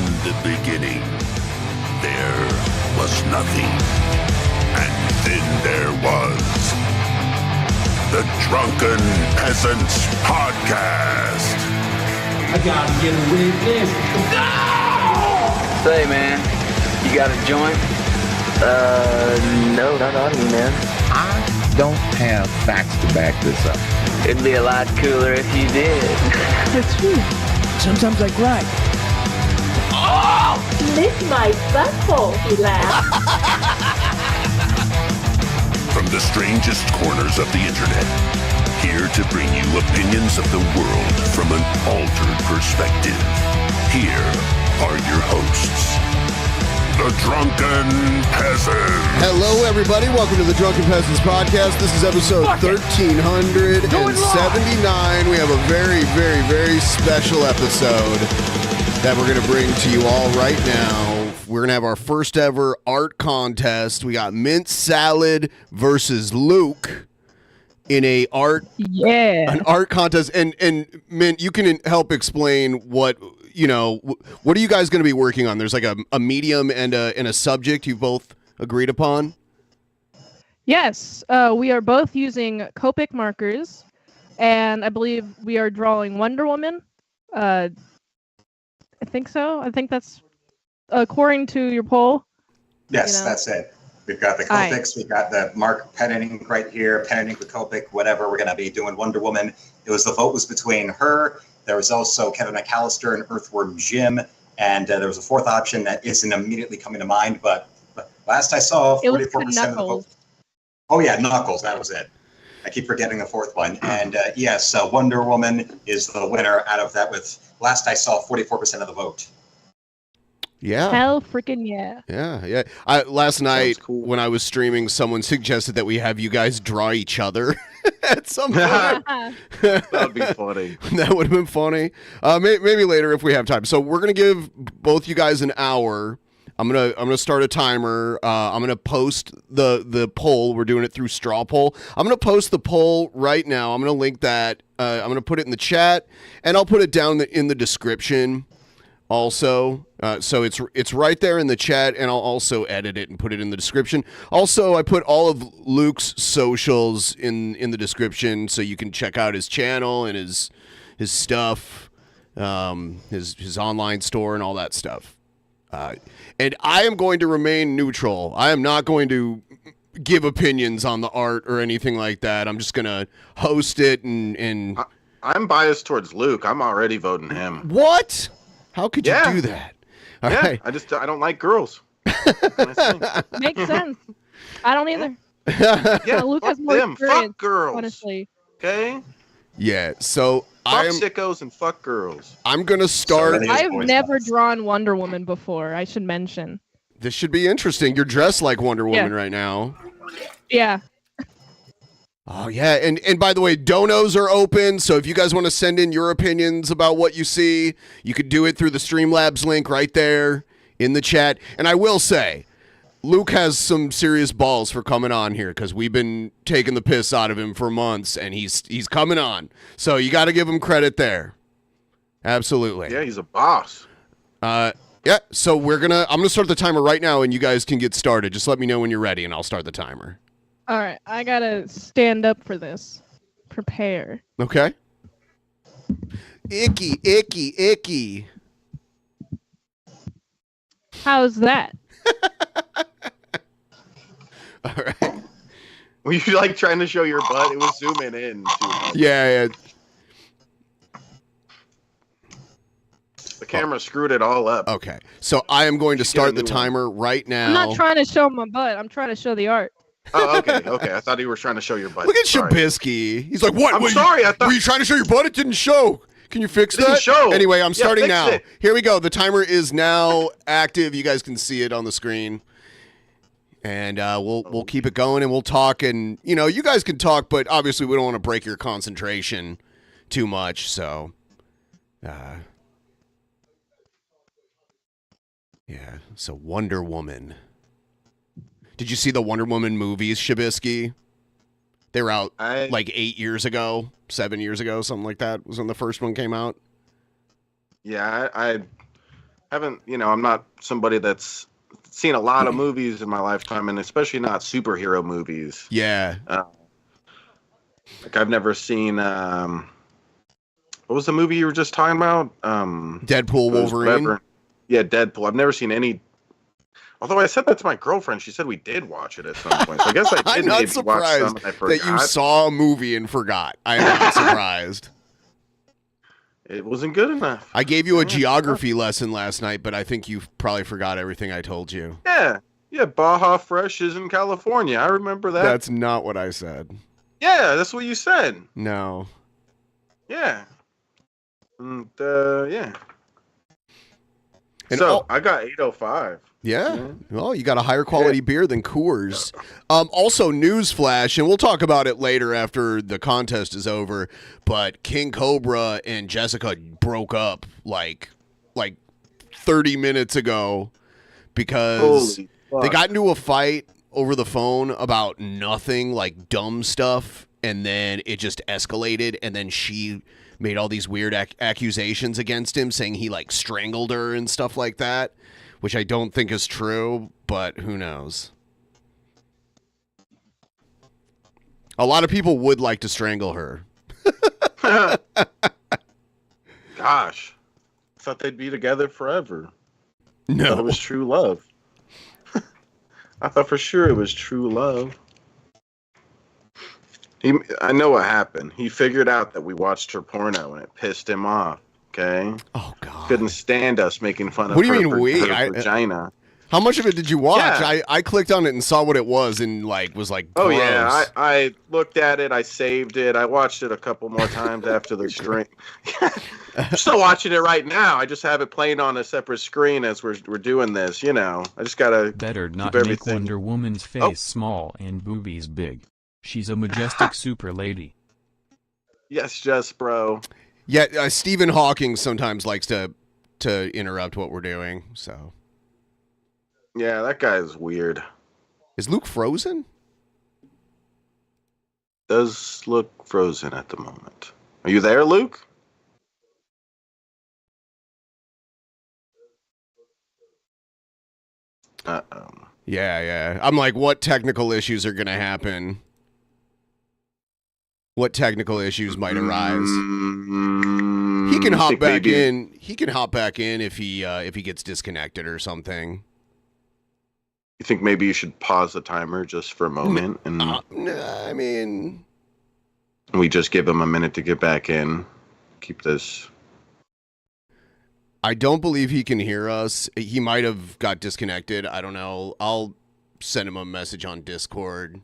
In the beginning, there was nothing. And then there was the Drunken Peasants Podcast. I gotta get a witness. No! Say, man, you got a joint? No, not on me, man. I don't have facts to back this up. It'd be a lot cooler if you did. That's true. Sometimes I cry. Oh! Lick my butthole, he laughed. From the strangest corners of the internet, here to bring you opinions of the world from an altered perspective. Here are your hosts, the Drunken Peasants. Hello, everybody. Welcome to the Drunken Peasants Podcast. This is episode 1379. We have a very, very, very special episode that we're going to bring to you all right now. We're going to have our first ever art contest. We got Mint Salad versus Luke in an art contest. And Mint, you can help explain what are you guys going to be working on? There's like a medium and a subject you both agreed upon? Yes, we are both using Copic markers, and I believe we are drawing Wonder Woman. I think so. I think that's according to your poll. Yes, that's it. We've got the Copics, we've got the mark pen and ink right here, pen and ink with Copic, whatever. We're going to be doing Wonder Woman. The vote was between her. There was also Kevin McAllister and Earthworm Jim, and there was a fourth option that isn't immediately coming to mind, but last I saw, 44% of the vote. Oh yeah, Knuckles, that was it. I keep forgetting the fourth one. And yes, Wonder Woman is the winner out of that with, last I saw, 44% of the vote. Yeah. Hell freaking yeah. Yeah. Last night when I was streaming, someone suggested that we have you guys draw each other at some point. That would be funny. That would have been funny. Maybe later if we have time. So we're gonna give both you guys an hour. I'm gonna start a timer. I'm gonna post the poll. We're doing it through straw poll. I'm gonna post the poll right now. I'm gonna link that. I'm gonna put it in the chat, and I'll put it down in the description. Also, so it's right there in the chat, and I'll also edit it and put it in the description. Also, I put all of Luke's socials in the description, so you can check out his channel and his stuff, his online store and all that stuff. And I am going to remain neutral. I am not going to give opinions on the art or anything like that. I'm just gonna host it and. I'm biased towards Luke. I'm already voting him. What? How could you do that? All right. I don't like girls. Makes sense. I don't either. Yeah, Luke has more them. experience, Fuck girls. honestly. Okay? Yeah, so fuck sickos and fuck girls. I'm going to start. I've never drawn Wonder Woman before, I should mention. This should be interesting. You're dressed like Wonder Woman right now. Yeah. Oh, yeah. And by the way, donos are open. So if you guys want to send in your opinions about what you see, you could do it through the Streamlabs link right there in the chat. And I will say, Luke has some serious balls for coming on here because we've been taking the piss out of him for months, and he's coming on. So you got to give him credit there. Absolutely. Yeah, he's a boss. Yeah. So I'm gonna start the timer right now, and you guys can get started. Just let me know when you're ready, and I'll start the timer. All right, I gotta stand up for this. Prepare. Okay. Icky, icky, icky. How's that? All right. Were you like trying to show your butt? It was zooming in too much. Yeah. The camera screwed it all up. Okay. So I am going to start the timer right now. I'm not trying to show my butt. I'm trying to show the art. Oh, okay. I thought you were trying to show your butt. Look at Shabisky. He's like, what? I'm sorry. Were you trying to show your butt? It didn't show. Can you fix that? Didn't show. Anyway, I'm starting now. It. Here we go. The timer is now active. You guys can see it on the screen. And we'll keep it going, and we'll talk. And, you guys can talk, but obviously we don't want to break your concentration too much. So, yeah. So Wonder Woman. Did you see the Wonder Woman movies, Shabisky? They were out like 8 years ago, 7 years ago, something like that was when the first one came out. Yeah, I I'm not somebody that's seen a lot of movies in my lifetime, and especially not superhero movies. Yeah. Like I've never seen. What was the movie you were just talking about? Deadpool, Wolverine. Yeah, Deadpool. I've never seen any. Although I said that to my girlfriend, she said we did watch it at some point. So I guess I did. I'm not surprised that you saw a movie and forgot. I am not surprised. It wasn't good enough. I gave you a geography lesson last night, but I think you probably forgot everything I told you. Yeah, Baja Fresh is in California. I remember that. That's not what I said. Yeah, that's what you said. No. Yeah. And, yeah. And so I got 805. Yeah. Well, you got a higher quality beer than Coors. Also, newsflash, and we'll talk about it later after the contest is over, but King Cobra and Jessica broke up like 30 minutes ago because they got into a fight over the phone about nothing, like dumb stuff, and then it just escalated, and then she made all these weird accusations against him, saying he like strangled her and stuff like that, which I don't think is true, but who knows? A lot of people would like to strangle her. Gosh, I thought they'd be together forever. No. I thought it was true love. I thought for sure it was true love. I know what happened. He figured out that we watched her porno and it pissed him off. Okay. Oh God. Couldn't stand us making fun of. What do you mean we? Her vagina. How much of it did you watch? Yeah. I clicked on it and saw what it was and was like. Oh gross. yeah, I looked at it. I saved it. I watched it a couple more times after the stream. I'm still watching it right now. I just have it playing on a separate screen as we're doing this. I just gotta better not keep everything. Make Wonder Woman's face small and boobies big. She's a majestic super lady. Yes, Jess, bro. Yeah, Stephen Hawking sometimes likes to interrupt what we're doing. So. Yeah, that guy is weird. Is Luke frozen? Does look frozen at the moment. Are you there, Luke? Uh-oh. Yeah. I'm like, what technical issues are going to happen? What technical issues might arise? He can hop back in. He can hop back in if he gets disconnected or something. You think maybe you should pause the timer just for a moment and I mean, we just give him a minute to get back in. Keep this. I don't believe he can hear us. He might have got disconnected. I don't know. I'll send him a message on Discord.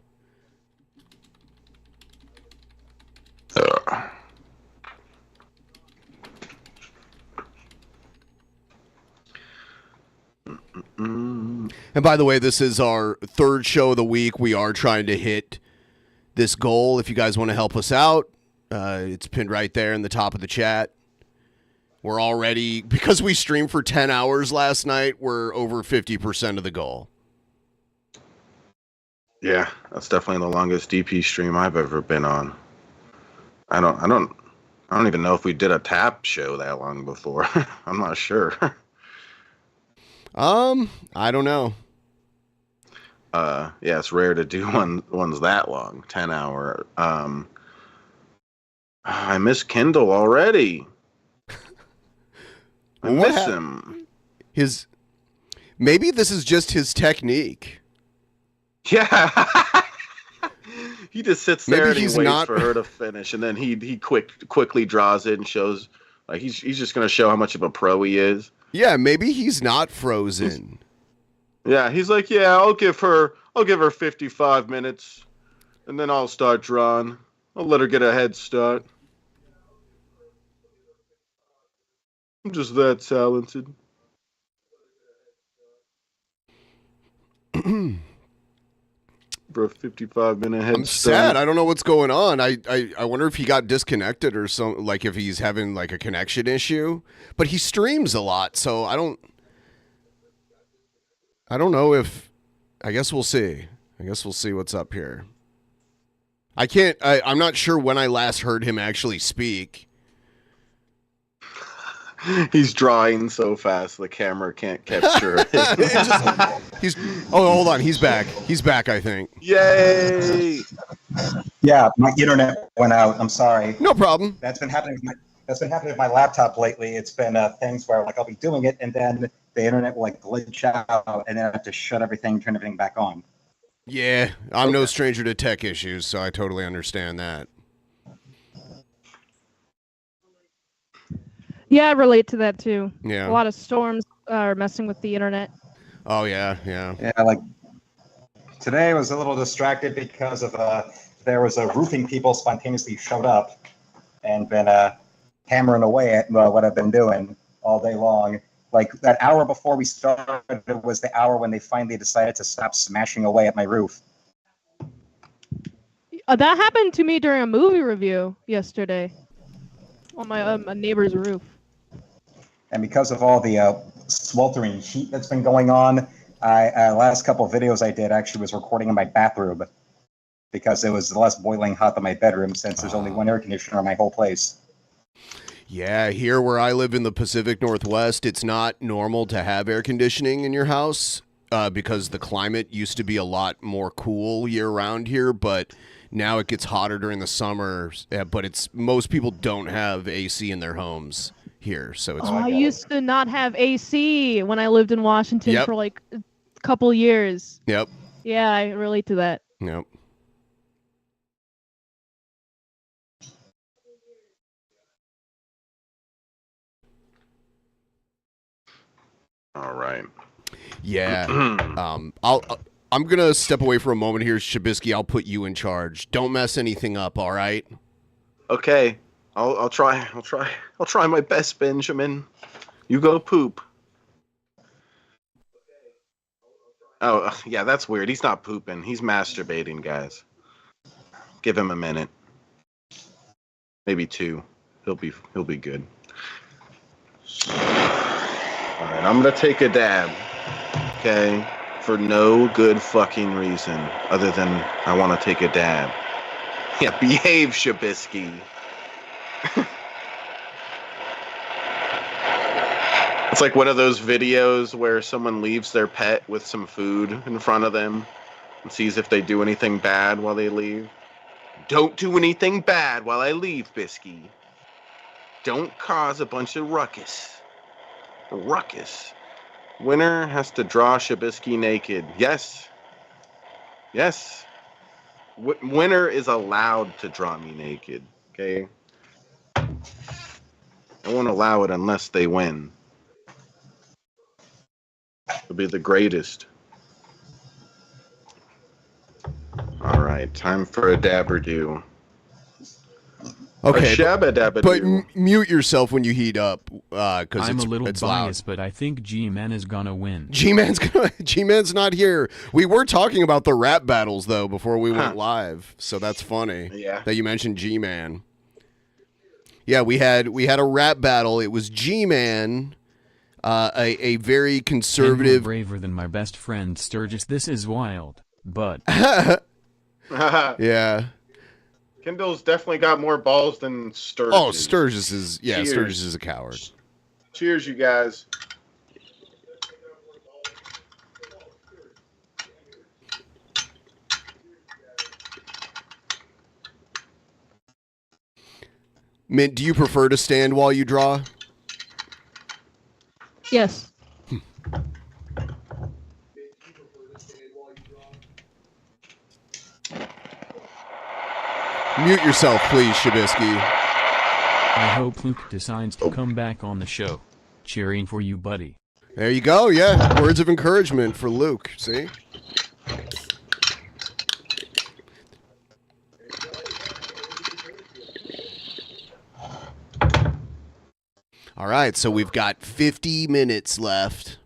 And by the way, this is our third show of the week. We are trying to hit this goal. If you guys want to help us out, it's pinned right there in the top of the chat. We're already, because we streamed for 10 hours last night, we're over 50% of the goal. Yeah, that's definitely the longest DP stream I've ever been on. I don't even know if we did a tap show that long before. I'm not sure. I don't know. Yeah, it's rare to do ones that long, 10 hour. I miss Kindle already. I miss him. Maybe this is just his technique. Yeah. He just sits there Maybe and he he's waits not for her to finish, and then he quickly draws it and shows like he's just gonna show how much of a pro he is. Yeah, maybe he's not frozen. Yeah, he's like, yeah, I'll give her 55 minutes, and then I'll start drawing. I'll let her get a head start. I'm just that talented. For a 55-minute head I'm start. sad. I don't know what's going on. I wonder if he got disconnected or something, like if he's having like a connection issue. But he streams a lot, so I don't know if. I guess we'll see. I guess we'll see what's up here. I'm not sure when I last heard him actually speak. He's drawing so fast the camera can't capture it. Hold on. He's back. He's back, I think. Yay! Yeah, my internet went out. I'm sorry. No problem. That's been happening with my laptop lately. It's been things where like I'll be doing it and then the internet will like glitch out and then I have to shut everything, turn everything back on. Yeah, I'm no stranger to tech issues, so I totally understand that. Yeah, I relate to that too. Yeah. A lot of storms are messing with the internet. Oh, yeah. Yeah, like today I was a little distracted because of there was a roofing people spontaneously showed up and been hammering away at what I've been doing all day long. Like that hour before we started was the hour when they finally decided to stop smashing away at my roof. That happened to me during a movie review yesterday on my neighbor's roof. And because of all the sweltering heat that's been going on, last couple of videos I did actually was recording in my bathroom because it was less boiling hot than my bedroom since there's only one air conditioner in my whole place. Yeah, here where I live in the Pacific Northwest, it's not normal to have air conditioning in your house because the climate used to be a lot more cool year-round here, but now it gets hotter during the summer. But most people don't have AC in their homes here, so it's. I used to not have AC when I lived in Washington for like a couple years. Yep. Yeah, I relate to that. Yep. All right. Yeah. I'm gonna step away for a moment here, Shabisky. I'll put you in charge. Don't mess anything up. All right. Okay. I'll try my best, Benjamin. You go poop. Oh, yeah, that's weird. He's not pooping. He's masturbating, guys. Give him a minute. Maybe 2. He'll be good. All right, I'm gonna take a dab. Okay, for no good fucking reason other than I want to take a dab. Yeah, behave, Shabisky. It's like one of those videos where someone leaves their pet with some food in front of them and sees if they do anything bad while they leave. Don't do anything bad while I leave, Bisky. Don't cause a bunch of ruckus. Winner has to draw Shabisky naked. Yes. Winner is allowed to draw me naked. Okay. I won't allow it unless they win. It'll be the greatest. All right, time for a dabber-do. Okay, but mute yourself when you heat up, because I'm a little it's biased, loud. but I think G-Man is gonna win. G-Man's not here. We were talking about the rap battles though before we went live, so that's funny. Yeah. That you mentioned G-Man. Yeah, we had a rap battle. It was G-Man, a very conservative, braver than my best friend Sturgis. This is wild, but yeah. Kendall's definitely got more balls than Sturgis. Oh, Sturgis is Cheers. Sturgis is a coward. Cheers, you guys. Mint, do you prefer to stand while you draw? Yes. Mute yourself, please, Shabisky. I hope Luke decides to come back on the show. Cheering for you, buddy. There you go, yeah. Words of encouragement for Luke, see? All right, so we've got 50 minutes left.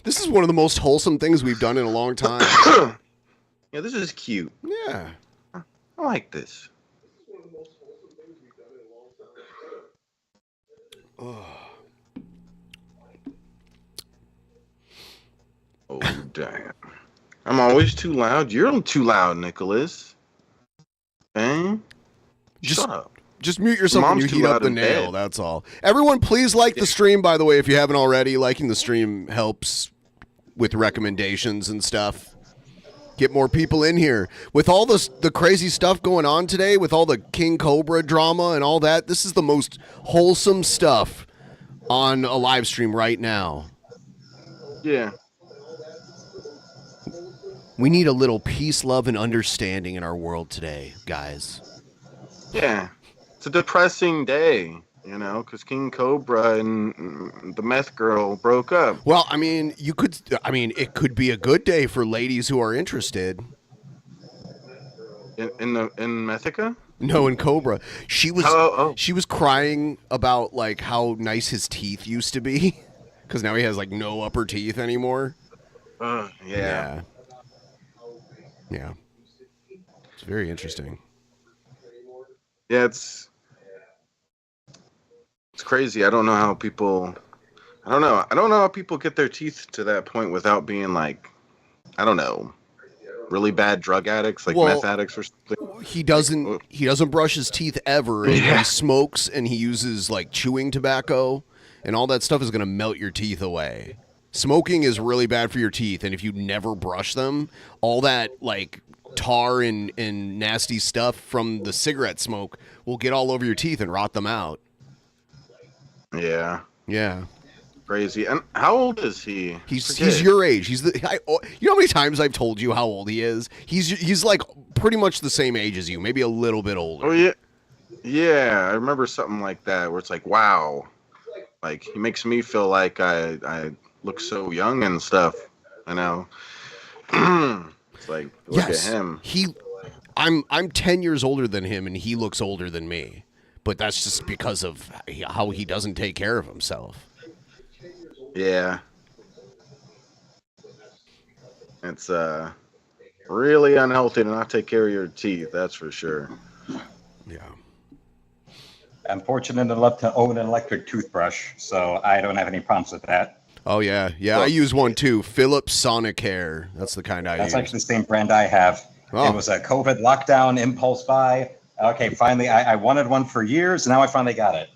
This is one of the most wholesome things we've done in a long time. Yeah, this is cute. Yeah. I like this. Oh, damn. I'm always too loud. You're too loud, Nicholas. Shut up. Just mute yourself when Mom's you too heat up loud the in nail. bed. That's all. Everyone, please like the stream, by the way, if you haven't already. Liking the stream helps with recommendations and stuff. Get more people in here. With all the crazy stuff going on today, with all the King Cobra drama and all that, this is the most wholesome stuff on a live stream right now. Yeah. We need a little peace, love, and understanding in our world today, guys. Yeah. It's a depressing day, because King Cobra and the meth girl broke up. Well, it could be a good day for ladies who are interested. In Methica? No, in Cobra. She was crying about like how nice his teeth used to be, because now he has like no upper teeth anymore. Yeah. Yeah. It's very interesting. Yeah, it's crazy. I don't know how people get their teeth to that point without being like, I don't know, really bad drug addicts, like meth addicts or something. He doesn't brush his teeth ever, and he smokes and he uses like chewing tobacco, and all that stuff is going to melt your teeth away. Smoking is really bad for your teeth, and if you never brush them, all that like tar and nasty stuff from the cigarette smoke will get all over your teeth and rot them out. Yeah. Yeah. Crazy. And how old is he? He's your age. You know how many times I've told you how old he is? He's like pretty much the same age as you, maybe a little bit older. Oh yeah. Yeah, I remember something like that where it's like, wow. Like he makes me feel like I look so young and stuff. I know. It's like, look at him. I'm 10 years older than him, and he looks older than me. But that's just because of how he doesn't take care of himself. Yeah. It's really unhealthy to not take care of your teeth, that's for sure. Yeah. I'm fortunate enough to own an electric toothbrush, so I don't have any problems with that. Oh, yeah. Yeah, I use one, too. Philips Sonicare. That's the kind I use. That's actually the same brand I have. Oh. It was a COVID lockdown impulse buy. Okay, finally, I wanted one for years, and now I finally got it.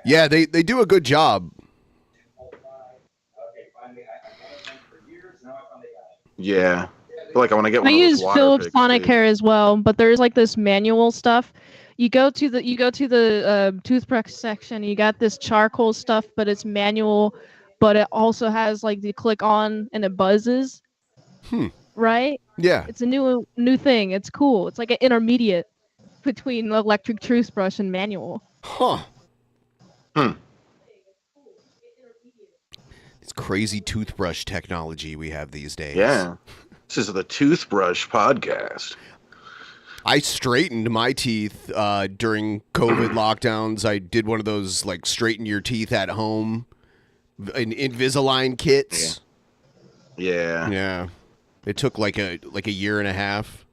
Yeah, they do a good job. Yeah. I feel like I want to get one of those use water Philips picks, dude. Sonicare as well, but there's like this manual stuff. You go to the toothbrush section. You got this charcoal stuff, but it's manual. But it also has like the click on and it buzzes. Right? Yeah. It's a new thing. It's cool. It's like an intermediate between the electric toothbrush and manual. Huh. It's crazy toothbrush technology we have these days. Yeah. This is the Toothbrush Podcast. I straightened my teeth during COVID lockdowns. I did one of those like straighten your teeth at home Invisalign kits. Yeah. Yeah. It took like a year and a half.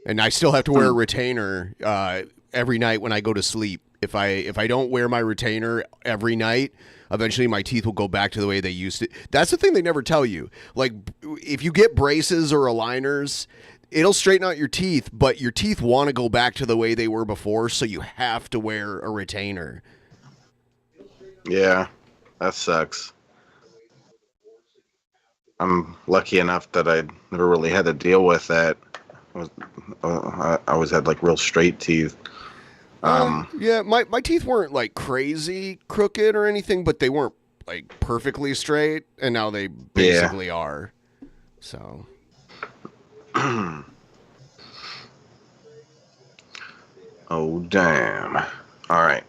And I still have to wear a retainer every night when I go to sleep. If I don't wear my retainer every night, eventually my teeth will go back to the way they used to. That's the thing they never tell you. Like if you get braces or aligners, it'll straighten out your teeth, but your teeth want to go back to the way they were before, so you have to wear a retainer. Yeah, that sucks. I'm lucky enough that I never really had to deal with that. I always had like real straight teeth. Yeah, my teeth weren't like crazy crooked or anything, but they weren't like perfectly straight, and now they basically are. So. Oh damn! All right,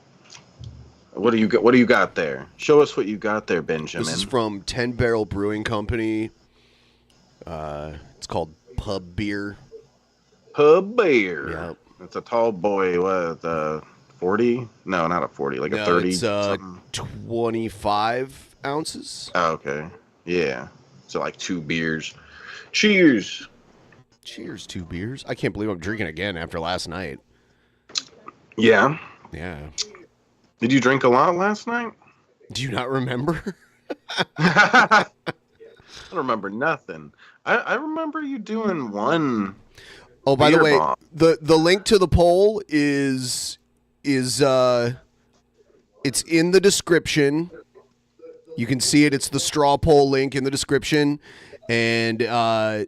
what do you got? What do you got there? Show us what you got there, Benjamin. This is from 10 Barrel Brewing Company. It's called Pub Beer. Pub Beer. Yep. It's a tall boy. What? 40? No, not a 40. Like a 30. It's 25 ounces. Oh, okay. Yeah. So like 2 beers. Cheers. Cheers, 2 beers. I can't believe I'm drinking again after last night. Yeah. Yeah. Did you drink a lot last night? Do you not remember? I don't remember nothing. I remember you doing one. Oh, by the Beer way, bomb. the link to the poll is it's in the description. You can see it. It's the straw poll link in the description, and I'll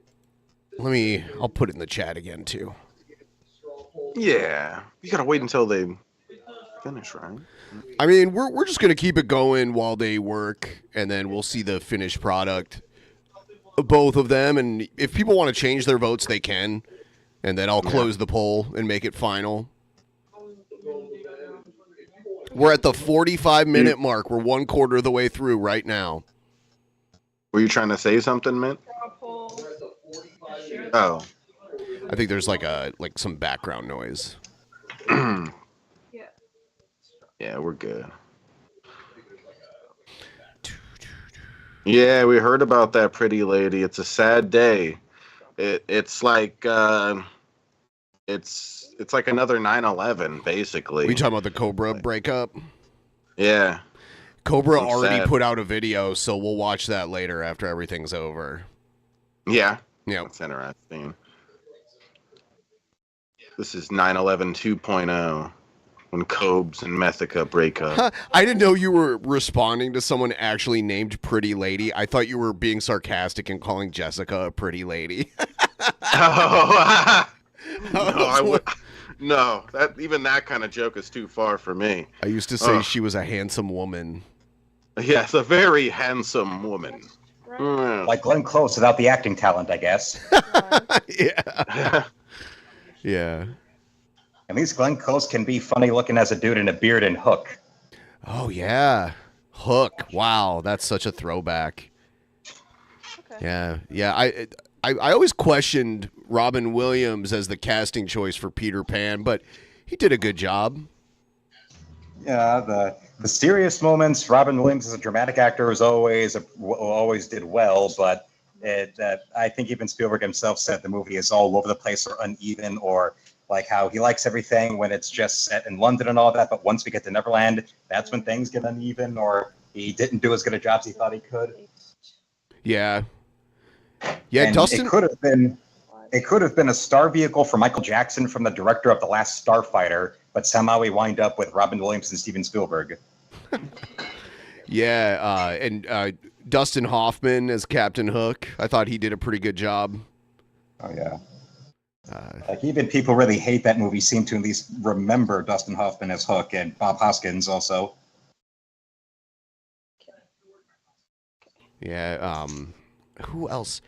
put it in the chat again too. Yeah, you gotta wait until they finish, right? I mean, we're just gonna keep it going while they work, and then we'll see the finished product of both of them. And if people want to change their votes, they can, and then I'll close the poll and make it final. We're at the 45-minute mark. We're 1/4 of the way through right now. Were you trying to say something, Mint? Oh, I think there's like some background noise. yeah, we're good. Yeah, we heard about that pretty lady. It's a sad day. It's like it's like another 9/11, basically. We talking about the Cobra breakup? Yeah. Cobra So already sad. put out a video, so we'll watch that later after everything's over. Yeah. Yeah. That's interesting. This is 9/11 2.0 when Cobes and Methica break up. I didn't know you were responding to someone actually named Pretty Lady. I thought you were being sarcastic and calling Jessica a pretty lady. No, that kind of joke is too far for me. I used to say she was a handsome woman. Yes, a very handsome woman. Like Glenn Close without the acting talent, I guess. Yeah. Yeah. At least Glenn Close can be funny looking as a dude in a beard and Hook. Oh, yeah. Hook. Wow, that's such a throwback. Okay. Yeah. Yeah, I always questioned Robin Williams as the casting choice for Peter Pan, but he did a good job. Yeah, the serious moments, Robin Williams as a dramatic actor always did well, but I think even Spielberg himself said the movie is all over the place or uneven, or like how he likes everything when it's just set in London and all that, but once we get to Neverland, that's when things get uneven, or he didn't do as good a job as he thought he could. Yeah. Yeah, And Dustin. It could have been a star vehicle for Michael Jackson from the director of The Last Starfighter, but somehow we wind up with Robin Williams and Steven Spielberg. Yeah, and Dustin Hoffman as Captain Hook. I thought he did a pretty good job. Oh, yeah. Like even people really hate that movie seem to at least remember Dustin Hoffman as Hook, and Bob Hoskins also. Yeah, who else?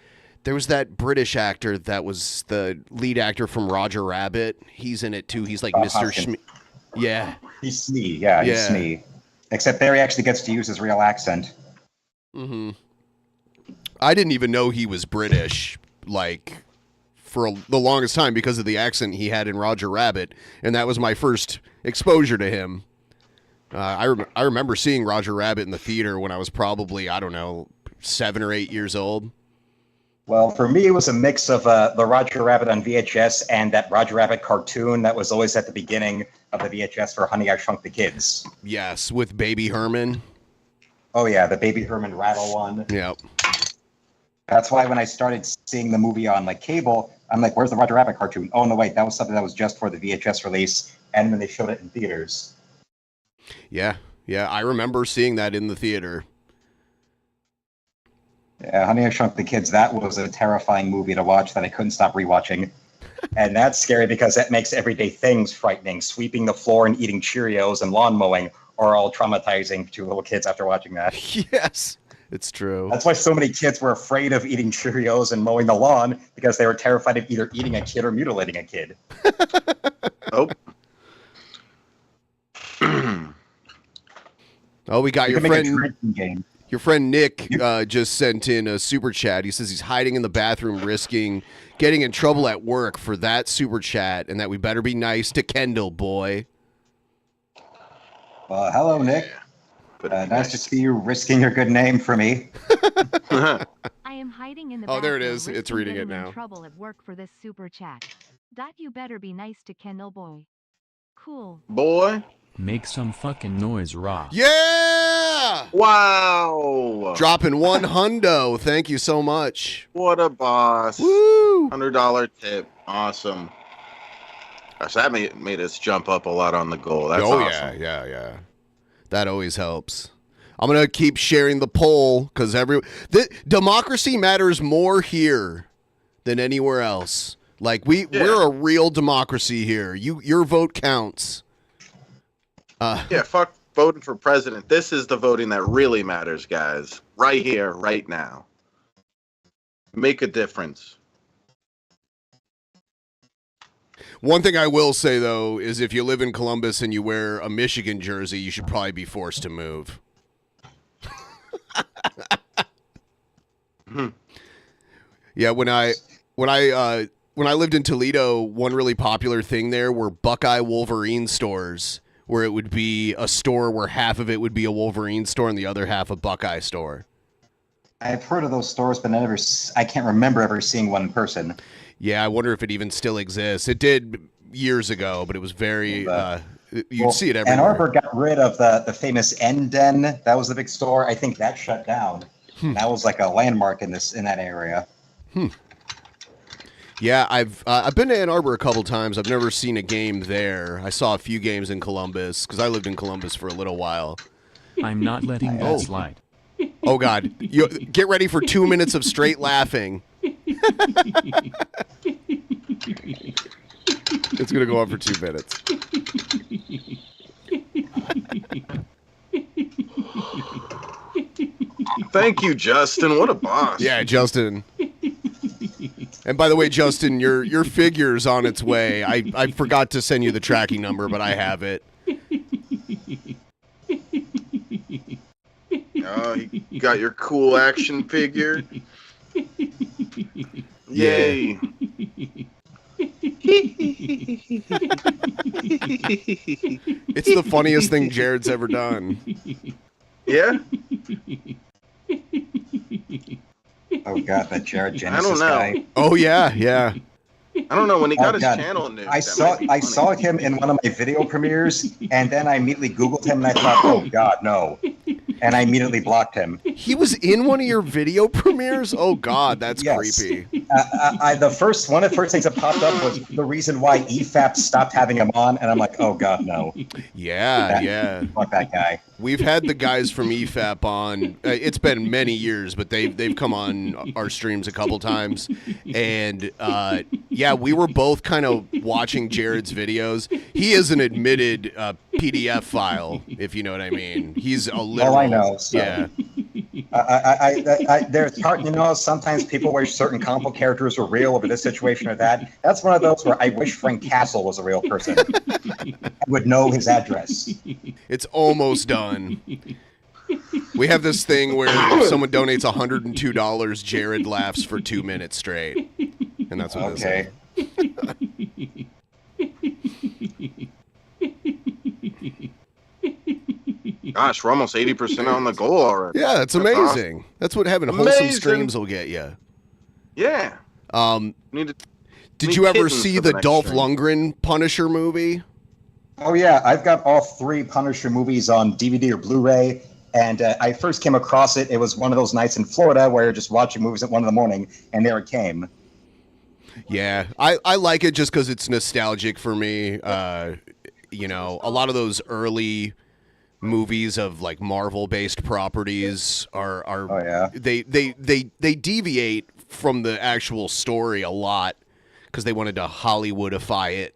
There was that British actor that was the lead actor from Roger Rabbit. He's in it too. He's like Mr. Schme. Yeah. He's Smee. Yeah, he's Smee. Except there he actually gets to use his real accent. Mm-hmm. I didn't even know he was British, like, for the longest time because of the accent he had in Roger Rabbit, and that was my first exposure to him. I remember seeing Roger Rabbit in the theater when I was probably, I don't know, 7 or 8 years old. Well, for me, it was a mix of the Roger Rabbit on VHS and that Roger Rabbit cartoon that was always at the beginning of the VHS for Honey, I Shrunk the Kids. Yes, with Baby Herman. Oh, yeah, the Baby Herman rattle one. Yep. That's why when I started seeing the movie on like cable, I'm like, where's the Roger Rabbit cartoon? Oh, no, wait, that was something that was just for the VHS release and when they showed it in theaters. Yeah, I remember seeing that in the theater. Yeah, Honey, I Shrunk the Kids, that was a terrifying movie to watch that I couldn't stop rewatching. And that's scary because that makes everyday things frightening. Sweeping the floor and eating Cheerios and lawn mowing are all traumatizing to little kids after watching that. Yes, it's true. That's why so many kids were afraid of eating Cheerios and mowing the lawn, because they were terrified of either eating a kid or mutilating a kid. Oh. Oh, we got your friend. Game. Your friend Nick just sent in a super chat. He says he's hiding in the bathroom, risking getting in trouble at work for that super chat, and that we better be nice to Kendall, boy. Well, hello, Nick. Nice to see you risking your good name for me. I am hiding in the there it bathroom, is. It's risking reading it getting now. in trouble at work for this super chat. You better be nice to Kendall, boy. Cool. Boy. Make some fucking noise, Rob. Yeah! Wow! Dropping $100. Thank you so much. What a boss. Woo! $100 tip. Awesome. Gosh, that made us jump up a lot on the goal. That's awesome. Yeah. That always helps. I'm gonna keep sharing the poll because democracy matters more here than anywhere else. Like we're a real democracy here. Your vote counts. Yeah, fuck voting for president. This is the voting that really matters, guys. Right here, right now. Make a difference. One thing I will say, though, is if you live in Columbus and you wear a Michigan jersey, you should probably be forced to move. Yeah, when I lived in Toledo, one really popular thing there were Buckeye Wolverine stores, where it would be a store where half of it would be a Wolverine store and the other half a Buckeye store. I've heard of those stores, but I can't remember ever seeing one in person. Yeah, I wonder if it even still exists. It did years ago, but it was very, you'd see it everywhere. Ann Arbor got rid of the famous N-Den. That was the big store. I think that shut down. That was like a landmark in that area. Yeah, I've been to Ann Arbor a couple times. I've never seen a game there. I saw a few games in Columbus, because I lived in Columbus for a little while. I'm not letting that slide. Oh, God. Get ready for 2 minutes of straight laughing. It's going to go on for 2 minutes. Thank you, Justin. What a boss. Yeah, Justin. And by the way, Justin, your figure's on its way. I forgot to send you the tracking number, but I have it. Oh, you got your cool action figure. Yay. It's the funniest thing Jared's ever done. Yeah? Oh, God, that Jared Genesis guy. Oh, yeah. I don't know, when he got his channel new. I saw him in one of my video premieres, and then I immediately Googled him, and I thought, oh, God, no. And I immediately blocked him. He was in one of your video premieres? Oh, God, that's creepy. The first things that popped up was the reason why EFAP stopped having him on, and I'm like, oh, God, no. Yeah. Fuck that guy. We've had the guys from EFAP on. It's been many years, but they've come on our streams a couple times. And, yeah, we were both kind of watching Jared's videos. He is an admitted PDF file, if you know what I mean. He's a literal. Oh, I know. So. Yeah. There's part, sometimes people wish certain comic book characters were real over this situation or that. That's one of those where I wish Frank Castle was a real person. I would know his address. It's almost done. We have this thing where if someone donates $102, Jared laughs for 2 minutes straight. And that's what this is. Gosh, we're almost 80% on the goal already. Yeah, that's amazing. Awesome. That's what having wholesome streams will get you. Yeah. Did you ever see the Dolph Lundgren Punisher movie? Oh, yeah. I've got all 3 Punisher movies on DVD or Blu-ray. And I first came across it. It was one of those nights in Florida where you're just watching movies at 1 a.m, and there it came. Yeah, I like it just because it's nostalgic for me. A lot of those early movies of like Marvel-based properties are they deviate from the actual story a lot because they wanted to Hollywoodify it,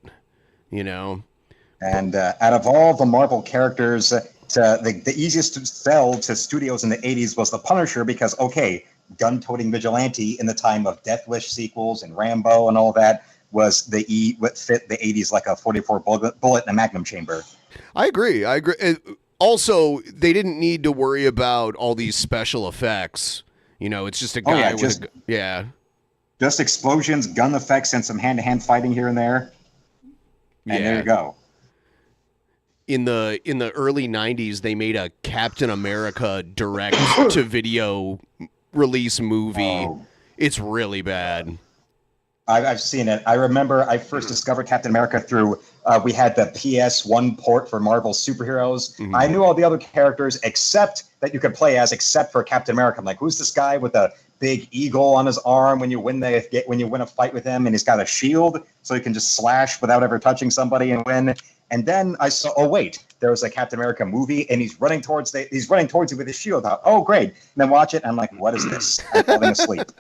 And out of all the Marvel characters, the easiest to sell to studios in the 80s was the Punisher because, gun-toting vigilante in the time of Death Wish sequels and Rambo and all that was what fit the 80s like a 44 bullet in a magnum chamber. I agree. Also, they didn't need to worry about all these special effects. It's just a guy just explosions, gun effects, and some hand-to-hand fighting here and there. And there you go. In the early 90s, they made a Captain America direct-to-video release movie. It's really bad. I've seen it. I remember I first discovered Captain America through, we had the PS1 port for Marvel superheroes. Mhm. I knew all the other characters except that you could play as, except for Captain America. I'm like, who's this guy with a big eagle on his arm when you win a fight with him, and he's got a shield so he can just slash without ever touching somebody and win. And then I saw, oh wait, there was a Captain America movie, and he's running towards you with his shield out. Oh great! And then watch it, and I'm like, what is this? I'm falling asleep.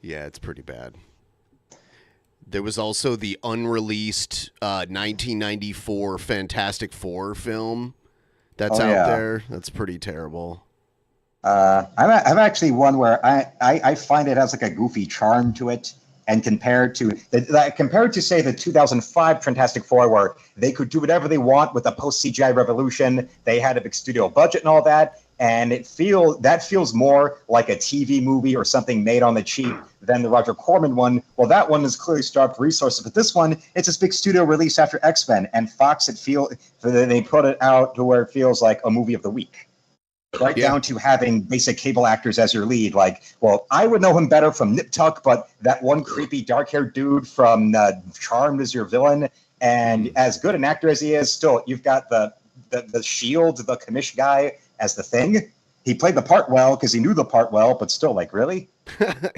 Yeah, it's pretty bad. There was also the unreleased 1994 Fantastic Four film that's out there. That's pretty terrible. I'm actually one where I find it has like a goofy charm to it, and compared to say the 2005 Fantastic Four, where they could do whatever they want with the post CGI revolution, they had a big studio budget and all that, and that feels more like a TV movie or something made on the cheap than the Roger Corman one. Well, that one is clearly starved resources, but this one, it's this big studio release after X-Men, and Fox they put it out to where it feels like a movie of the week. Right down to having basic cable actors as your lead. Like, well, I would know him better from Nip Tuck, but that one creepy dark-haired dude from Charmed is your villain. And as good an actor as he is, still, you've got the Shield, the commish guy as the Thing. He played the part well because he knew the part well, but still, like, really?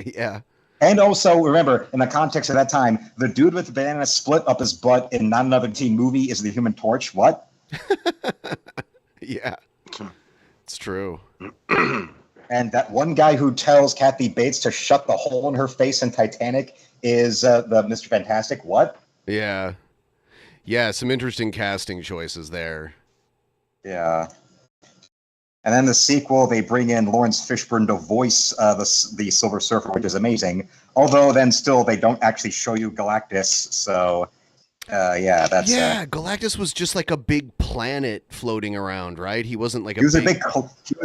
Yeah. And also, remember, in the context of that time, the dude with the banana split up his butt in Not Another Teen Movie is the Human Torch. What? Yeah. It's true. And that one guy who tells Kathy Bates to shut the hole in her face in Titanic is the Mr. Fantastic. What? Yeah. Yeah, some interesting casting choices there. Yeah. And then the sequel, they bring in Lawrence Fishburne to voice the Silver Surfer, which is amazing. Although then still they don't actually show you Galactus, so... Galactus was just like a big planet floating around, right? He wasn't like he was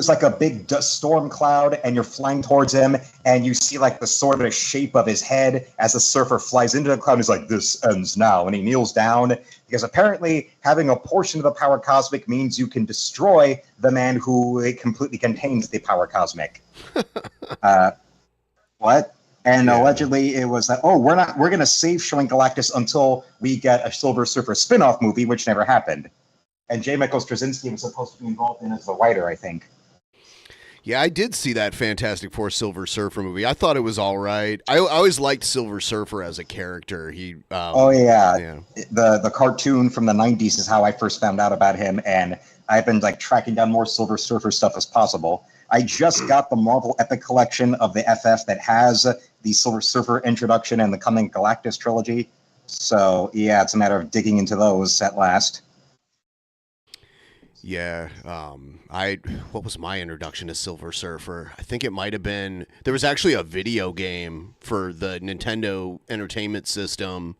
like a big storm cloud, and you're flying towards him, and you see like the sort of shape of his head as the surfer flies into the cloud. He's like, "This ends now," and he kneels down because apparently having a portion of the power cosmic means you can destroy the man who completely contains the power cosmic. What? And allegedly it was that, we're going to save showing Galactus until we get a Silver Surfer spin-off movie, which never happened. And J. Michael Straczynski was supposed to be involved in as the writer, I think. Yeah, I did see that Fantastic Four Silver Surfer movie. I thought it was all right. I always liked Silver Surfer as a character. The cartoon from the 90s is how I first found out about him, and I've been like tracking down more Silver Surfer stuff as possible. I just got the Marvel Epic Collection of the FF that has the Silver Surfer introduction and the coming Galactus trilogy. So, yeah, it's a matter of digging into those at last. Yeah, what was my introduction to Silver Surfer? I think it might have been, there was actually a video game for the Nintendo Entertainment System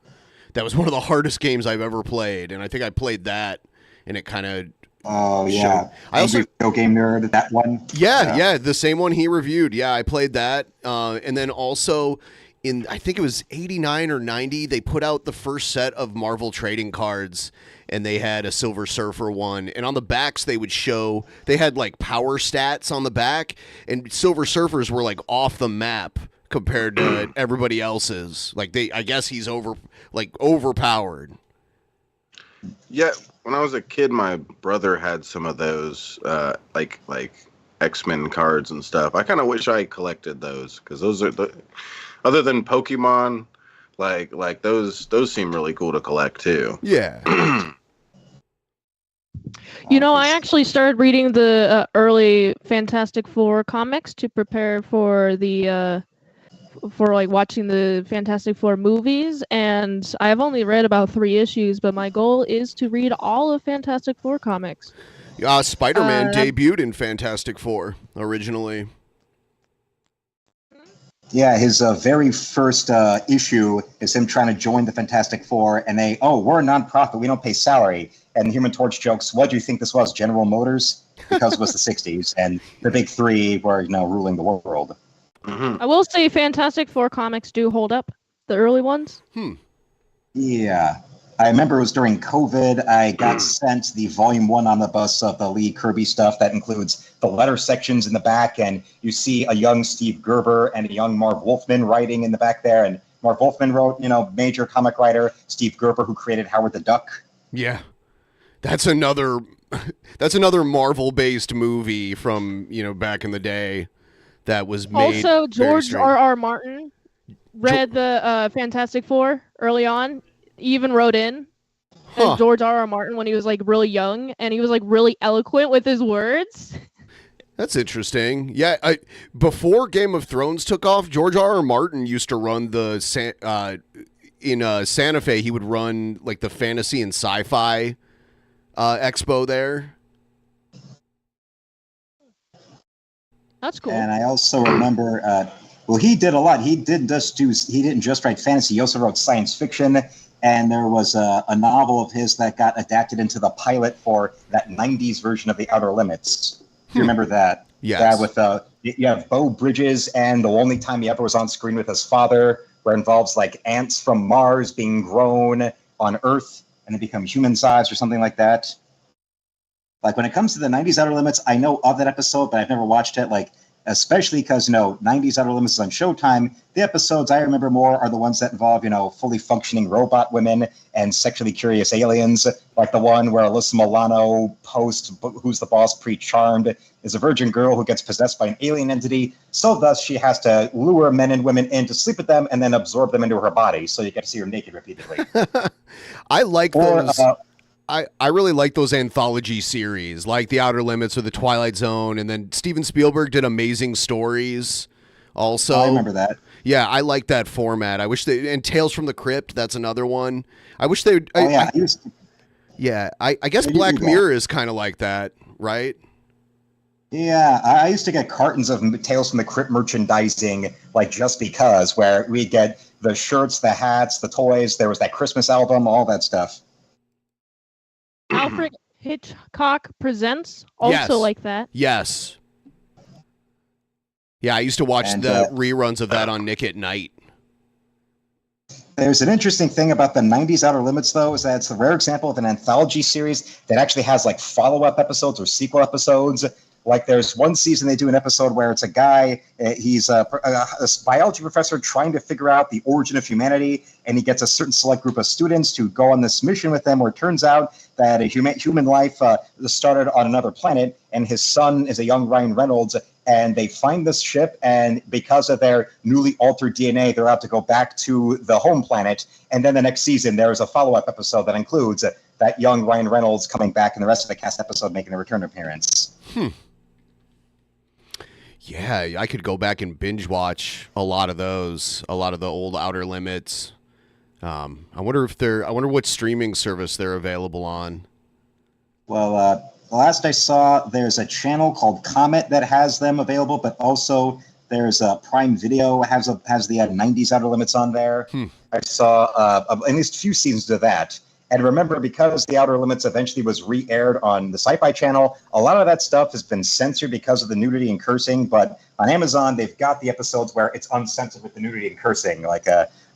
that was one of the hardest games I've ever played, and I think I played that, and it kind of... Oh, yeah. I also Video Game Nerd, that one. Yeah, the same one he reviewed. Yeah, I played that. And then also in, I think it was 89 or 90, they put out the first set of Marvel trading cards, and they had a Silver Surfer one. And on the backs, they would show, they had like power stats on the back, and Silver Surfers were like off the map compared to everybody else's. Like I guess he's overpowered. Yeah, when I was a kid, my brother had some of those, like X-Men cards and stuff. I kind of wish I collected those because those are other than Pokemon, like those seem really cool to collect too. Yeah. You know, I actually started reading the early Fantastic Four comics to prepare for the watching the Fantastic Four movies, and I've only read about 3 issues, but my goal is to read all of Fantastic Four comics. Spider-Man debuted in Fantastic Four originally. Yeah, his very first issue is him trying to join the Fantastic Four, and we're a nonprofit, we don't pay salary. And the Human Torch jokes, what do you think this was, General Motors? Because it was the 60s, and the big 3 were, ruling the world. Mm-hmm. I will say Fantastic Four comics do hold up, the early ones. Yeah. I remember it was during COVID, I got sent the Volume 1 omnibus of the Lee Kirby stuff that includes the letter sections in the back, and you see a young Steve Gerber and a young Marv Wolfman writing in the back there, and Marv Wolfman wrote, major comic writer. Steve Gerber, who created Howard the Duck. Yeah. That's another Marvel-based movie from, back in the day that was made. Also, George R.R. Martin read the Fantastic Four early on. He even wrote in as George R.R. Martin when he was like really young, and he was like really eloquent with his words. That's interesting. Yeah, before Game of Thrones took off, George R.R. Martin used to run the in Santa Fe. He would run like the fantasy and sci-fi expo there. That's cool. And I also remember, he did a lot. He didn't just write fantasy. He also wrote science fiction. And there was a novel of his that got adapted into the pilot for that 90s version of The Outer Limits. Do you remember that? Yes. Yeah, with you have Beau Bridges, and the only time he ever was on screen with his father, where it involves like ants from Mars being grown on Earth and they become human-sized or something like that. Like when it comes to the 90s Outer Limits, I know of that episode, but I've never watched it. Like, especially because, 90s Outer Limits is on Showtime. The episodes I remember more are the ones that involve, fully functioning robot women and sexually curious aliens, like the one where Alyssa Milano, post Who's the Boss, Pre-Charmed, is a virgin girl who gets possessed by an alien entity. So thus she has to lure men and women in to sleep with them and then absorb them into her body. So you get to see her naked repeatedly. I like those. I really like those anthology series, like The Outer Limits or The Twilight Zone, and then Steven Spielberg did Amazing Stories also. I remember that. Yeah, I like that format. I wish and Tales from the Crypt, that's another one. I wish they would. I guess Black Mirror is kind of like that, right? Yeah, I used to get cartons of Tales from the Crypt merchandising, like just because, where we'd get the shirts, the hats, the toys. There was that Christmas album, all that stuff. Alfred Hitchcock Presents, also like that. Yes. Yeah, I used to watch the reruns of that on Nick at Night. There's an interesting thing about the 90s Outer Limits, though, is that it's a rare example of an anthology series that actually has like follow-up episodes or sequel episodes. Like there's one season they do an episode where it's a guy, he's a biology professor trying to figure out the origin of humanity, and he gets a certain select group of students to go on this mission with them where it turns out that a human life started on another planet, and his son is a young Ryan Reynolds, and they find this ship, and because of their newly altered DNA, they're about to go back to the home planet, and then the next season there is a follow-up episode that includes that young Ryan Reynolds coming back and the rest of the cast episode making a return appearance. Yeah, I could go back and binge watch a lot of those, a lot of the old Outer Limits. I wonder what streaming service they're available on. Well, last I saw, there's a channel called Comet that has them available, but also there's Prime Video has the 90s Outer Limits on there. I saw at least a few seasons of that. And remember, because The Outer Limits eventually was re-aired on the Sci-Fi Channel, a lot of that stuff has been censored because of the nudity and cursing. But on Amazon, they've got the episodes where it's uncensored with the nudity and cursing. Like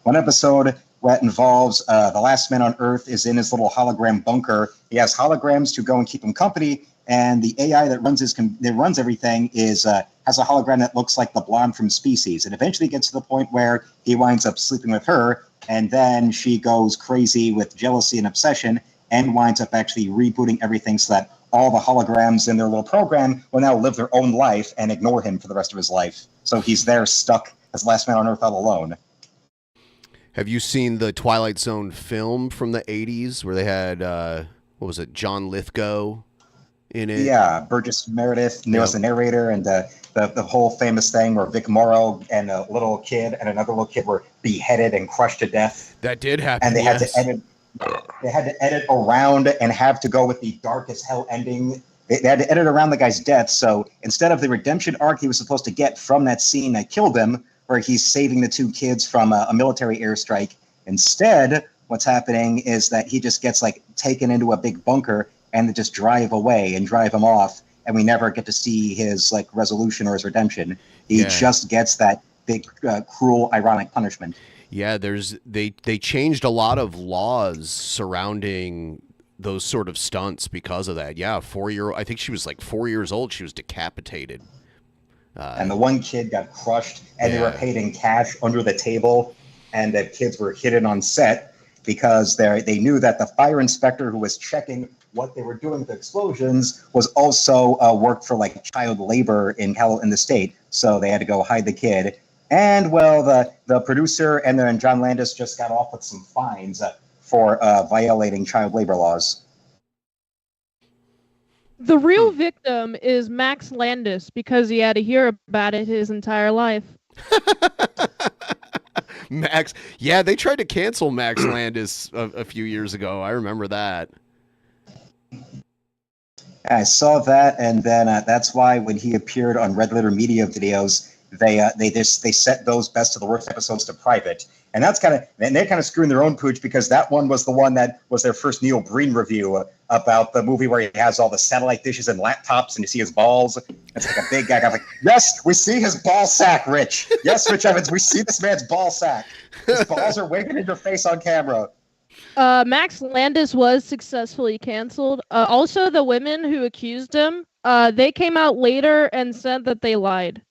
one episode that involves the last man on Earth is in his little hologram bunker. He has holograms to go and keep him company. And the AI that runs everything has a hologram that looks like the blonde from Species. And eventually gets to the point where he winds up sleeping with her. And then she goes crazy with jealousy and obsession and winds up actually rebooting everything so that all the holograms in their little program will now live their own life and ignore him for the rest of his life. So he's there stuck as last man on Earth all alone. Have you seen the Twilight Zone film from the 80s where they had, John Lithgow in it? Yeah, Burgess Meredith was the narrator, and the whole famous thing where Vic Morrow and a little kid and another little kid were beheaded and crushed to death. That did happen. And they had to edit around and have to go with the dark as hell ending. They had to edit around the guy's death. So instead of the redemption arc he was supposed to get from that scene that killed him, where he's saving the two kids from a military airstrike, instead, what's happening is that he just gets taken into a big bunker and they just drive away and drive him off. And we never get to see his resolution or his redemption. He just gets that big, cruel, ironic punishment. Yeah, they changed a lot of laws surrounding those sort of stunts because of that. Yeah, I think she was 4 years old. She was decapitated. And the one kid got crushed, and they were paid in cash under the table. and the kids were hidden on set because they knew that the fire inspector who was checking what they were doing with the explosions was also worked for like child labor in the state. So they had to go hide the kid. And well, the producer and then John Landis just got off with some fines for violating child labor laws. The real victim is Max Landis because he had to hear about it his entire life. Max, yeah, they tried to cancel Max Landis a few years ago. I remember that. I saw that, and then that's why when he appeared on Red Letter Media videos, they set those best of the worst episodes to private, and they're kind of screwing their own pooch because that one was the one that was their first Neil Breen review about the movie where he has all the satellite dishes and laptops, and you see his balls. It's like a big guy. I'm like, yes, we see his ball sack, Rich. Yes, Rich Evans, we see this man's ball sack. His balls are waving in your face on camera. Max Landis was successfully canceled. Also, the women who accused him, they came out later and said that they lied.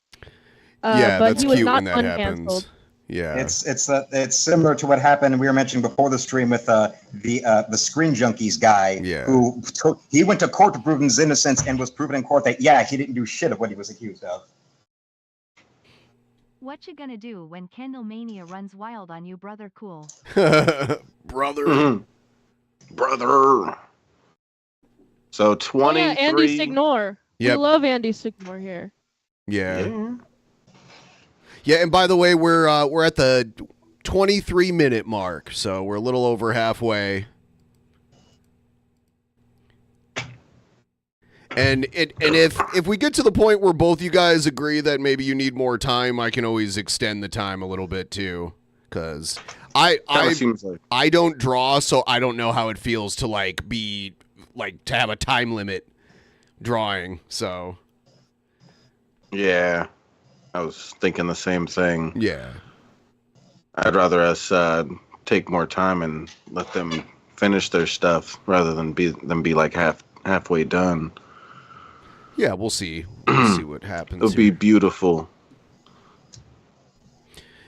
Yeah, but that's he was cute not when that happens. uncanceled. Yeah, it's similar to what happened. We were mentioning before the stream with the Screen Junkies guy, who he went to court to prove his innocence and was proven in court that he didn't do shit of what he was accused of. What you gonna do when Kendall Mania runs wild on you, brother? Cool. Brother. Brother. So 23. Yeah, Andy Signore. Yep. We love Andy Signore here. Yeah. Yeah, and by the way, we're at the 23-minute mark, so we're a little over halfway. And if we get to the point where both you guys agree that maybe you need more time, I can always extend the time a little bit too, because I don't draw, so I don't know how it feels to to have a time limit drawing. So yeah, I was thinking the same thing. Yeah, I'd rather us take more time and let them finish their stuff rather than be like halfway done. Yeah, we'll see. We'll see what happens. It'll be beautiful.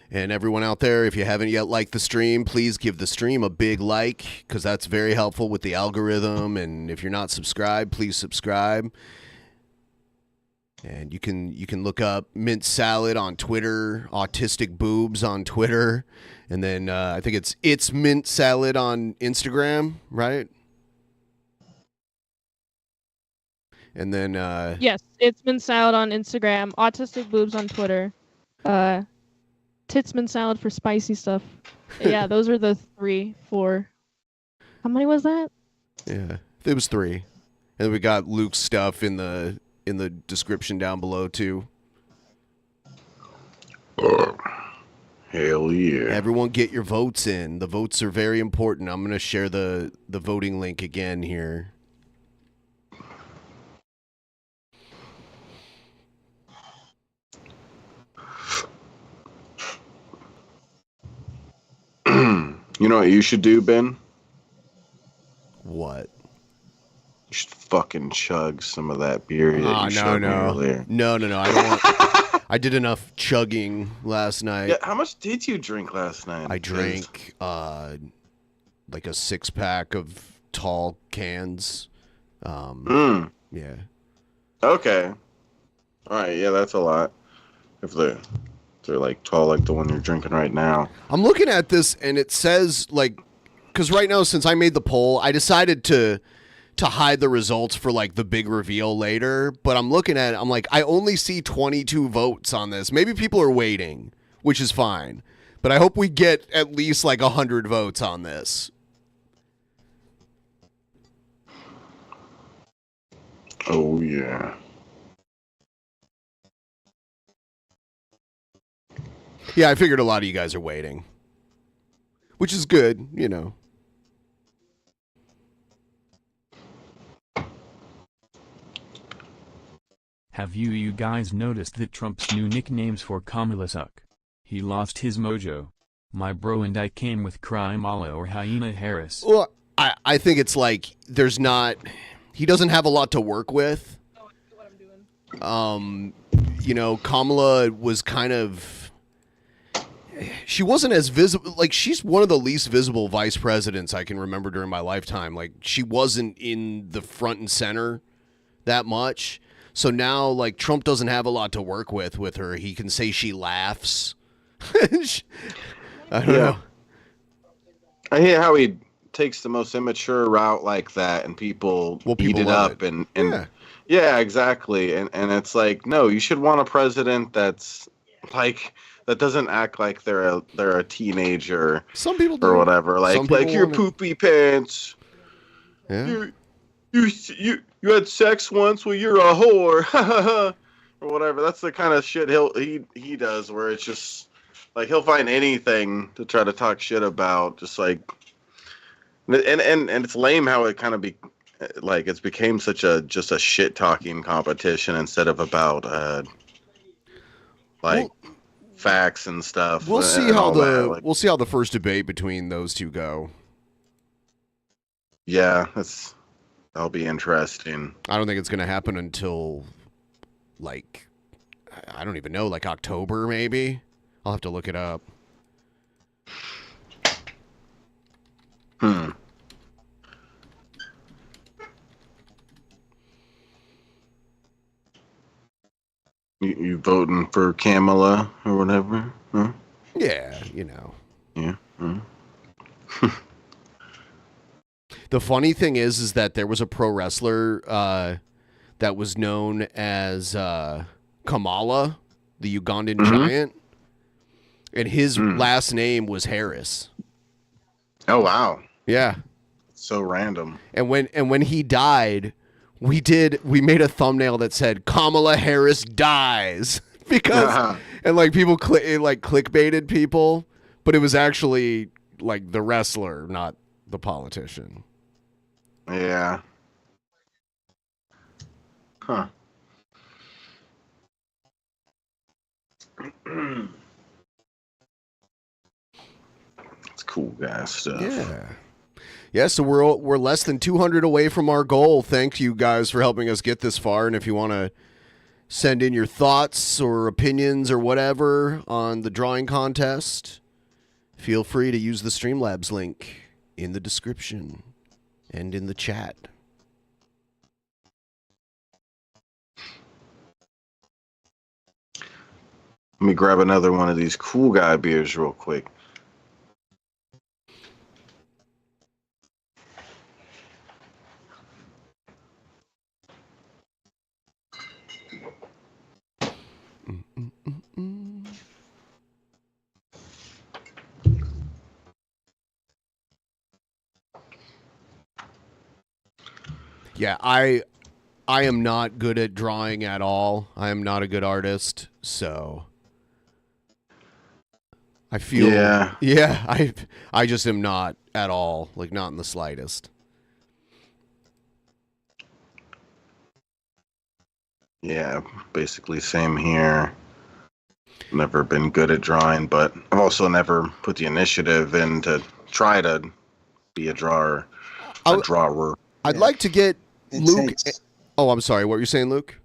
And everyone out there, if you haven't yet liked the stream, please give the stream a big like, because that's very helpful with the algorithm. And if you're not subscribed, please subscribe. And you can look up Mint Salad on Twitter, Autistic Boobs on Twitter, and then I think it's Mint Salad on Instagram, right? And then Yes, it's Mint Salad on Instagram, Autistic Boobs on Twitter, Titsman Salad for spicy stuff. Yeah, those are the 3, 4. How many was that? Yeah, it was 3. And we got Luke's stuff in the description down below too. Hell yeah. Everyone get your votes in. The votes are very important. I'm going to share the voting link again here. You know what you should do, Ben? What? You should fucking chug some of that beer that you showed me earlier. No. I don't want. I did enough chugging last night. Yeah, how much did you drink last night? I drank like a 6-pack of tall cans. Yeah. Okay. All right. Yeah, that's a lot. If they're like tall, like the one you're drinking right now. I'm looking at this and it says because right now, since I made the poll, I decided to hide the results for like the big reveal later. But I'm looking at it, I'm like, I only see 22 votes on this. Maybe people are waiting, which is fine. But I hope we get at least like 100 votes on this. Oh, yeah. Yeah, I figured a lot of you guys are waiting, which is good, you know. Have you guys noticed that Trump's new nicknames for Kamala suck? He lost his mojo. My bro and I came with Crime-Ala or Hyena Harris. Well, I think it's like he doesn't have a lot to work with. You know, Kamala was kind of she wasn't as visible. Like, she's one of the least visible vice presidents I can remember during my lifetime. Like, she wasn't in the front and center that much. So now, like, Trump doesn't have a lot to work with her. He can say she laughs. I don't know. I hate how he takes the most immature route like that, and people eat it up. And yeah, exactly. And it's like, no, you should want a president that's like that doesn't act like they're a teenager. Some people do. Or whatever. Like your poopy pants. Yeah. You had sex once, well you're a whore. Or whatever. That's the kind of shit he does, where it's just like he'll find anything to try to talk shit about, just like and it's lame how it kind of it's became such a just a shit talking competition instead of about facts and stuff. We'll see how we'll see how the first debate between those two go. Yeah, that'll be interesting. I don't think it's going to happen until like I don't even know, like October maybe. I'll have to look it up. You voting for Kamala or whatever? Huh? Yeah, you know. Yeah. The funny thing is that there was a pro wrestler that was known as Kamala, the Ugandan giant, and his last name was Harris. Oh wow! Yeah, so random. And when he died, we made a thumbnail that said Kamala Harris dies because and like people clickbaited people, but it was actually like the wrestler, not the politician. Yeah. Huh. It's cool guy stuff. Yeah, so we're less than 200 away from our goal. Thank you guys for helping us get this far. And if you want to send in your thoughts or opinions or whatever on the drawing contest, feel free to use the Streamlabs link in the description and in the chat. Let me grab another one of these cool guy beers real quick. Yeah, I am not good at drawing at all. I am not a good artist, so I feel I just am not at all, like not in the slightest. Yeah, basically same here. Never been good at drawing, but I've also never put the initiative in to try to be a drawer. I'd like to get Luke. Oh, I'm sorry. What were you saying, Luke?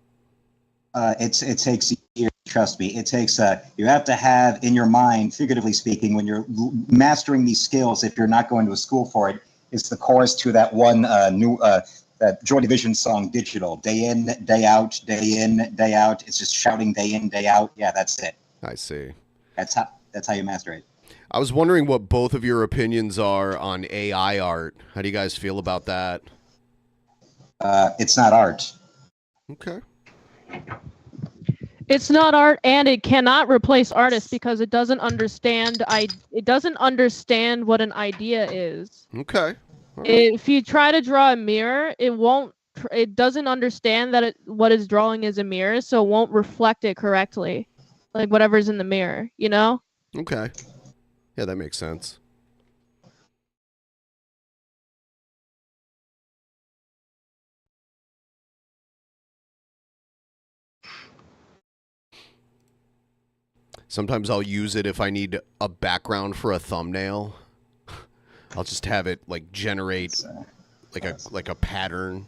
It takes years. Trust me. It takes. You have to have in your mind, figuratively speaking, when you're mastering these skills. If you're not going to a school for it, it's the chorus to that one that Joy Division song, "Digital." Day in, day out, day in, day out. It's just shouting day in, day out. Yeah, that's it. I see. That's how you master it. I was wondering what both of your opinions are on AI art. How do you guys feel about that? It's not art. Okay. It's not art, and it cannot replace artists because it doesn't understand. It doesn't understand what an idea is. Okay. Right. If you try to draw a mirror, it won't. It doesn't understand that what it's drawing is a mirror, so it won't reflect it correctly, like whatever's in the mirror. You know? Okay. Yeah, that makes sense. Sometimes I'll use it if I need a background for a thumbnail. I'll just have it like generate like a pattern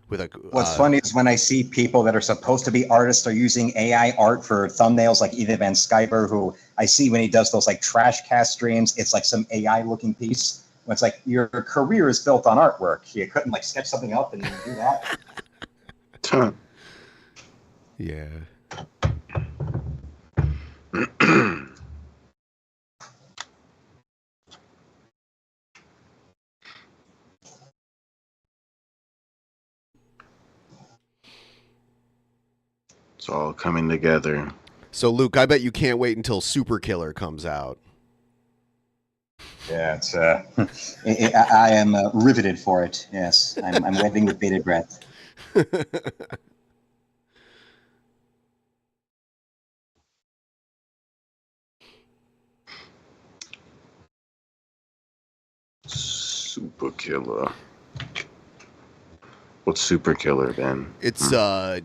with a. What's funny is when I see people that are supposed to be artists are using AI art for thumbnails, like Ethan Van Sciver, who I see when he does those like trash cast streams, it's like some AI looking piece. When it's like your career is built on artwork. You couldn't like sketch something up and do that. Yeah. It's all coming together. So, Luke, I bet you can't wait until Super Killer comes out. Yeah, it's. I am riveted for it. Yes, I'm waiting with bated breath. Super Killer. What's Super Killer, Ben? It's a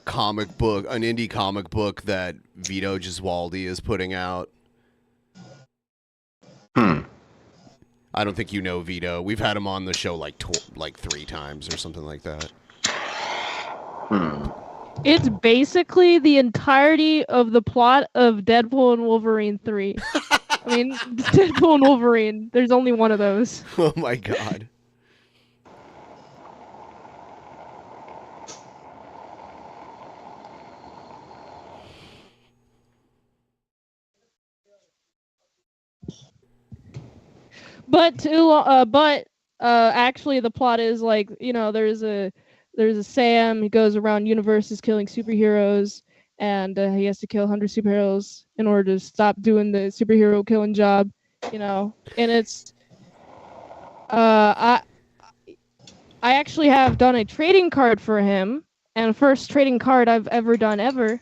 comic book, an indie comic book that Vito Gesualdi is putting out. I don't think you know Vito. We've had him on the show like 3 times or something like that. It's basically the entirety of the plot of Deadpool and Wolverine 3. I mean, Deadpool and Wolverine, there's only one of those. Oh my god. But actually the plot is like, there's a Sam, he goes around universes killing superheroes, and he has to kill 100 superheroes in order to stop doing the superhero killing job, and it's I actually have done a trading card for him, and first trading card I've ever done ever,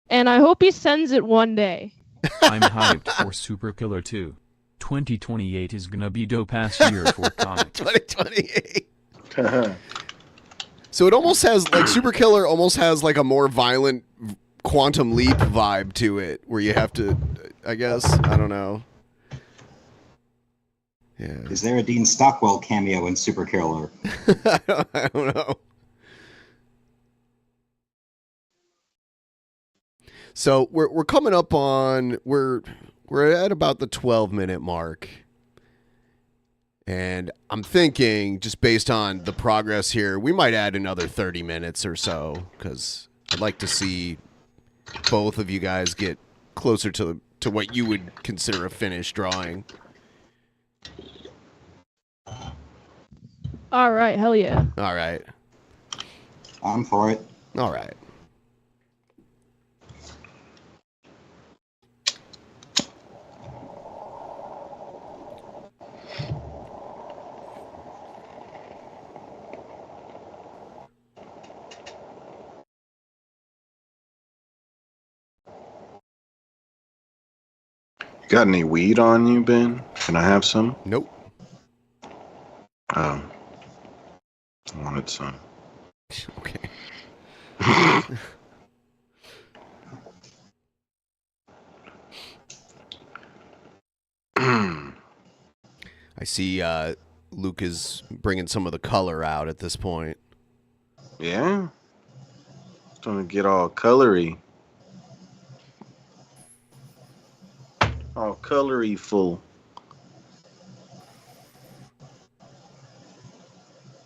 and I hope he sends it one day. I'm hyped for Super Killer 2. 2028 is gonna be dope-ass year for comics. 2028. So it almost has, like, Super Killer almost has, like, a more violent Quantum Leap vibe to it, where you have to, I guess, I don't know. Yeah. Is there a Dean Stockwell cameo in Super Killer? I don't know. So we're coming up on, we're at about the 12-minute mark. And I'm thinking, just based on the progress here, we might add another 30 minutes or so, because I'd like to see both of you guys get closer to what you would consider a finished drawing. All right, hell yeah. All right. I'm for it. All right. Got any weed on you, Ben? Can I have some? Nope. Oh. I wanted some. Okay. I see Luke is bringing some of the color out at this point. Yeah? It's gonna get all colory. All colory full.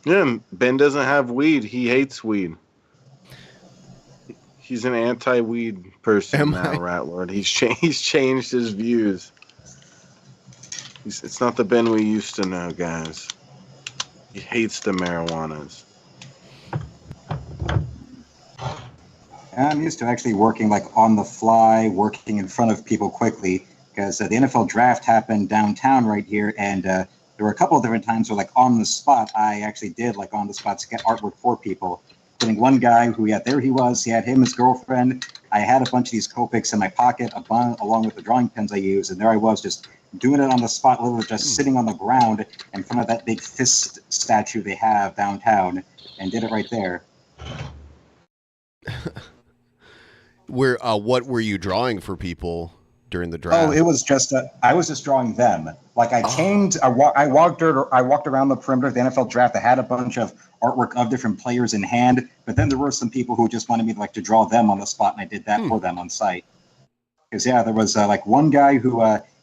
Yeah, Ben doesn't have weed. He hates weed. He's an anti-weed person now, Ratlord. He's changed his views. It's not the Ben we used to know, guys. He hates the marijuanas. I'm used to actually working like on the fly, working in front of people quickly, because the NFL draft happened downtown right here, and there were a couple of different times where, like, on the spot, I actually did, like, on the spot to get artwork for people. Including one guy who, there he was. He had his girlfriend. I had a bunch of these Copics in my pocket, along with the drawing pens I use, and there I was just doing it on the spot, literally just sitting on the ground in front of that big fist statue they have downtown, and did it right there. What were you drawing for people? during the draft? Oh, it was just I was just drawing them. Like I changed. I walked around the perimeter of the NFL draft. I had a bunch of artwork of different players in hand, but then there were some people who just wanted me to draw them on the spot, and I did that for them on site. Because there was one guy who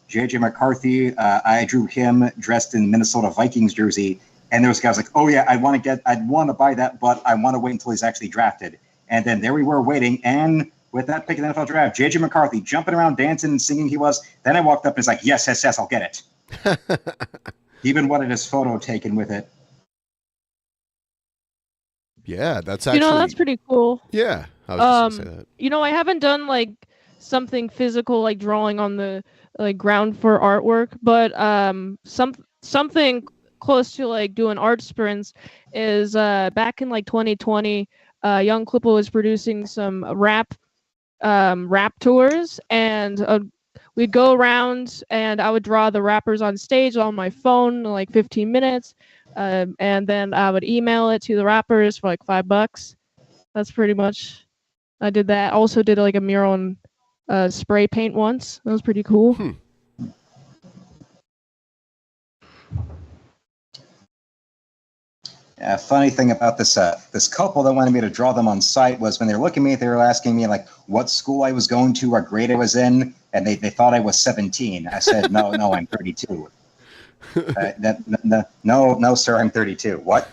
JJ McCarthy. I drew him dressed in Minnesota Vikings jersey, and there was guys like, oh yeah, I'd want to buy that, but I want to wait until he's actually drafted. And then there we were waiting, and with that pick in the NFL draft, JJ McCarthy jumping around, dancing and singing he was. Then I walked up and was like, yes, I'll get it. He even wanted his photo taken with it. Yeah, that's actually... that's pretty cool. Yeah, I was just going to say that. I haven't done, something physical, like drawing on the, ground for artwork, but something close to, doing art sprints is, back in, 2020, Young Clippo was producing some rap tours, and we'd go around and I would draw the rappers on stage on my phone in 15 minutes, and then I would email it to the rappers for $5. That's pretty much, I did that. Also did a mural and spray paint once. That was pretty cool. Yeah, funny thing about this this couple that wanted me to draw them on site was when they were looking at me, they were asking me what school I was going to, what grade I was in, and they thought I was 17. I said, no, I'm 32. No, sir, I'm 32. What?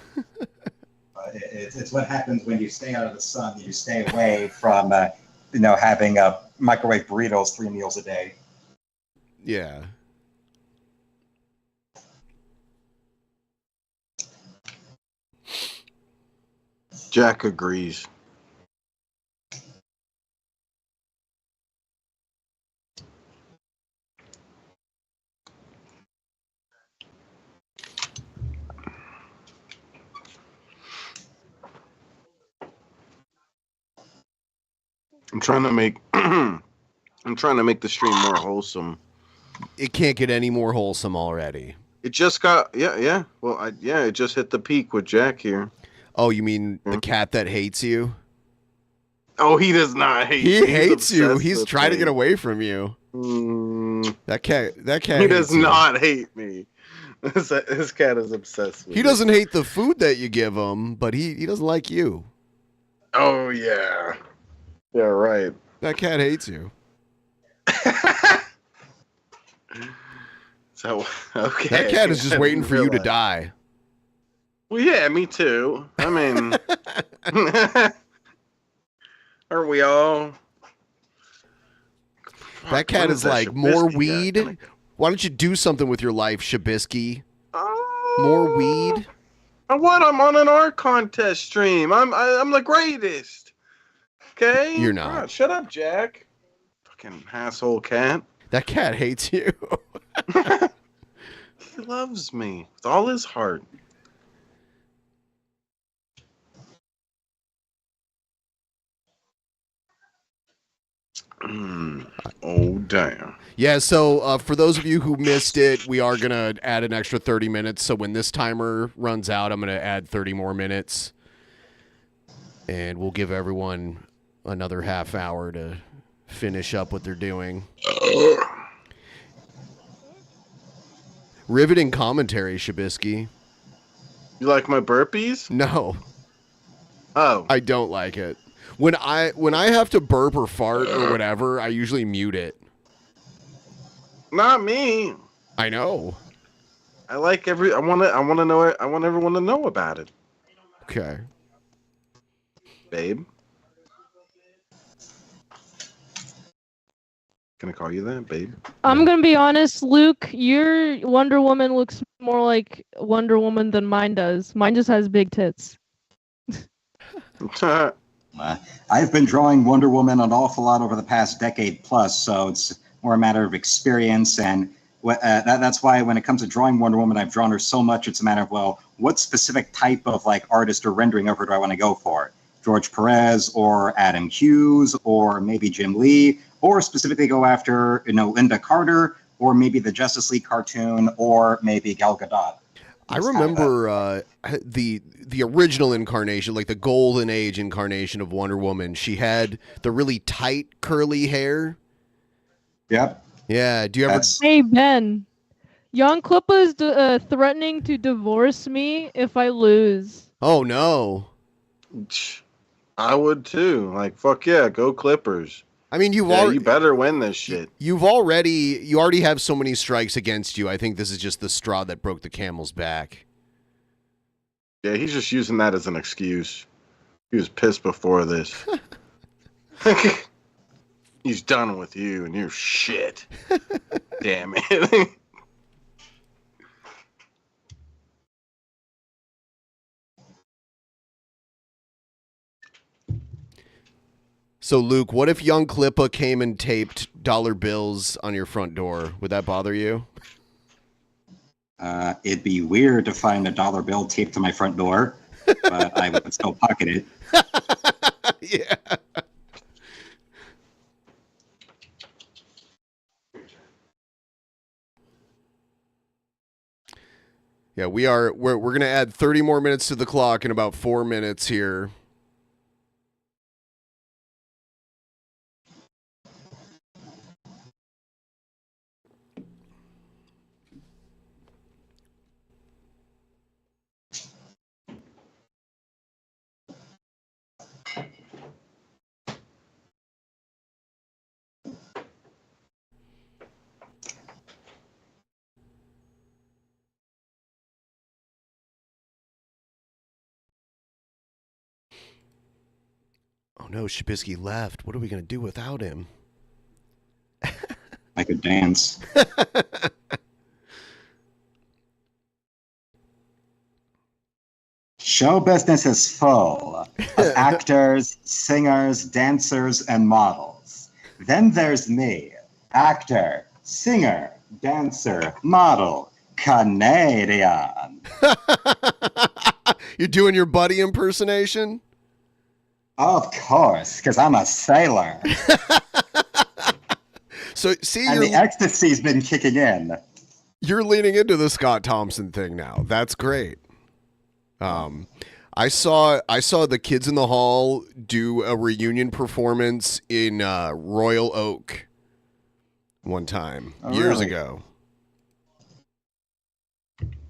It's what happens when you stay out of the sun. You stay away from having microwave burritos 3 meals a day. Yeah. Jack agrees. I'm trying to make the stream more wholesome. It can't get any more wholesome already. It just got yeah. Well, it just hit the peak with Jack here. Oh, you mean the cat that hates you? Oh, he does not hate. He hates you. He's trying to get away from you. That cat. He does not hate me. His cat is obsessed with me. He doesn't hate the food that you give him, but he doesn't like you. Oh yeah. Yeah, right. That cat hates you. So okay. That cat is just waiting for you to die. Well, yeah, me too. I mean, aren't we all? That cat is like, more weed? Why don't you do something with your life, Shabisky? More weed? What? I'm on an art contest stream. I'm the greatest. Okay? You're not. God, shut up, Jack. Fucking asshole cat. That cat hates you. He loves me with all his heart. Oh, damn. Yeah, so for those of you who missed it, we are going to add an extra 30 minutes. So when this timer runs out, I'm going to add 30 more minutes. And we'll give everyone another half hour to finish up what they're doing. Riveting commentary, Shabisky. You like my burpees? No. Oh. I don't like it. When I have to burp or fart or whatever, I usually mute it. Not me. I know. I want to know it. I want everyone to know about it. Okay. Babe. Can I call you that, babe? I'm gonna be honest, Luke. Your Wonder Woman looks more like Wonder Woman than mine does. Mine just has big tits. I've been drawing Wonder Woman an awful lot over the past decade plus, so it's more a matter of experience. And that's why when it comes to drawing Wonder Woman, I've drawn her so much, it's a matter of, well, what specific type of artist or rendering of her do I want to go for? George Perez or Adam Hughes or maybe Jim Lee, or specifically go after, Linda Carter, or maybe the Justice League cartoon, or maybe Gal Gadot. I remember the original incarnation, like the golden age incarnation of Wonder Woman. She had the really tight curly hair. Yep. Yeah. Do you ever? Hey Ben, Young Klippa is threatening to divorce me if I lose. Oh no. I would too. Like, fuck yeah, go Clippers. I mean, you better win this shit. You already have so many strikes against you. I think this is just the straw that broke the camel's back. Yeah, he's just using that as an excuse. He was pissed before this. He's done with you and your shit. Damn it. So, Luke, what if Young Klippa came and taped dollar bills on your front door? Would that bother you? It'd be weird to find a dollar bill taped to my front door, but I would still pocket it. Yeah. Yeah, we're going to add 30 more minutes to the clock in about 4 minutes here. Oh no, Shabisky left. What are we going to do without him? I could dance. Show business is full of actors, singers, dancers, and models. Then there's me, actor, singer, dancer, model, Canadian. You're doing your buddy impersonation? Of course, because I'm a sailor. So, see, and the ecstasy's been kicking in. You're leaning into the Scott Thompson thing now. That's great. I saw the Kids in the Hall do a reunion performance in Royal Oak one time years ago.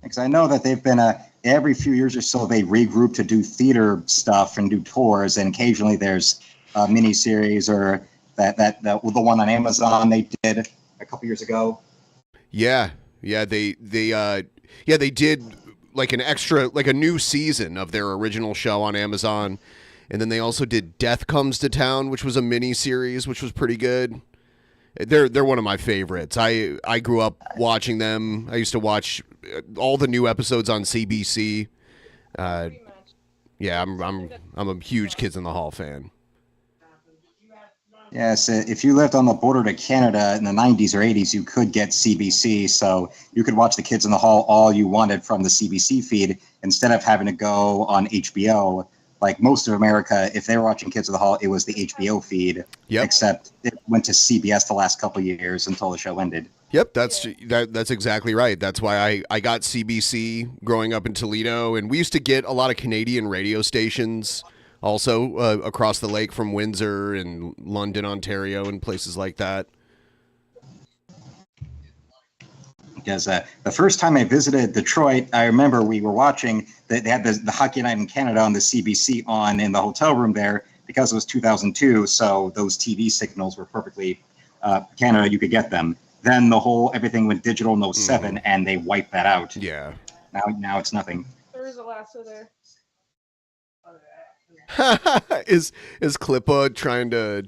Because I know that they've been every few years or so they regroup to do theater stuff and do tours, and occasionally there's a miniseries or the one on Amazon they did a couple years ago. Yeah, they did like an extra, like a new season of their original show on Amazon, and then they also did Death Comes to Town, which was a mini series, which was pretty good. They're one of my favorites. I grew up watching them. I used to watch all the new episodes on CBC. Yeah, I'm a huge Kids in the Hall fan. Yes, if you lived on the border to Canada in the 90s or 80s, you could get CBC, so you could watch the Kids in the Hall all you wanted from the CBC feed instead of having to go on HBO. Like most of America, if they were watching Kids in the Hall, it was the HBO feed, except it went to CBS the last couple of years until the show ended. Yep, that's exactly right. That's why I got CBC growing up in Toledo, and we used to get a lot of Canadian radio stations also across the lake from Windsor and London, Ontario, and places like that. Because the first time I visited Detroit, I remember we were watching, they had the Hockey Night in Canada on the CBC on in the hotel room there because it was 2002, so those TV signals were perfectly Canada, you could get them. Then everything went digital in 07, and they wiped that out. Yeah. Now it's nothing. There is a lasso there. Is Klippa trying to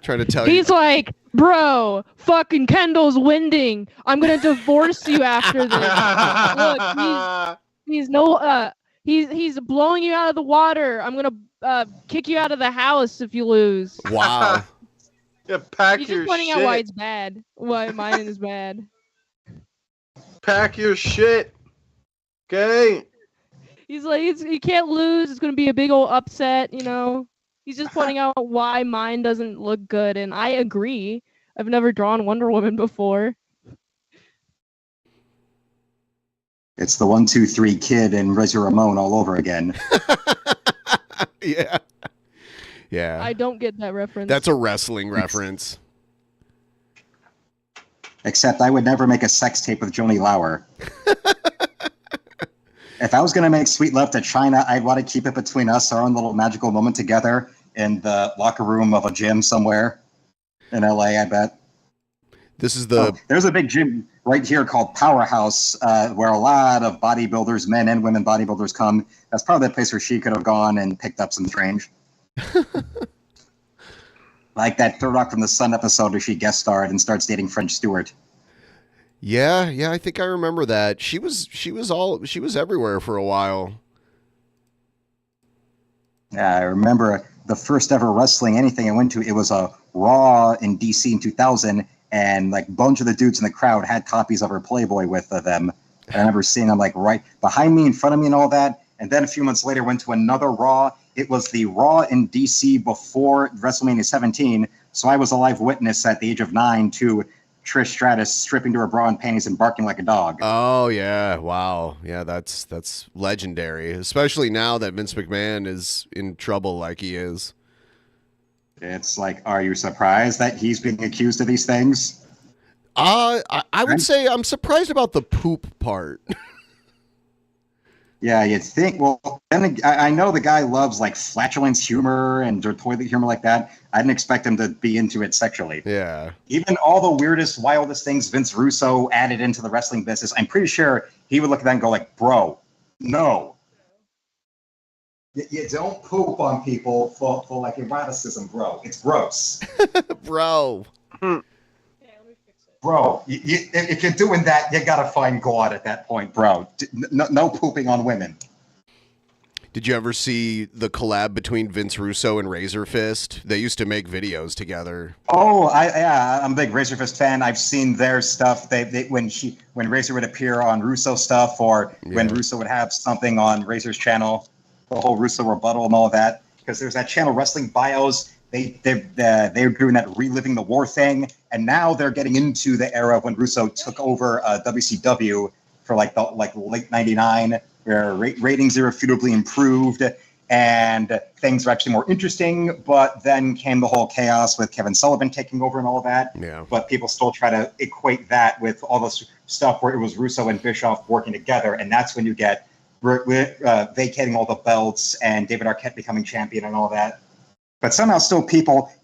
tell you? He's like, bro, fucking Kendall's winding. I'm gonna divorce you after this. Look, he's blowing you out of the water. I'm gonna kick you out of the house if you lose. Wow. Yeah, pack He's your just pointing shit. out why it's bad. Why mine is bad. Pack your shit. Okay. He's like, you can't lose. It's going to be a big old upset, you know. He's just pointing out why mine doesn't look good, and I agree. I've never drawn Wonder Woman before. It's the 1, 2, 3 kid and Razor Ramon all over again. Yeah. Yeah. I don't get that reference. That's a wrestling reference. Except I would never make a sex tape with Joni Lauer. If I was going to make Sweet Love to China, I'd want to keep it between us, our own little magical moment together in the locker room of a gym somewhere in LA, I bet. This is the... there's a big gym right here called Powerhouse where a lot of bodybuilders, men and women bodybuilders come. That's probably the place where she could have gone and picked up some strange. Like that Third Rock from the Sun episode where she guest starred and starts dating French Stewart. Yeah, I think I remember that. She was everywhere for a while. Yeah, I remember the first ever wrestling anything I went to. It was a Raw in DC in 2000, and like a bunch of the dudes in the crowd had copies of her Playboy with them. I remember seeing them like right behind me, in front of me, and all that. And then a few months later, went to another Raw. It was the Raw in DC before WrestleMania 17. So I was a live witness at the age of 9 to Trish Stratus stripping to her bra and panties and barking like a dog. Oh yeah, wow, yeah, that's legendary. Especially now that Vince McMahon is in trouble like he is. It's like, are you surprised that he's being accused of these things? I would say I'm surprised about the poop part. Yeah, you'd think. Well, then I know the guy loves like flatulence humor and toilet humor like that. I didn't expect him to be into it sexually. Yeah. Even all the weirdest, wildest things Vince Russo added into the wrestling business, I'm pretty sure he would look at that and go like, bro, no. You don't poop on people for like eroticism, bro. It's gross. Bro. Bro, if you're doing that, you gotta find God at that point, bro. No pooping on women. Did you ever see the collab between Vince Russo and Razor Fist? They used to make videos together. Oh, I'm a big Razor Fist fan. I've seen their stuff. When Razor would appear on Russo stuff, or when Russo would have something on Razor's channel, the whole Russo rebuttal and all of that. Because there's that channel, Wrestling Bios. They're doing that reliving the war thing, and now they're getting into the era when Russo took over WCW for like late '99, where ratings irrefutably improved and things were actually more interesting. But then came the whole chaos with Kevin Sullivan taking over and all of that. Yeah. But people still try to equate that with all this stuff where it was Russo and Bischoff working together, and that's when you get vacating all the belts and David Arquette becoming champion and all that. But somehow still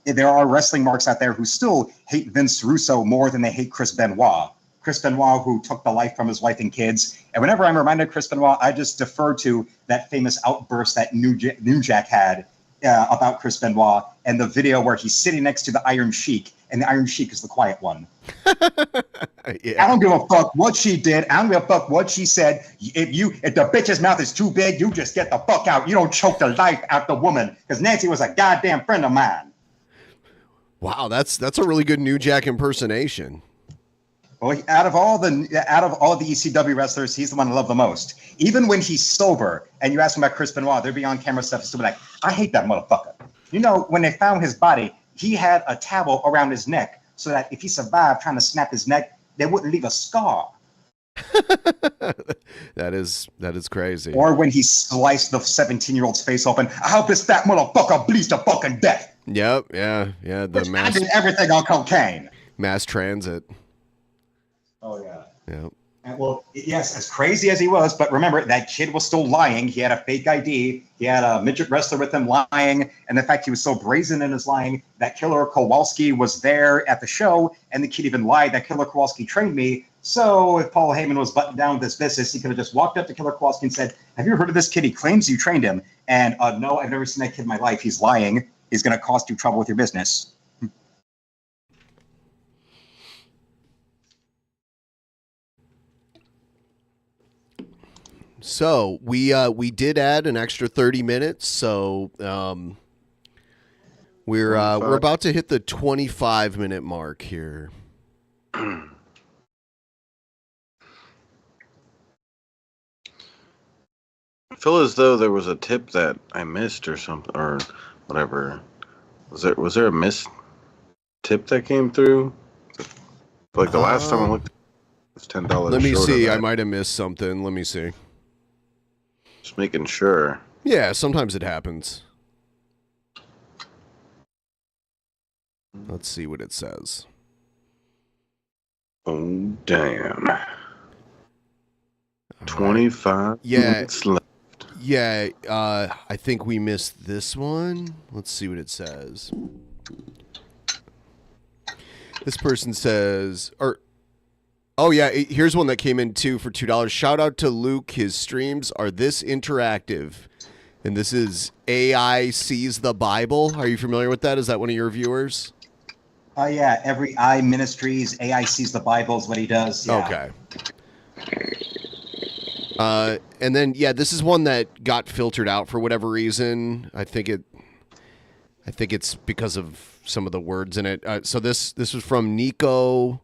there are wrestling marks out there who still hate Vince Russo more than they hate Chris Benoit. Chris Benoit, who took the life from his wife and kids. And whenever I'm reminded of Chris Benoit, I just defer to that famous outburst that New Jack had about Chris Benoit and the video where he's sitting next to the Iron Sheik, and the Iron Sheik is the quiet one. Yeah. I don't give a fuck what she did. I don't give a fuck what she said. If the bitch's mouth is too big, you just get the fuck out. You don't choke the life out the woman, because Nancy was a goddamn friend of mine. Wow, that's a really good New Jack impersonation. Well, out of all the ECW wrestlers, he's the one I love the most. Even when he's sober, and you ask him about Chris Benoit, there'd be on camera stuff. He'll be like, I hate that motherfucker. You know, when they found his body, he had a towel around his neck so that if he survived trying to snap his neck, they wouldn't leave a scar. That is crazy. Or when he sliced the 17-year-old's face open, I hope this fat motherfucker bleeds to fucking death. Yep, yeah. I did everything on cocaine. Mass transit. Oh yeah. Yep. And well, yes, as crazy as he was, but remember, that kid was still lying. He had a fake ID. He had a midget wrestler with him lying. And the fact he was so brazen in his lying, that Killer Kowalski was there at the show, and the kid even lied that Killer Kowalski trained me. So if Paul Heyman was buttoned down with this business, he could have just walked up to Killer Kowalski and said, have you heard of this kid? He claims you trained him. And no, I've never seen that kid in my life. He's lying. He's going to cost you trouble with your business. So we did add an extra 30 minutes. So we're about to hit the 25-minute mark here. I feel as though there was a tip that I missed or something or whatever. Was there a missed tip that came through? Like the last time I looked, it was $10. Let me see. I might have missed something. Let me see. Just making sure. Yeah, sometimes it happens. Let's see what it says. Oh, damn. 25 minutes left. Yeah, I think we missed this one. Let's see what it says. This person says, oh yeah, here's one that came in too for $2. Shout out to Luke. His streams are this interactive. And this is AI Sees the Bible. Are you familiar with that? Is that one of your viewers? Oh, yeah. Every I Ministries, AI Sees the Bible is what he does. Yeah. Okay. And then, yeah, this is one that got filtered out for whatever reason. I think it's because of some of the words in it. So this was from Nico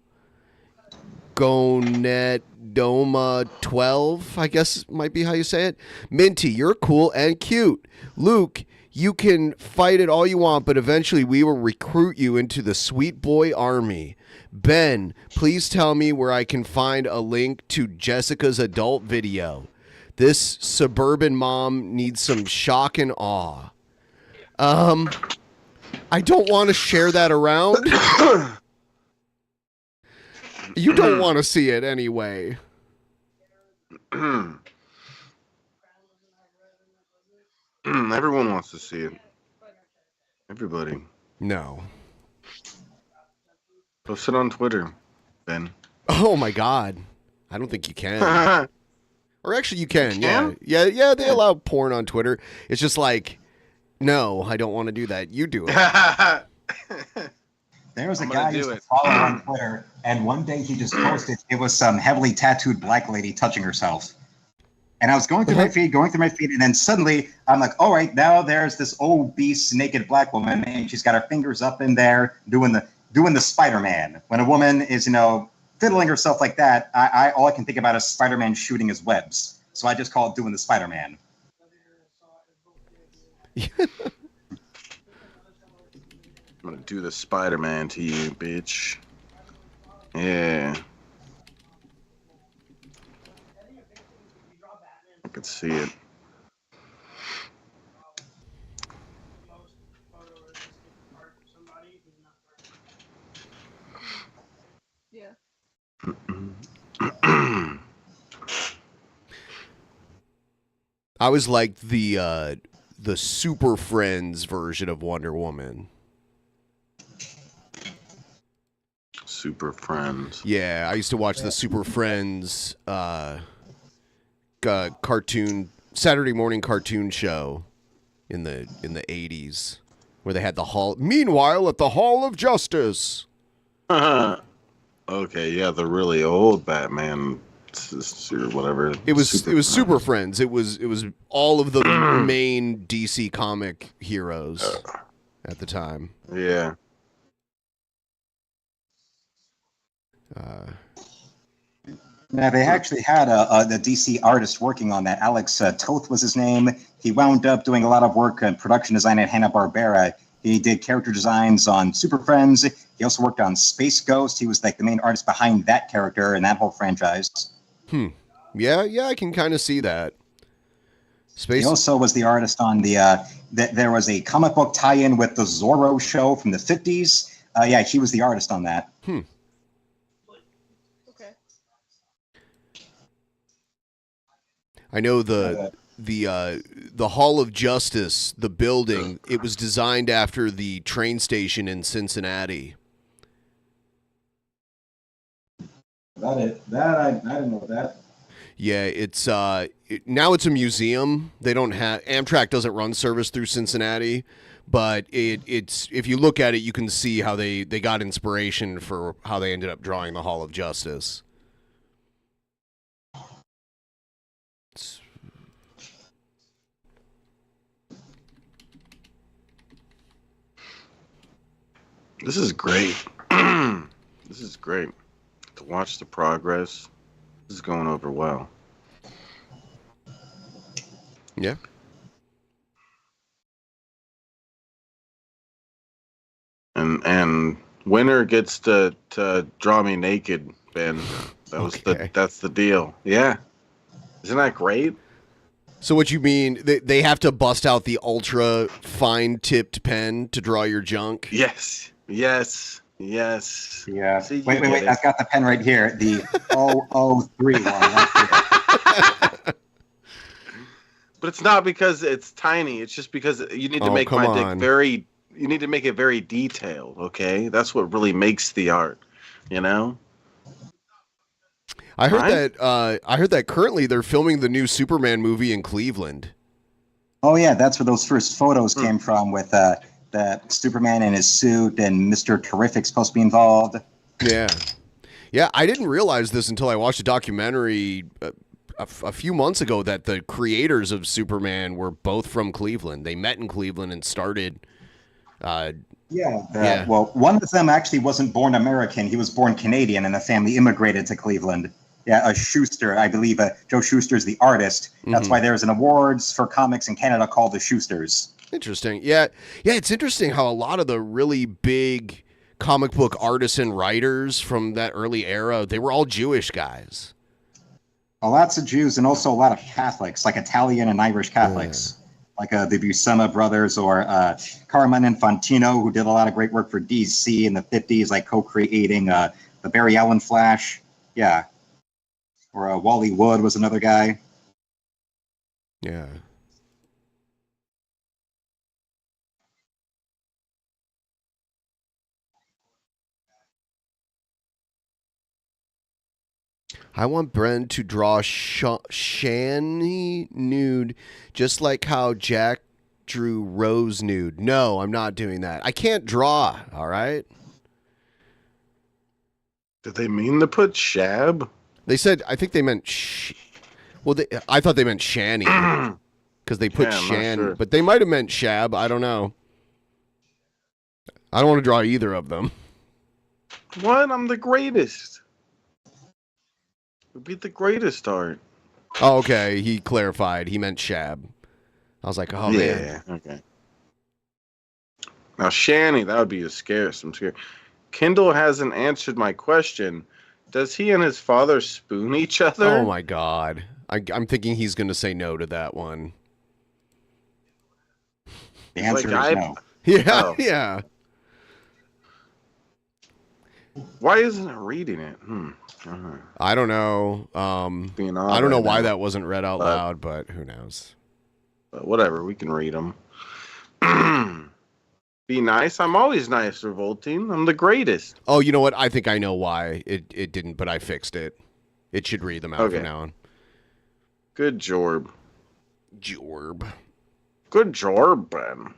Gonet Doma 12, I guess might be how you say it. Minty, you're cool and cute. Luke, you can fight it all you want, but eventually we will recruit you into the Sweet Boy Army. Ben, please tell me where I can find a link to Jessica's adult video. This suburban mom needs some shock and awe. I don't want to share that around. You don't want to see it anyway. Everyone wants to see it. Everybody. No. Post it on Twitter, Ben. Oh my God. I don't think you can. Or actually you can. Yeah, they allow porn on Twitter. It's just like, no, I don't want to do that. You do it. There was a guy I used to follow on Twitter, and one day he just posted, it was some heavily tattooed black lady touching herself. And I was going through my feed, and then suddenly I'm like, all right, now there's this obese, naked black woman, and she's got her fingers up in there doing the Spider-Man. When a woman is, fiddling herself like that, all I can think about is Spider-Man shooting his webs. So I just call it doing the Spider-Man. I'm gonna do the Spider-Man to you, bitch. Yeah. I could see it. I was like the Super Friends version of Wonder Woman. Super Friends. Yeah, I used to watch the Super Friends cartoon Saturday morning cartoon show in the 80s where they had the hall. Meanwhile, at the Hall of Justice. Okay, yeah, the really old Batman or whatever. It was Super Friends. It was all of the main DC comic heroes at the time. Yeah. Now, they actually had the DC artist working on that. Alex Toth was his name. He wound up doing a lot of work in production design at Hanna-Barbera. He did character designs on Super Friends. He also worked on Space Ghost. He was like the main artist behind that character and that whole franchise. Yeah, I can kind of see that. He also was the artist on there was a comic book tie-in with the Zorro show from the 50s. Yeah, he was the artist on that. I know the Hall of Justice, the building, it was designed after the train station in Cincinnati. I didn't know that. Yeah, it's now it's a museum. They don't have Amtrak doesn't run service through Cincinnati, but it's if you look at it, you can see how they got inspiration for how they ended up drawing the Hall of Justice. This is great. This is great. To watch the progress. This is going over well. Yeah. And winner gets to draw me naked, Ben. That's the deal. Yeah. Isn't that great? So what you mean, they have to bust out the ultra fine tipped pen to draw your junk? Yes. Yes. Yeah. See, wait. I've got the pen right here. The 003 one. But it's not because it's tiny. It's just because you need to make my dick very. You need to make it very detailed. Okay, that's what really makes the art. You know. I heard that currently they're filming the new Superman movie in Cleveland. Oh yeah, that's where those first photos came from with the Superman in his suit and Mr. Terrific's supposed to be involved. Yeah. Yeah, I didn't realize this until I watched a documentary a few months ago that the creators of Superman were both from Cleveland. They met in Cleveland and started... Well, one of them actually wasn't born American. He was born Canadian, and the family immigrated to Cleveland. Yeah, Schuster, I believe. Joe Shuster's the artist. That's why there's an awards for comics in Canada called the Schusters. Interesting. Yeah, it's interesting how a lot of the really big comic book artists and writers from that early era, they were all Jewish guys. Lots of Jews and also a lot of Catholics, like Italian and Irish Catholics. Like the Buscema brothers or Carmine Infantino, who did a lot of great work for DC in the 50s, like co-creating the Barry Allen Flash. Yeah. Or Wally Wood was another guy. Yeah. I want Bren to draw Shani nude, just like how Jack drew Rose nude. No, I'm not doing that. I can't draw, all right? Did they mean to put Shab? They said, I think they meant I thought they meant Shani, because they put Shan, sure. But they might have meant Shab. I don't know. I don't want to draw either of them. What? I'm the greatest. It'd be the greatest art. Oh, okay. He clarified. He meant Shab. I was like, oh, man. Yeah, okay. Now, Shani, that would be a scarce. I'm scared. Kindle hasn't answered my question. Does he and his father spoon each other? Oh, my God. I'm thinking he's going to say no to that one. The answer is no. Yeah, yeah. Why isn't it reading it? I don't know. I don't know why that wasn't read out loud, but who knows? But whatever, we can read them. Be nice. I'm always nice, Revolting. I'm the greatest. Oh, you know what? I think I know why it didn't, but I fixed it. It should read them out from now on. Good Jorb. Good Jorb, Ben.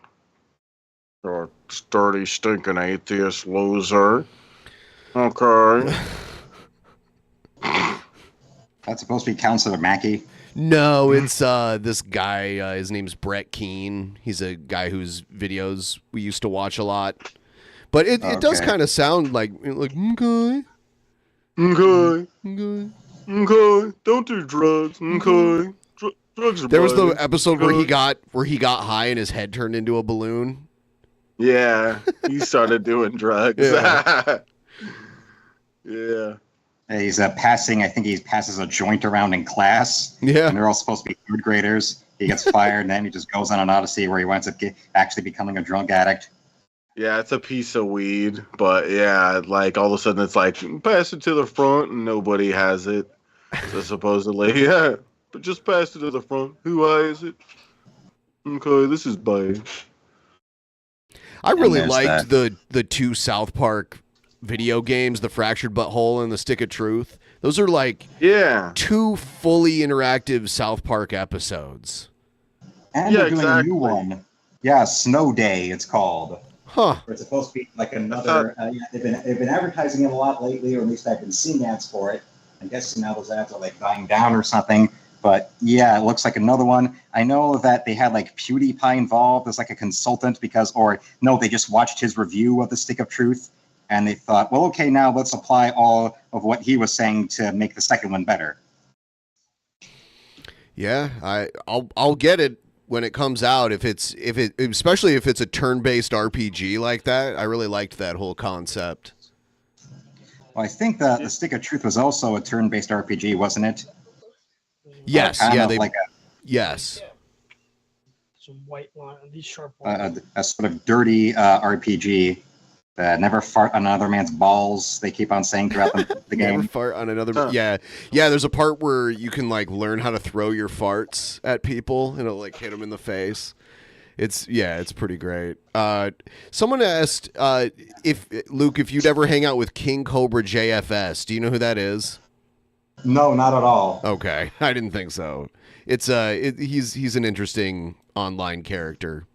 You're a sturdy, stinking atheist loser. Okay. That's supposed to be Counselor Mackey. No, it's this guy. His name's Brett Keane. He's a guy whose videos we used to watch a lot. But it does kind of sound like okay. Don't do drugs. Okay. Drugs are There was the bad. episode where he got high and his head turned into a balloon. Yeah, he started doing drugs. Yeah. Yeah. He's passing. I think he passes a joint around in class. Yeah, and they're all supposed to be third graders. He gets fired, and then he just goes on an odyssey where he winds up actually becoming a drunk addict. Yeah, it's a piece of weed, but yeah, like all of a sudden it's like pass it to the front, and nobody has it. So supposedly, yeah, but just pass it to the front. Who has it? Okay, this is bad. I really liked the two South Park video games, the Fractured Butthole and the Stick of Truth. Those are like two fully interactive South Park episodes. And they're doing a new one. Yeah, Snow Day it's called. Huh. It's supposed to be like another they've been advertising it a lot lately, or at least I've been seeing ads for it. I'm guessing now those ads are like dying down or something. But yeah, it looks like another one. I know that they had like PewDiePie involved as like a consultant they just watched his review of the Stick of Truth. And they thought, well, okay, now let's apply all of what he was saying to make the second one better. Yeah, I'll get it when it comes out. Especially if it's a turn-based RPG like that. I really liked that whole concept. Well, I think the Stick of Truth was also a turn-based RPG, wasn't it? Yes, yes. Some white line, these sharp a sort of dirty RPG. Never fart on another man's balls. They keep on saying throughout the game. Never fart on another. Yeah. There's a part where you can like learn how to throw your farts at people and it'll like hit them in the face. It's pretty great. Someone asked if Luke, if you'd ever hang out with KingCobraJFS. Do you know who that is? No, not at all. Okay, I didn't think so. It's he's an interesting online character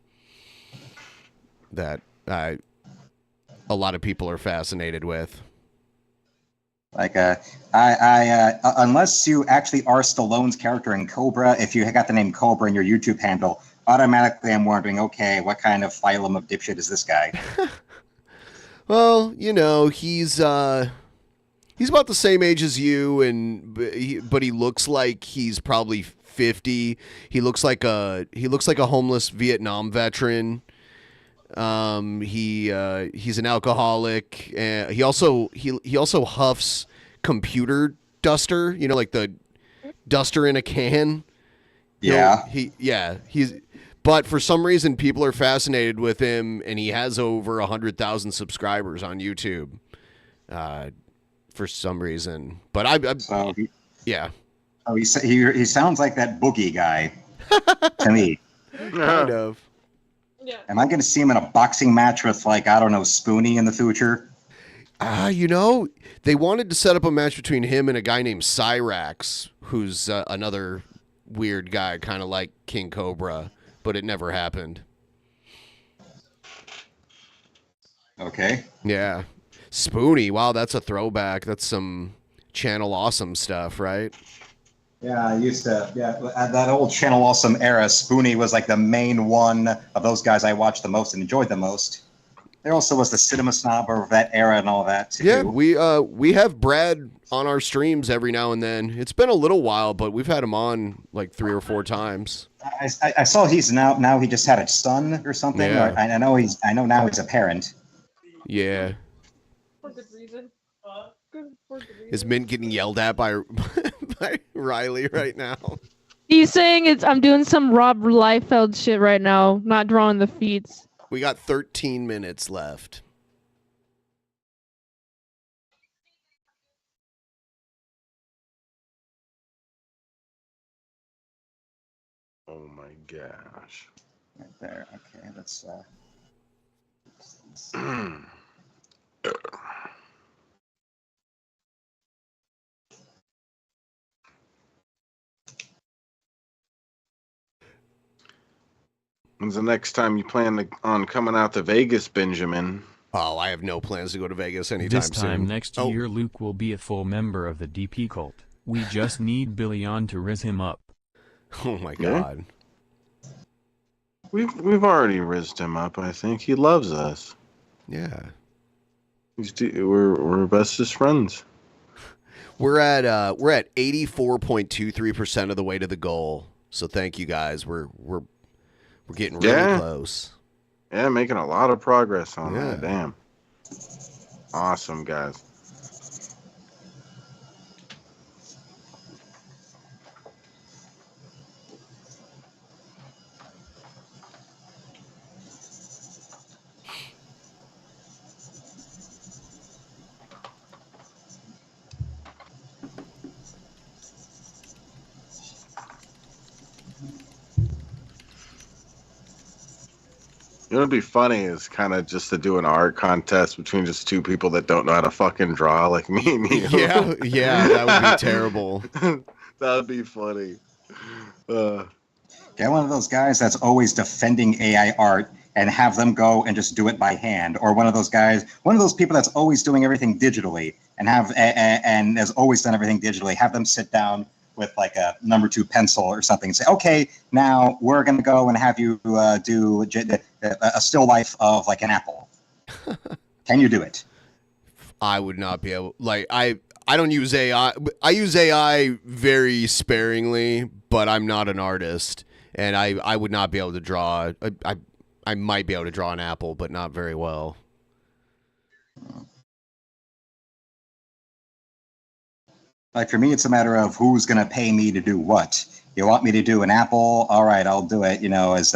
that a lot of people are fascinated with. Like, unless you actually are Stallone's character in Cobra, if you got the name Cobra in your YouTube handle, automatically I'm wondering, okay, what kind of phylum of dipshit is this guy? Well, he's about the same age as you, but he looks like he's probably 50. He looks like a homeless Vietnam veteran. He's an alcoholic, and he also huffs computer duster, like the duster in a can. Yeah. But for some reason people are fascinated with him, and he has over 100,000 subscribers on YouTube. For some reason, but he sounds like that Boogie guy to me. Kind of. Yeah. Am I going to see him in a boxing match with, like, I don't know, Spoonie in the future? They wanted to set up a match between him and a guy named Cyrax, who's another weird guy, kind of like King Cobra, but it never happened. Okay. Yeah. Spoonie, wow, that's a throwback. That's some Channel Awesome stuff, right? Yeah, I used to. Yeah, at that old Channel Awesome era, Spoonie was like the main one of those guys I watched the most and enjoyed the most. There also was the Cinema Snob of that era and all that too. Yeah, we have Brad on our streams every now and then. It's been a little while, but we've had him on like 3 or 4 times. I saw he's now he just had a son or something. Yeah. I know now he's a parent. Yeah. For good reason. Is Mint getting yelled at by Riley right now? He's saying I'm doing some Rob Liefeld shit right now, not drawing the feats. We got 13 minutes left. Oh my gosh. Right there. Okay, let's When's the next time you plan on coming out to Vegas, Benjamin? Oh, I have no plans to go to Vegas anytime soon. This time next year, Luke will be a full member of the DP cult. We just need Billy on to riz him up. Oh my God. We've already rizzed him up. I think he loves us. Yeah. We're bestest friends. We're at 84.23% of the way to the goal. So thank you guys. We're getting really close. Yeah, making a lot of progress on that. Damn. Awesome, guys. You know what'd be funny is kind of just to do an art contest between just 2 people that don't know how to fucking draw, like me and you. Yeah, that would be terrible. That would be funny. Get one of those guys that's always defending AI art and have them go and just do it by hand, or one of those people that's always doing everything digitally and has always done everything digitally. Have them sit down with like a number 2 pencil or something and say, okay, now we're going to go and have you do a still life of like an apple. Can you do it? I would not be able, like, I don't use AI. I use AI very sparingly, but I'm not an artist, and I would not be able to draw. I might be able to draw an apple, but not very well. Like for me, it's a matter of who's going to pay me to do what. You want me to do an apple? All right, I'll do it. As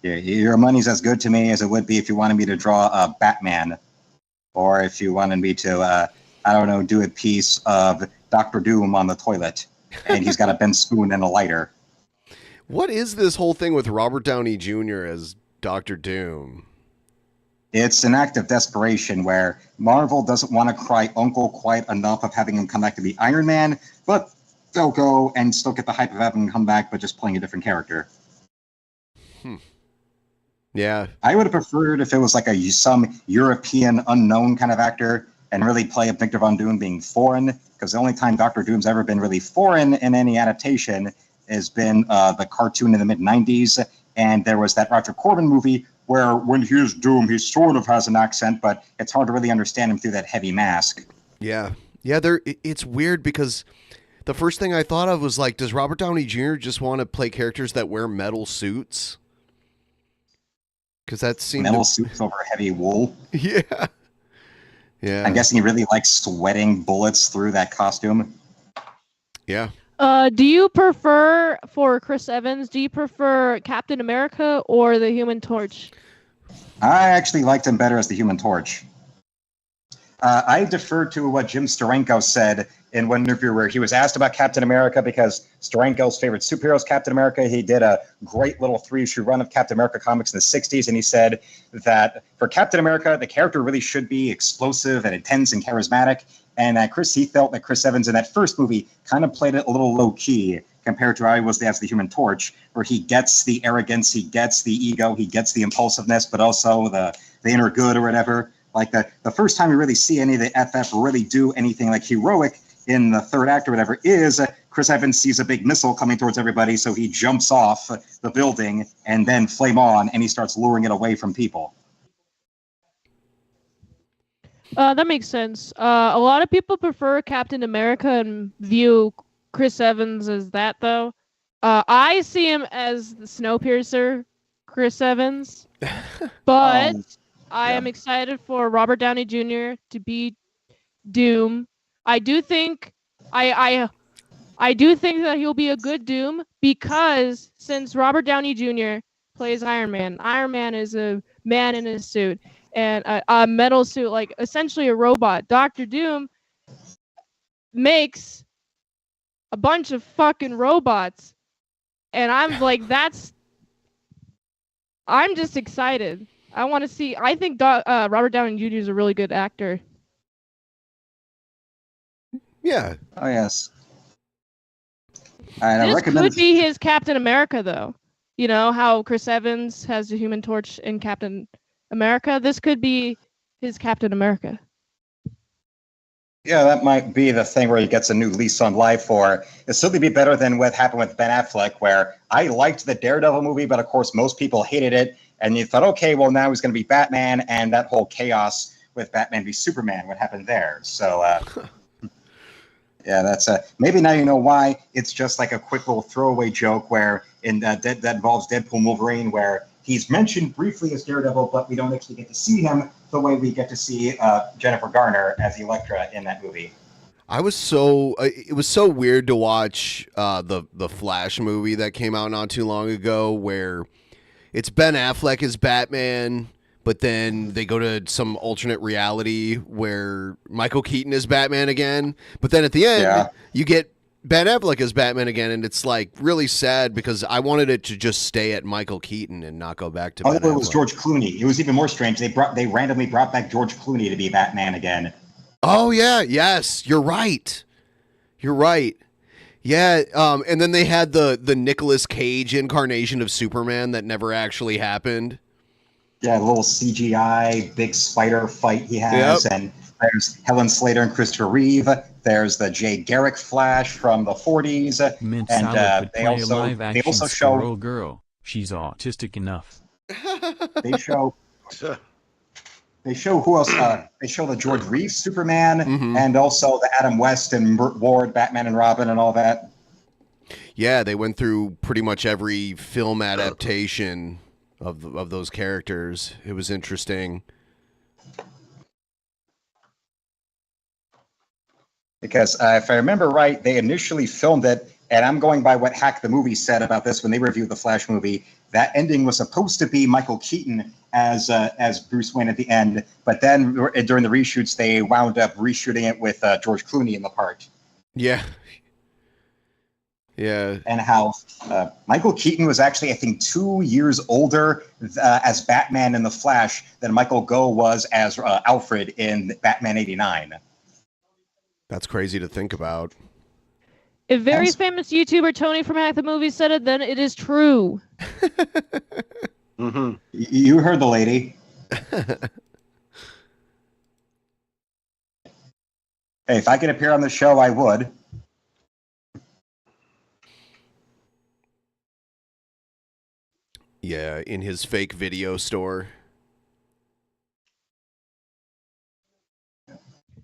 your money's as good to me as it would be if you wanted me to draw a Batman. or if you wanted me to, I don't know, do a piece of Dr. Doom on the toilet, and he's got a bent spoon and a lighter. What is this whole thing with Robert Downey Jr. as Dr. Doom? It's an act of desperation where Marvel doesn't want to cry uncle quite enough of having him come back to be Iron Man, but they'll go and still get the hype of having him come back, but just playing a different character. Yeah. I would have preferred if it was like some European unknown kind of actor and really play up Victor Von Doom being foreign, because the only time Dr. Doom's ever been really foreign in any adaptation has been the cartoon in the mid-90s, and there was that Roger Corman movie where when he's Doom, he sort of has an accent, but it's hard to really understand him through that heavy mask. Yeah. Yeah, it's weird because the first thing I thought of was like, does Robert Downey Jr. just want to play characters that wear metal suits? Because that seemed metal suits over heavy wool. Yeah. Yeah. I'm guessing he really likes sweating bullets through that costume. Yeah. Do you prefer, for Chris Evans, do you prefer Captain America or the Human Torch? I actually liked him better as the Human Torch. I defer to what Jim Steranko said in one interview where he was asked about Captain America because Steranko's favorite superhero is Captain America. He did a great little 3-issue run of Captain America comics in the 60s, and he said that for Captain America, the character really should be explosive and intense and charismatic. And he felt that Chris Evans in that first movie kind of played it a little low-key compared to how he was as the Human Torch, where he gets the arrogance, he gets the ego, he gets the impulsiveness, but also the inner good or whatever. Like the first time we really see any of the FF really do anything like heroic in the third act or whatever is Chris Evans sees a big missile coming towards everybody, so he jumps off the building and then flame on, and he starts luring it away from people. That makes sense. A lot of people prefer Captain America and view Chris Evans as that, though. I see him as the Snowpiercer, Chris Evans, but I am excited for Robert Downey Jr. to be Doom. I do think I do think that he'll be a good Doom because since Robert Downey Jr. plays Iron Man is a man in a suit and a metal suit, like essentially a robot. Dr. Doom makes a bunch of fucking robots, and I'm like, I'm just excited. I want to see. I think Robert Downey Jr. is a really good actor. Yeah. Oh, yes. This could be his Captain America, though. You know how Chris Evans has the Human Torch in Captain America? This could be his Captain America. Yeah, that might be the thing where he gets a new lease on life for. It'll certainly be better than what happened with Ben Affleck, where I liked the Daredevil movie, but of course most people hated it. And you thought, okay, well now he's going to be Batman, and that whole chaos with Batman v Superman, what happened there? So, yeah, that's maybe now you know why. It's just like a quick little throwaway joke where that involves Deadpool and Wolverine, where he's mentioned briefly as Daredevil, but we don't actually get to see him the way we get to see Jennifer Garner as Elektra in that movie. It was so weird to watch the Flash movie that came out not too long ago, where it's Ben Affleck as Batman, but then they go to some alternate reality where Michael Keaton is Batman again. But then at the end, you get Ben Affleck as Batman again, and it's like really sad because I wanted it to just stay at Michael Keaton and not go back to Ben Affleck. It was George Clooney. It was even more strange. They randomly brought back George Clooney to be Batman again. Oh yeah, yes, you're right. You're right. Yeah, and then they had the Nicolas Cage incarnation of Superman that never actually happened. Yeah, a little CGI big spider fight he has, and there's Helen Slater and Christopher Reeve. There's the Jay Garrick Flash from the 40s, and they also show girl. She's autistic enough. They show who else? They show the George Reeves Superman, and also the Adam West and Ward Batman and Robin and all that. Yeah, they went through pretty much every film adaptation of those characters. It was interesting. Because if I remember right, they initially filmed it And I'm going by what Hack the Movie said about this when they reviewed the Flash movie. That ending was supposed to be Michael Keaton as Bruce Wayne at the end, but then during the reshoots, they wound up reshooting it with George Clooney in the part. Yeah. Yeah. And how Michael Keaton was actually, I think, 2 years older as Batman in the Flash than Michael Gough was as Alfred in Batman '89. That's crazy to think about. If very famous YouTuber Tony from Hack the Movie said it, then it is true. Mm-hmm. You heard the lady. Hey, if I could appear on the show, I would. Yeah, in his fake video store.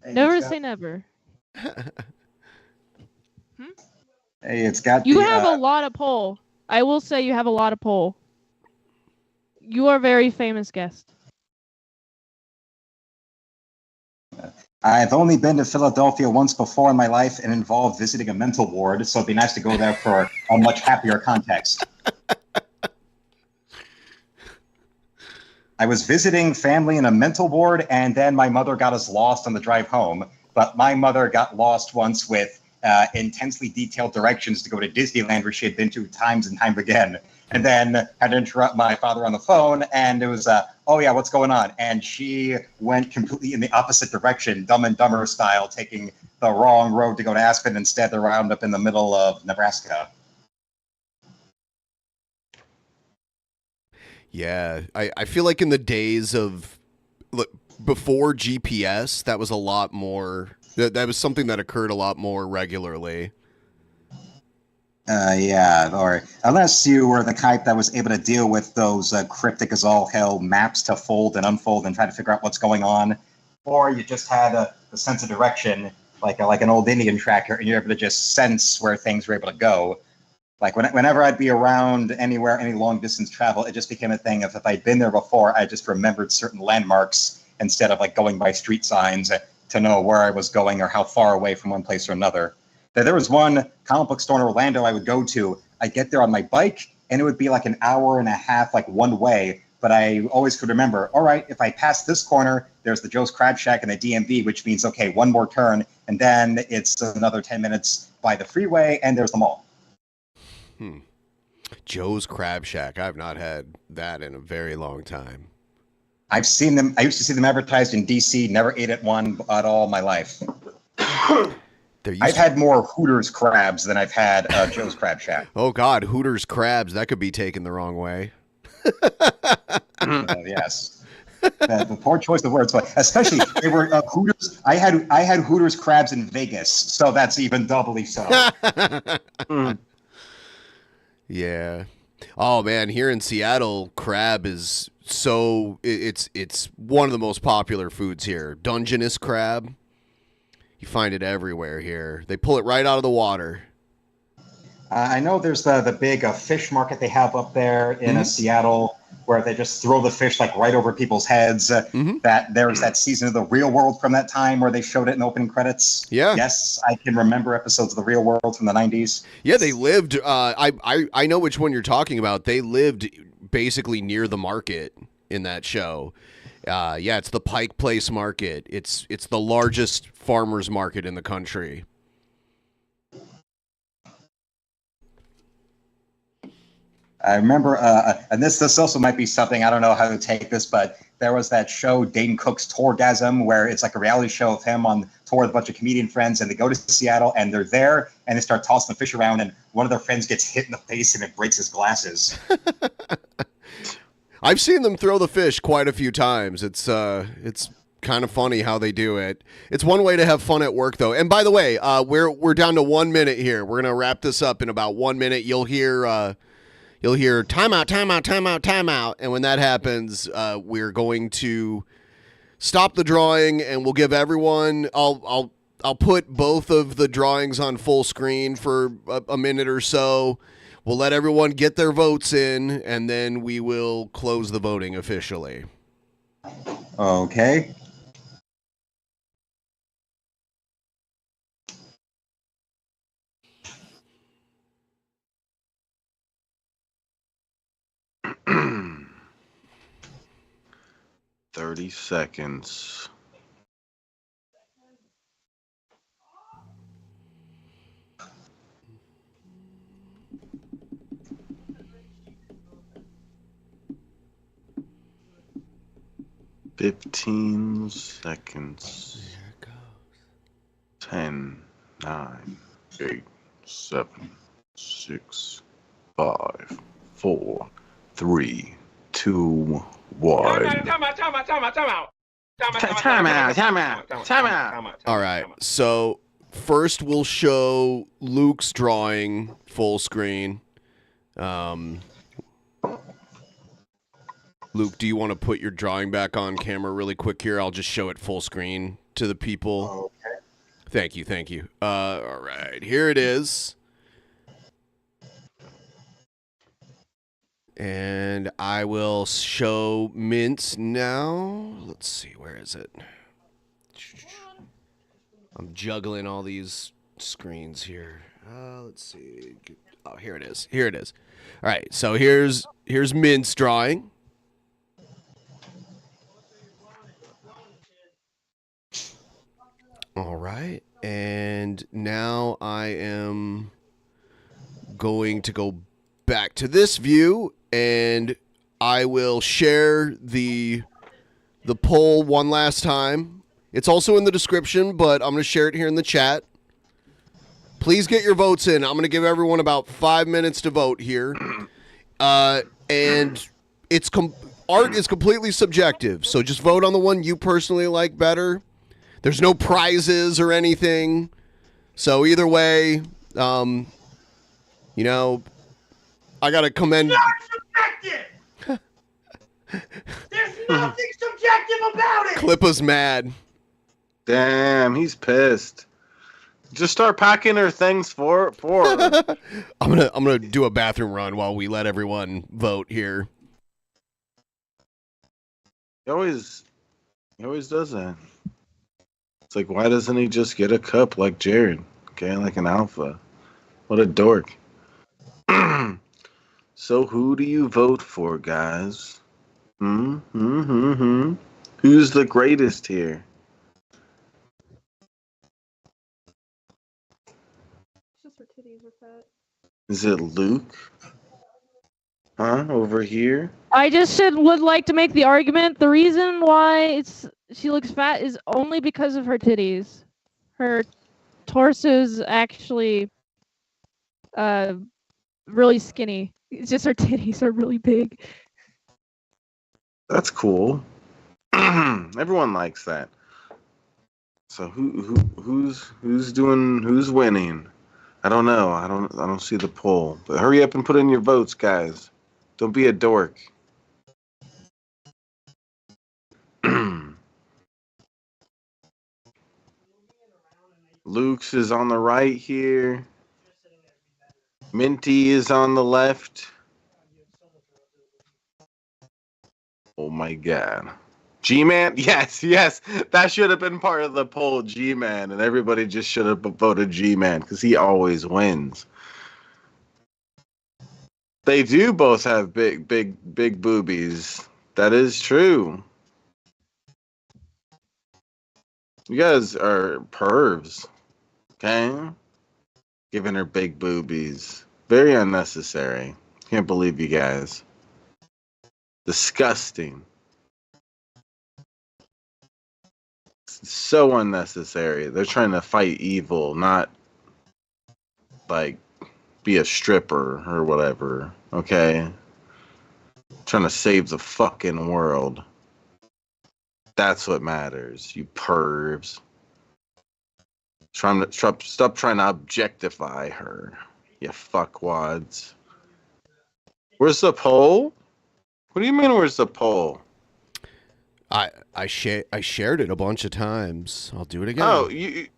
Never say never. Hey, it's got You have a lot of pull. I will say you have a lot of pull. You are a very famous guest. I've only been to Philadelphia once before in my life and involved visiting a mental ward, so it'd be nice to go there for a much happier context. I was visiting family in a mental ward, and then my mother got us lost on the drive home. But my mother got lost once with intensely detailed directions to go to Disneyland, where she had been to times and time again. And then had to interrupt my father on the phone, and it was, oh yeah, what's going on? And she went completely in the opposite direction, Dumb and Dumber style, taking the wrong road to go to Aspen. Instead, they wound up in the middle of Nebraska. Yeah, I feel like in the days of before GPS, that was a lot more. That was something that occurred a lot more regularly. Yeah, or unless you were the type that was able to deal with those cryptic as all hell maps to fold and unfold and try to figure out what's going on, or you just had a sense of direction, like an old Indian tracker, and you're able to just sense where things were able to go. Like whenever I'd be around anywhere, any long distance travel, it just became a thing of if I'd been there before, I just remembered certain landmarks instead of like going by street signs to know where I was going or how far away from one place or another. There was one comic book store in Orlando I would go to. I'd get there on my bike, and it would be like an hour and a half, like one way. But I always could remember, all right, if I pass this corner, there's the Joe's Crab Shack and the DMV, which means, okay, one more turn, and then it's another 10 minutes by the freeway, and there's the mall. Joe's Crab Shack. I've not had that in a very long time. I've seen them. I used to see them advertised in DC. Never ate at one at all in my life. I've had more Hooters crabs than I've had Joe's Crab Shack. Oh God, Hooters crabs. That could be taken the wrong way. Yes. The poor choice of words, but especially they were Hooters. I had Hooters crabs in Vegas, so that's even doubly so. Yeah. Oh man, here in Seattle, crab is so it's one of the most popular foods here. Dungeness crab. You find it everywhere here. They pull it right out of the water. I know there's the big fish market they have up there in Seattle, where they just throw the fish like right over people's heads. That there was that season of The Real World from that time where they showed it in opening credits. Yeah. Yes, I can remember episodes of The Real World from the 90s. Yeah, they lived. I know which one you're talking about. They lived basically near the market in that show. Yeah, it's the Pike Place Market. It's the largest farmers market in the country. I remember, and this also might be something, I don't know how to take this, but there was that show, Dane Cook's Tourgasm, where it's like a reality show of him on tour with a bunch of comedian friends, and they go to Seattle, and they're there, and they start tossing the fish around, and one of their friends gets hit in the face, and it breaks his glasses. I've seen them throw the fish quite a few times. It's kind of funny how they do it. It's one way to have fun at work, though. And by the way, we're down to 1 minute here. We're gonna wrap this up in about 1 minute. You'll hear timeout, timeout, timeout, timeout, and when that happens, we're going to stop the drawing, and we'll give everyone. I'll put both of the drawings on full screen for a minute or so. We'll let everyone get their votes in, and then we will close the voting officially. Okay. 30 seconds. Fifteen seconds. There it goes. 10, 9, 8, 7, 6, 5, 4, 3, 2, 1. Time out. All right. So first we'll show Luke's drawing full screen. Luke, do you want to put your drawing back on camera really quick here? I'll just show it full screen to the people. Okay. Thank you, thank you. All right, here it is. And I will show Mint now. Let's see, where is it? I'm juggling all these screens here. Let's see. Oh, here it is. Here it is. All right, so here's Mint's drawing. All right, and now I am going to go back to this view, and I will share the poll one last time. It's also in the description, but I'm going to share it here in the chat. Please get your votes in. I'm going to give everyone about 5 minutes to vote here. And art is completely subjective, so just vote on the one you personally like better. There's no prizes or anything. So either way, you know, I got to commend... Not subjective! There's nothing subjective about it! Klippa's mad. Damn, he's pissed. Just start packing her things for her. I'm gonna do a bathroom run while we let everyone vote here. He always does that. It's like, why doesn't he just get a cup like Jared? Okay, like an alpha. What a dork. So who do you vote for, guys? Who's the greatest here? It's just her titties are fat. Is it Luke? Huh? Over here? I just would like to make the argument. The reason why she looks fat is only because of her titties. Her torso's actually really skinny. It's just her titties are really big. That's cool. Everyone likes that. So who's winning? I don't know. I don't see the poll. But hurry up and put in your votes, guys. Don't be a dork. Luke's is on the right here. Minty is on the left. Oh my god. G-Man? Yes. That should have been part of the poll, G-Man. And everybody just should have voted G-Man because he always wins. They do both have big boobies. That is true. You guys are pervs. Okay? Giving her big boobies. Very unnecessary. Can't believe you guys. Disgusting. It's so unnecessary. They're trying to fight evil, not like be a stripper or whatever. Okay? Trying to save the fucking world. That's what matters, you pervs. Stop trying to objectify her, you fuckwads. Where's the poll? What do you mean, where's the poll? I shared it a bunch of times. I'll do it again. Oh, you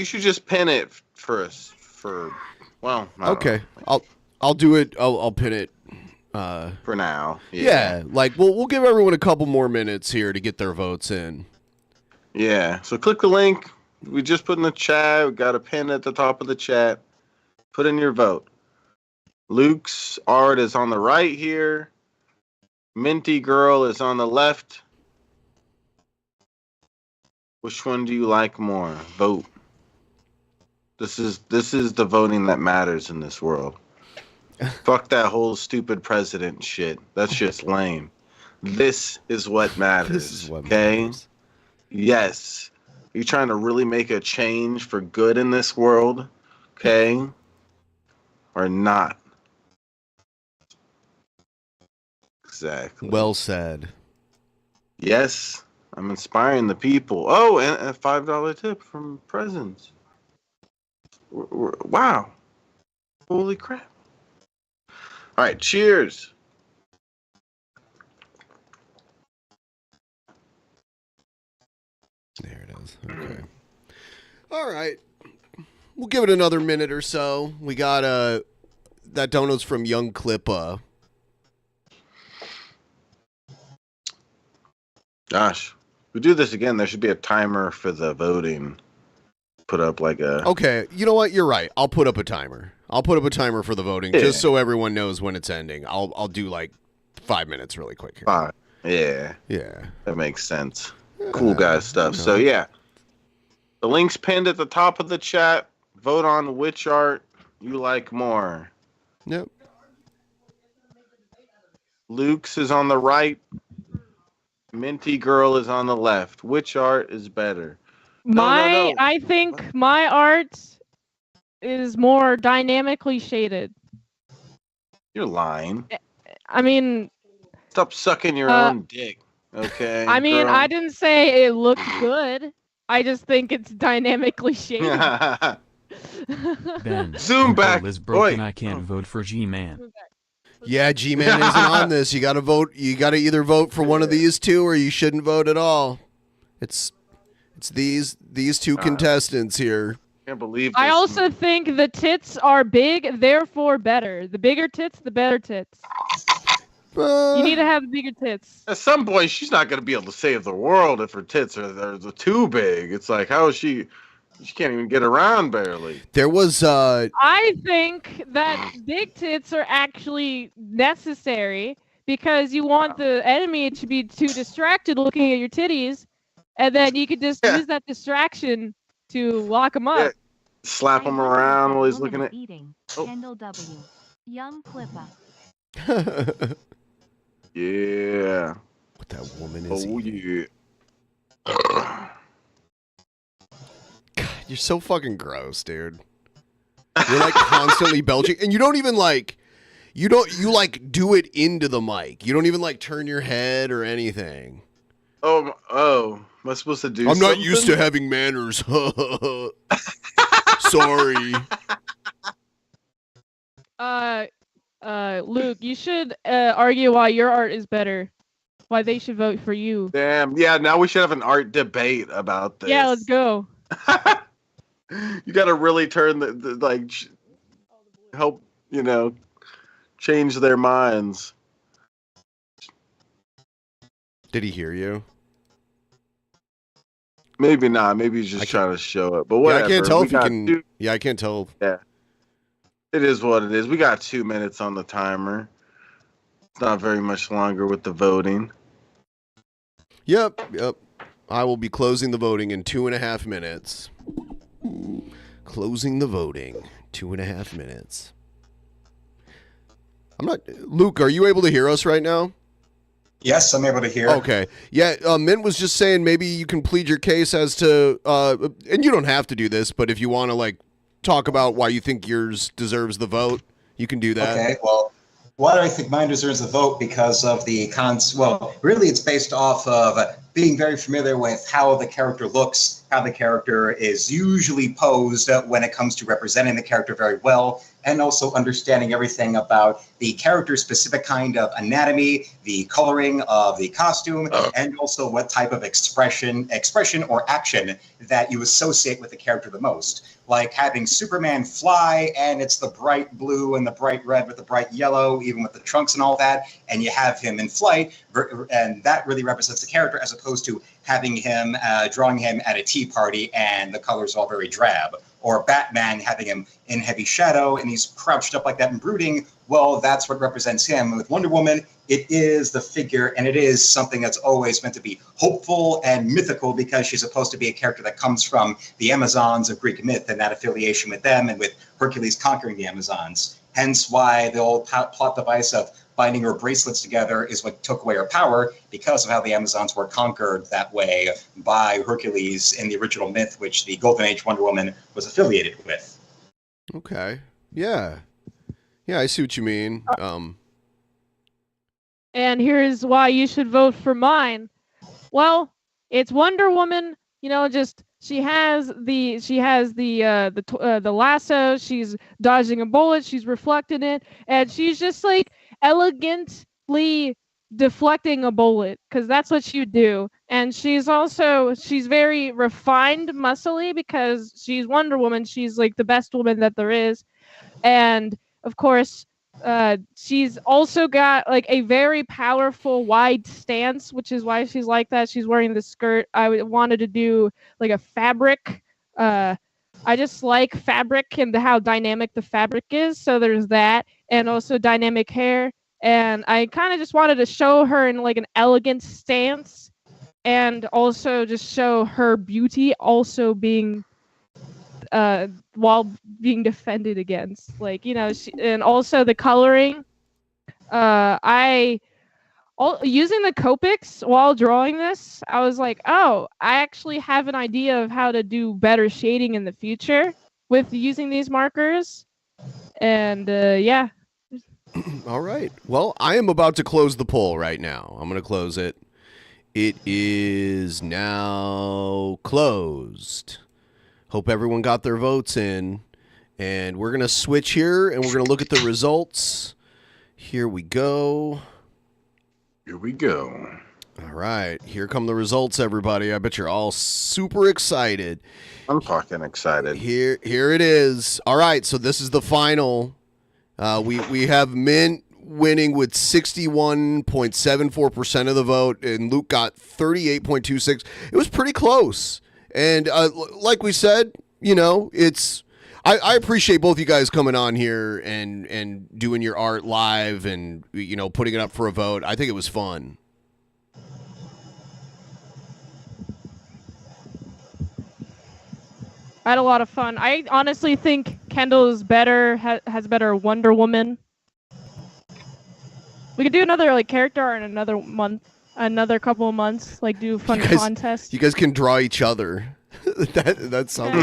should just pin it for us. Well, okay. I'll do it. I'll pin it. For now. Yeah, like we'll give everyone a couple more minutes here to get their votes in. Yeah. So click the link we just put in the chat. We got a pin at the top of the chat. Put in your vote. Luke's art is on the right here. Minty Girl is on the left. Which one do you like more? Vote. This is the voting that matters in this world. Fuck that whole stupid president shit. That's just lame. This is what matters. This is what okay? matters. Yes. You're trying to really make a change for good in this world, okay? Or not? Exactly. Well said. Yes, I'm inspiring the people. Oh, and a $5 tip from Presents. Wow. Holy crap. All right, cheers. There it is. Okay. All right. We'll give it another minute or so. We got that donuts from Young Clippa. Gosh, we do this again. There should be a timer for the voting. Put up like a. Okay, you know what? You're right. I'll put up a timer. I'll put up a timer for the voting just so everyone knows when it's ending. I'll do like 5 minutes really quick here. Yeah. Yeah. That makes sense. Cool guy stuff. So yeah. The link's pinned at the top of the chat. Vote on which art you like more. Yep. Luke's is on the right. Minty Girl is on the left. Which art is better? No. I think my art is more dynamically shaded. You're lying. I mean, stop sucking your own dick. Okay. I mean, girl. I didn't say it looked good. I just think it's dynamically shaded. Ben, Zoom back. Is broken. I can't vote for G-Man. Yeah, G-Man isn't on this. You got to vote. You got to either vote for one of these two, or you shouldn't vote at all. It's these two contestants here. Can't believe this. I also think the tits are big, therefore better. The bigger tits, the better tits. You need to have bigger tits. At some point, she's not going to be able to save the world if her tits are too big. It's like, how is she? She can't even get around barely. There was. I think that big tits are actually necessary because you want the enemy to be too distracted looking at your titties, and then you could just use that distraction to lock them up. Yeah. Slap him around while he's looking at. Kendall W. Young Clippa. Yeah. What that woman is. Oh yeah. God, you're so fucking gross, dude. You're like constantly belching, and you don't even like. You do it into the mic. You don't even like turn your head or anything. Oh. Am I supposed to do? I'm not used to having manners. Sorry. Luke, you should argue why your art is better. Why they should vote for you. Damn. Yeah. Now we should have an art debate about this. Yeah, let's go. You got to really turn the help change their minds. Did he hear you? Maybe not. Maybe he's just trying to show it. But whatever. Yeah, I can't tell if he can. Yeah, I can't tell. Yeah. It is what it is. We got 2 minutes on the timer. It's not very much longer with the voting. Yep. I will be closing the voting in 2.5 minutes. Closing the voting. 2.5 minutes. Luke, are you able to hear us right now? Yes, I'm able to hear. Okay. Yeah, Mint was just saying maybe you can plead your case as to, and you don't have to do this, but if you want to, talk about why you think yours deserves the vote, you can do that. Okay, well, why do I think mine deserves a vote? Because of the well, really it's based off of being very familiar with how the character looks, how the character is usually posed when it comes to representing the character very well, and also understanding everything about the character's specific kind of anatomy, the coloring of the costume, and also what type of expression or action that you associate with the character the most. Like having Superman fly, and it's the bright blue and the bright red with the bright yellow, even with the trunks and all that, and you have him in flight, and that really represents the character, as opposed opposed to having him, drawing him at a tea party and the colors all very drab. Or Batman having him in heavy shadow and he's crouched up like that and brooding. Well, that's what represents him. With Wonder Woman, it is the figure, and it is something that's always meant to be hopeful and mythical because she's supposed to be a character that comes from the Amazons of Greek myth and that affiliation with them and with Hercules conquering the Amazons. Hence why the old plot device of binding her bracelets together is what took away her power because of how the Amazons were conquered that way by Hercules in the original myth, which the Golden Age Wonder Woman was affiliated with. Okay. Yeah. Yeah, I see what you mean. And here's why you should vote for mine. Well, it's Wonder Woman. You know, just she has the lasso. She's dodging a bullet. She's reflecting it, and she's just like elegantly deflecting a bullet because that's what you do. And she's very refined, muscly because she's Wonder Woman. She's like the best woman that there is, and of course. She's also got like a very powerful wide stance, which is why she's like that. She's wearing the skirt. I wanted to do like a fabric. I just like fabric and how dynamic the fabric is. So there's that, and also dynamic hair. And I kind of just wanted to show her in like an elegant stance, and also just show her beauty also being while being defended against, like, you know, and also the coloring. Using the Copics while drawing this, I was like, oh, I actually have an idea of how to do better shading in the future with using these markers. And yeah. All right. Well, I am about to close the poll right now. I'm going to close it. It is now closed. Hope everyone got their votes in. And we're going to switch here, and we're going to look at the results. Here we go. Here we go. All right. Here come the results, everybody. I bet you're all super excited. I'm fucking excited. Here it is. All right, so this is the final. We have Mint winning with 61.74% of the vote, and Luke got 38.26. It was pretty close. And like we said, you know, I appreciate both you guys coming on here and doing your art live and, you know, putting it up for a vote. I think it was fun. I had a lot of fun. I honestly think Kendall is better, has better Wonder Woman. We could do another like character art in another couple of months, like do a fun contest. You guys can draw each other. That's something.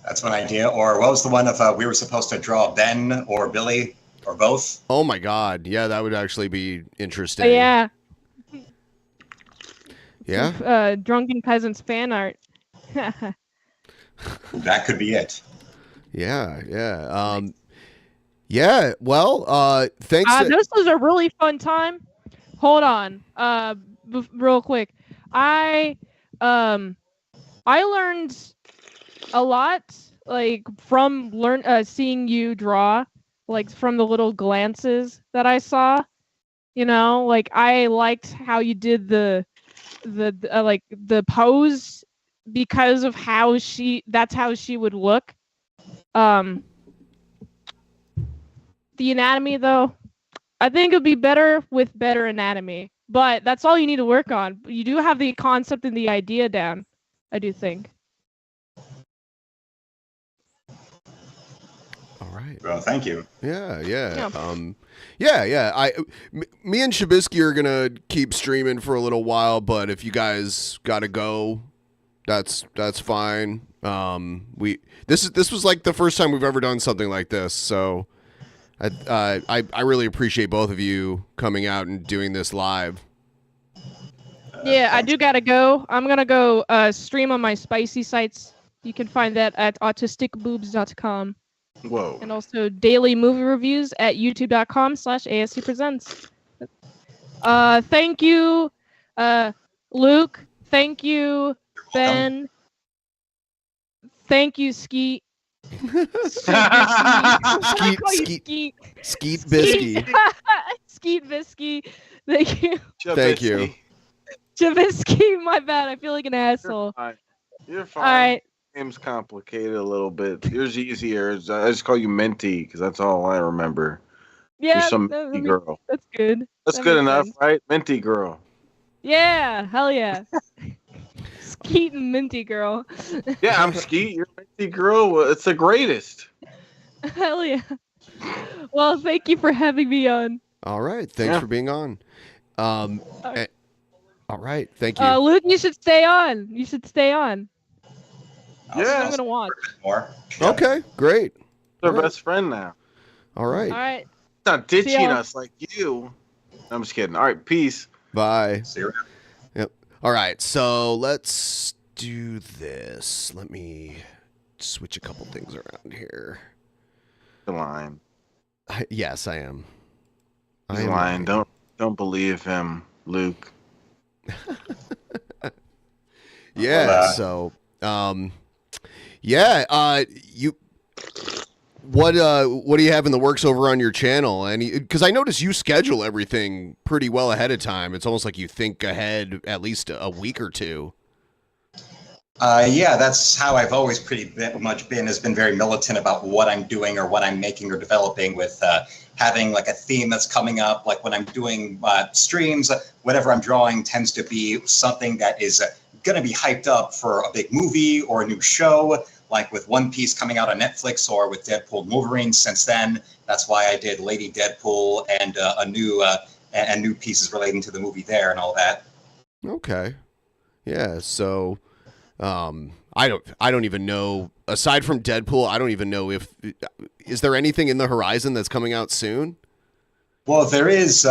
That's one idea. Or what was the one of we were supposed to draw Ben or Billy or both? Oh my God. Yeah, that would actually be interesting. Yeah. Yeah. Drunken Peasants fan art. That could be it. Yeah. Yeah. Well, thanks. This was a really fun time. Hold on. Real quick. I learned a lot, like from seeing you draw, like from the little glances that I saw. You know, like I liked how you did the pose because of how that's how she would look. The anatomy, though, I think it would be better with better anatomy. But that's all you need to work on. You do have the concept and the idea down, I do think. All right. Well, thank you. Yeah. Me and Shabisky are gonna keep streaming for a little while, but if you guys gotta go, that's fine. This was like the first time we've ever done something like this, so I really appreciate both of you coming out and doing this live. Yeah, I do gotta go. I'm gonna go stream on my spicy sites. You can find that at autisticboobs.com. Whoa. And also daily movie reviews at youtube.com/ASCpresents. Thank you, Luke. Thank you, Ben. Thank you, Skeet. Skeet Bisky. Skeet Visky. Thank you. Thank you. Javisky, my bad. I feel like an asshole. You're fine. All right. Name's complicated a little bit. Yours easier. I just call you Minty because that's all I remember. Yeah, You're some Minty girl. That's good. That's That good makes enough, sense. right? Minty girl. Yeah, hell yeah. Skeet and Minty girl. Yeah, I'm Skeet. You're Minty girl. Well, it's the greatest. Hell yeah. Well, thank you for having me on. All right. Thanks for being on. All right. Thank you. Luke, you should stay on. You should stay on. Yeah. I'm gonna watch. More. Okay. Great. Our best friend now. All right. All right. Not ditching y'all. us like you. I'm just kidding. All right. Peace. Bye. See you. Yep. All right. So let's do this. Let me switch a couple things around here. The line. Yes, I am. He's lying. Don't believe him, Luke. Yeah. So, yeah. You. What do you have in the works over on your channel? And because I notice you schedule everything pretty well ahead of time. It's almost like you think ahead at least a week or two. Yeah, that's how I've always pretty much been, has been very militant about what I'm doing or what I'm making or developing, with having like a theme that's coming up. Like when I'm doing streams, whatever I'm drawing tends to be something that is going to be hyped up for a big movie or a new show, like with One Piece coming out on Netflix or with Deadpool and Wolverine since then. That's why I did Lady Deadpool and new pieces relating to the movie there and all that. Okay. Yeah, so I don't even know, aside from Deadpool, I don't even know is there anything in the horizon that's coming out soon? Well, there is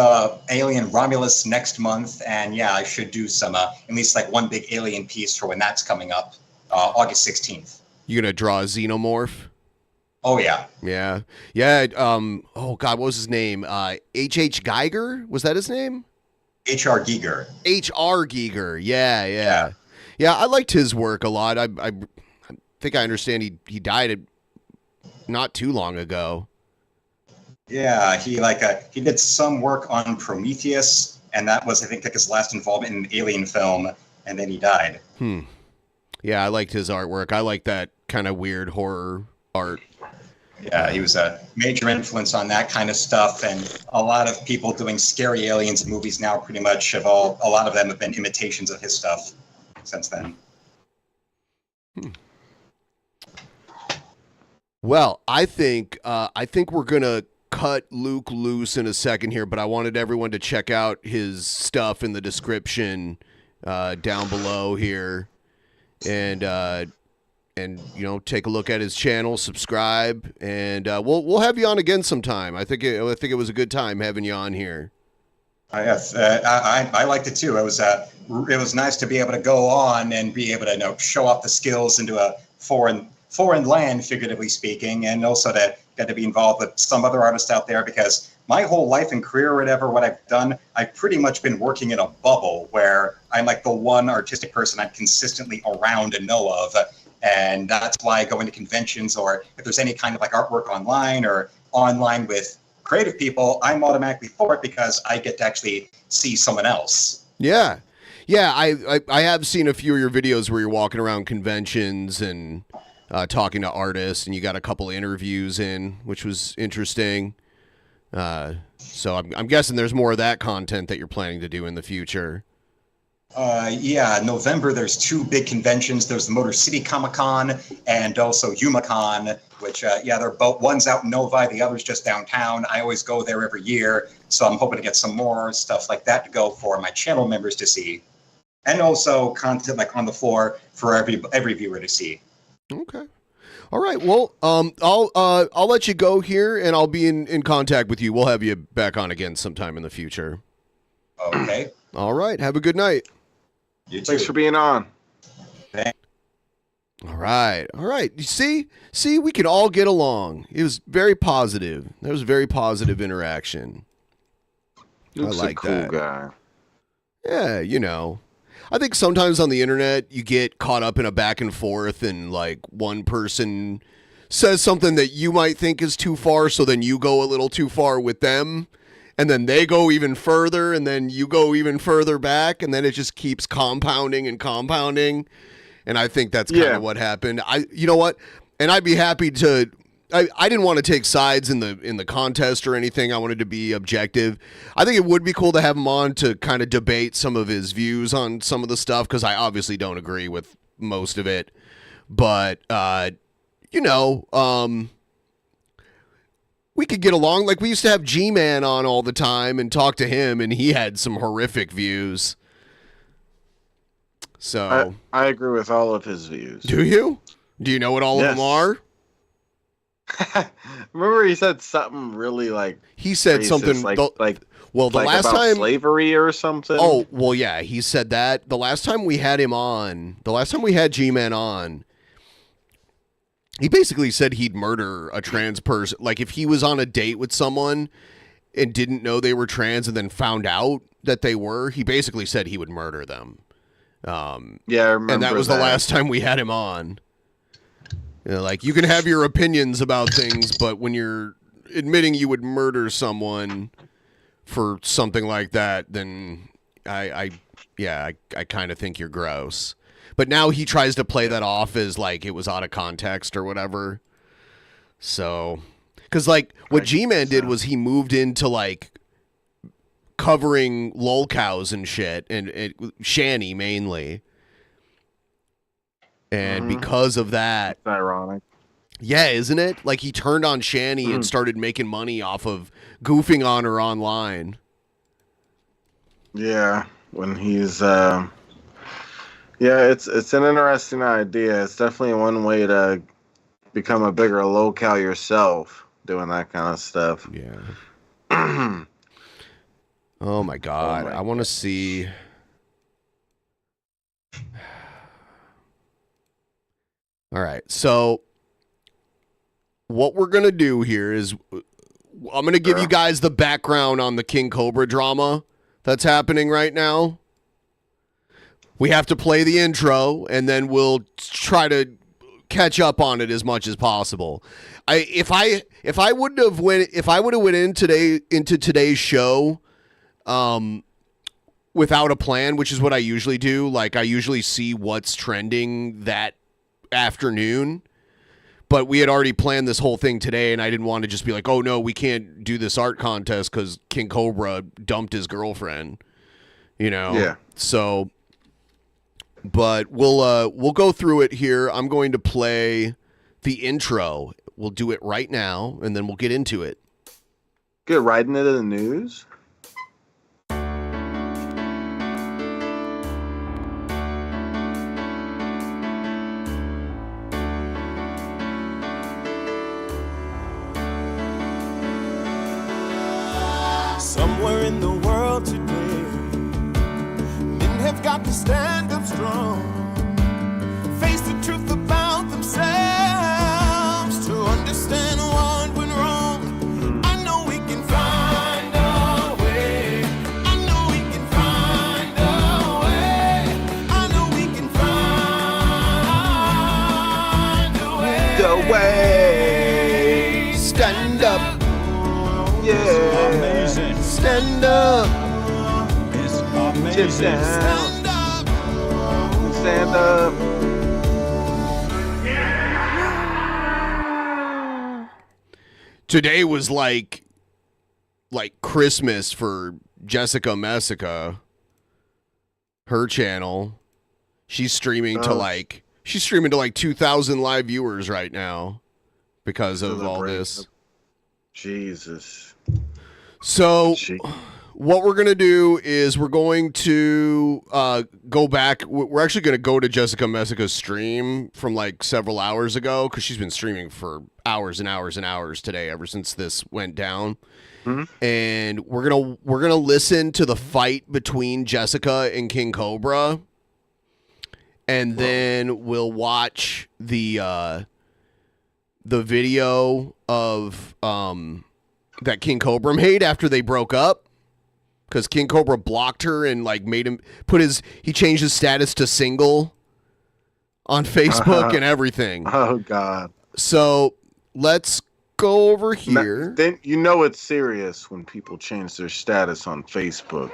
Alien Romulus next month, and yeah, I should do some at least like one big alien piece for when that's coming up, August 16th. You gonna draw a xenomorph? Oh yeah. Yeah. Oh God, what was his name? H.H. Geiger? Was that his name? H.R. Giger. H.R. Giger. Yeah. Yeah, I liked his work a lot. I think I understand he died not too long ago. Yeah, he did some work on Prometheus, and that was, I think, like his last involvement in an alien film, and then he died. Yeah, I liked his artwork. I like that kind of weird horror art. Yeah, he was a major influence on that kind of stuff, and a lot of people doing scary aliens movies now pretty much a lot of them have been imitations of his stuff since then. Well, I think we're gonna cut Luke loose in a second here, but I wanted everyone to check out his stuff in the description down below here, and take a look at his channel, subscribe, and we'll have you on again sometime. I think it was a good time having you on here. Yes, I liked it too. It was nice to be able to go on and be able to show off the skills into a foreign land, figuratively speaking, and also to get to be involved with some other artists out there, because my whole life and career or whatever, what I've done, I've pretty much been working in a bubble where I'm like the one artistic person I'm consistently around and know of. And that's why I go into conventions, or if there's any kind of like artwork online or online with creative people, I'm automatically for it because I get to actually see someone else. Yeah. I have seen a few of your videos where you're walking around conventions and talking to artists, and you got a couple interviews in, which was interesting. So I'm guessing there's more of that content that you're planning to do in the future. Yeah, November there's two big conventions. There's the Motor City Comic Con and also YumaCon, which they're both, one's out in Novi, the other's just downtown. I always go there every year, so I'm hoping to get some more stuff like that to go for my channel members to see, and also content like on the floor for every viewer to see. Okay. All right. Well, I'll let you go here, and I'll be in contact with you. We'll have you back on again sometime in the future. Okay. All right. Have a good night. You too. Thanks for being on. All right. You see, we can all get along. It was very positive. There was a very positive interaction. Luke's I like a cool that. guy. Yeah, I think sometimes on the internet you get caught up in a back and forth, and like one person says something that you might think is too far, so then you go a little too far with them, and then they go even further, and then you go even further back, and then it just keeps compounding and compounding. And I think that's kind of what happened. You know what? And I'd be happy to. I didn't want to take sides in the contest or anything. I wanted to be objective. I think it would be cool to have him on to kind of debate some of his views on some of the stuff, because I obviously don't agree with most of it. But we could get along. Like, we used to have G-Man on all the time and talk to him, and he had some horrific views. So I agree with all of his views. Do you? Do you know what all of them are? Remember, he said something really he said racist, something the last about time slavery or something. Oh, well, yeah, he said that. The last time we had him on, the last time we had G-Man on, he basically said he'd murder a trans person. Like, if he was on a date with someone and didn't know they were trans and then found out that they were, he basically said he would murder them. Yeah, I remember. And that was the last time we had him on. Like, you can have your opinions about things, but when you're admitting you would murder someone for something like that, then I kind of think you're gross. But now he tries to play that off as like it was out of context or whatever. So, because like what G-Man did was he moved into like covering lolcows and shit, and Shanny mainly. And because of that, it's ironic. Yeah, isn't it? Like, he turned on Shanny and started making money off of goofing on her online. Yeah, when he's yeah, it's an interesting idea. It's definitely one way to become a bigger locale yourself, doing that kind of stuff. Yeah. Oh my God, I want to see. All right, so what we're going to do here is I'm going to give you guys the background on the King Cobra drama that's happening right now. We have to play the intro, and then we'll try to catch up on it as much as possible. If I would have went into today's show without a plan, which is what I usually do, like I usually see what's trending that afternoon, but we had already planned this whole thing today, and I didn't want to just be like, oh no, we can't do this art contest because King Cobra dumped his girlfriend, Yeah. So, but we'll go through it here. I'm going to play the intro. We'll do it right now, and then we'll get into it. Get right into the news. Somewhere in the world today, men have got to stand up strong, face the truth about themselves, to understand what went wrong. I know we can find a way. I know we can find a way. I know we can find a way. The way. Stand up. Yeah. Amazing. Stand up. It's amazing. Stand up. Stand up. Today was like Christmas for Jessica Messica. Her channel. She's streaming to like 2,000 live viewers right now because of all this. Jesus. So what we're going to do is we're going to go back. We're actually going to go to Jessica Messica's stream from like several hours ago, because she's been streaming for hours and hours and hours today, ever since this went down. And we're gonna listen to the fight between Jessica and King Cobra, and then we'll watch the video of that King Cobra made after they broke up, because King Cobra blocked her and like made him he changed his status to single on Facebook and everything. Oh God. So let's go over here. Then you know it's serious when people change their status on Facebook.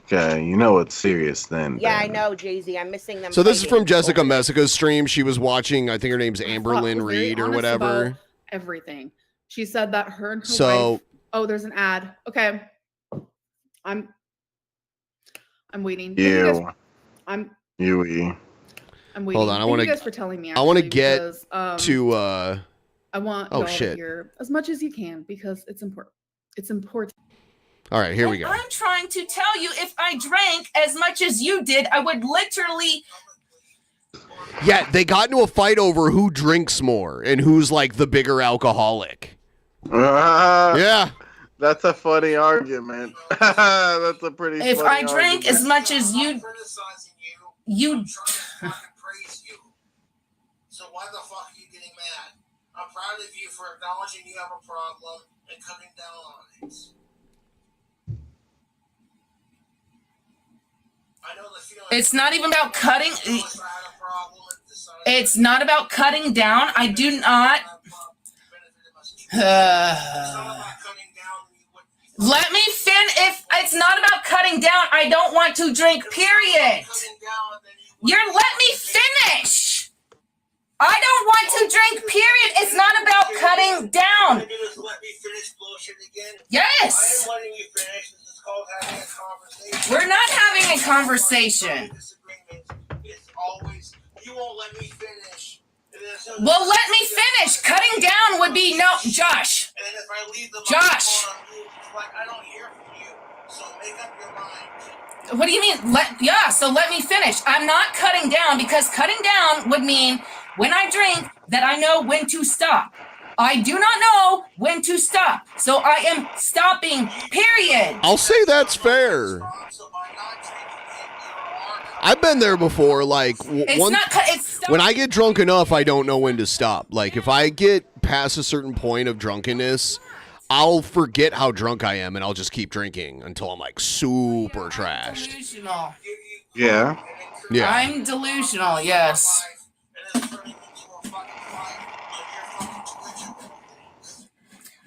Okay, you know it's serious then. Yeah, I know, Jay-Z. I'm missing them. So this is fighting from Jessica over it. Messica's stream. She was watching, I think her name's Amber Fuck, Lynn was very Reed or honest whatever. about everything. She said that her and her So- wife. Oh, there's an ad. Okay. I'm waiting. Thank you guys- Ew. I'm Yui. waiting. Hold on, I Thank want you to. guys for telling me. I want to actually, get because, to. I want Oh y'all shit! to hear as much as you can because it's important. It's important. All right, here we go. I'm trying to tell you, if I drank as much as you did, I would literally. Yeah, they got into a fight over who drinks more and who's like the bigger alcoholic. Yeah. That's a funny argument. That's a pretty If funny I drank as much as you. So why the fuck are you getting mad? I'm proud of you for acknowledging you have a problem and cutting down on it. I know the feeling. It's not even about cutting. It's not about cutting down. I do not. Let me if it's not about cutting down, I don't want to drink, period. Let me finish. I don't want to drink, period. It's not about cutting down. Yes. We're not having a conversation. You won't let me finish. Well, let me finish. Cutting down would be no, Josh. And then if I leave the Josh. I don't hear from you. So make up your mind. What do you mean? So let me finish. I'm not cutting down because cutting down would mean when I drink that I know when to stop. I do not know when to stop. So I am stopping, period. I'll say that's fair. I've been there before. Like when I get drunk enough, I don't know when to stop. Like if I get past a certain point of drunkenness, I'll forget how drunk I am and I'll just keep drinking until I'm like super trashed. Delusional. Yeah. Yeah. I'm delusional, yes.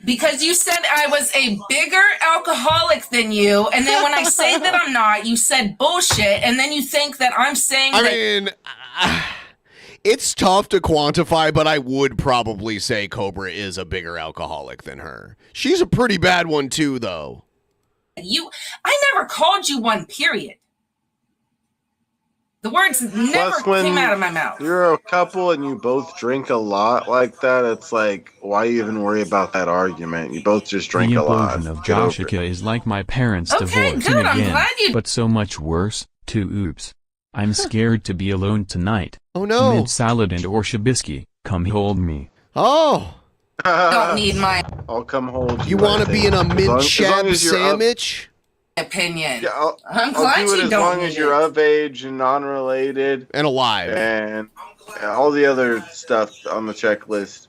Because you said I was a bigger alcoholic than you, and then when I say that I'm not, you said bullshit, and then you think that I'm saying I mean, it's tough to quantify, but I would probably say Cobra is a bigger alcoholic than her. She's a pretty bad one too, though. I never called you one, period. The words never Plus, came when out of my mouth. you're a couple and you both drink a lot like that, it's like, why even worry about that argument? You both just drink The a lot. implosion of Get over it. Joshua is like my parents Okay, divorcing good, I'm again, glad you- but so much worse, too. Oops. I'm scared to be alone tonight. Oh no. Mint salad and or Shabisky, come hold me. Oh. Don't need my I'll come hold you. You want to be in a mint shab as you're sandwich? opinion. Yeah, I'm I'll glad do it you as don't long need as you're it. of age and non-related and alive and all the other stuff on the checklist.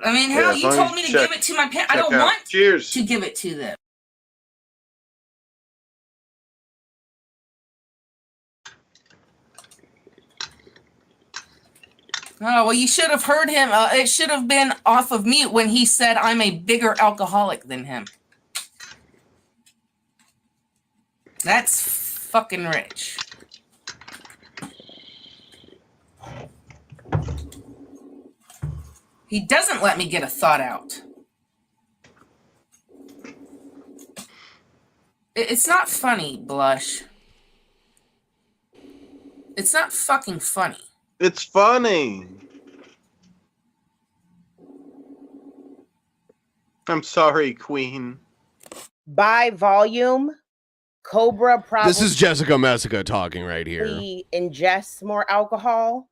I mean, hell, as you long told as me to check- give it to my parents. I check don't out. want Cheers. to give it to them. Oh, well, you should have heard him. It should have been off of mute when he said I'm a bigger alcoholic than him. That's fucking rich. He doesn't let me get a thought out. It's not funny, Blush. It's not fucking funny. It's funny. I'm sorry, Queen. By volume, Cobra probably This is Jessica Messica talking right here. ingests more alcohol.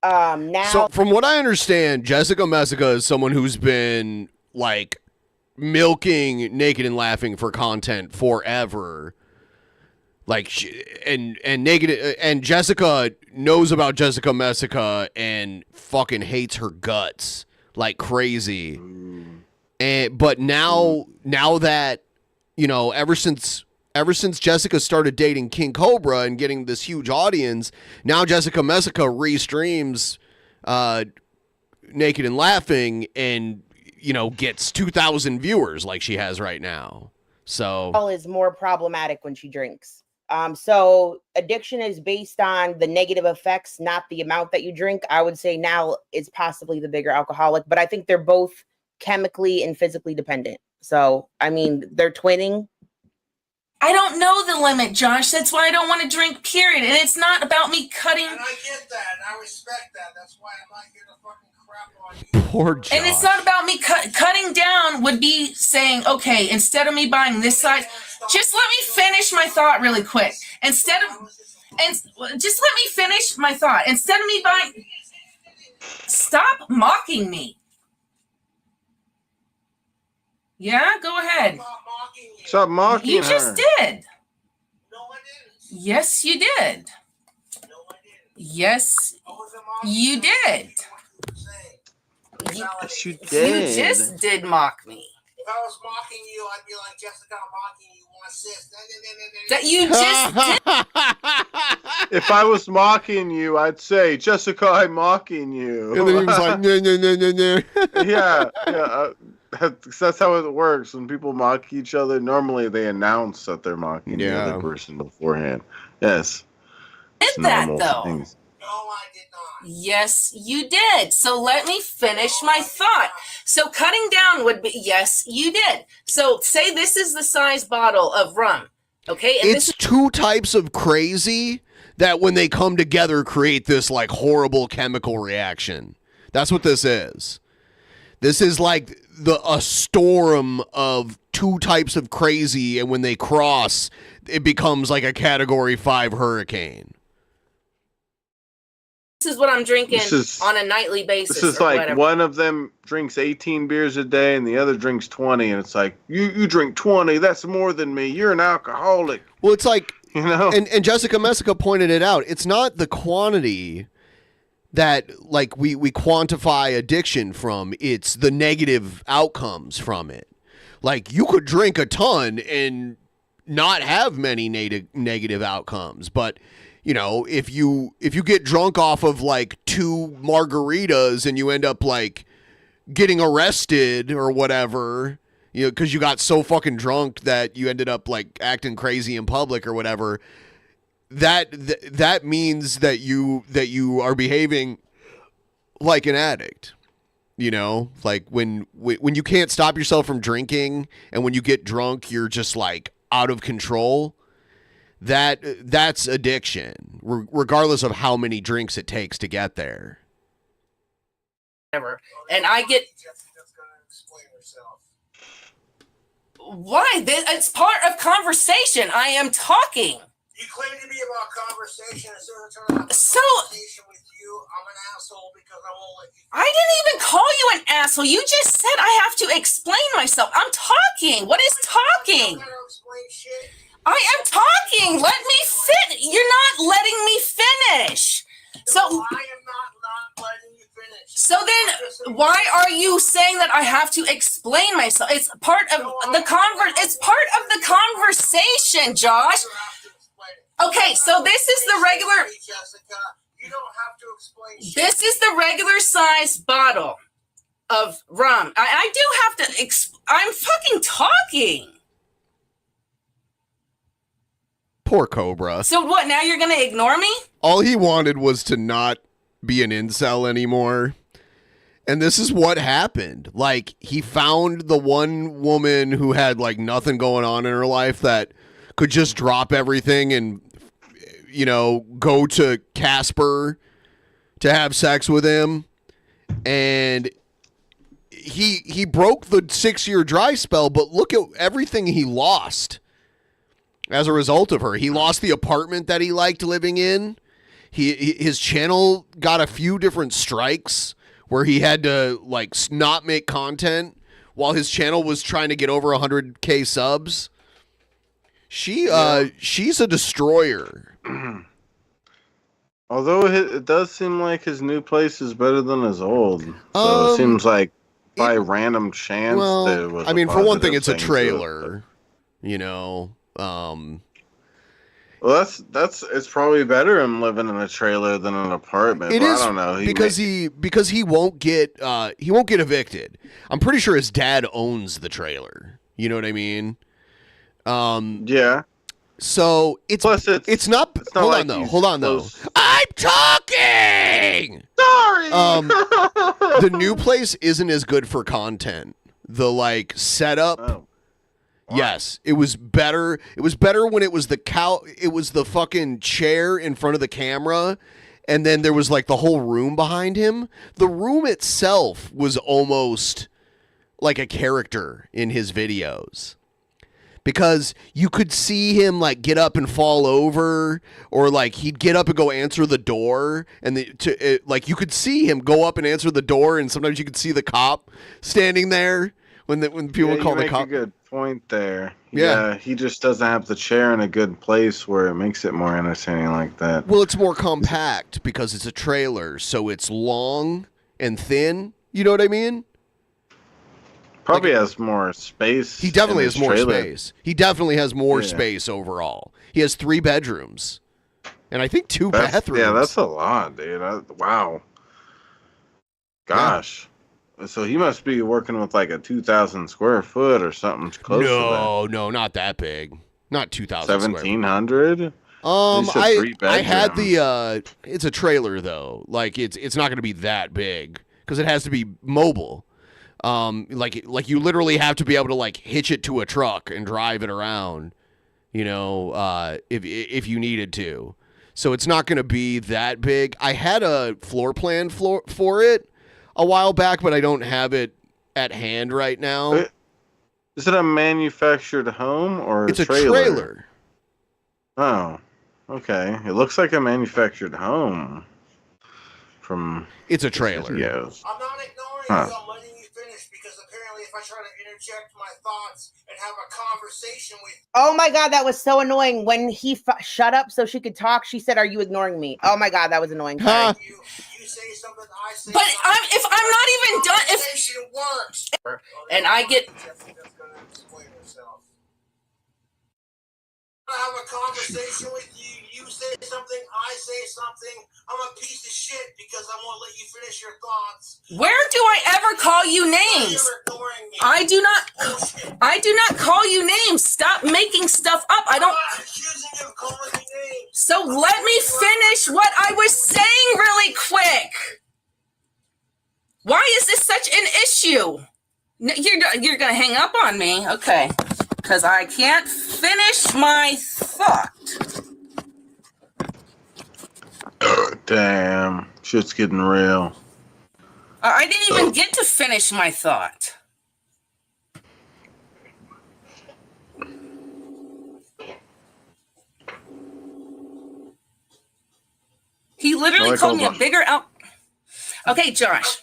Now So from what I understand, Jessica Messica is someone who's been like milking Naked and Laughing for content forever. Like and Naked and Jessica knows about Jessica Messica and fucking hates her guts like crazy. But now that, you know, ever since Jessica started dating King Cobra and getting this huge audience, now Jessica Messica restreams Naked and Laughing and, gets 2,000 viewers like she has right now. So is more problematic when she drinks. So addiction is based on the negative effects, not the amount that you drink. I would say now it's possibly the bigger alcoholic, but I think they're both chemically and physically dependent. So, I mean, they're twinning. I don't know the limit, Josh. That's why I don't want to drink, period. And it's not about me cutting. And I get that. I respect that. That's why I'm not here to fucking crap on you. Poor Josh. And it's not about me cutting down would be saying, okay, instead of me buying this size, just let me finish my thought really quick. Just let me finish my thought. Instead of me buying, stop mocking me. Yeah, go ahead. Stop mocking You her. just did. Yes, you did. Yes, you did. Yes, you You did. just did mock me. If I was mocking you, I'd be like, Jessica, I'm mocking you. Want sis? That you just did. If I was mocking you, I'd say, Jessica, I'm mocking you. And then he was like, no. Yeah. That's how it works. When people mock each other, normally they announce that they're mocking the other person beforehand. Yes. Did that, normal though. things. Yes, you did. So let me finish my thought. So cutting down would be, yes, you did. So say this is the size bottle of rum. Okay? And It's two types of crazy that when they come together create this like horrible chemical reaction. That's what this is. This is like a storm of two types of crazy, and when they cross, it becomes like a Category 5 hurricane. this is what I'm drinking on a nightly basis. This is or like whatever. one of them drinks 18 beers a day and the other drinks 20, and it's like, you drink 20, that's more than me. You're an alcoholic. Well, it's like, and Jessica Messica pointed it out. It's not the quantity that like we quantify addiction from. It's the negative outcomes from it. Like you could drink a ton and not have many negative outcomes, but you know, if you get drunk off of like 2 margaritas and you end up like getting arrested or whatever, you know, because you got so fucking drunk that you ended up like acting crazy in public or whatever, that means that you are behaving like an addict. You know, like when you can't stop yourself from drinking and when you get drunk, you're just like out of control. That's addiction, regardless of how many drinks it takes to get there. And I get why? It's part of conversation. I am talking. You claim to be about conversation. As soon as I turn on So conversation with you, I'm an asshole because I won't let you. I didn't even call you an asshole. You just said I have to explain myself. I'm talking. What is talking? I am talking. Let me fit. You're not letting me finish. So I am not letting you finish. So then, why are you saying that I have to explain myself? It's part of the It's part of the conversation, Josh. Okay, so this is the regular. You don't have to explain shit. This is the regular size bottle of rum. I do have to. I'm fucking talking. Poor Cobra. So what? Now you're gonna ignore me? All he wanted was to not be an incel anymore. And this is what happened. Like, he found the one woman who had, like, nothing going on in her life that could just drop everything and, you know, go to Casper to have sex with him. And he broke the 6-year dry spell, but look at everything he lost as a result of her. He lost the apartment that he liked living in. His channel got a few different strikes where he had to like not make content while his channel was trying to get over 100K subs. She's a destroyer. Although it does seem like his new place is better than his old. So it seems like by random chance there was I mean, for one thing, it's a positive thing to it, trailer, you know. Well, it's probably better him living in a trailer than an apartment. It but is I don't know because he won't get evicted. I'm pretty sure his dad owns the trailer. You know what I mean? Yeah. So it's not. Hold like on though. he's Hold on though. close. I'm talking. Sorry. The new place isn't as good for content. The like setup. Oh. Yes, it was better. It was better when it was the fucking chair in front of the camera, and then there was like the whole room behind him. The room itself was almost like a character in his videos. Because you could see him like get up and fall over, or like he'd get up and go answer the door, and like you could see him go up and answer the door, and sometimes you could see the cop standing there when people call the cop. A good point there. Yeah. He just doesn't have the chair in a good place where it makes it more entertaining like that. Well, it's more compact because it's a trailer, so it's long and thin. You know what I mean? Probably has more space. He definitely in has his more trailer. space. He definitely has more Yeah. space overall. He has 3 bedrooms, and I think 2 bathrooms. Yeah, that's a lot, dude. Wow. Gosh. So he must be working with like a 2,000 square foot or something close to that. No, not that big. Not 2,000 square foot. 1,700? I had the it's a trailer though. Like it's not going to be that big because it has to be mobile. Like you literally have to be able to like hitch it to a truck and drive it around, you know, if you needed to. So it's not going to be that big. I had a floor plan for it a while back, but I don't have it at hand right now. Is it a manufactured home or It's a trailer? trailer. Oh, okay. It looks like a manufactured home. It's a trailer. Yes. I'm not ignoring Huh. you. I'm letting you finish because apparently if I try to interject my thoughts and have a conversation with Oh my God, that was so annoying. When he shut up so she could talk, she said, "Are you ignoring me?" Oh my God, that was annoying. Sorry. you say something, I say But something. if I'm not even done, Conversation works. and I get That's gonna explain herself. I have a conversation with you. You say something, I say something. I'm a piece of shit because I won't let you finish your thoughts. where do I ever call you names? I do not call you names. Stop making stuff up. I don't. So let me finish what I was saying really quick. Why is this such an issue? You're gonna hang up on me, okay? Because I can't finish my thought. Damn. Shit's getting real. I didn't even get to finish my thought. He literally called me a bigger out. Okay, Josh.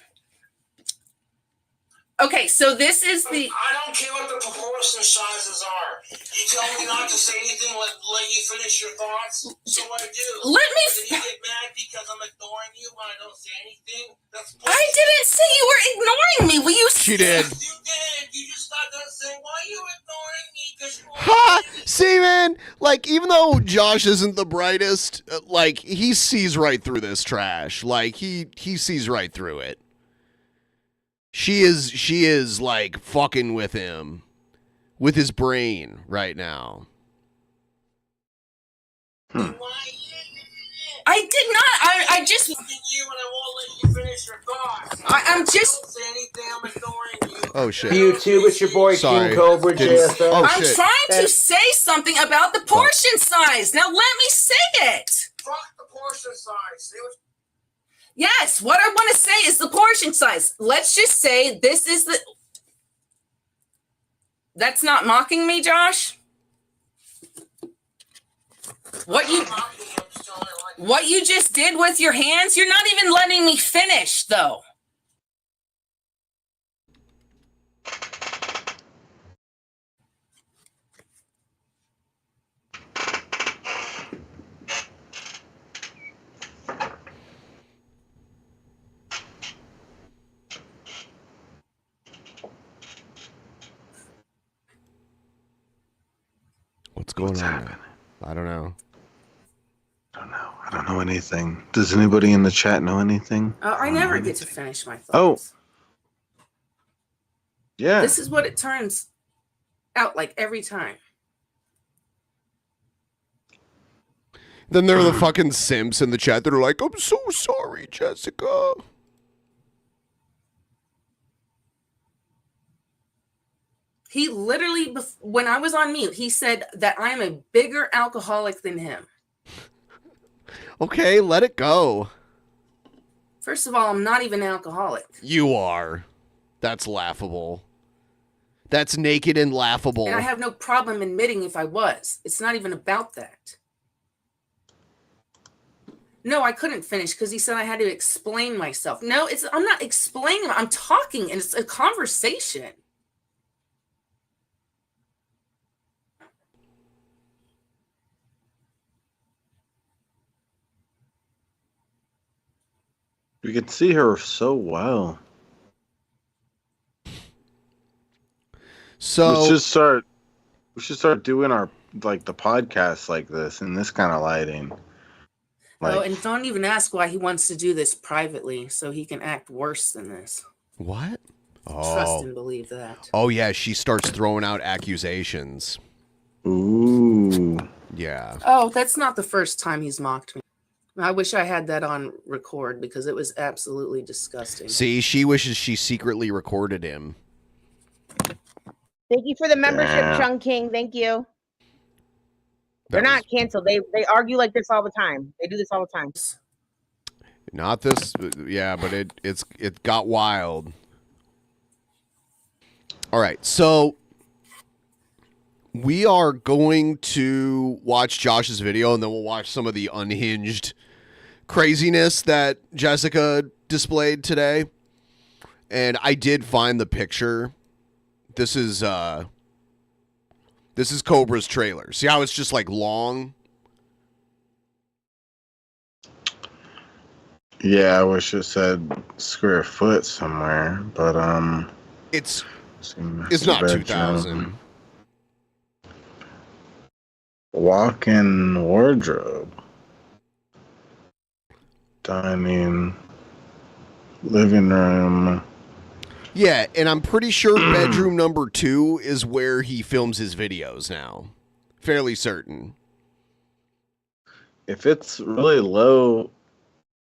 Okay, so this is the. I don't care what the proportion sizes are. You tell me not to say anything, let you finish your thoughts, so I do. Let me. Then you get mad because I'm ignoring you when I don't say anything? That's bullshit. I didn't say you were ignoring me. Will you? She did. You did. You just got done saying, why are you ignoring me? Because Ha! See, man, like, even though Josh isn't the brightest, like, he sees right through this trash. Like, he sees right through it. She is, like, fucking with him. With his brain right now. I did not. I just. you and I won't let you finish your thoughts. I'm just. Don't say anything, I'm ignoring you. Oh, shit. YouTube, it's your boy Sorry. KingCobraJFS. Oh, I'm shit. trying to say something about the portion size. Now let me say it. Fuck the portion size. Say what Yes, what I want to say is the portion size. Let's just say this is the. That's not mocking me, Josh. What you just did with your hands, you're not even letting me finish, though. What's going on? I don't know. I don't know anything. Does anybody in the chat know anything? I never get to finish my Oh. thoughts. Yeah. This is what it turns out like every time. Then there are the fucking simps in the chat that are like, I'm so sorry, Jessica. He literally, when I was on mute, he said that I am a bigger alcoholic than him. Okay, let it go. First of all, I'm not even alcoholic. You are. That's laughable. That's naked and laughable. And I have no problem admitting if I was. It's not even about that. No, I couldn't finish because he said I had to explain myself. No, I'm not explaining. I'm talking, and it's a conversation. We can see her so well. So we should start doing our the podcast like this in this kind of lighting. Oh, and don't even ask why he wants to do this privately so he can act worse than this. What? Trust and believe that. Oh yeah, she starts throwing out accusations. Ooh. Yeah. Oh, that's not the first time he's mocked me. I wish I had that on record because it was absolutely disgusting. See, she wishes she secretly recorded him. Thank you for the membership, Chung King. Thank you. They're not canceled. They argue like this all the time. They do this all the time. Not this, yeah, but it got wild. All right, so we are going to watch Josh's video, and then we'll watch some of the unhinged craziness that Jessica displayed today. And I did find the picture. This is Cobra's trailer. See how it's just like long? Yeah, I wish it said square foot somewhere, but it's not 2,000. Walk-in wardrobe, dining, living room. Yeah, and I'm pretty sure bedroom number 2 is where he films his videos now. Fairly certain. If it's really low,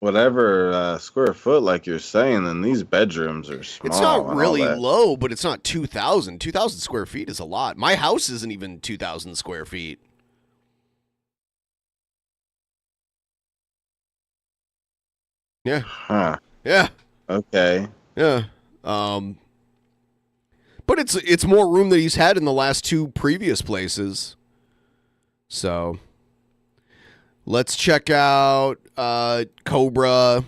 whatever square foot, like you're saying, then these bedrooms are small. It's not really low, but it's not 2,000. 2,000 square feet is a lot. My house isn't even 2,000 square feet. Yeah. Huh. Yeah. Okay. Yeah. But it's more room than he's had in the last 2 previous places. So let's check out Cobra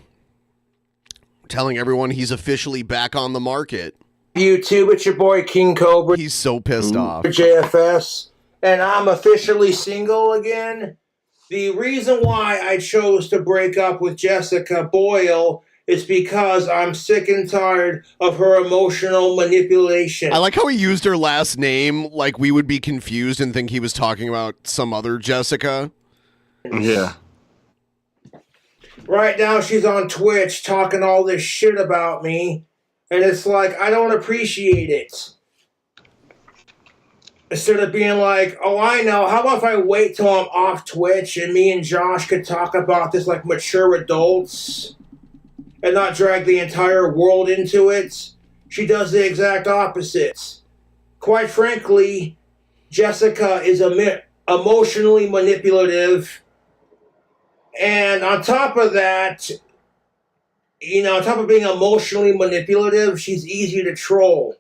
telling everyone he's officially back on the market. YouTube, it's your boy King Cobra. He's so pissed off. JFS, and I'm officially single again. The reason why I chose to break up with Jessica Boyle is because I'm sick and tired of her emotional manipulation. I like how he used her last name like we would be confused and think he was talking about some other Jessica. Yeah. Right now she's on Twitch talking all this shit about me, and it's like, I don't appreciate it. Instead of being like, oh, I know, how about if I wait till I'm off Twitch and me and Josh could talk about this like mature adults and not drag the entire world into it? She does the exact opposite. Quite frankly, Jessica is emotionally manipulative. And on top of that, on top of being emotionally manipulative, she's easy to troll.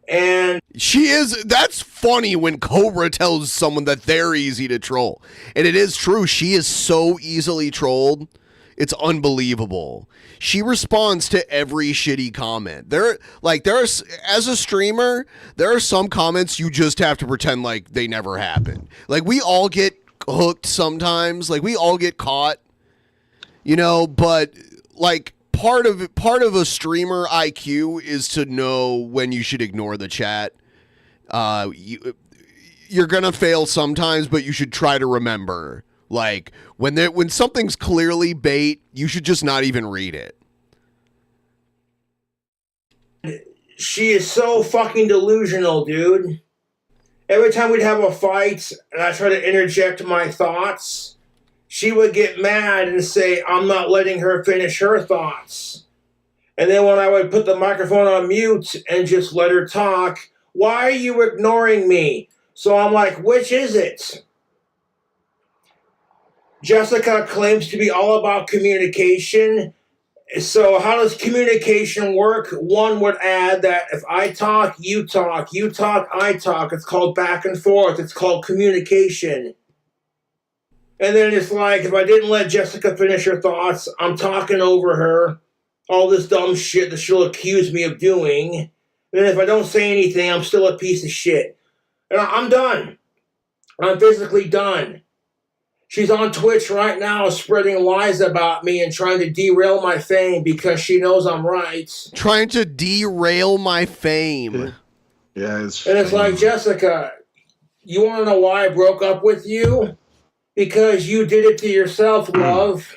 And she is. That's funny when Cobra tells someone that they're easy to troll. And it is true. She is so easily trolled. It's unbelievable. She responds to every shitty comment. As a streamer, there are some comments you just have to pretend like they never happened. Like, we all get hooked sometimes. Like, we all get caught. But like part of a streamer IQ is to know when you should ignore the chat. You're gonna fail sometimes, but you should try to remember Like when something's clearly bait, you should just not even read it. She is so fucking delusional, dude. Every time we'd have a fight and I try to interject my thoughts, she would get mad and say, I'm not letting her finish her thoughts. And then when I would put the microphone on mute and just let her talk, why are you ignoring me? So I'm like, which is it? Jessica claims to be all about communication. So how does communication work? One would add that if I talk, you talk, I talk. It's called back and forth. It's called communication. And then it's like, if I didn't let Jessica finish her thoughts, I'm talking over her. All this dumb shit that she'll accuse me of doing. And then if I don't say anything, I'm still a piece of shit. And I'm done. I'm physically done. She's on Twitch right now spreading lies about me and trying to derail my fame because she knows I'm right. Trying to derail my fame. Yeah, and it's like, Jessica, you want to know why I broke up with you? Because you did it to yourself, love.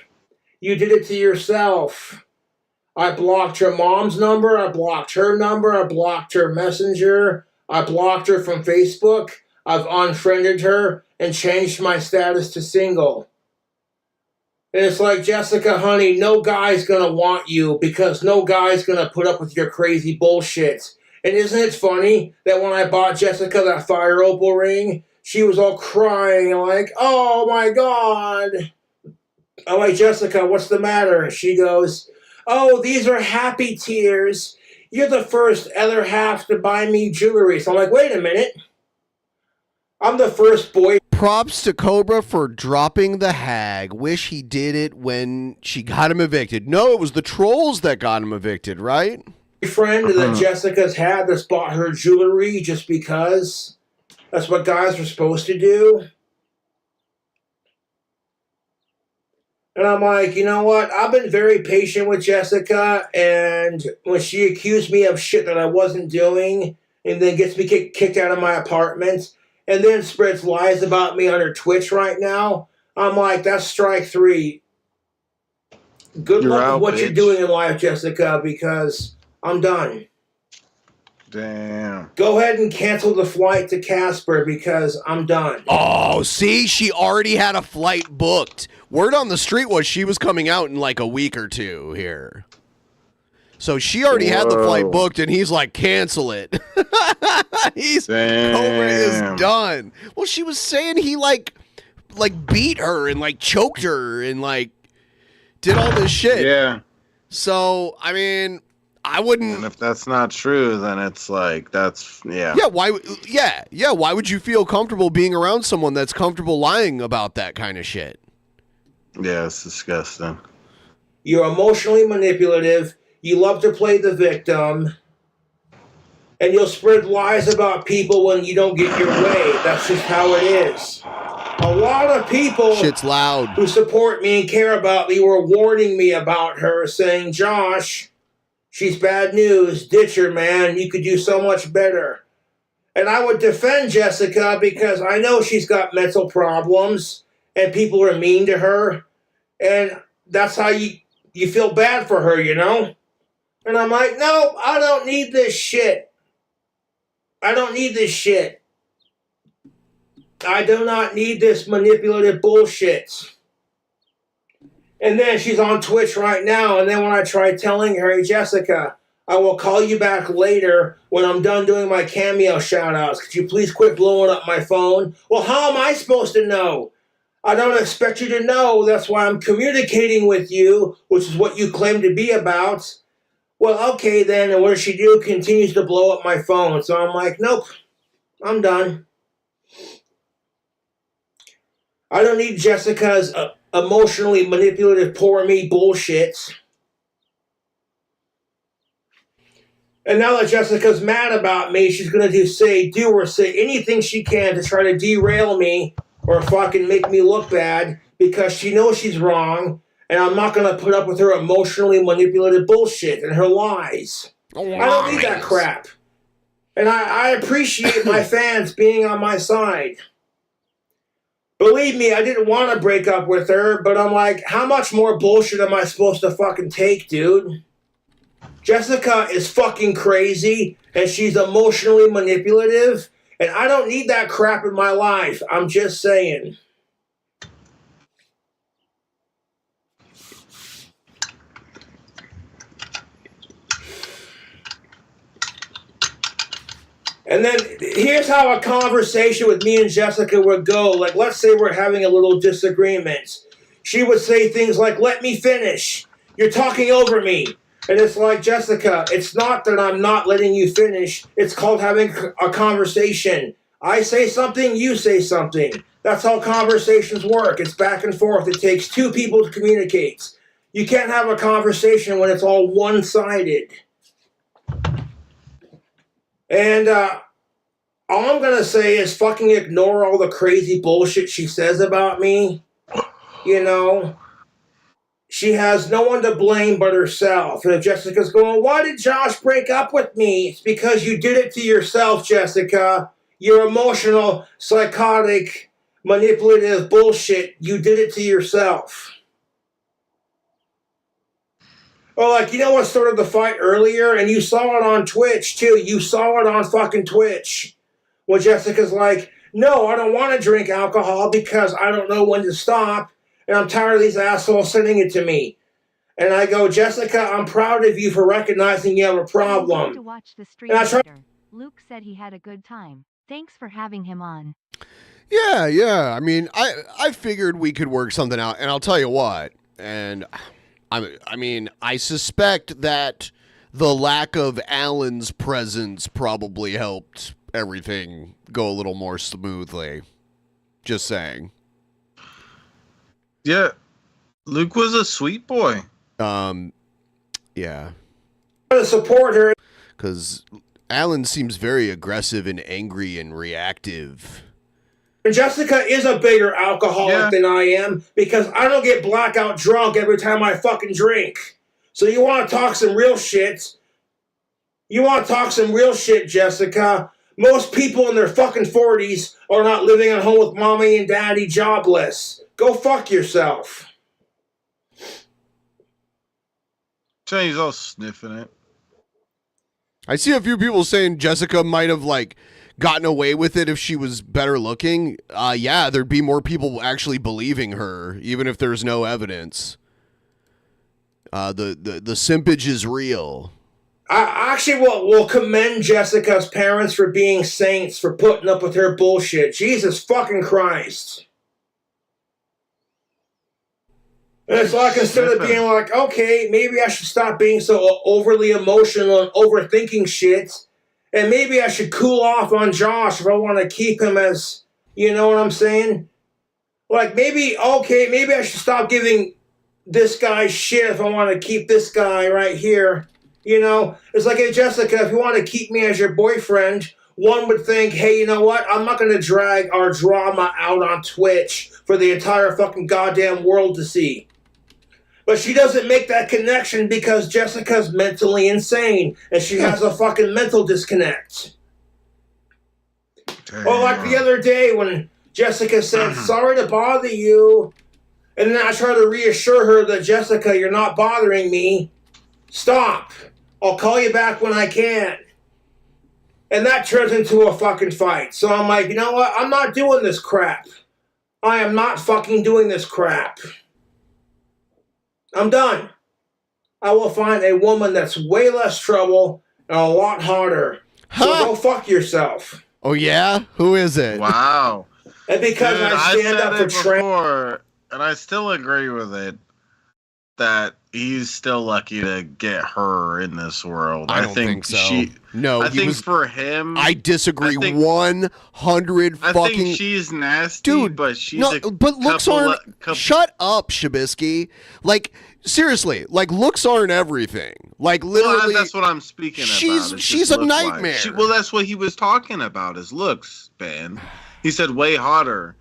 You did it to yourself. I blocked her mom's number. I blocked her number. I blocked her messenger. I blocked her from Facebook. I've unfriended her and changed my status to single. And it's like, Jessica, honey, no guy's going to want you because no guy's going to put up with your crazy bullshit. And isn't it funny that when I bought Jessica that fire opal ring, she was all crying like, oh my God. I'm like, Jessica, what's the matter? And she goes, oh, these are happy tears. You're the first other half to buy me jewelry. So I'm like, wait a minute. I'm the first boy. Props to Cobra for dropping the hag. Wish he did it when she got him evicted. No, it was the trolls that got him evicted, right? Friend that Jessica's had that's bought her jewelry just because. That's what guys are supposed to do. And I'm like, you know what? I've been very patient with Jessica, and when she accused me of shit that I wasn't doing, and then gets me kicked out of my apartment, and then spreads lies about me on her Twitch right now, I'm like, that's strike 3. Good luck with what you're doing in life, Jessica, because I'm done. Damn. Go ahead and cancel the flight to Casper because I'm done. Oh, see, she already had a flight booked. Word on the street was she was coming out in like a week or two here. So she already had the flight booked, and he's like, cancel it. Cobra is done. Well, she was saying he like beat her and like choked her and like did all this shit. Yeah. So, I mean, I wouldn't. And if that's not true, then it's like, that's, yeah. Yeah, why would you feel comfortable being around someone that's comfortable lying about that kind of shit? Yeah, it's disgusting. You're emotionally manipulative. You love to play the victim. And you'll spread lies about people when you don't get your way. That's just how it is. A lot of people Shit's loud. who support me and care about me were warning me about her, saying, Josh, she's bad news. Ditch her, man. You could do so much better. And I would defend Jessica because I know she's got mental problems and people are mean to her. And that's how you feel bad for her, you know? And I'm like, no, I don't need this shit. I don't need this shit. I do not need this manipulative bullshit. And then she's on Twitch right now, and then when I try telling her, hey, Jessica, I will call you back later when I'm done doing my cameo shout-outs. Could you please quit blowing up my phone? Well, how am I supposed to know? I don't expect you to know. That's why I'm communicating with you, which is what you claim to be about. Well, okay then, and what does she do? Continues to blow up my phone. So I'm like, nope, I'm done. I don't need Jessica's emotionally manipulative poor me bullshit. And now that Jessica's mad about me, she's going to do or say anything she can to try to derail me or fucking make me look bad because she knows she's wrong, and I'm not going to put up with her emotionally manipulative bullshit and her lies. I don't need that crap. And I appreciate my fans being on my side. Believe me, I didn't want to break up with her, but I'm like, how much more bullshit am I supposed to fucking take, dude? Jessica is fucking crazy, and she's emotionally manipulative, and I don't need that crap in my life. I'm just saying. And then here's how a conversation with me and Jessica would go. Like, let's say we're having a little disagreement. She would say things like, let me finish. You're talking over me. And it's like, Jessica, it's not that I'm not letting you finish. It's called having a conversation. I say something, you say something. That's how conversations work. It's back and forth. It takes two people to communicate. You can't have a conversation when it's all one-sided. And all I'm going to say is fucking ignore all the crazy bullshit she says about me. You know, she has no one to blame but herself. And if Jessica's going, why did Josh break up with me? It's because you did it to yourself, Jessica. You're emotional, psychotic, manipulative bullshit. You did it to yourself. Or like, you know what started the fight earlier? And you saw it on Twitch, too. You saw it on fucking Twitch. When Jessica's like, no, I don't want to drink alcohol because I don't know when to stop. And I'm tired of these assholes sending it to me. And I go, Jessica, I'm proud of you for recognizing you have a problem. To watch the stream And I try- later. Luke said he had a good time. Thanks for having him on. Yeah. I mean, I figured we could work something out, and I'll tell you what. And I mean, I suspect that the lack of Alan's presence probably helped everything go a little more smoothly. Just saying. Yeah, Luke was a sweet boy. Yeah. To support her. Because Alan seems very aggressive and angry and reactive. And Jessica is a bigger alcoholic than I am because I don't get blackout drunk every time I fucking drink. So you want to talk some real shit? Jessica. Most people in their fucking 40s are not living at home with mommy and daddy jobless. Go fuck yourself. He's all sniffing it. I see a few people saying Jessica might have, like, gotten away with it if she was better looking. Yeah, there'd be more people actually believing her, even if there's no evidence. The simpage is real. I actually will commend Jessica's parents for being saints, for putting up with her bullshit. Jesus fucking Christ. And it's like, instead of being like, okay, maybe I should stop being so overly emotional and overthinking shit, and maybe I should cool off on Josh if I want to keep him as, you know what I'm saying? Like, maybe I should stop giving this guy shit if I want to keep this guy right here. You know, it's like, hey, Jessica, if you want to keep me as your boyfriend, one would think, hey, you know what? I'm not going to drag our drama out on Twitch for the entire fucking goddamn world to see. But she doesn't make that connection because Jessica's mentally insane and she has a fucking mental disconnect. Or like the other day when Jessica said, sorry to bother you. And then I try to reassure her that, Jessica, you're not bothering me. Stop. I'll call you back when I can. And that turns into a fucking fight. So I'm like, you know what? I'm not doing this crap. I am not fucking doing this crap. I'm done. I will find a woman that's way less trouble and a lot hotter. So go fuck yourself. Oh, yeah? Who is it? Wow. And because I stand up for trans, and I still agree with it, that he's still lucky to get her in this world. I don't think so. I think for him, I disagree 100 I fucking... think she's nasty, dude, but she's but looks aren't... Shut up, Shabisky. Like, seriously, like, looks aren't everything. Like, literally... Well, that's what I'm speaking about. She's a nightmare. Well, that's what he was talking about, is looks, Ben. He said way hotter.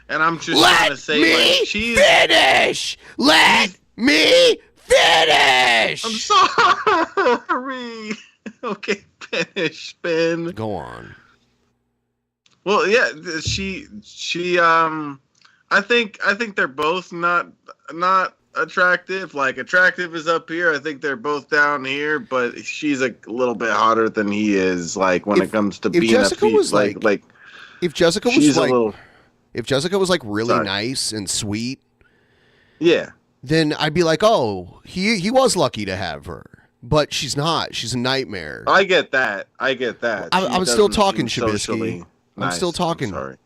And I'm just trying to say, like, she's... finish! Let me finish! I'm sorry. Okay, finish, Ben. Go on. Well, yeah, she I think they're both not attractive. Like attractive is up here. I think they're both down here, but she's a little bit hotter than he is. Like when it comes to being Jessica was like if Jessica was she's like a little, if Jessica was like really Sorry. nice and sweet, yeah, then I'd be like, oh, he was lucky to have her. But she's not. She's a nightmare. I get that. I'm still talking, Shabisky. I'm still talking. Sorry.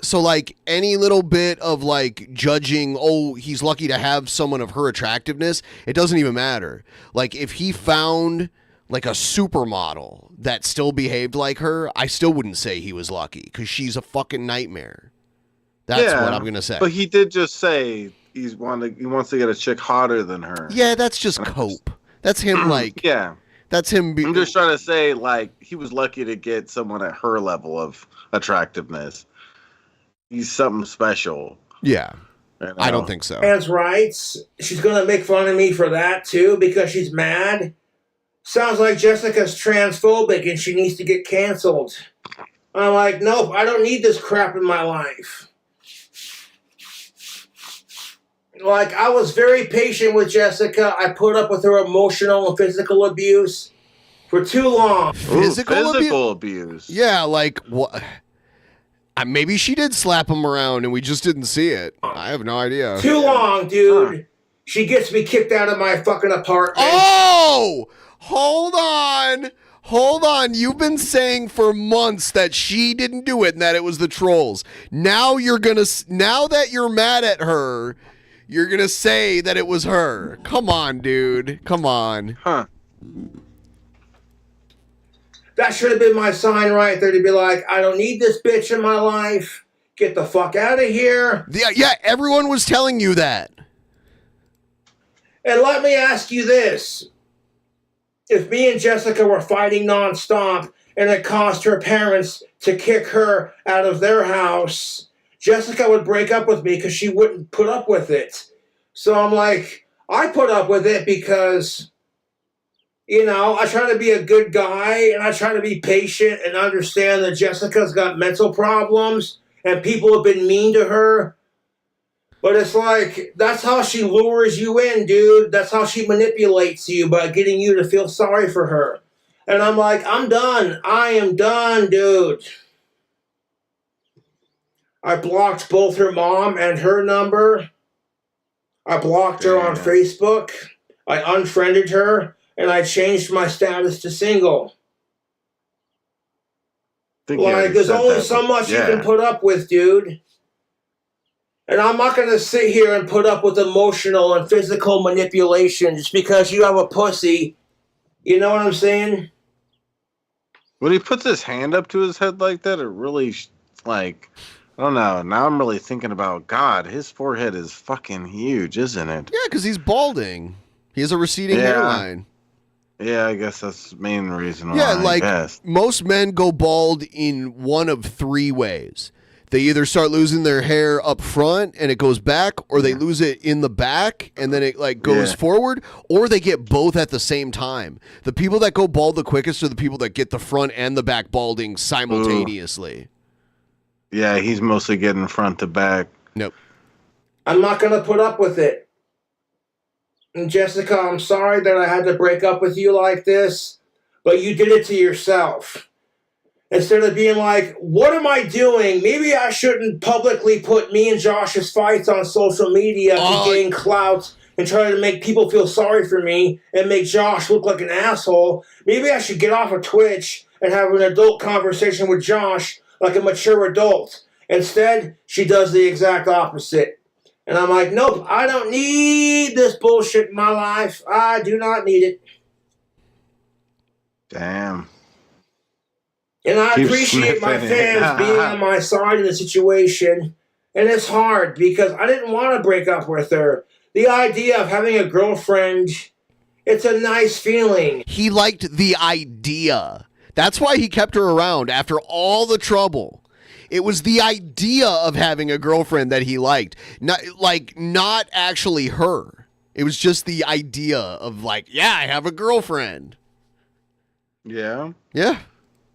So like any little bit of like judging, oh, he's lucky to have someone of her attractiveness, it doesn't even matter. Like if he found like a supermodel that still behaved like her, I still wouldn't say he was lucky because she's a fucking nightmare. That's what I'm gonna say. But he did just say he wants to get a chick hotter than her. Yeah, that's just cope. That's him like yeah. That's him. I'm just trying to say like he was lucky to get someone at her level of attractiveness. He's something special. Yeah. You know? I don't think so. Trans rights. She's gonna make fun of me for that too because she's mad. Sounds like Jessica's transphobic and she needs to get canceled. I'm like, nope, I don't need this crap in my life. Like, I was very patient with Jessica. I put up with her emotional and physical abuse for too long. Physical abuse. Yeah, like what? Maybe she did slap him around and we just didn't see it. I have no idea. Too long, dude. She gets me kicked out of my fucking apartment. Oh! Hold on. You've been saying for months that she didn't do it and that it was the trolls. Now that you're mad at her, you're gonna say that it was her. Come on, dude. Come on. Huh. That should have been my sign right there to be like, I don't need this bitch in my life. Get the fuck out of here. Yeah, everyone was telling you that. And let me ask you this. If me and Jessica were fighting nonstop and it caused her parents to kick her out of their house, Jessica would break up with me because she wouldn't put up with it. So I'm like, I put up with it because, you know, I try to be a good guy and I try to be patient and understand that Jessica's got mental problems and people have been mean to her. But it's like, that's how she lures you in, dude. That's how she manipulates you by getting you to feel sorry for her. And I'm like, I'm done. I am done, dude. I blocked both her mom and her number. I blocked her on Facebook. I unfriended her. And I changed my status to single. Like, there's only so much you can put up with, dude. And I'm not going to sit here and put up with emotional and physical manipulation just because you have a pussy. You know what I'm saying? When he puts his hand up to his head like that, it really, like, I don't know. Now I'm really thinking about, God, his forehead is fucking huge, isn't it? Yeah, because he's balding. He has a receding hairline. Yeah, I guess that's the main reason why. Yeah, like most men go bald in one of three ways. They either start losing their hair up front and it goes back, or they lose it in the back and then it like goes forward, or they get both at the same time. The people that go bald the quickest are the people that get the front and the back balding simultaneously. Yeah, he's mostly getting front to back. Nope. I'm not going to put up with it. And Jessica, I'm sorry that I had to break up with you like this, but you did it to yourself. Instead of being like, what am I doing? Maybe I shouldn't publicly put me and Josh's fights on social media to gain clout and try to make people feel sorry for me and make Josh look like an asshole. Maybe I should get off of Twitch and have an adult conversation with Josh like a mature adult. Instead, she does the exact opposite. And I'm like, nope, I don't need this bullshit in my life. I do not need it. Damn. And I appreciate my fans being on my side in the situation. And it's hard because I didn't want to break up with her. The idea of having a girlfriend, it's a nice feeling. He liked the idea. That's why he kept her around after all the trouble. It was the idea of having a girlfriend that he liked. Not actually her. It was just the idea of like, yeah, I have a girlfriend. Yeah? Yeah.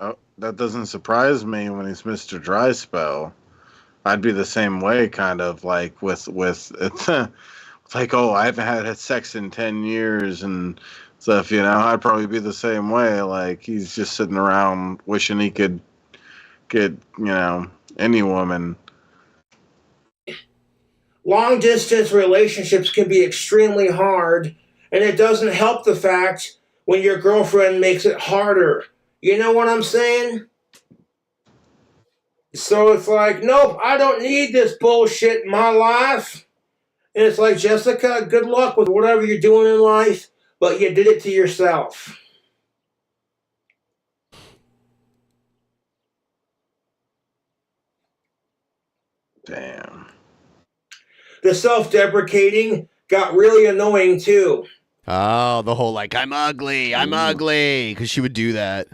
Oh, that doesn't surprise me when he's Mr. Dry Spell. I'd be the same way, kind of like with it's like, oh, I haven't had sex in 10 years and stuff, you know. I'd probably be the same way. Like, he's just sitting around wishing he could get, you know, any woman. Long distance relationships can be extremely hard, and it doesn't help the fact when your girlfriend makes it harder. You know what I'm saying? So it's like, nope, I don't need this bullshit in my life. And it's like, Jessica, good luck with whatever you're doing in life, but you did it to yourself. Damn. The self-deprecating got really annoying too. Oh, the whole like, I'm ugly, because she would do that.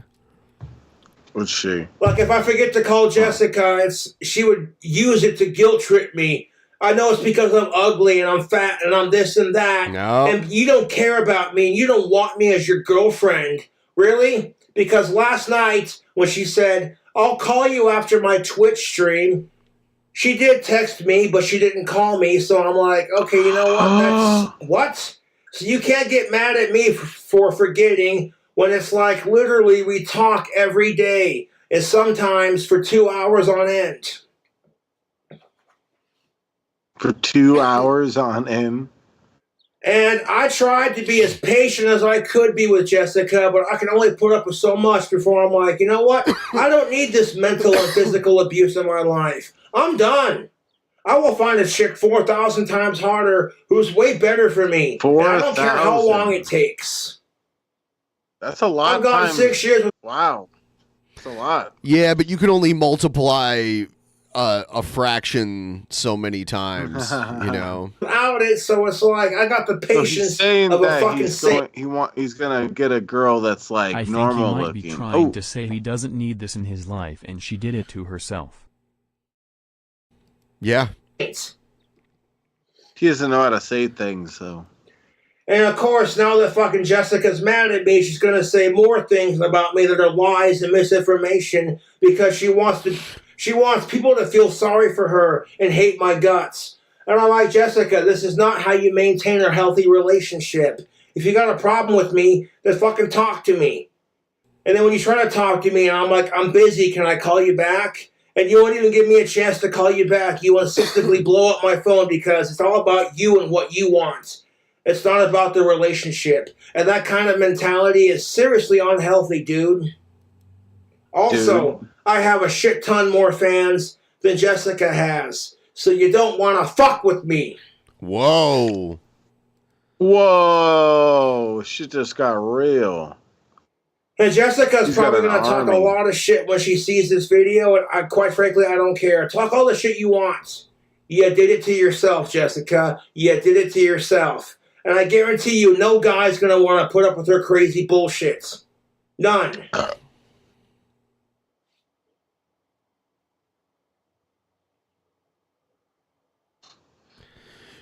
Would she? Like if I forget to call Jessica, she would use it to guilt trip me. I know it's because I'm ugly and I'm fat and I'm this and that. No. And you don't care about me and you don't want me as your girlfriend. Really? Because last night when she said, I'll call you after my Twitch stream, she did text me, but she didn't call me. So I'm like, okay, you know what? That's what? So you can't get mad at me for forgetting when it's like literally we talk every day and sometimes for 2 hours on end. For 2 hours on end? And I tried to be as patient as I could be with Jessica, but I can only put up with so much before I'm like, you know what? I don't need this mental and physical abuse in my life. I'm done. I will find a chick 4,000 times harder who's way better for me. And I don't care how long it takes. That's a lot. I've gone 6 years. Wow. That's a lot. Yeah, but you can only multiply a fraction so many times, you know. Without it, so it's like I got the patience of a fucking saint. He's gonna get a girl that's like I think normal he might looking. be trying to say he doesn't need this in his life, and she did it to herself. Yeah. He doesn't know how to say things, so. And of course, now that fucking Jessica's mad at me, she's gonna say more things about me that are lies and misinformation because she wants people to feel sorry for her and hate my guts. And I'm like, Jessica, this is not how you maintain a healthy relationship. If you got a problem with me, then fucking talk to me. And then when you try to talk to me and I'm like, I'm busy, can I call you back? And you won't even give me a chance to call you back. You insistently blow up my phone because it's all about you and what you want. It's not about the relationship. And that kind of mentality is seriously unhealthy, dude. Also, I have a shit ton more fans than Jessica has. So you don't want to fuck with me. Whoa. Whoa. Shit just got real. And Jessica's probably going to talk a lot of shit when she sees this video. And quite frankly, I don't care. Talk all the shit you want. You did it to yourself, Jessica. You did it to yourself. And I guarantee you, no guy's going to want to put up with her crazy bullshit. None.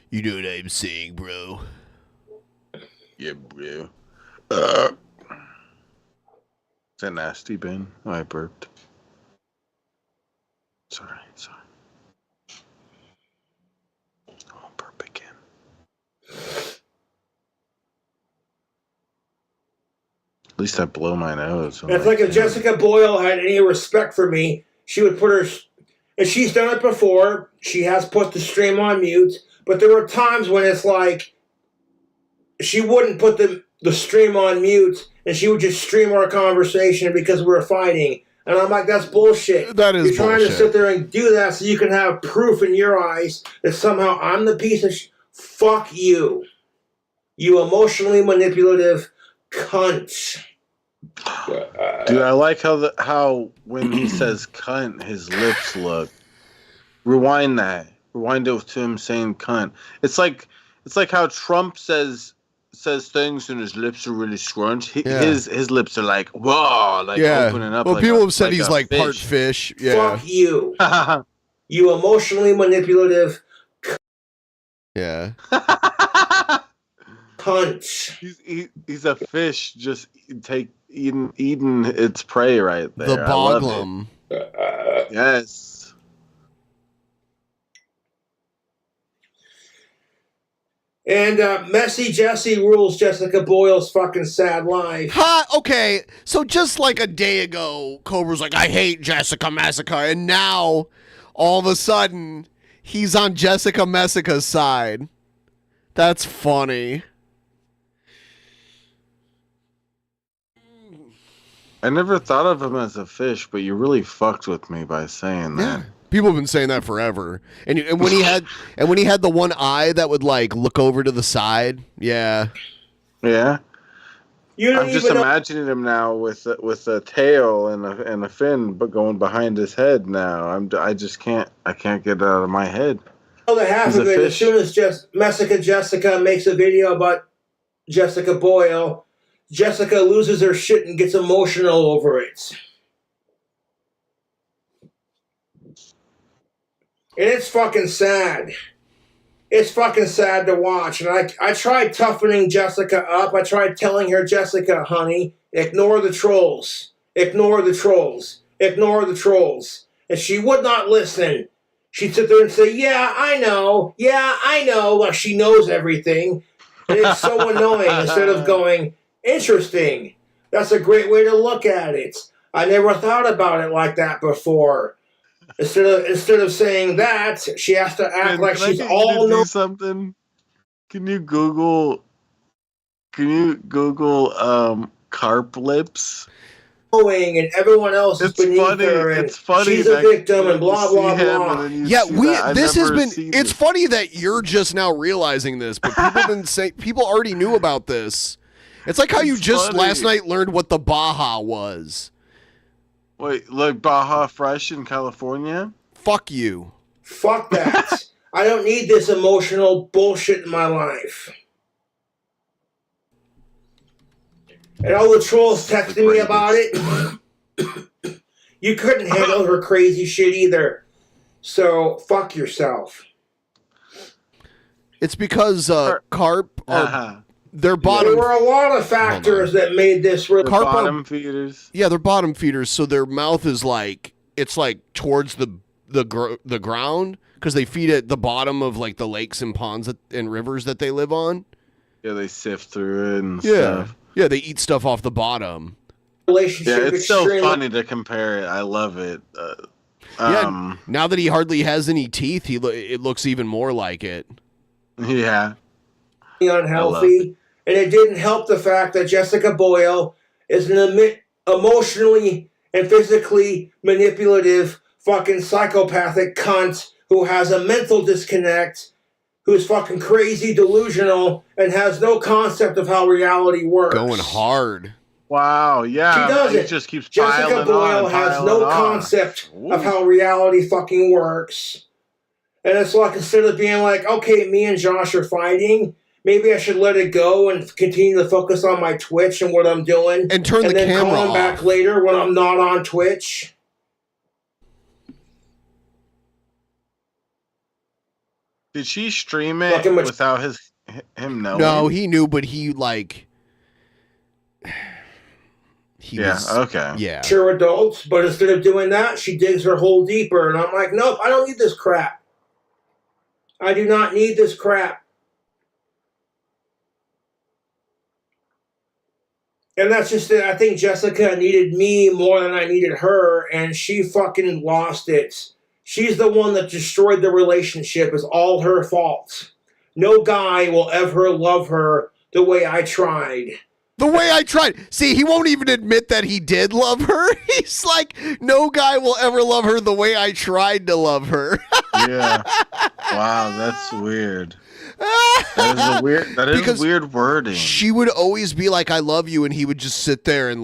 You know what I'm saying, bro? Yeah, bro. Is that nasty, Ben? Oh, I burped. Sorry. I won't burp again. At least I blow my nose. And it's like if Jessica Boyle had any respect for me, she would put her... And she's done it before. She has put the stream on mute. But there were times when it's like she wouldn't put the stream on mute and she would just stream our conversation because we were fighting. And I'm like, that's bullshit. That is You're trying bullshit. to sit there and do that so you can have proof in your eyes that somehow I'm the piece of fuck you. You emotionally manipulative cunt. Dude, I like how when he says cunt, his lips look. Rewind that. Rewind it to him saying cunt. It's like how Trump says things and his lips are really scrunched. His lips are like whoa, like opening up. Well, like people a, have said like he's a like fish. part fish. Yeah. Fuck you. You emotionally manipulative Yeah. cunt. He's a fish just eating its prey right there. The I love boglum. Yes. And Messy Jesse rules Jessica Boyle's fucking sad life. Ha! Okay, so just like a day ago, Cobra's like, I hate Jessica Messica, and now, all of a sudden, he's on Jessica Messica's side. That's funny. I never thought of him as a fish, but you really fucked with me by saying that. Yeah. People have been saying that forever. And when he had the one eye that would like look over to the side, yeah. Yeah. I'm just imagining him now with a tail and a fin, but going behind his head now. I can't get it out of my head. Oh, the half of it. As soon as Jessica makes a video about Jessica Boyle, Jessica loses her shit and gets emotional over it. And it's fucking sad. It's fucking sad to watch. And I tried toughening Jessica up. I tried telling her, Jessica, honey, ignore the trolls. Ignore the trolls. Ignore the trolls. And she would not listen. She'd sit there and say, yeah, I know. Yeah, I know. Like she knows everything. And it's so annoying. Instead of going, interesting. That's a great way to look at it. I never thought about it like that before. Instead of saying that, she has to act like she's all knowing. Something. Can you Google carp lips? And everyone else is beneath her, and it's funny she's a victim, and blah blah blah. Yeah, it's funny that you're just now realizing this, but people already knew about this. It's like how you just last night learned what the Baja was. Wait, like Baja Fresh in California? Fuck you. Fuck that. I don't need this emotional bullshit in my life. And all the trolls texting me about it. You couldn't handle her crazy shit either. So, fuck yourself. It's because carp are... They're bottom. There were a lot of factors that made this really bottom feeders. Yeah, they're bottom feeders, so their mouth is like towards the ground because they feed at the bottom of like the lakes and ponds and rivers that they live on. Yeah, they sift through it and stuff. Yeah, they eat stuff off the bottom. Relationship. Yeah, it's so funny to compare it. I love it. Yeah, now that he hardly has any teeth, it looks even more like it. Yeah. Unhealthy. And it didn't help the fact that Jessica Boyle is an emotionally and physically manipulative fucking psychopathic cunt who has a mental disconnect, who's fucking crazy, delusional, and has no concept of how reality works. Going hard. Wow, yeah. She doesn't. It just keeps Jessica Boyle has no concept of how reality fucking works. And it's like, instead of being like, okay, me and Josh are fighting, maybe I should let it go and continue to focus on my Twitch and what I'm doing. And turn the camera call him back later when I'm not on Twitch. Did she stream it without him knowing? No, he knew, but he okay. Yeah. Sure adults, but instead of doing that, she digs her hole deeper. And I'm like, nope, I don't need this crap. I do not need this crap. And that's just it. I think Jessica needed me more than I needed her, and she fucking lost it. She's the one that destroyed the relationship. It's all her fault. No guy will ever love her the way I tried. The way I tried. See, he won't even admit that he did love her. He's like, no guy will ever love her the way I tried to love her. Yeah. Wow, that's weird. That is weird wording. She would always be like, I love you, and he would just sit there and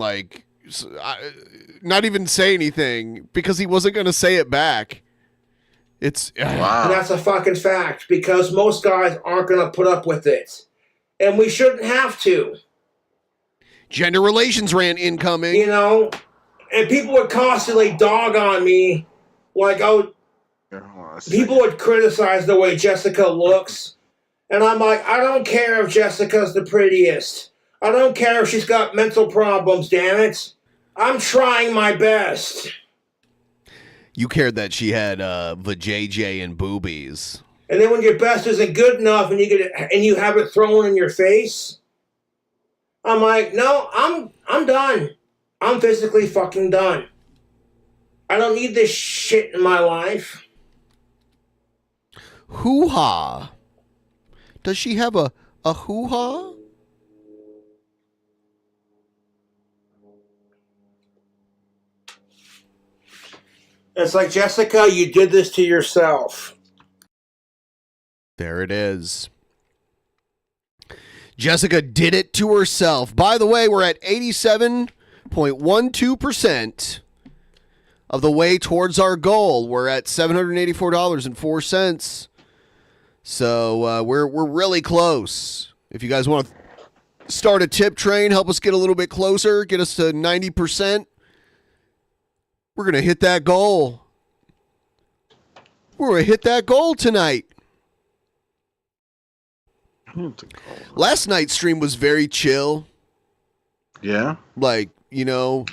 not even say anything because he wasn't going to say it back. It's wow. And that's a fucking fact, because most guys aren't going to put up with it. And we shouldn't have to. Gender relations rant incoming. You know? And people would constantly dog on me. Like, people would criticize the way Jessica looks. And I'm like, I don't care if Jessica's the prettiest. I don't care if she's got mental problems, damn it. I'm trying my best. You cared that she had vajayjay and boobies. And then when your best isn't good enough and you have it thrown in your face, I'm like, no, I'm done. I'm physically fucking done. I don't need this shit in my life. Hoo-ha. Does she have a hoo-ha? It's like, Jessica, you did this to yourself. There it is. Jessica did it to herself. By the way, we're at 87.12% of the way towards our goal. We're at $784.04. So we're really close. If you guys want to start a tip train, help us get a little bit closer, get us to 90%, we're going to hit that goal. We're going to hit that goal tonight. Last night's stream was very chill. Yeah? Like, you know,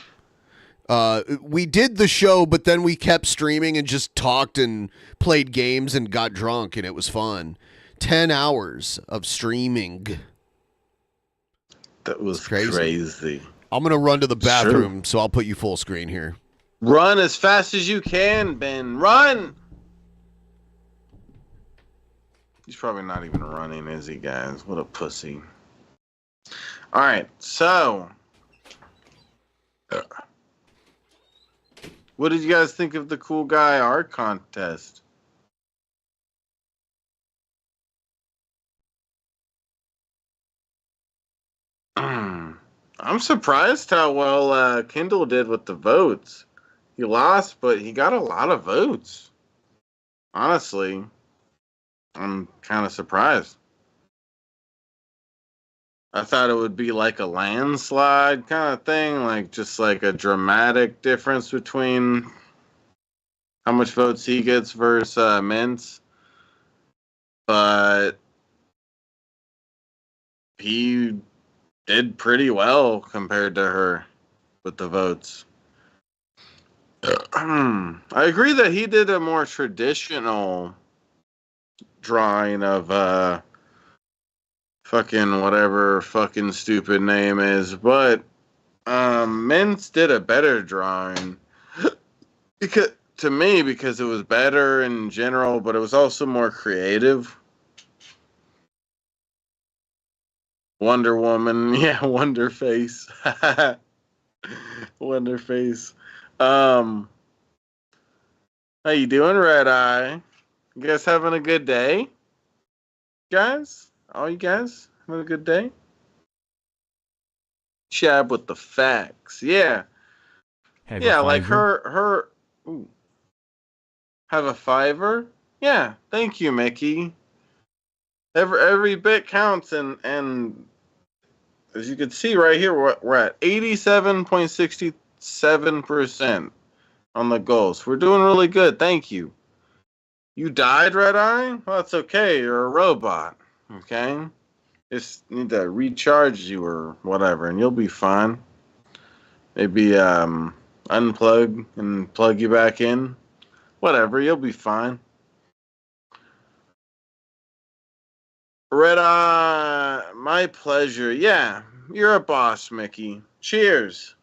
we did the show, but then we kept streaming and just talked and played games and got drunk, and it was fun. 10 hours of streaming. That was crazy. I'm going to run to the bathroom, so I'll put you full screen here. Run as fast as you can, Ben. Run! He's probably not even running, is he, guys? What a pussy. All right, so what did you guys think of the cool guy art contest? I'm surprised how well Kindle did with the votes. He lost, but he got a lot of votes. Honestly, I'm kind of surprised. I thought it would be like a landslide kind of thing, like just like a dramatic difference between how much votes he gets versus Mintz. But he did pretty well compared to her with the votes. I agree that he did a more traditional drawing of fucking whatever fucking stupid name is, but Mintz did a better drawing because it was better in general, but it was also more creative. Wonder Woman, yeah, Wonder Face. Wonder Face. How you doing, Red Eye? You guys having a good day? Guys? All you guys having a good day? Chab with the facts. Yeah. Have yeah, a like fiver? her ooh. Have a fiver? Yeah, thank you, Mickey. Every bit counts, and as you can see right here, we're at 87.67% on the goals. We're doing really good. Thank you. You died, Red Eye? Well, that's okay. You're a robot. Okay? Just need to recharge you or whatever, and you'll be fine. Maybe unplug and plug you back in. Whatever, you'll be fine. Red Eye, my pleasure. Yeah, you're a boss, Mickey. Cheers.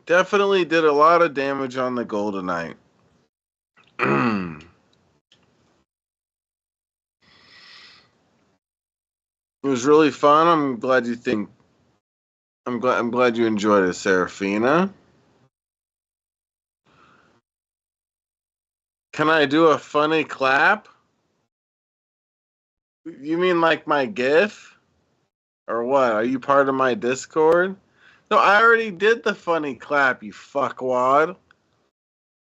Definitely did a lot of damage on the goal tonight. It was really fun. I'm glad you enjoyed it, Serafina. Can I do a funny clap? You mean like my GIF? Or what? Are you part of my Discord? No, I already did the funny clap, you fuckwad.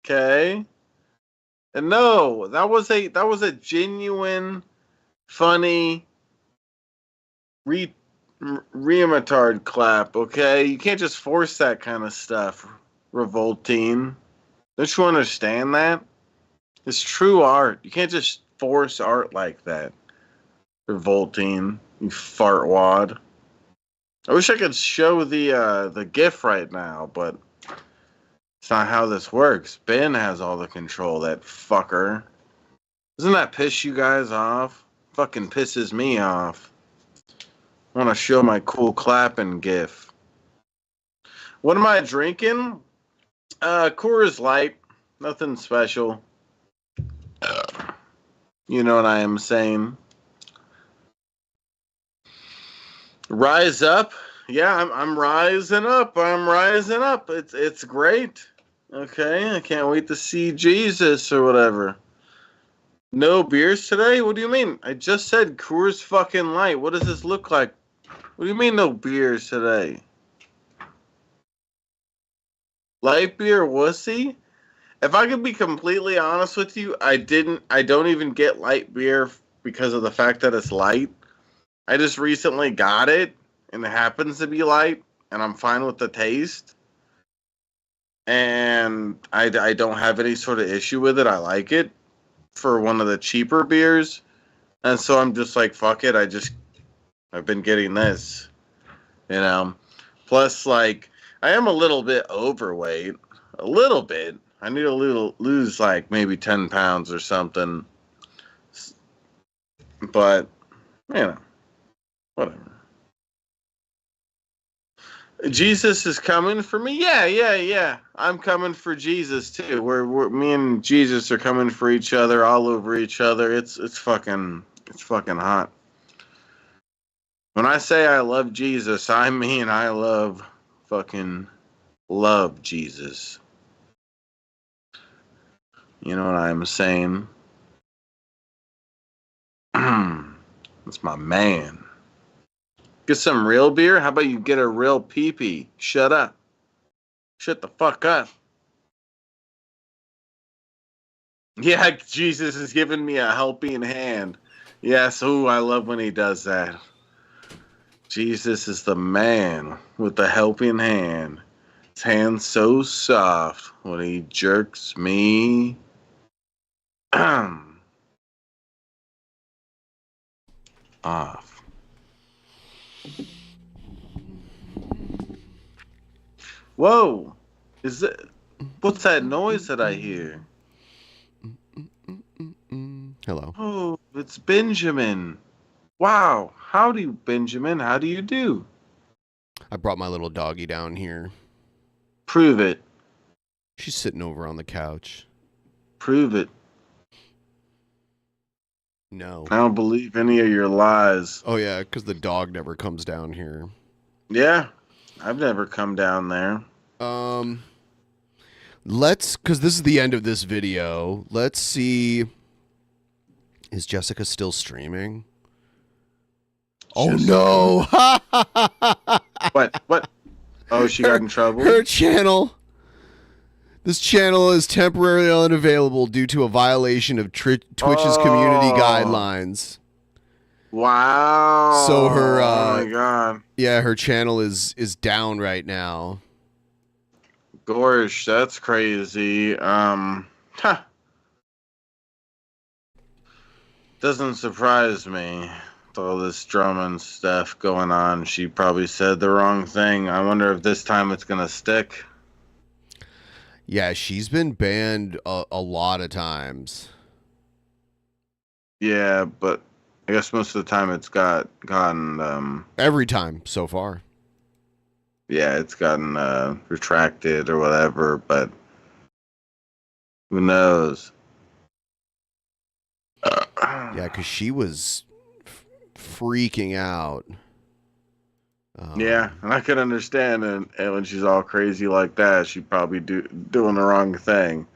Okay? And no, that was a genuine, funny, rematard clap, okay? You can't just force that kind of stuff, Revoltine. Don't you understand that? It's true art. You can't just force art like that, Revoltine, you fartwad. I wish I could show the GIF right now, but It's not how this works. Ben has all the control, that fucker. Doesn't that piss you guys off? Fucking pisses me off. I want to show my cool clapping gif. What am I drinking? Coors Light. Nothing special. You know what I am saying. Rise up. Yeah, I'm rising up. I'm rising up. It's great. Okay, I can't wait to see Jesus or whatever. No beers today? What do you mean? I just said Coors fucking Light. What does this look like? What do you mean no beers today? Light beer wussy? If I could be completely honest with you, I don't even get light beer because of the fact that it's light. I just recently got it, and it happens to be light, and I'm fine with the taste. And I don't have any sort of issue with it. I like it for one of the cheaper beers. And so I'm just like, fuck it. I've been getting this, you know. Plus, like, I am a little bit overweight. A little bit. I need to lose like maybe 10 pounds or something. But, you know, whatever. Jesus is coming for me? Yeah. I'm coming for Jesus too. Me and Jesus are coming for each other, all over each other. It's fucking hot. When I say I love Jesus, I mean I love Jesus. You know what I'm saying? That's my man. Get some real beer? How about you get a real pee-pee? Shut up. Shut the fuck up. Yeah, Jesus is giving me a helping hand. Yes, ooh, I love when he does that. Jesus is the man with the helping hand. His hand's so soft when he jerks me. Off. Whoa! What's that noise that I hear? Hello. Oh, it's Benjamin. Wow. Howdy, Benjamin. How do you do? I brought my little doggy down here. Prove it. She's sitting over on the couch. Prove it. No. I don't believe any of your lies. Oh, yeah, because the dog never comes down here. Yeah, I've never come down there. Because this is the end of this video, let's see. Is Jessica still streaming? Oh, no. What? Oh, she got in trouble? Her channel. This channel is temporarily unavailable due to a violation of Twitch's community guidelines. Wow. So her oh my god. Yeah, her channel is down right now. Gosh, that's crazy. Doesn't surprise me. With all this drama and stuff going on, she probably said the wrong thing. I wonder if this time it's gonna stick. Yeah, she's been banned a lot of times. Yeah, but I guess most of the time it's gotten every time so far. Yeah, it's gotten retracted or whatever, but who knows? Yeah, because she was freaking out. Yeah, and I could understand, and when she's all crazy like that, she'd probably doing the wrong thing.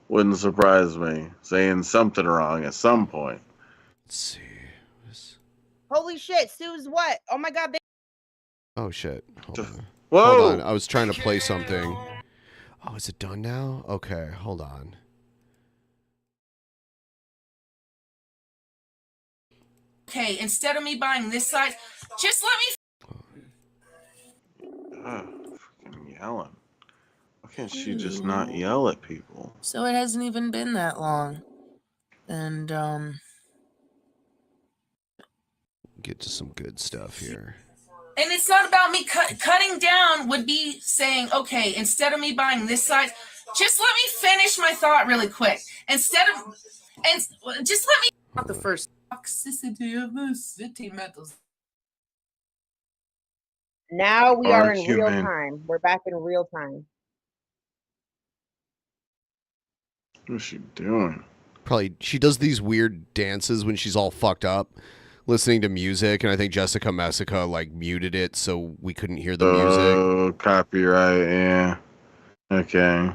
Wouldn't surprise me. Saying something wrong at some point. Let's see. Holy shit, Sue's what? Oh my god, Oh shit. Hold on. Whoa! Hold on. I was trying to play something. Oh, is it done now? Okay, hold on. Okay, instead of me buying this size, just let me. Freaking yelling. Why can't she just not yell at people? So it hasn't even been that long. And, Get to some good stuff here. And it's not about me cutting down. Would be saying, okay, instead of me buying this size, just let me finish my thought really quick. Just let me. Not the first toxicity of the city metals. Now we are in real Argument. time. We're back in real time. What's she doing? Probably she does these weird dances when she's all fucked up, listening to music, and I think Jessica Messica like muted it so we couldn't hear the music. Oh, copyright, yeah. Okay.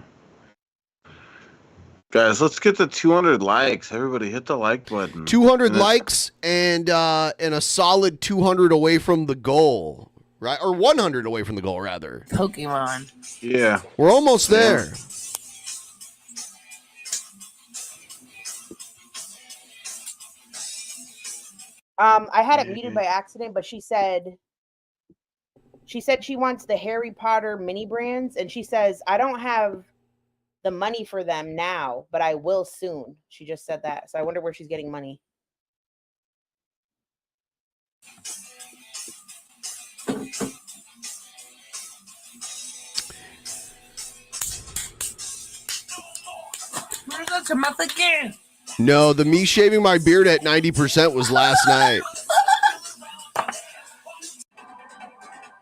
Guys, let's get to 200 likes. Everybody hit the like button. 200 likes and a solid 200 away from the goal, right? Or 100 away from the goal, rather. Pokemon. Yeah. We're almost there. I had it muted by accident, but she said she wants the Harry Potter mini brands, and she says, I don't have the money for them now, but I will soon. She just said that. So I wonder where she's getting money. Where's the mouth again? No, the me shaving my beard at 90% was last night.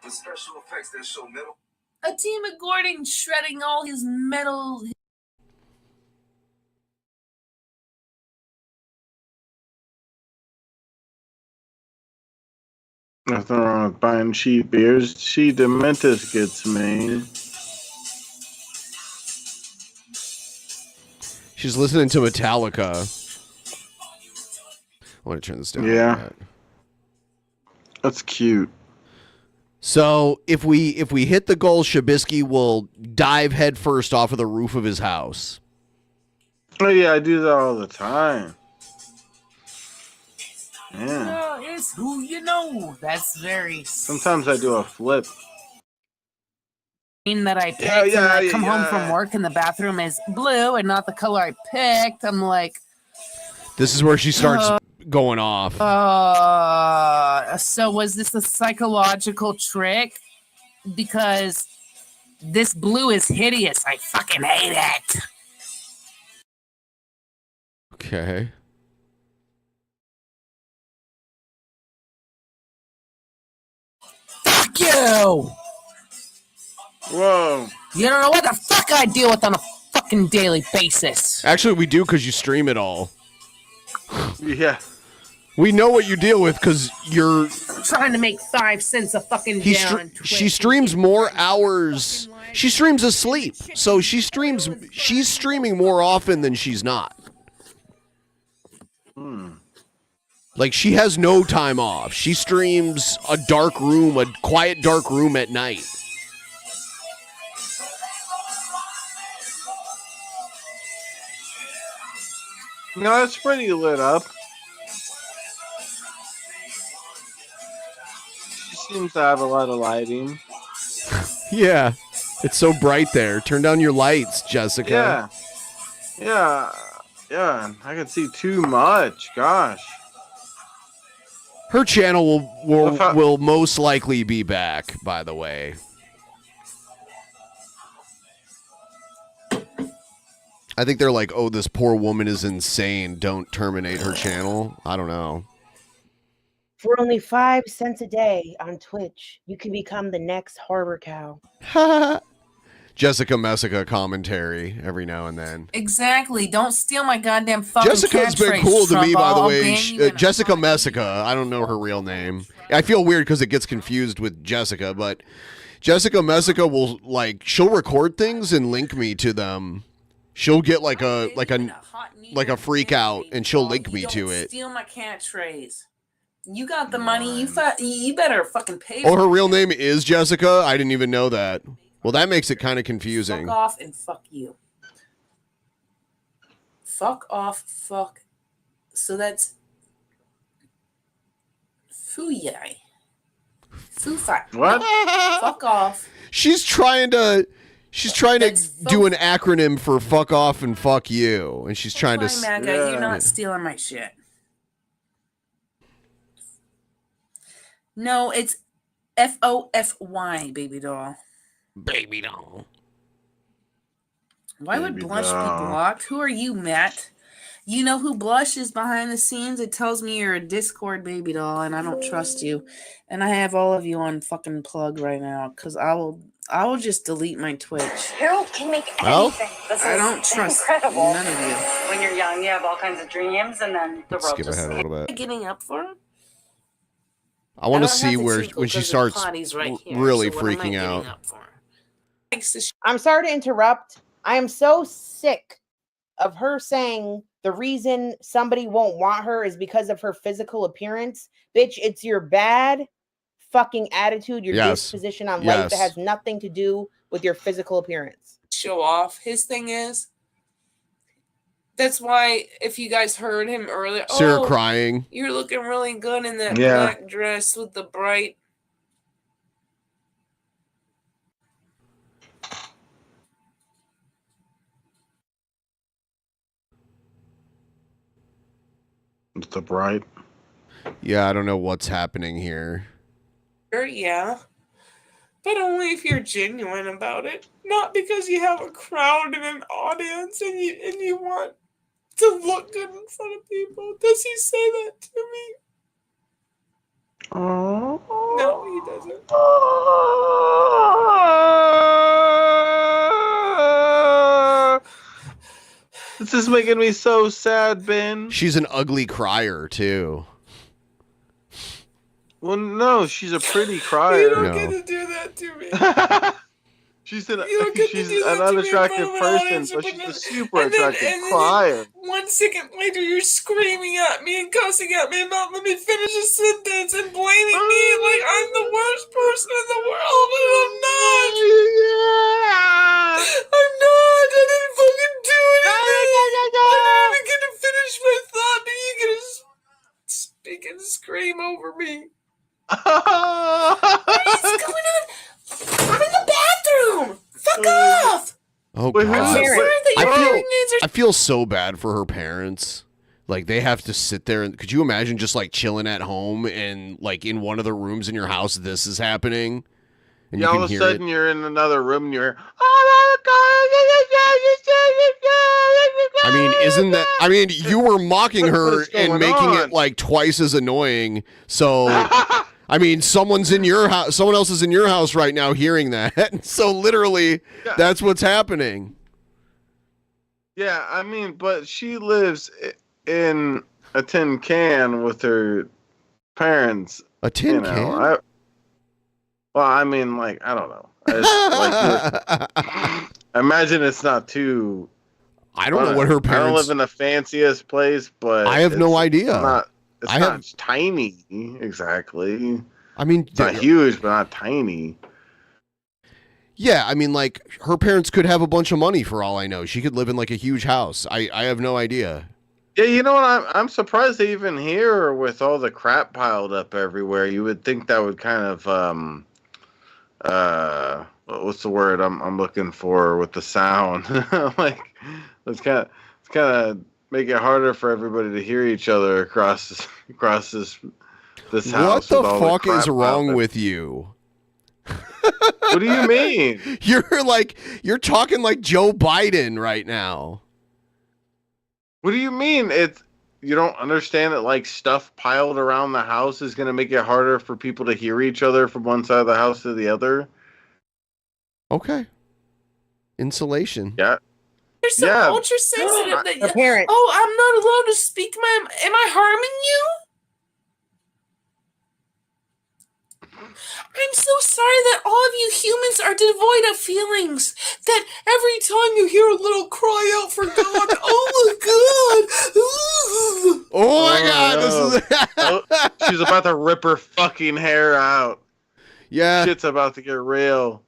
The special effects that show metal. A team of Gordon shredding all his metal. Nothing wrong with buying cheap beers. She Dementis gets me. She's listening to Metallica. I want to turn this down. Yeah. That's cute. So if we hit the goal, Shabisky will dive headfirst off of the roof of his house. Oh yeah, I do that all the time. Yeah. Well, it's who you know. That's very. Sometimes I do a flip. That I picked, and I come home from work and the bathroom is blue and not the color I picked. I'm like, This is where she starts going off. so was this a psychological trick? Because this blue is hideous. I fucking hate it. Okay. Fuck you! Whoa. You don't know what the fuck I deal with on a fucking daily basis. Actually, we do because you stream it all. Yeah. We know what you deal with because you're... Trying to make 5 cents a fucking down on Twitch. She streams more hours. She streams asleep. So she's streaming more often than she's not. Like, she has no time off. She streams a quiet dark room at night. No, it's pretty lit up. She seems to have a lot of lighting. Yeah. It's so bright there. Turn down your lights, Jessica. Yeah. I can see too much. Gosh. Her channel will most likely be back, by the way. I think they're like, oh, this poor woman is insane. Don't terminate her channel. I don't know. For only 5 cents a day on Twitch, you can become the next Harbor Cow. Jessica Messica commentary every now and then. Exactly. Don't steal my goddamn fucking Jessica's been catchphrase, cool to me, by the Trump. way. Jessica Messica. I don't know her real name. I feel weird because it gets confused with Jessica, but Jessica Messica will she'll record things and link me to them. She'll get like a freak out and she'll link me to it. Steal my catchphrase. You got the money. You better fucking pay. Oh, her real name is Jessica? I didn't even know that. Well, that makes it kind of confusing. Fuck off and fuck you. Fuck off, fuck. So that's Fuyai. Fufa. What? Fuck off. She's trying to do an acronym for fuck off and fuck you, and she's trying to. MAGA, you're not stealing my shit. No, it's FOFY, baby doll. Baby doll. Why would Baby Blush be doll. blocked? Who are you, Matt? You know who Blush is behind the scenes? It tells me you're a Discord baby doll, and I don't trust you. And I have all of you on fucking plug right now, because I will just delete my Twitch. Who can make Well, anything? This I is don't trust incredible. none of you. When you're young, you have all kinds of dreams, and then the Let's world skip just ahead a little bit. Getting up for him? I want to don't have see to where tinkle when she 'cause the starts potty's right here, really so what am I freaking getting out. up for? I'm sorry to interrupt. I am so sick of her saying the reason somebody won't want her is because of her physical appearance. Bitch, it's your bad fucking attitude, your Yes. disposition on life that Yes. has nothing to do with your physical appearance. Show off. His thing is, that's why if you guys heard him earlier, Sarah crying. you're looking really good in that Yeah. black dress with the bright. With the bright. Yeah, I don't know what's happening here. Yeah, but only if you're genuine about it, not because you have a crowd and an audience and you want to look good in front of people. Does he say that to me? Oh. No, he doesn't. This is making me so sad, Ben. She's an ugly crier too. Well, no, she's a pretty crier. You don't get to do that to me. She's You don't get to she's do that an to me in unattractive front of an person, audience, but but she's then- a super and then- attractive and then crier. 1 second later, you're screaming at me and cussing at me about let me finish a sentence and blaming me like I'm the worst person in the world, and I'm not. I'm not. I didn't fucking do anything. I didn't even get to finish my thought, but you get to speak and scream over me. What is going on? I'm in the bathroom. Fuck off. Oh Wait, god. who's- I'm sorry that your hearing aids are I feel so bad for her parents. Like they have to sit there and could you imagine just like chilling at home and like in one of the rooms in your house this is happening? And Yeah, you all can of a hear sudden it. you're in another room and you're. I mean, isn't that I mean, you were mocking her What's going and making on? it like twice as annoying. So I mean, someone's in your house, someone else is in your house right now hearing that. So literally that's what's happening. Yeah, I mean, but she lives in a tin can with her parents. A tin can? Well, I mean, like, I don't know. I imagine it's not too. I don't know what her I don't parents live in the fanciest place, but I have no idea. It's I not have- tiny, exactly. I mean, It's not huge, but not tiny. yeah, I mean, like her parents could have a bunch of money for all I know. She could live in like a huge house. I have no idea. Yeah, you know what? I'm surprised they even hear her with all the crap piled up everywhere. You would think that would kind of what's the word I'm looking for with the sound? Like it's kind of make it harder for everybody to hear each other across this house. What the with all fuck crap is piled wrong up. with you? What do you mean? You're talking like Joe Biden right now. What do you mean? You don't understand that like stuff piled around the house is going to make it harder for people to hear each other from one side of the house to the other? Okay. Insulation. Yeah. You're so Yeah. ultra sensitive that Her parents. Oh, I'm not allowed to speak my. Am I harming you? I'm so sorry that all of you humans are devoid of feelings. That every time you hear a little cry out for God, oh my God! Oh my God! This is Oh, she's about to rip her fucking hair out. Yeah. Shit's about to get real.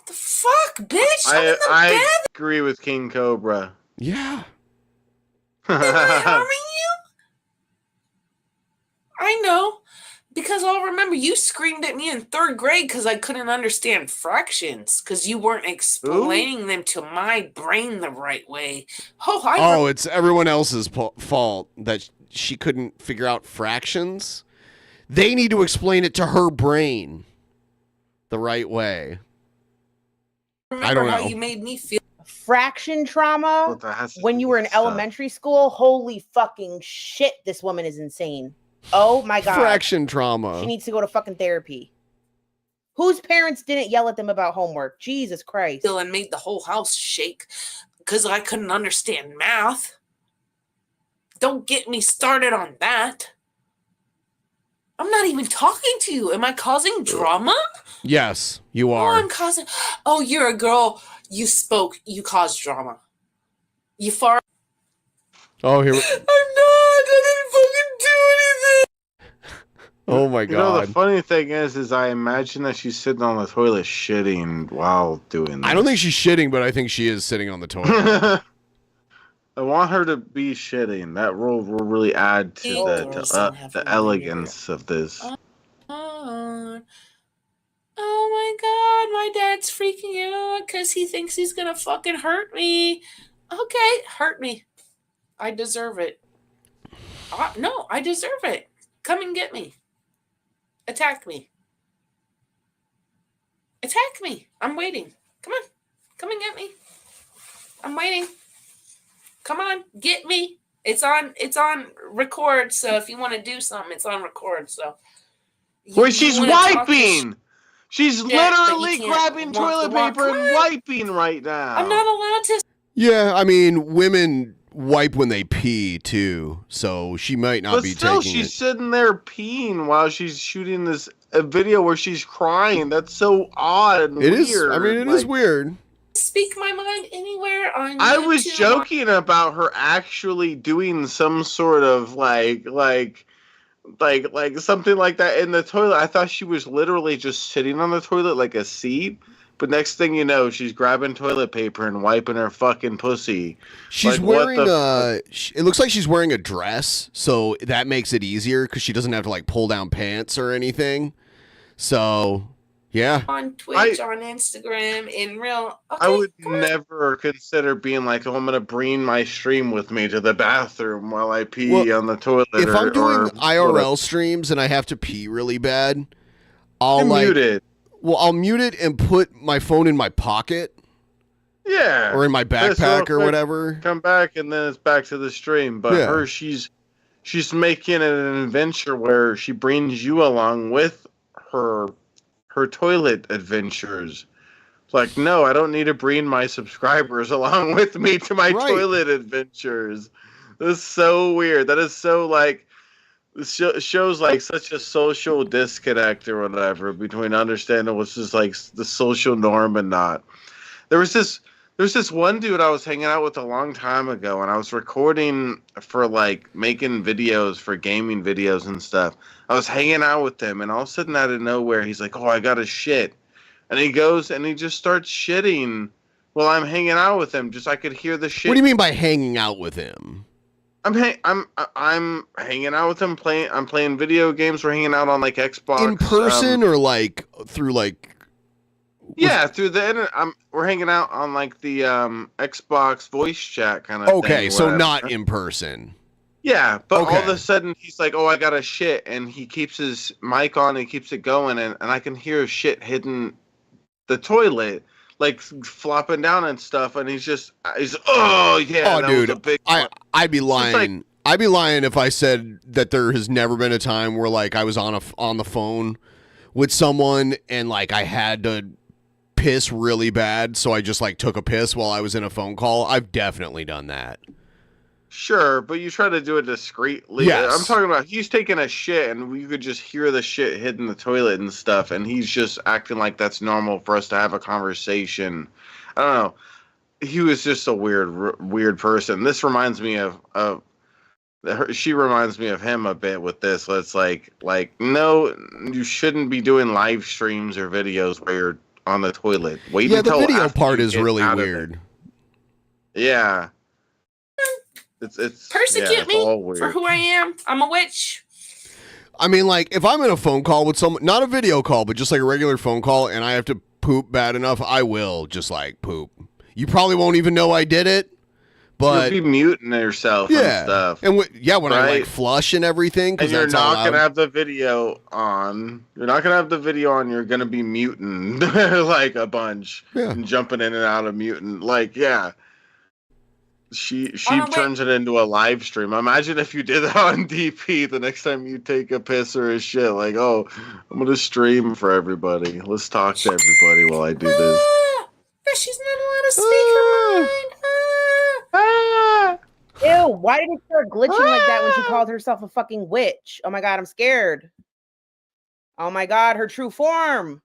The fuck, bitch! I'm in the I bed. agree with King Cobra. Yeah. Am I harming you? I know. Because I'll remember you screamed at me in 3rd grade because I couldn't understand fractions because you weren't explaining them to my brain the right way. It's everyone else's fault that she couldn't figure out fractions. They need to explain it to her brain the right way. I don't know. How you made me feel. Fraction trauma when you were in elementary school. Holy fucking shit, this woman is insane. Oh my god. Fraction trauma. She needs to go to fucking therapy. Whose parents didn't yell at them about homework? Jesus Christ. And made the whole house shake because I couldn't understand math. Don't get me started on that. I'm not even talking to you. Am I causing drama? Yes, you Oh, are. I'm causing. Oh, you're a girl. You spoke. You caused drama. You far. Oh, here. I'm not. I didn't fucking do anything. Oh my You know, god. the funny thing is I imagine that she's sitting on the toilet shitting while doing this. I don't think she's shitting, but I think she is sitting on the toilet. I want her to be shitting. That role will really add to the elegance of this. Oh my god, my dad's freaking out because he thinks he's gonna fucking hurt me. Okay, hurt me. I deserve it. No, I deserve it. Come and get me. Attack me. Attack me. I'm waiting. Come on. Come and get me. I'm waiting. Come on, get me. It's on record, so if you want to do something, it's on record, so. Wait, she's wiping! She's literally grabbing toilet paper and wiping right now. I'm not allowed to. Yeah, I mean, women wipe when they pee too, so she might not But be still, taking she's it. sitting there peeing while she's shooting this video where she's crying. That's so odd and It weird. is. I mean, it is weird. Speak my mind anywhere on I was YouTube. joking about her actually doing some sort of like something like that in the toilet. I thought she was literally just sitting on the toilet like a seat. But next thing you know, she's grabbing toilet paper and wiping her fucking pussy. She's Like, what wearing the it looks like she's wearing a dress, so that makes it easier because she doesn't have to like pull down pants or anything. So, yeah. On Twitch, on Instagram, in real. Okay, I would never consider being like, oh, I'm going to bring my stream with me to the bathroom while I pee Well, on the toilet. If I'm doing or IRL streams and I have to pee really bad, I'll mute it. Well, I'll mute it and put my phone in my pocket. Yeah. Or in my Piss backpack real or quick, whatever. Come back and then it's back to the stream. But Yeah. she's making it an adventure where she brings you along with her toilet adventures. It's like, no, I don't need to bring my subscribers along with me to my toilet adventures. This is so weird. That is so like shows like such a social disconnect or whatever between understanding what's just like the social norm and not. There's this one dude I was hanging out with a long time ago, and I was recording for like making videos for gaming videos and stuff. I was hanging out with him, and all of a sudden out of nowhere, he's like, "Oh, I got to shit," and he goes and he just starts shitting while I'm hanging out with him. Just I could hear the shit. What do you mean by hanging out with him? I'm hanging out with him. I'm playing video games. We're hanging out on like Xbox In person or like through like. Yeah, through the internet. We're hanging out on like the Xbox voice chat kind of thing. Okay, so whatever. not in person. Yeah, but all of Okay. a sudden he's like, "Oh, I got to shit," and he keeps his mic on and keeps it going, and I can hear shit hitting the toilet, like flopping down and stuff, and he's oh yeah, Oh, that dude, was a big I'd be So it's lying. I'd be lying if I said that there has never been a time where like I was on the phone with someone and like I had to piss really bad, so I just like took a piss while I was in a phone call. I've definitely done that. Sure, but you try to do it discreetly. Yes. I'm talking about he's taking a shit, and you could just hear the shit hitting the toilet and stuff, and he's just acting like that's normal for us to have a conversation. I don't know. He was just a weird person. This reminds me of she reminds me of him a bit with this. It's like no, you shouldn't be doing live streams or videos where you're on the toilet. Wait Yeah, until the video after part you is get really out of it. weird. Yeah. It's Persecute yeah, it's all me weird. for who I am. I'm a witch. I mean, like, if I'm in a phone call with someone, not a video call, but just like a regular phone call, and I have to poop bad enough, I will just like poop. You probably won't even know I did it, But you'll be muting yourself and stuff. And when I like right? flush and everything, And because you're that's all not gonna loud. have the video on. You're not gonna have the video on. You're gonna be muting like a bunch and jumping in and out of muting. Like, yeah. She turns it into a live stream. Imagine if you did that on DP the next time you take a piss or a shit. Like, oh, I'm gonna stream for everybody. Let's talk to everybody while I do this. But she's not allowed to speak her mind. Ew, why did it start glitching like that when she called herself a fucking witch? Oh my god, I'm scared. Oh my god, her true form.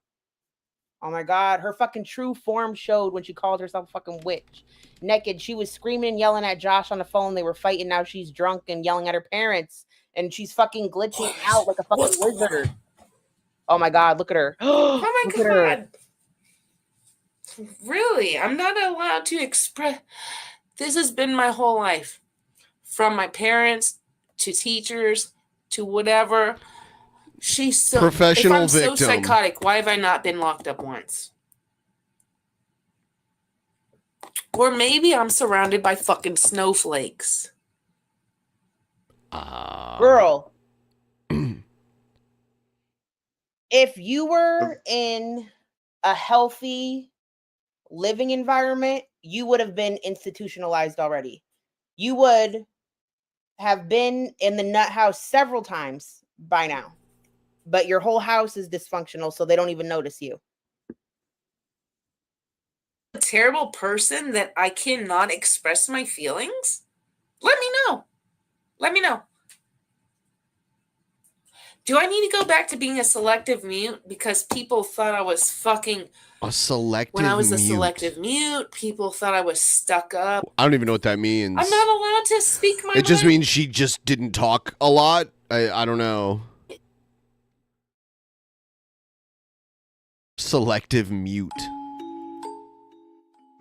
Oh my god, her fucking true form showed when she called herself a fucking witch. Naked, she was screaming and yelling at Josh on the phone. They were fighting. Now she's drunk and yelling at her parents. And she's fucking glitching out like a fucking wizard. Oh my god, look at her. Oh my Look at her. god. Really? I'm not allowed to express. This has been my whole life. From my parents to teachers to whatever. She's so Professional if I'm victim. so psychotic, why have I not been locked up once? Or maybe I'm surrounded by fucking snowflakes. Girl. If you were in a healthy living environment, you would have been institutionalized already. You would have been in the nut house several times by now. But your whole house is dysfunctional, so they don't even notice you. A terrible person that I cannot express my feelings? Let me know. Let me know. Do I need to go back to being a selective mute because people thought I was fucking A selective when I was a mute. selective mute? People thought I was stuck up. I don't even know what that means. I'm not allowed to speak my It just mind. means she just didn't talk a lot. I don't know. Selective mute.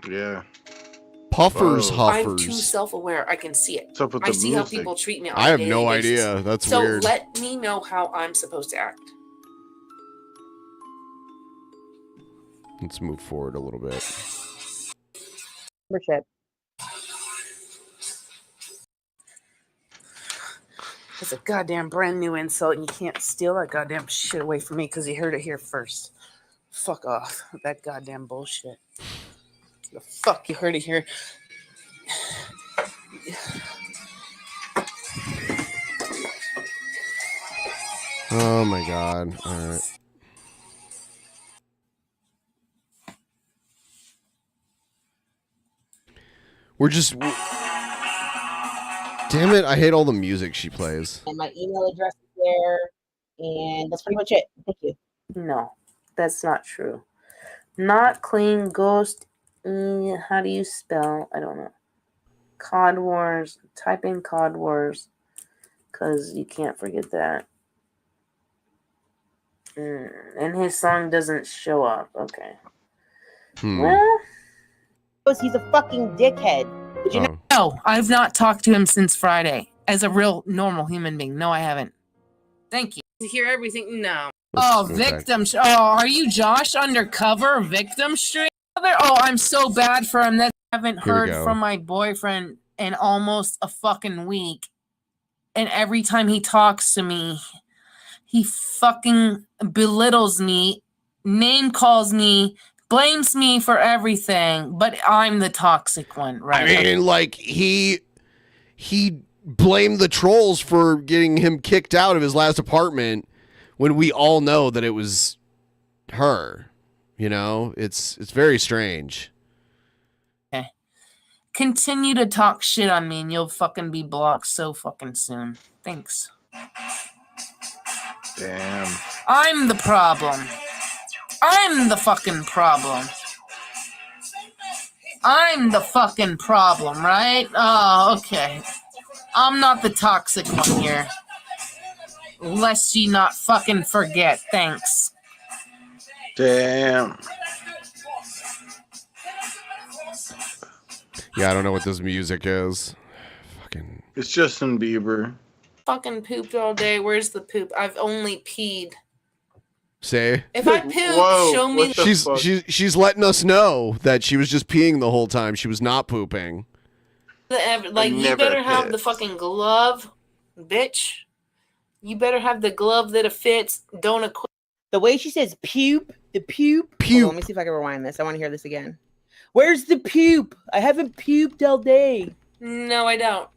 Yeah. Puffers, I'm too huffers. self-aware. I can see it. What's up with I the see how music? people treat me. On I a have daily no basis. idea. That's so weird. let me know how I'm supposed to act. Let's move forward a little bit. Membership. It's a goddamn brand new insult, and you can't steal that goddamn shit away from me because you heard it here first. Fuck off with that goddamn bullshit. The fuck you heard it here. Oh my god. All right. We're just. Damn it! I hate all the music she plays. And my email address is there. And that's pretty much it. Thank you. No, that's not true. Not clean ghost. How do you spell? I don't know. COD Wars. Type in COD Wars. Because you can't forget that. And his song doesn't show up. Okay. Well, he's a fucking dickhead. Did you know? No, I've not talked to him since Friday. As a real normal human being. No, I haven't. Thank you. To hear everything? No. Oh, victim. Are you Josh undercover victim stream? Oh, I'm so bad for him that I haven't Here we heard go. from my boyfriend in almost a fucking week. And every time he talks to me, he fucking belittles me, name calls me, blames me for everything, but I'm the toxic one, right? I mean, like he blamed the trolls for getting him kicked out of his last apartment when we all know that it was her. You know, it's very strange. Okay. Continue to talk shit on me and you'll fucking be blocked so fucking soon. Thanks. Damn. I'm the problem. I'm the fucking problem. I'm the fucking problem, right? Oh, okay. I'm not the toxic one here. Lest you not fucking forget. Thanks. Damn. Yeah, I don't know what this music is. It's Justin Bieber. Fucking pooped all day. Where's the poop? I've only peed. Say. If I poop, show me She's letting us know that she was just peeing the whole time. She was not pooping. I you never better have the pissed. fucking glove, bitch. You better have the glove that fits. Don't equip. The way she says pupe, the pupe. Hold on, let me see if I can rewind this. I want to hear this again. Where's the pupe? I haven't puked all day. No, I don't.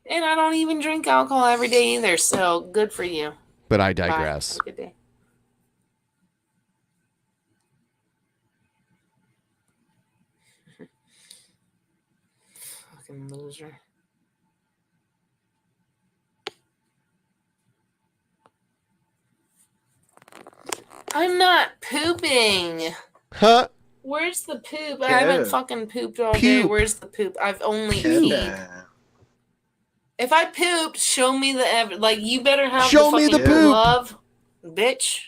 And I don't even drink alcohol every day either, so good for you. But I Bye. digress. Have a good day. Fucking loser. I'm not pooping. Huh? Where's the poop? I haven't Yeah. fucking pooped all day. Pupe. Where's the poop? I've only peed. If I pooped, show me the you better have Show the me fucking the poop. glove, bitch.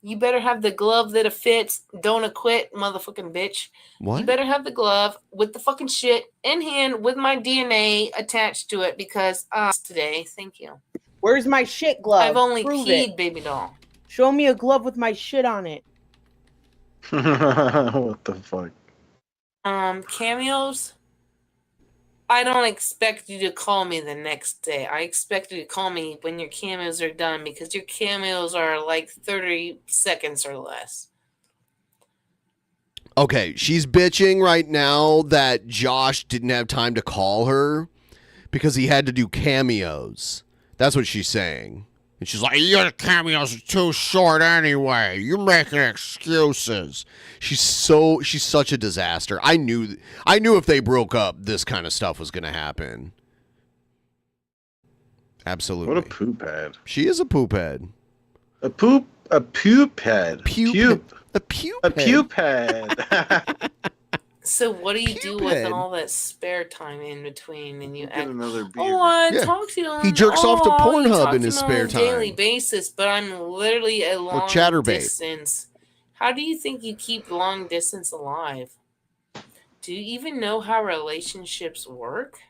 You better have the glove that fits. Don't acquit, motherfucking bitch. What? You better have the glove with the fucking shit in hand with my DNA attached to it because today. Thank you. Where's my shit glove? I've only Prove peed, it. baby doll. Show me a glove with my shit on it. What the fuck? Cameos. I don't expect you to call me the next day. I expect you to call me when your cameos are done because your cameos are like 30 seconds or less. Okay, she's bitching right now that Josh didn't have time to call her because he had to do cameos. That's what she's saying. And she's like, your cameos are too short anyway. You're making excuses. She's such a disaster. I knew if they broke up, this kind of stuff was going to happen. Absolutely. What a poop head. She is a poop head. A poop head. Pupe. A pupe head. So what do you do with Cupid. all that spare time in between? And you Get act, another beer. oh, I Yeah. talk to him. He jerks off to you Pornhub talk in to his him spare on a daily time. basis, but I'm literally a long chatterbait. distance. How do you think you keep long distance alive? Do you even know how relationships work?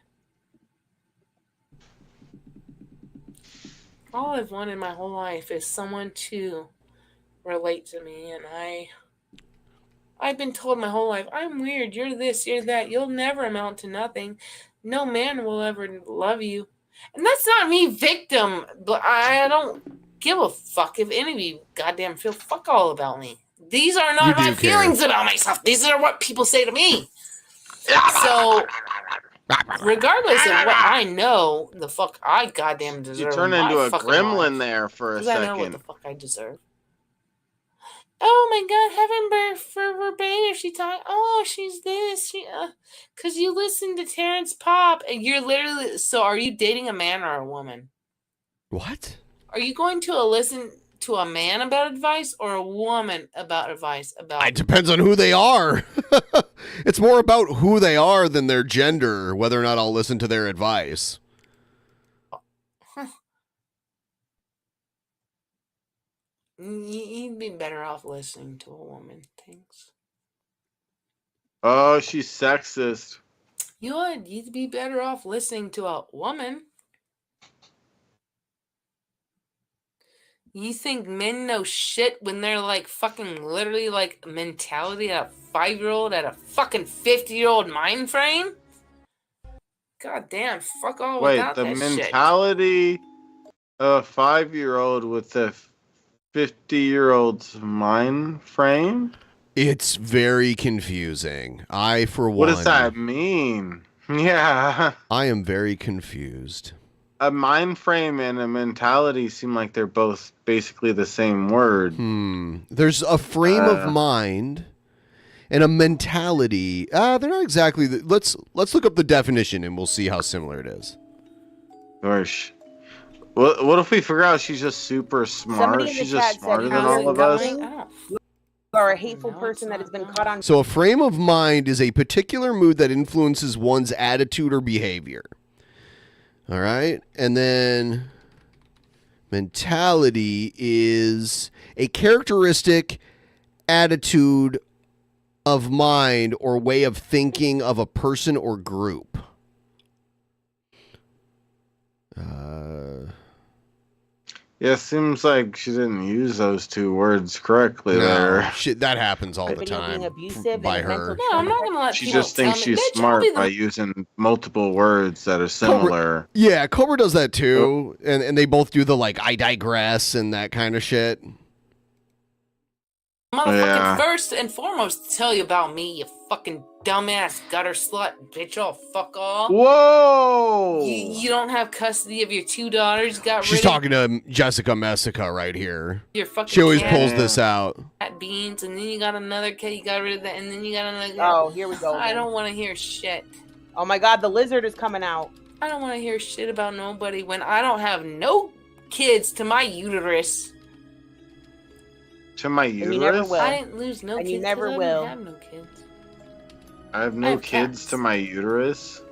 All I've wanted my whole life is someone to relate to me, and I've been told my whole life, I'm weird, you're this, you're that, you'll never amount to nothing. No man will ever love you. And that's not me victim, but I don't give a fuck if any of you goddamn feel fuck all about me. These are You not do my care. feelings about myself. These are what people say to me. So, regardless of what I know, the fuck I goddamn deserve. You turn in my into a fucking gremlin life. there for a 'Cause I know what the second. fuck I deserve. Oh my god, heaven birth for Rebecca. She taught, oh, she's this. Because you listen to Terrence Pop, and you're literally. So, are you dating a man or a woman? What? Are you going to listen to a man about advice or a woman about advice? It depends on who they are. It's more about who they are than their gender, whether or not I'll listen to their advice. You'd be better off listening to a woman. Thanks. Oh, she's sexist. You would. You'd be better off listening to a woman. You think men know shit when they're like fucking literally like mentality at a 5-year-old at a fucking 50-year-old mind frame? God damn, fuck all Wait, without the that shit. mentality of a 5-year-old with a 50-year-old's mind frame? It's very confusing. I, for one... What does that mean? Yeah. I am very confused. A mind frame and a mentality seem like they're both basically the same word. There's a frame of mind and a mentality. They're not exactly... Let's look up the definition and we'll see how similar it is. Gosh. What if we figure out she's just super smart? Somebody in the She's chat just said, smarter than "How's all it of us? going? You are a hateful person that has been caught on." So a frame of mind is a particular mood that influences one's attitude or behavior. All right? And then mentality is a characteristic attitude of mind or way of thinking of a person or group. Yeah, seems like she didn't use those two words correctly there. That happens all the time by her. No, I'm not gonna let She people just thinks tell me. she's Bitch, I'll smart be by the using multiple words that are similar. Yeah, Cobra does that too, and they both do the like I digress and that kind of shit. motherfucking first and foremost to tell you about me, you fucking dumbass gutter slut, bitch. Oh, fuck off. Whoa! You don't have custody of your 2 daughters. You got She's rid talking to Jessica Messica right here. Your fucking She always cat. pulls this out. of beans, and then you got another cat. You got rid of that, and then you got another. Oh, here we go. I then. don't want to hear shit. Oh my God, the lizard is coming out. I don't want to hear shit about nobody when I don't have no kids to my uterus. To my And uterus? you never will. I didn't lose no And kids. you never 'cause I will. didn't have no kids. I have no I have kids to my uterus.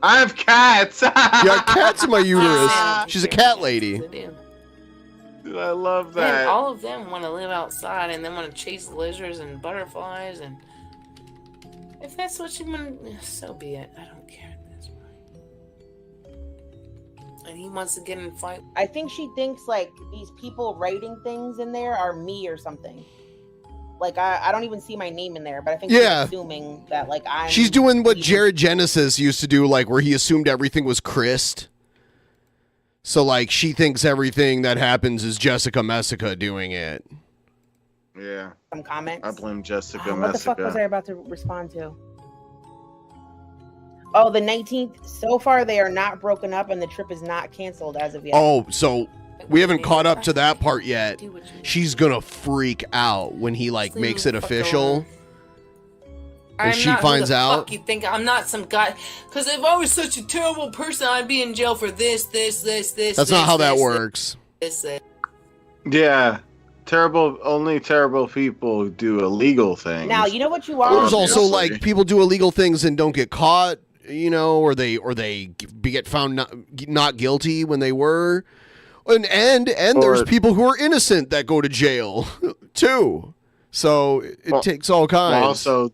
I have cats. Yeah, cats in my uterus. She's a cat lady. Dude, I love Man, that. all of them want to live outside and they want to chase lizards and butterflies, and if that's what you want, so be it. I don't care at this point. And he wants to get in a fight. I think she thinks like these people writing things in there are me or something. Like I don't even see my name in there, but I think Yeah. she's assuming that like I'm. She's doing what Jared Genesis used to do, like where he assumed everything was Christ. So like she thinks everything that happens is Jessica Messica doing it. Yeah. Some comments. I blame Jessica What the fuck was I Messica. about to respond to? Oh, the 19th. So far, they are not broken up, and the trip is not canceled as of yet. Oh, so we haven't caught up to that part yet. She's gonna freak out when he like makes it official. And she not who finds the out. Fuck you think I'm not some guy? Because if I was such a terrible person, I'd be in jail for this. That's not how that works. This. Yeah. Only terrible people do illegal things. Now you know what you are. There's also like people do illegal things and don't get caught, you know, or they get found not guilty when they were, and there's people who are innocent that go to jail too. So it takes all kinds. Well, also,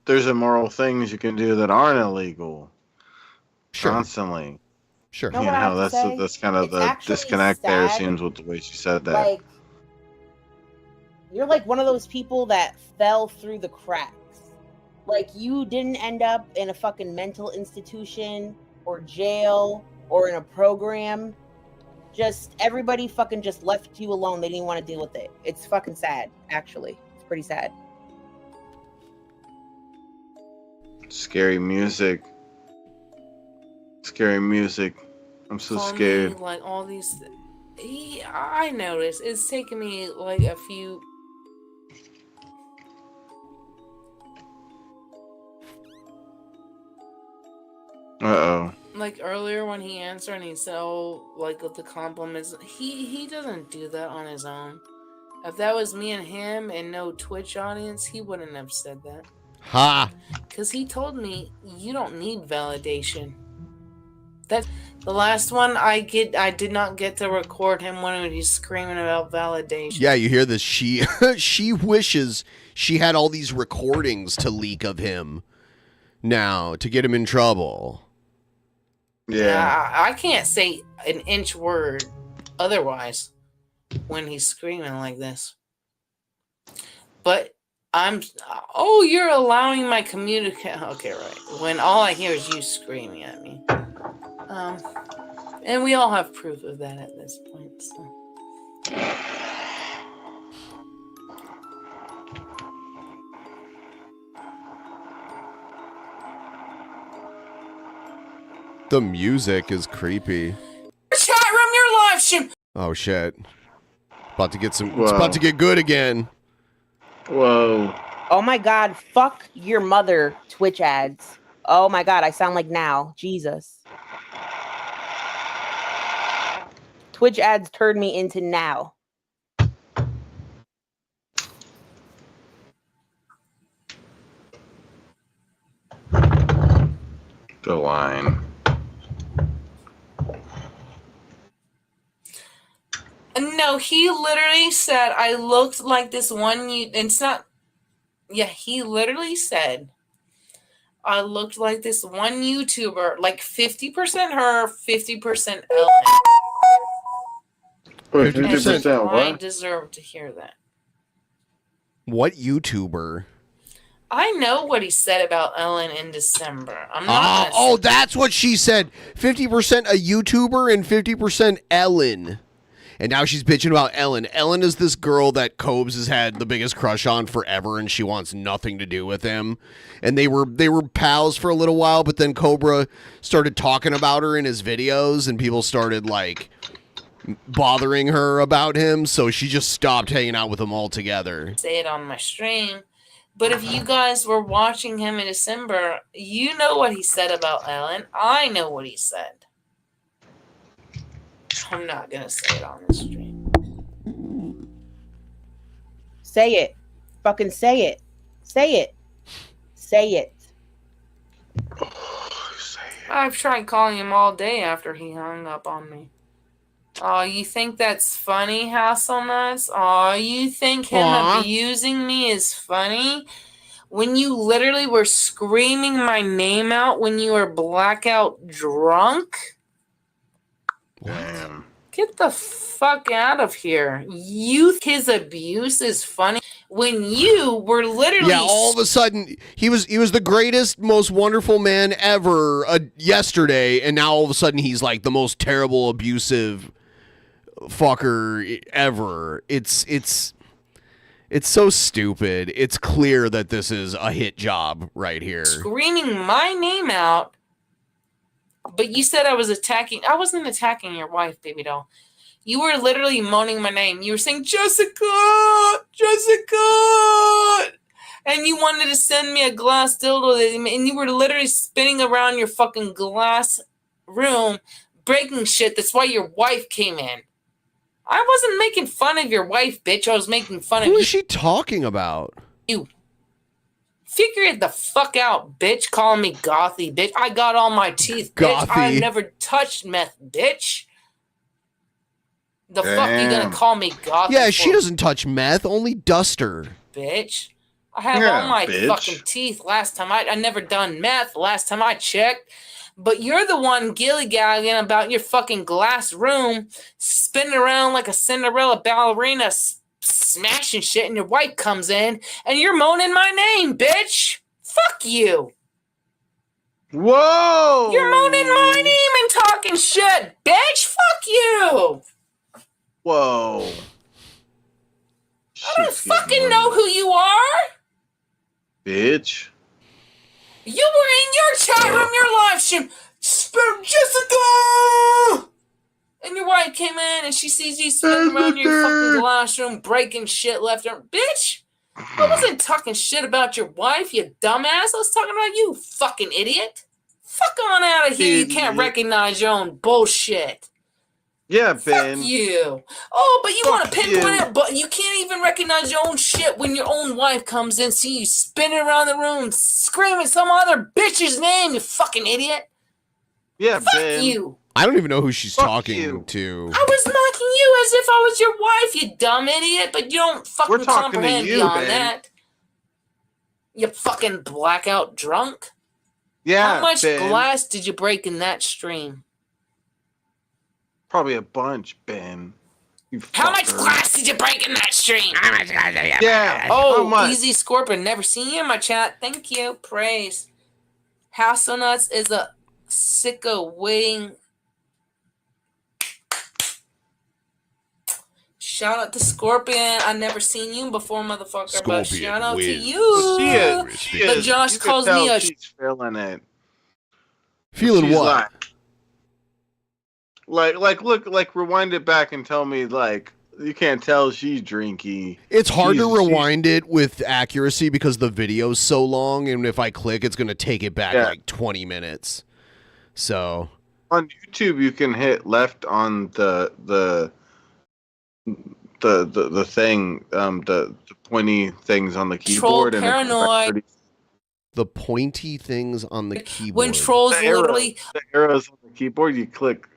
there's immoral things you can do that aren't illegal. Sure. Constantly. Sure. Know what I have to say? That's kind of It's the actually disconnect there. sad. Seems with the way she said that. Like you're like one of those people that fell through the cracks. Like you didn't end up in a fucking mental institution or jail or in a program. Just everybody fucking just left you alone. They didn't want to deal with it. It's fucking sad, actually. It's pretty sad. Scary music. Scary music. I'm so Call me, scared. like all these. I noticed it's taken me like a few. Uh-oh. Like earlier when he answered and he said, "Oh, like with the compliments," he doesn't do that on his own. If that was me and him and no Twitch audience, he wouldn't have said that. Ha! Because he told me you don't need validation. That the last one I did not get to record him when he's screaming about validation. Yeah, you hear this? She wishes she had all these recordings to leak of him now to get him in trouble. Yeah, I can't say an inch word otherwise when he's screaming like this. But oh, you're allowing my communicate. Okay, right. When all I hear is you screaming at me. And we all have proof of that at this point. So. The music is creepy. Chat room, your live stream. Oh shit! About to get some. Whoa. It's about to get good again. Whoa. Oh my God, fuck your mother, Twitch ads. Oh my God, I sound like now. Jesus. Twitch ads turned me into now. The line. No, he literally said, I looked like this one. It's not. Yeah, he literally said, I looked like this one YouTuber, like 50% her, 50% Ellen. Wait, And 50% I what? deserve to hear that. What YouTuber? I know what he said about Ellen in December. I'm not gonna That's what she said. 50% a YouTuber and 50% Ellen. And now she's bitching about Ellen. Ellen is this girl that Cobes has had the biggest crush on forever, and she wants nothing to do with him. And they were pals for a little while, but then Cobra started talking about her in his videos, and people started like bothering her about him, so she just stopped hanging out with him altogether. say it on my stream. But if you guys were watching him in December, you know what he said about Ellen. I know what he said. I'm not gonna say it on the stream. Say it. Fucking say it. Say it. Say it. I've tried calling him all day after he hung up on me. Oh, you think that's funny, Hasselnuts? Oh, you think him abusing me is funny? When you literally were screaming my name out when you were blackout drunk? Damn. Get the fuck out of here. You think his abuse is funny when you were literally All of a sudden he was the greatest, most wonderful man ever yesterday, and now all of a sudden he's like the most terrible, abusive fucker ever. It's so stupid. It's clear that this is a hit job right here. screaming my name out, but you said I was attacking. I wasn't attacking your wife, baby doll. You were literally moaning my name. You were saying, Jessica, Jessica. And you wanted to send me a glass dildo. And you were literally spinning around your fucking glass room, breaking shit. That's why your wife came in. I wasn't making fun of your wife, bitch. I was making fun of you. Who is she talking about? You. Figure it the fuck out, bitch. Calling me gothy, bitch. I got all my teeth, bitch. I Gothy. never touched meth, bitch. The fuck you gonna call me gothy? Yeah, she for, doesn't touch meth, only Duster. bitch. I have Yeah, all my bitch. fucking teeth. Last time I never done meth. Last time I checked. But you're the one gilly-gagging about your fucking glass room, spinning around like a Cinderella ballerina, smashing shit, and your wife comes in, and you're moaning my name, bitch. Fuck you. Whoa! You're moaning my name and talking shit, bitch. Fuck you. Whoa. I don't fucking know who you are. Bitch. You were in your chat room, your live stream. Jessica! And your wife came in and she sees you spinning around your fucking glass room, breaking shit left and right. Bitch! I wasn't talking shit about your wife, you dumbass. I was talking about you, fucking idiot. Fuck on out of here. You can't recognize your own bullshit. Yeah, Ben. Fuck you. Oh, but you want to pinpoint it, but you can't even recognize your own shit when your own wife comes in, see you spinning around the room, screaming some other bitch's name, you fucking idiot. Yeah, Fuck Ben. you. I don't even know who she's talking to. I was mocking you as if I was your wife, you dumb idiot, but you don't fucking We're talking to comprehend you, beyond Ben. that. You fucking blackout drunk. Yeah, How much Ben. glass did you break in that stream? Probably a bunch, Ben. You How much fucker. glass did you break in that stream? How much glass did you Yeah. Oh, how much? Easy Scorpion. Never seen you in my chat. Thank you. Praise. Hasselnuts is a sicko waiting. Shout out to Scorpion. I never seen you before, motherfucker. But Scorpion shout out to wins. you. She is. She But is. Josh You can calls tell me a she's feeling it. Feeling She's what? Like, rewind it back and tell me, like, you can't tell she's drinky. It's hard to She's- rewind it with accuracy because the video's so long, and if I click, it's going to take it back Yeah. like 20 minutes. So On YouTube, you can hit left on the thing, the pointy things on the keyboard. Troll and it goes back paranoid. 30 the pointy things on the keyboard. When trolls the arrows, literally the arrows on the keyboard, you click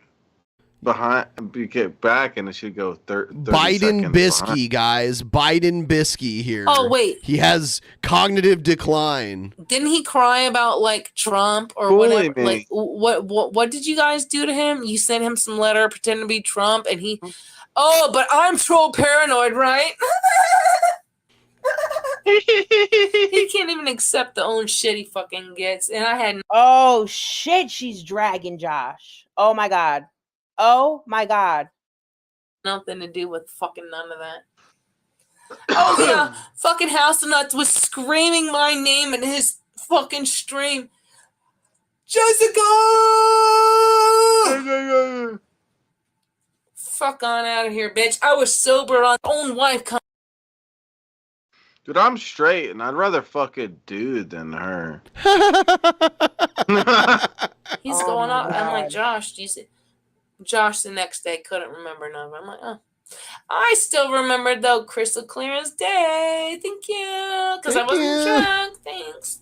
behind, you get back, and it should go 30 Biden seconds Bisky, behind. guys. Biden Bisky here. Oh, wait. He has cognitive decline. didn't he cry about like Trump or Bully whatever? me. Like what did you guys do to him? You sent him some letter pretending to be Trump, and he Oh, but I'm troll paranoid, right? He can't even accept the own shit he fucking gets. And I had Oh shit, she's dragging Josh. Oh my god. Oh my god. nothing to do with fucking none of that. Oh yeah, fucking House of Nuts was screaming my name in his fucking stream. Jessica! Fuck on out of here, bitch. I was sober on own wife. Dude, I'm straight, and I'd rather fuck a dude than her. He's going off. I'm like, Josh, do you see? Josh the next day couldn't remember none of it. I'm like, oh. I still remember though, crystal clear as day. Thank you. Because I wasn't drunk. Thanks.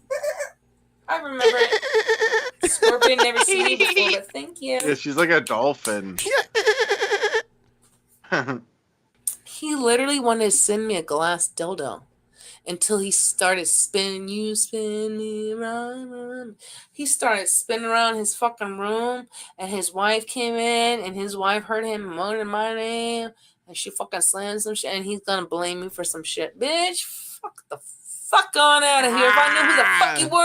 I remember it. Scorpion never seen me before, but thank you. Yeah, she's like a dolphin. He literally wanted to send me a glass dildo until he started spinning. You spin me around. He started spinning around his fucking room, and his wife came in, and his wife heard him moaning my name, and she fucking slammed some shit, and he's gonna blame me for some shit. Bitch, fuck the fuck on out of here. If I knew who the fuck you were,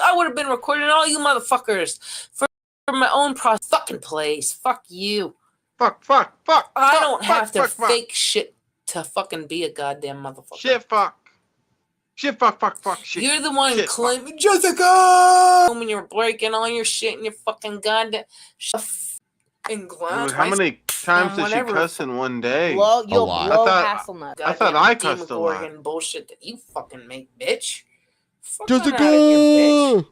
I would have been recording all you motherfuckers for my own fucking place. Fuck you. Fuck. I don't have to fake shit to fucking be a goddamn motherfucker. Shit, fuck. Shit, fuck. Shit. You're the one Shit, claiming Jessica when you're breaking all your shit in your fucking goddamn in glass. Dude, how many times did she cuss in one day? Blow, you'll a lot. blow Hasselnut. I thought I cussed a lot. Demogorgon bullshit that you fucking make, bitch. Fuck Jessica! on out of here,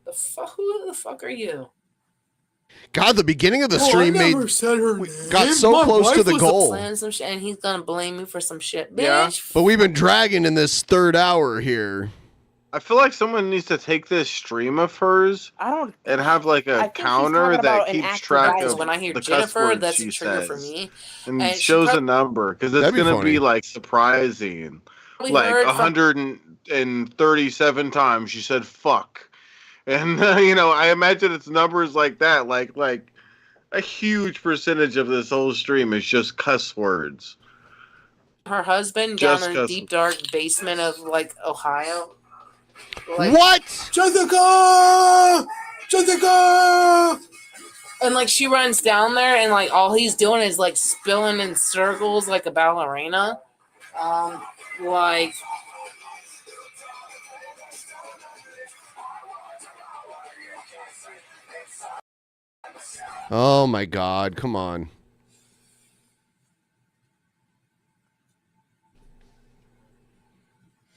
bitch. Who the fuck are you? God, the beginning of the stream got so close to the goal. Some shit, and he's gonna blame me for some shit, bitch. Yeah. But we've been dragging in this third hour here. I feel like someone needs to take this stream of hers and have like a counter that keeps track of when I hear the Jennifer, cuss words that's she a trigger says for me. and shows a number because it's That'd be gonna funny. be like surprising. We Like heard from- 137 times she said fuck, and I imagine it's numbers like that. Like a huge percentage of this whole stream is just cuss words. Her husband Just down in the cuss. deep dark basement of like Ohio. Like, What? Jessica! And like she runs down there and like all he's doing is like spilling in circles like a ballerina. Like Oh my God, come on.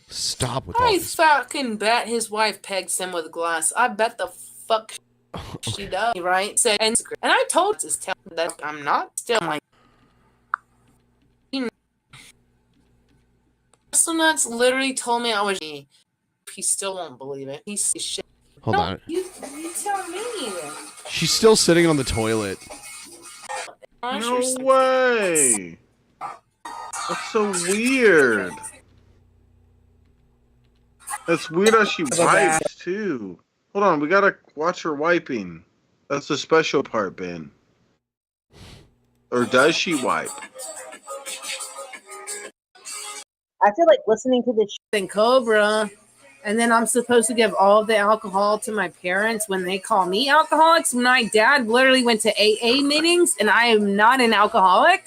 Stop with all I this. fucking bet his wife pegs him with glass. I bet the fuck she does, right? Said and I told this tell that I'm not still like so nuts literally told me I was he still won't believe it. He's shit. Hold on. You tell me. She's still sitting on the toilet. No way. That's so weird. That's weird how she wipes too. Hold on, we gotta watch her wiping. That's the special part, Ben. Or does she wipe? I feel like listening to this Then Cobra, and then I'm supposed to give all the alcohol to my parents when they call me alcoholics. My dad literally went to AA meetings, and I am not an alcoholic.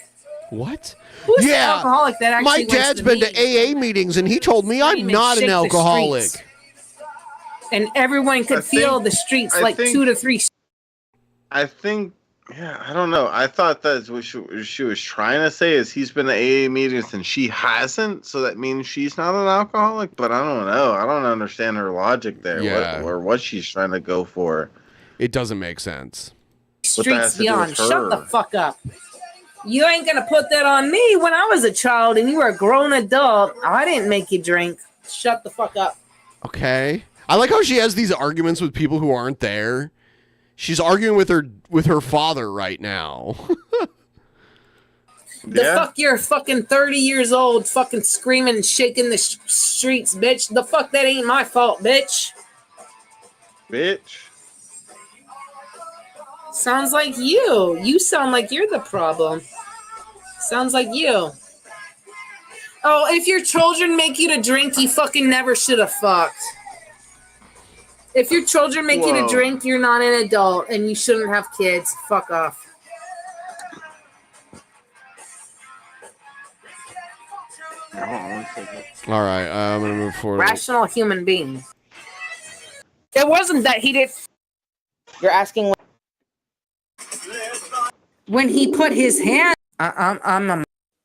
What? Who's the Yeah, alcoholic that actually my went dad's been to AA meetings, and he told me I'm and not shake an the alcoholic. streets? And everyone could feel the streets I like think- 2 to 3. I think, yeah, I don't know. I thought that's what she was trying to say is he's been to AA meetings and she hasn't, so that means she's not an alcoholic. But I don't know. I don't understand her logic there, Yeah. or what she's trying to go for. It doesn't make sense. What that has Streets to do with beyond. Shut the her. fuck up. You ain't gonna put that on me when I was a child and you were a grown adult. I didn't make you drink. Shut the fuck up. Okay. I like how she has these arguments with people who aren't there. She's arguing with her father right now. The fuck you're fucking 30 years old, fucking screaming and shaking the streets, bitch. The fuck that ain't my fault, bitch. Bitch. Sounds like you. You sound like you're the problem. Sounds like you. Oh, if your children make you to drink, you fucking never should have fucked. If your children make you to drink, you're not an adult and you shouldn't have kids. Fuck off. All right, I'm gonna move forward. Rational human being. It wasn't that he did. You're asking when he put his hand.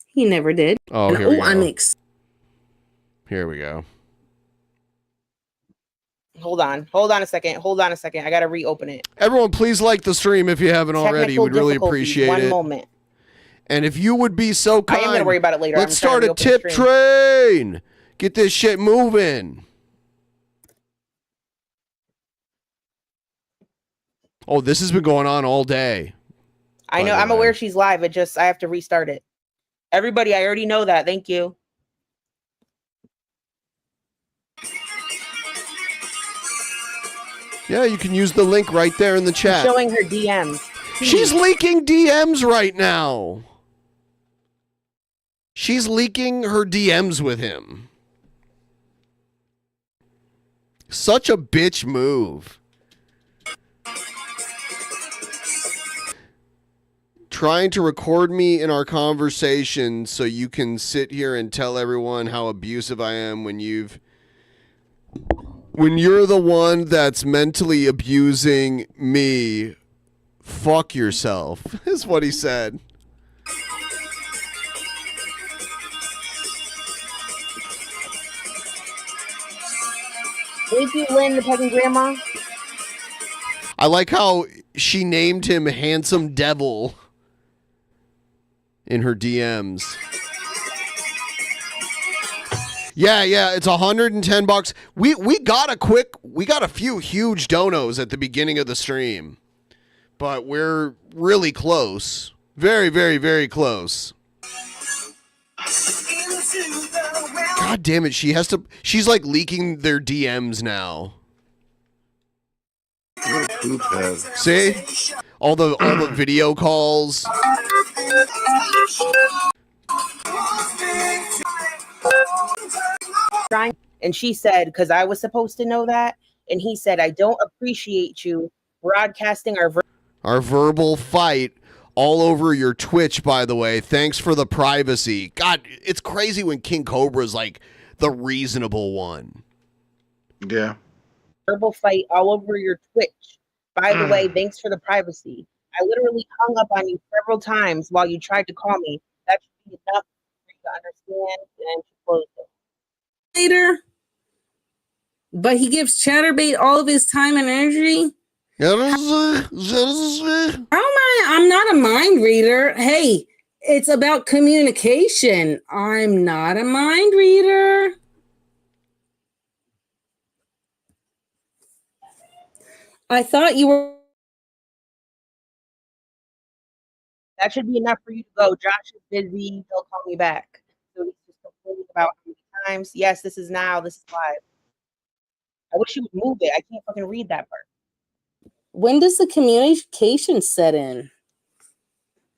He never did. Oh, here we go. Here we go. Hold on a second. I gotta reopen it. Everyone, please like the stream if you haven't already. Technical We'd really difficulties. appreciate One it. moment. And if you would be so kind, I am gonna worry about it later. Let's I'm trying start to a reopen the tip stream. train. Get this shit moving. Oh, this has been going on all day. I know. I'm aware she's live. I have to restart it. Everybody, I already know that. Thank you. Yeah, you can use the link right there in the chat. Showing her DMs. She's leaking DMs right now. She's leaking her DMs with him. Such a bitch move. Trying to record me in our conversation so you can sit here and tell everyone how abusive I am when you're the one that's mentally abusing me. Fuck yourself, is what he said. Thank you, Lynn, the peasant grandma. I like how she named him Handsome Devil in her DMs. Yeah, it's $110. We got a few huge donos at the beginning of the stream. But we're really close. Very, very, very close. God damn it, she's like leaking their DMs now. What a poop head. See? All the video calls. And she said, because I was supposed to know that, and he said, I don't appreciate you broadcasting our verbal fight all over your Twitch, by the way. Thanks for the privacy. God, it's crazy when King Cobra is like the reasonable one. Yeah. verbal fight all over your Twitch. By the way, thanks for the privacy. I literally hung up on you several times while you tried to call me. That should be enough for you to understand and to close it. Later, but he gives Chatterbait all of his time and energy. How am I? I'm not a mind reader. Hey, it's about communication. I'm not a mind reader. I thought you were. That should be enough for you to go. Josh is busy. He'll call me back. So he's just complaining about how many times. Yes, this is now. This is live. I wish you would move it. I can't fucking read that part. When does the communication set in?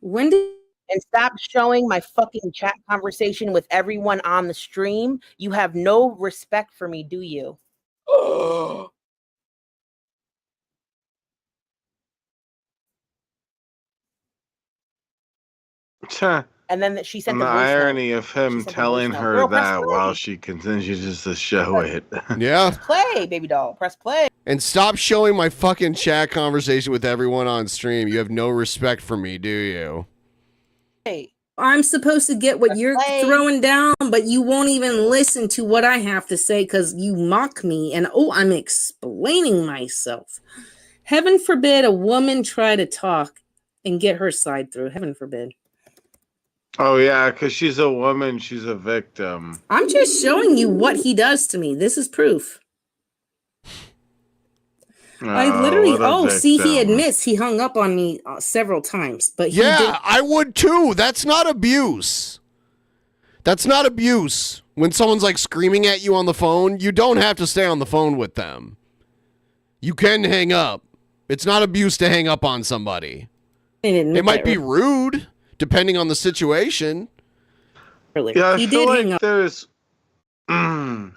When did? And stop showing my fucking chat conversation with everyone on the stream. You have no respect for me, do you? And then she sent and the irony of him telling her Girl, that press while she continues to show it. Yeah. Play, baby doll. Press play. And stop showing my fucking chat conversation with everyone on stream. You have no respect for me, do you? Hey. I'm supposed to get what you're throwing down, but you won't even listen to what I have to say because you mock me. And I'm explaining myself. Heaven forbid a woman try to talk and get her side through. Heaven forbid. Oh, yeah, because she's a woman. She's a victim. I'm just showing you what he does to me. This is proof. I literally, see, he admits he hung up on me several times. But he did. I would too. That's not abuse. That's not abuse. When someone's like screaming at you on the phone, you don't have to stay on the phone with them. You can hang up. It's not abuse to hang up on somebody. It might be rude depending on the situation. Yeah, I feel like there's a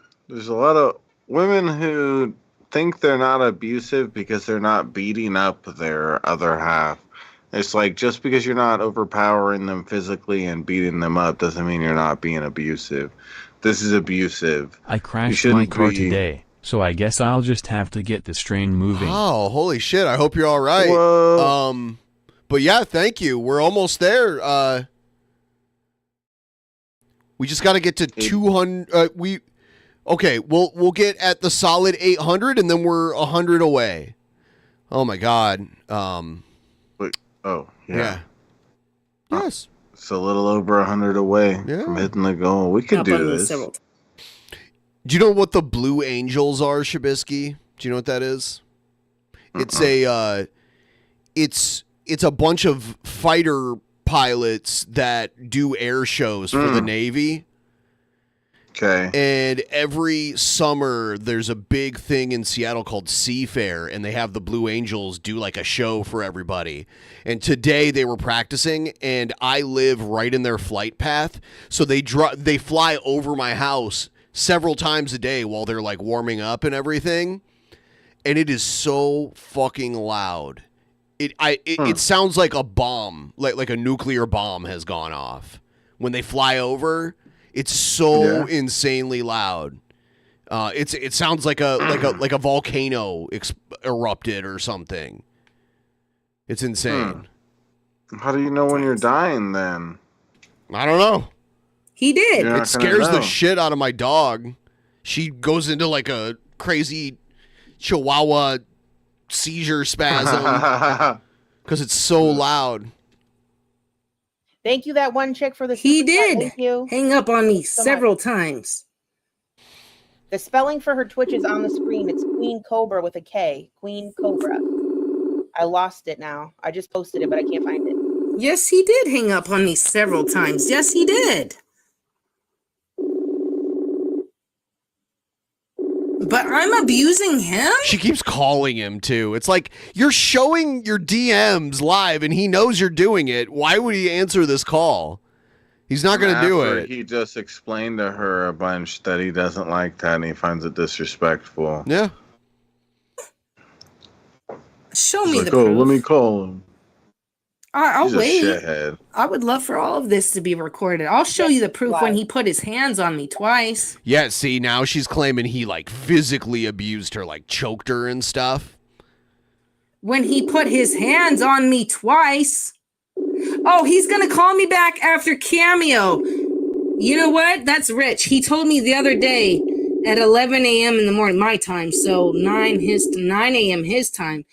lot of women who think they're not abusive because they're not beating up their other half. It's like, just because you're not overpowering them physically and beating them up doesn't mean you're not being abusive. This is abusive. I You crashed shouldn't my car be- today, so I guess I'll just have to get this train moving. Oh, holy shit. I hope you're all right. Whoa. But yeah, thank you. We're almost there. We just got to get to 200. We'll get at the solid 800, and then we're 100 away. Oh my God. Wait. Oh, yeah. Yeah. Yes. It's a little over 100 away from hitting the goal. We can do this. Do you know what the Blue Angels are, Shabisky? Do you know what that is? It's it's a bunch of fighter pilots that do air shows for the Navy. Okay. And every summer there's a big thing in Seattle called Seafair, and they have the Blue Angels do like a show for everybody. And today they were practicing, and I live right in their flight path, so they fly over my house several times a day while they're like warming up and everything. And it is so fucking loud. It sounds like a bomb, like a nuclear bomb has gone off when they fly over. It's so insanely loud. It sounds like a volcano erupted or something. It's insane. How do you know when you're dying then? I don't know. He did. It scares the shit out of my dog. She goes into like a crazy chihuahua seizure spasm because it's so loud. Thank you, that one chick, for the He super chat. did Thank you. hang up on me So several much. times. The spelling for her Twitch is on the screen. It's Queen Cobra with a K. Queen Cobra. I lost it now. I just posted it, but I can't find it. Yes, he did hang up on me several times. Yes, he did. But I'm abusing him? She keeps calling him too. It's like, you're showing your DMs live and he knows you're doing it. Why would he answer this call? He's not going to do After it. He just explained to her a bunch that he doesn't like that and he finds it disrespectful. Yeah. Show He's me like, the oh, proof. let me call him. I'll He's a wait. shithead. I would love for all of this to be recorded. I'll show you the proof when he put his hands on me twice. Yeah, see, now she's claiming he like physically abused her, like choked her and stuff. When he put his hands on me twice. Oh, he's going to call me back after Cameo. You know what? That's rich. He told me the other day at 11 a.m. in the morning, my time, so 9 a.m. his time.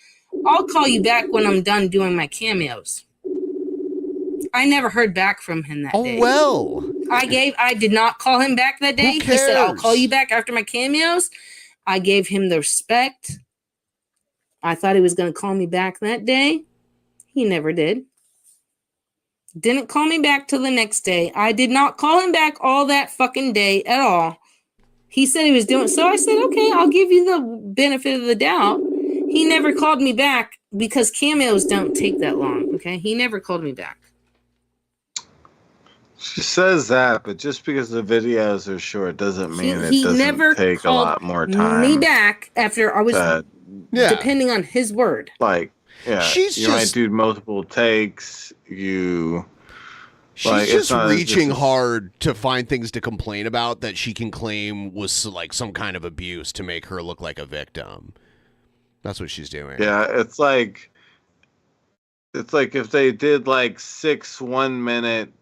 I'll call you back when I'm done doing my cameos. I never heard back from him that day. Oh, well. I did not call him back that day. Who He said, I'll cares? call you back after my cameos. I gave him the respect. I thought he was going to call me back that day. He never did. Didn't call me back till the next day. I did not call him back all that fucking day at all. He said he was doing so. I said, okay, I'll give you the benefit of the doubt. He never called me back because cameos don't take that long. Okay, he never called me back. She says that, but just because the videos are short doesn't mean He it doesn't never take a called lot more time. me back after I was Yeah. depending on his word. Like, yeah, She's you might just- do multiple takes. She's Like, it's just not as reaching if it's- hard to find things to complain about that she can claim was like some kind of abuse to make her look like a victim. That's what she's doing. Yeah, it's like if they did like 6 1-minute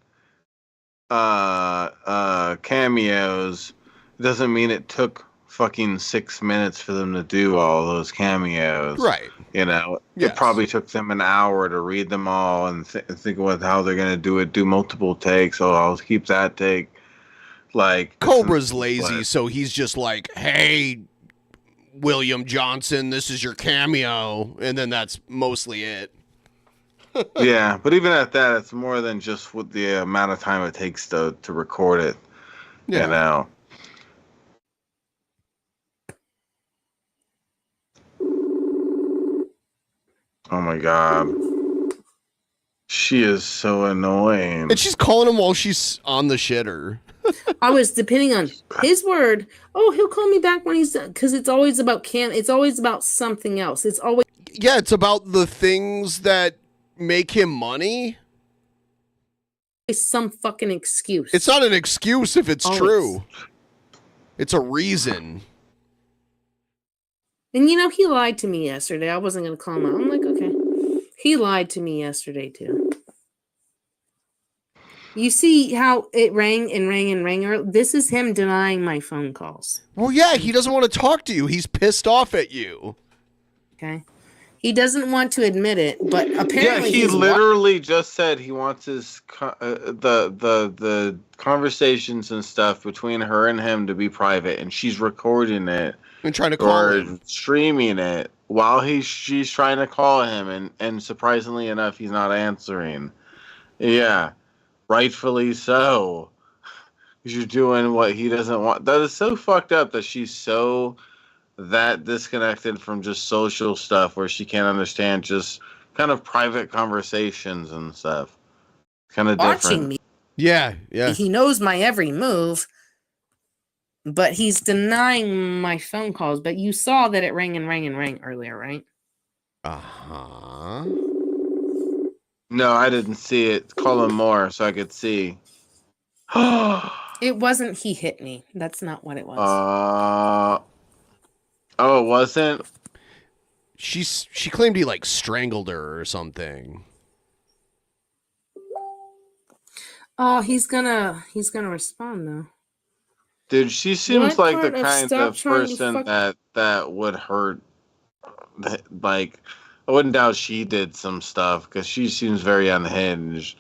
cameos, it doesn't mean it took fucking 6 minutes for them to do all those cameos. Right. You know, Yes. it probably took them an hour to read them all and think about how they're gonna do it. Do multiple takes. Oh, I'll keep that take. Like Cobra's lazy, so he's just like, hey, William Johnson, this is your cameo. And then that's mostly it. Yeah, but even at that, it's more than just what the amount of time it takes to record it. Yeah. You know. Oh my god. She is so annoying. And she's calling him while she's on the shitter. I was depending on his word. Oh, he'll call me back when he's done. Because it's always about Cam. It's always about something else. It's always. Yeah, it's about the things that make him money. It's some fucking excuse. It's not an excuse if it's Always. true. It's a reason. And you know, he lied to me yesterday. I wasn't going to call him out. I'm like, okay. He lied to me yesterday, too. You see how it rang and rang and rang? This is him denying my phone calls. Well, yeah, he doesn't want to talk to you. He's pissed off at you. Okay. He doesn't want to admit it, but apparently he he's literally just said he wants his the conversations and stuff between her and him to be private, and she's recording it and trying to call him, streaming it while she's trying to call him, and surprisingly enough, he's not answering. Yeah, rightfully so. You're doing what he doesn't want. That is so fucked up that she's so that disconnected from just social stuff where she can't understand just kind of private conversations and stuff. Kind of watching different. me. Yeah. He knows my every move, but he's denying my phone calls. But you saw that it rang and rang and rang earlier, right? Uh-huh. No, I didn't see it. Call him more so I could see. It wasn't he hit me. That's not what it was. Oh, it wasn't? She claimed he like strangled her or something. Oh, he's gonna respond though. Dude, she seems What like the part of kind stop of trying to person fuck- that would hurt. Like, I wouldn't doubt she did some stuff because she seems very unhinged.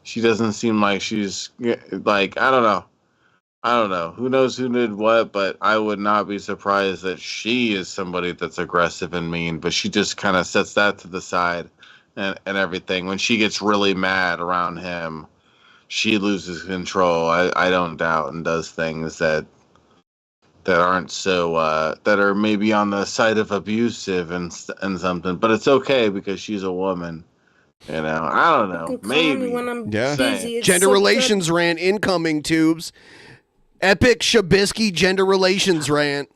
She doesn't seem like she's like, I don't know. Who knows who did what, but I would not be surprised that she is somebody that's aggressive and mean, but she just kind of sets that to the side and everything. When she gets really mad around him, she loses control. I don't doubt, and does things that aren't so that are maybe on the side of abusive and something, but it's okay because she's a woman. You know, I don't know. Maybe. Yeah. busy. It's Gender so relations rant incoming, tubes. Epic Shabisky gender relations rant.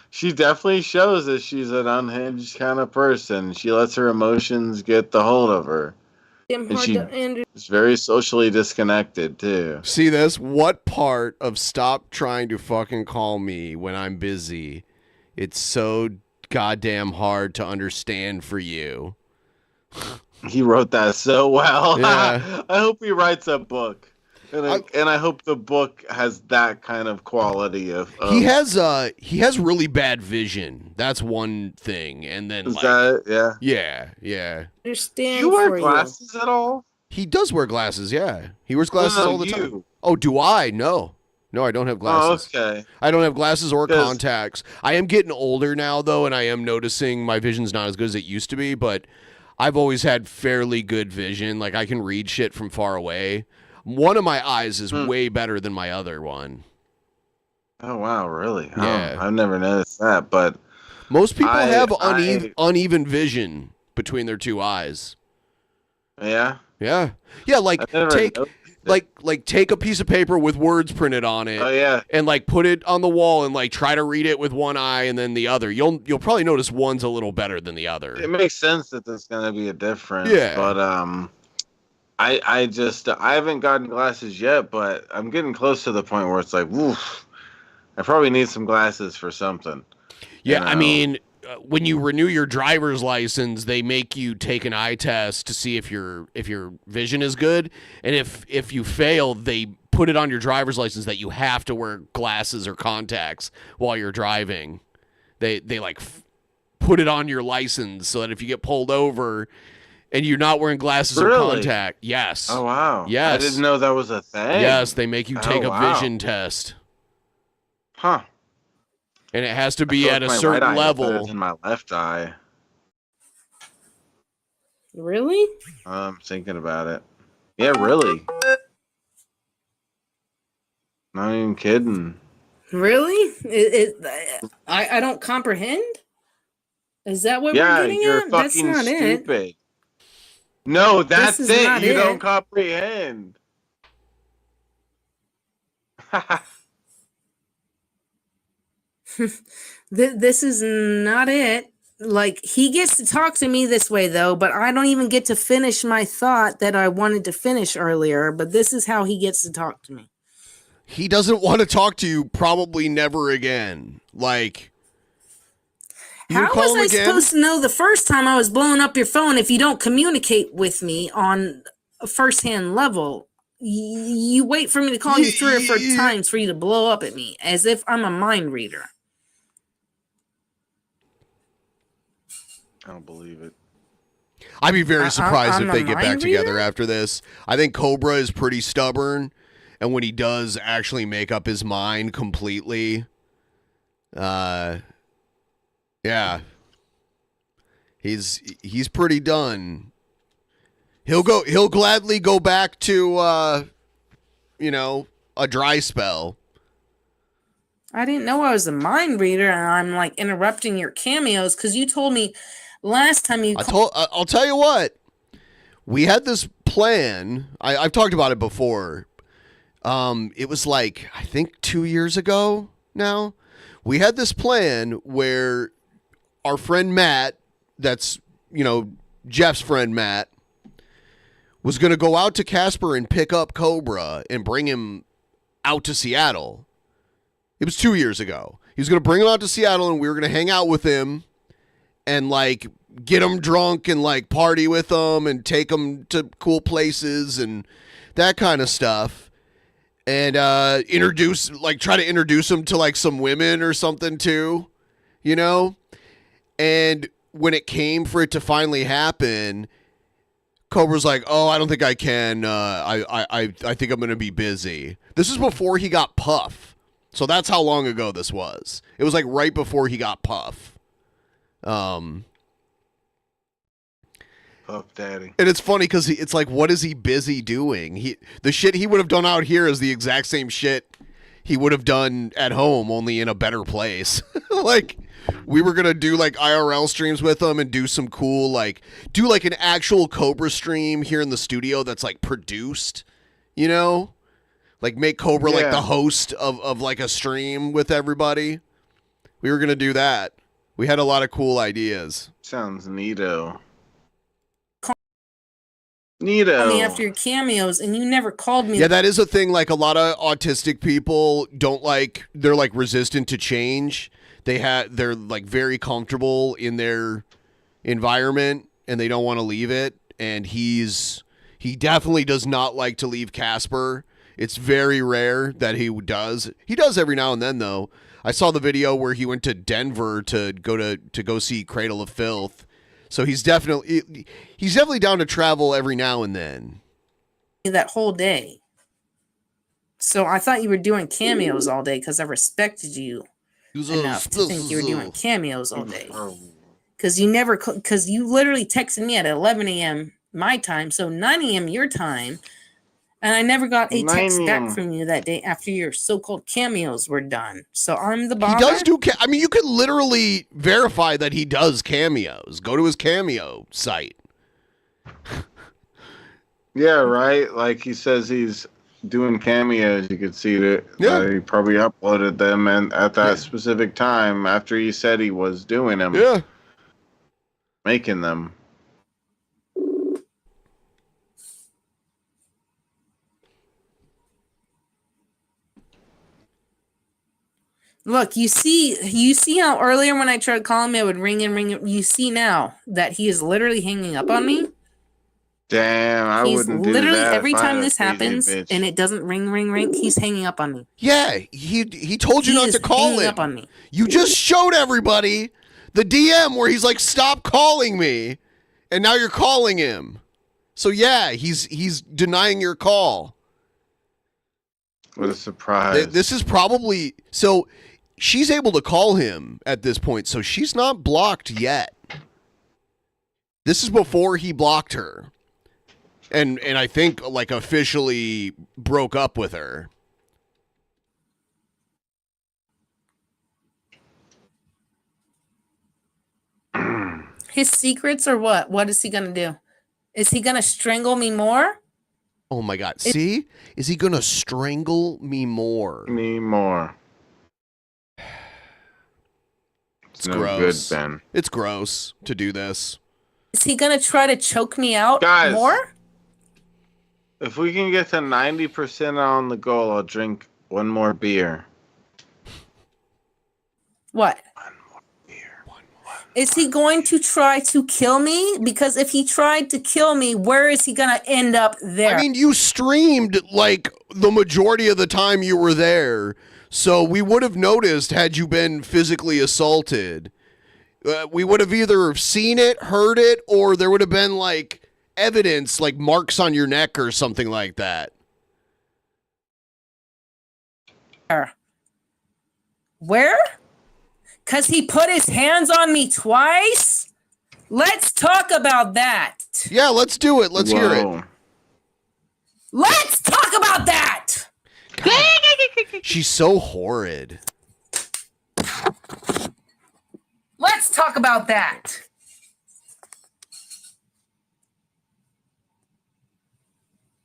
She definitely shows that she's an unhinged kind of person. She lets her emotions get the hold of her. Damn And hard to she's very socially disconnected, too. See this? What part of stop trying to fucking call me when I'm busy? It's so goddamn hard to understand for you. He wrote that so well. Yeah. I hope he writes a book. And I hope the book has that kind of quality of He has really bad vision. That's one thing. And then Is that Yeah. understand. Do you wear for glasses at all? He does wear glasses, yeah. He wears glasses No, all the time. you. Oh, do I? No, I don't have glasses. Oh, okay. I don't have glasses or 'Cause- contacts. I am getting older now, though, and I am noticing my vision's not as good as it used to be, but I've always had fairly good vision. Like, I can read shit from far away. One of my eyes is way better than my other one. Oh, wow, really? Yeah. I've never noticed that, but... Most people have uneven vision between their two eyes. Yeah? Yeah. Yeah, like, I've never take... noticed Like take a piece of paper with words printed on it. Oh, yeah. And like put it on the wall and like try to read it with one eye and then the other. You'll probably notice one's a little better than the other. It makes sense that there's going to be a difference. Yeah. But I haven't gotten glasses yet, but I'm getting close to the point where it's like, woof, I probably need some glasses for something. Yeah, You know? I mean, when you renew your driver's license, they make you take an eye test to see if your vision is good, and if you fail, they put it on your driver's license that you have to wear glasses or contacts while you're driving. They like put it on your license so that if you get pulled over and you're not wearing glasses or Really? contact, yes. Oh, wow. Yes. I didn't know that was a thing. Yes, they make you take Oh, a wow. vision test. Huh. And it has to I be feel at like a my certain right eye is better level. than my left eye. Really? I'm thinking about it. Yeah, really. Not even kidding. Really? I don't comprehend. Is that what we're Yeah, getting you're at? That's fucking not it. stupid. No, that's This is it. not You it. don't comprehend. This is not it. Like, he gets to talk to me this way though, but I don't even get to finish my thought that I wanted to finish earlier, but this is how he gets to talk to me. He doesn't want to talk to you probably never again. Like, you How call was him I again? supposed to know the first time I was blowing up your phone if you don't communicate with me on a first-hand level? You wait for me to call you 3 or 4 times for you to blow up at me as if I'm a mind reader. I don't believe it. I'd be very surprised I'm if a they get back mind together reader? after this. I think Cobra is pretty stubborn, and when he does actually make up his mind completely, yeah, he's pretty done. He'll gladly go back to a dry spell. I didn't know I was a mind reader, and I'm like interrupting your cameos because you told me last time you I'll tell you what. We had this plan. I've talked about it before. It was like, I think 2 years ago now. We had this plan where our friend Matt, that's, Jeff's friend Matt, was going to go out to Casper and pick up Cobra and bring him out to Seattle. It was 2 years ago. He was going to bring him out to Seattle, and we were going to hang out with him and, like, get him drunk and, like, party with him and take him to cool places and that kind of stuff. And try to introduce him to, like, some women or something, too, And when it came for it to finally happen, Cobra's like, "Oh, I don't think I can. I think I'm going to be busy." This is before he got Puff. So that's how long ago this was. It was like right before he got Puff. Puff Daddy. And it's funny because it's like, what is he busy doing? The shit he would have done out here is the exact same shit he would have done at home, only in a better place. Like, we were going to do like IRL streams with him and do some cool, do like an actual Cobra stream here in the studio that's like produced, Like, make Cobra like the host of like a stream with everybody. We were going to do that. We had a lot of cool ideas. Sounds neato. Me after your cameos, and you never called me. Yeah, that is a thing. Like, a lot of autistic people they're like resistant to change. They're like very comfortable in their environment and they don't want to leave it. And he definitely does not like to leave Casper. It's very rare that he does. He does every now and then, though. I saw the video where he went to Denver to go see Cradle of Filth. So he's definitely down to travel every now and then. That whole day. So I thought you were doing cameos all day because I respected you enough to think you were doing cameos all day. Because you literally texted me at 11 a.m. my time, so 9 a.m. your time. And I never got a text back from you that day after your so-called cameos were done. So I'm the boss. He does do. You could literally verify that he does cameos. Go to his cameo site. Yeah, right. Like he says, he's doing cameos. You could see that. Yeah. He probably uploaded them and at that specific time after he said he was doing them. Yeah. Making them. Look, you see how earlier when I tried calling him, it would ring and ring. You see now that he is literally hanging up on me. Damn, I wouldn't do that. Literally every if I time had a this crazy happens bitch. and it doesn't ring, he's hanging up on me. Yeah, he told you not to call hanging him. up on me. You just showed everybody the DM where he's like, "Stop calling me," and now you're calling him. So yeah, he's denying your call. What a surprise! This is probably so. She's able to call him at this point, so she's not blocked yet. This is before he blocked her. And I think like officially broke up with her. His secrets or what? What is he gonna do? Is he gonna strangle me more? Oh my God. See? Is he going to strangle me more? Me more. It's no gross. good, Ben. It's gross to do this. Is he gonna try to choke me out Guys, more? If we can get to 90% on the goal, I'll drink one more beer. What? Is he going to try to kill me? Because if he tried to kill me, where is he going to end up there? I mean, you streamed like the majority of the time you were there. So we would have noticed had you been physically assaulted. We would have either seen it, heard it, or there would have been like evidence, like marks on your neck or something like that. Where? Because he put his hands on me twice? Let's talk about that. Yeah, let's do it. Let's hear it. Let's talk about that. She's so horrid. Let's talk about that.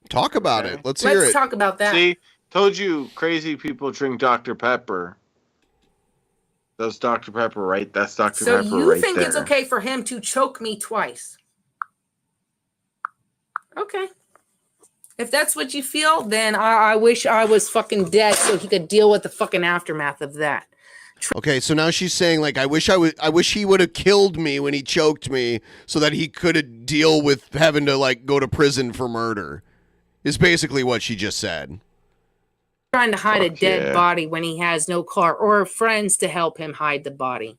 Talk about it. Let's hear it. Let's talk about that. See, told you crazy people drink Dr. Pepper. That's Dr. Pepper, right? That's Dr. So Pepper you right think there. it's okay for him to choke me twice? Okay. If that's what you feel, then I wish I was fucking dead so he could deal with the fucking aftermath of that. Okay, so now she's saying like I wish he would have killed me when he choked me so that he could deal with having to like go to prison for murder. Is basically what she just said. Trying to hide a dead body when he has no car or friends to help him hide the body.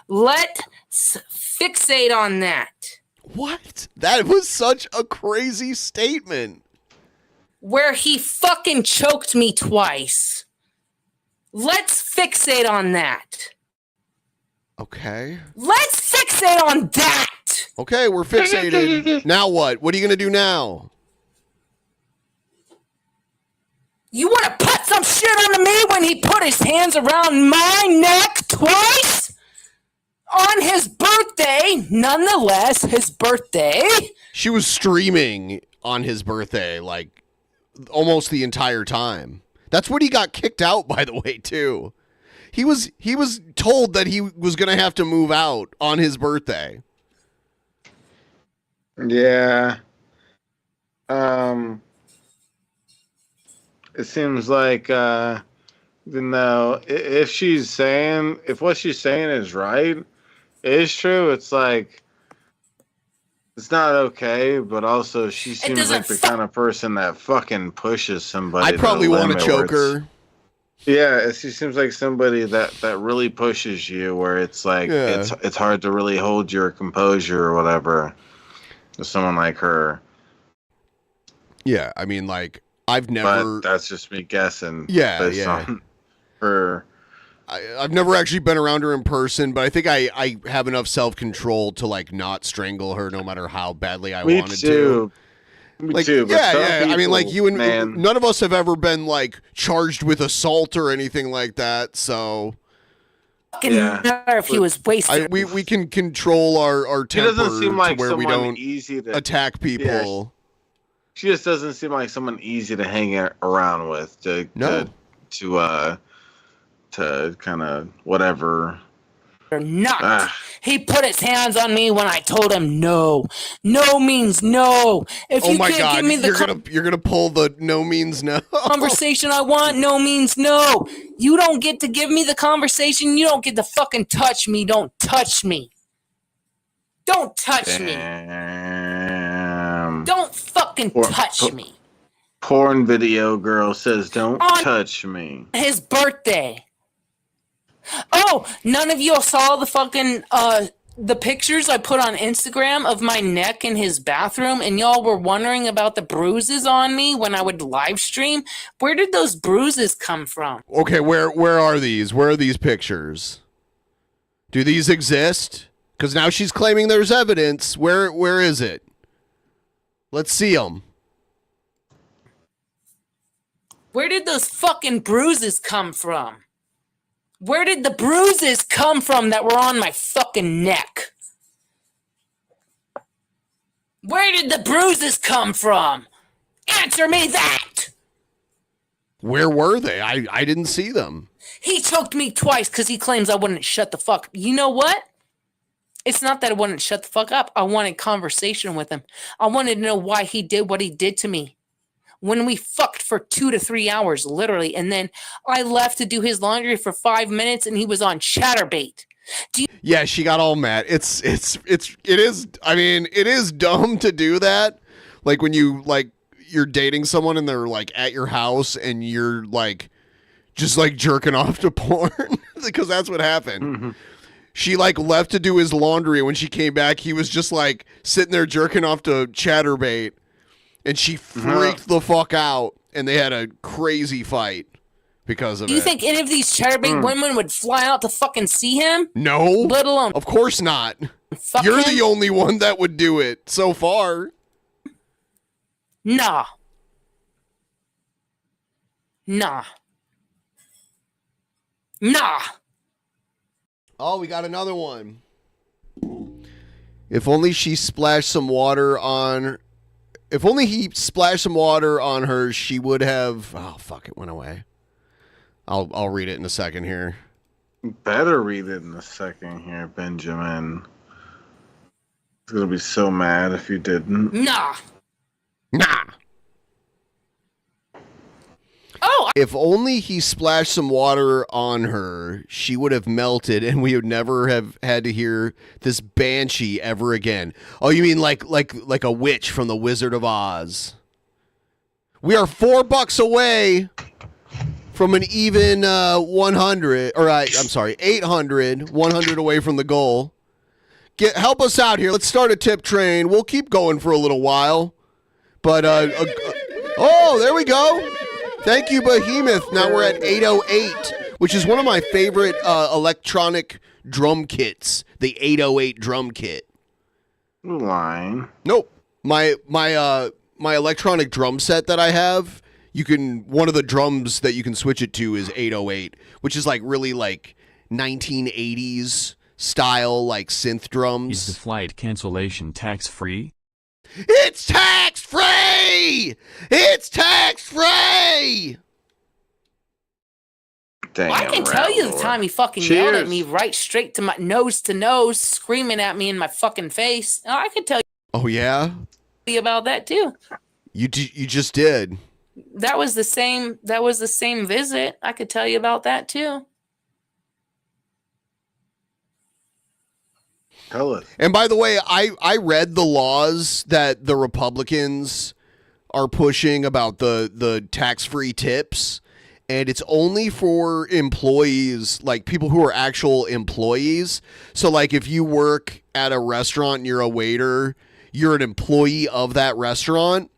Let's fixate on that. What? That was such a crazy statement. Where he fucking choked me twice. Let's fixate on that. Okay. Let's fixate on that. Okay, we're fixated. Now what? What are you going to do now? You want to put some shit on me when he put his hands around my neck twice? On his birthday, nonetheless, his birthday. She was streaming on his birthday, like, almost the entire time. That's when he got kicked out, by the way, too. He was told that he was going to have to move out on his birthday. Yeah. It seems like, even though if what she's saying is right, it is true. It's like, it's not okay, but also she seems like the kind of person that fucking pushes somebody. I'd probably want to choke her. Yeah, she seems like somebody that really pushes you, where it's like it's hard to really hold your composure or whatever. With someone like her. Yeah, I mean, like, I've never. But that's just me guessing. Yeah, based on her. I've never actually been around her in person, but I think I have enough self-control to like not strangle her, no matter how badly I wanted to. Me too. But I mean, like you and man. None of us have ever been like charged with assault or anything like that. So. Matter if he was wasted. We can control our temper doesn't seem like to where we don't easy to attack people. She just doesn't seem like someone easy to hang around with. To kind of whatever. Or not. He put his hands on me when I told him no. No means no. If you can't give me the you're gonna pull the no means no conversation I want, no means no. You don't get to give me the conversation. You don't get to fucking touch me. Don't touch me. Don't touch me. Don't fucking touch me. Porn video girl says don't touch me. His birthday. Oh, none of y'all saw the fucking the pictures I put on Instagram of my neck in his bathroom, and y'all were wondering about the bruises on me when I would live stream. Where did those bruises come from? Okay, where are these? Where are these pictures? Do these exist? Because now she's claiming there's evidence. Where is it? Let's see them. Where did those fucking bruises come from? Where did the bruises come from that were on my fucking neck? Where did the bruises come from? Answer me that! Where were they? I didn't see them. He choked me twice because he claims I wouldn't shut the fuck. You know what? It's not that I wouldn't shut the fuck up. I wanted conversation with him. I wanted to know why he did what he did to me. When we fucked for 2 to 3 hours, literally, and then I left to do his laundry for 5 minutes, and he was on chatterbait. Yeah, she got all mad. It is. I mean, it is dumb to do that. Like when you're dating someone and they're like at your house and you're like just like jerking off to porn because that's what happened. Mm-hmm. She like left to do his laundry, and when she came back, he was just like sitting there jerking off to chatterbait, and she freaked the fuck out, and they had a crazy fight because of it. Do you think any of these chatterbait women would fly out to fucking see him? No. Let alone. Of course not. Fuck You're him? the only one that would do it so far. Nah. Nah. Nah. Oh, we got another one. If only she splashed some water on... If only he splashed some water on her, she would have... Oh, fuck, it went away. I'll read it in a second here. Better read it in a second here, Benjamin. He's gonna be so mad if you didn't. Nah. Nah. Oh. If only he splashed some water on her, she would have melted, and we would never have had to hear this banshee ever again. Oh, you mean like a witch from the Wizard of Oz? We are $4 away from an even 100, or I'm sorry, 800, 100 away from the goal. Help us out here. Let's start a tip train. We'll keep going for a little while, but oh, there we go. Thank you, Behemoth. Now we're at 808, which is one of my favorite electronic drum kits, the 808 drum kit. Line. Nope. My electronic drum set that I have, one of the drums that you can switch it to is 808, which is like really like 1980s style like synth drums. Is the flight cancellation tax-free? It's tax-free! It's tax-free! Damn, I can tell you the time he fucking yelled at me right straight to my nose to nose, screaming at me in my fucking face. I can tell Oh, yeah? you about that too. You just did. That was the same visit. I could tell you about that too. Tell us. And by the way, I read the laws that the Republicans are pushing about the tax-free tips, and it's only for employees, like people who are actual employees. So like if you work at a restaurant and you're a waiter, you're an employee of that restaurant,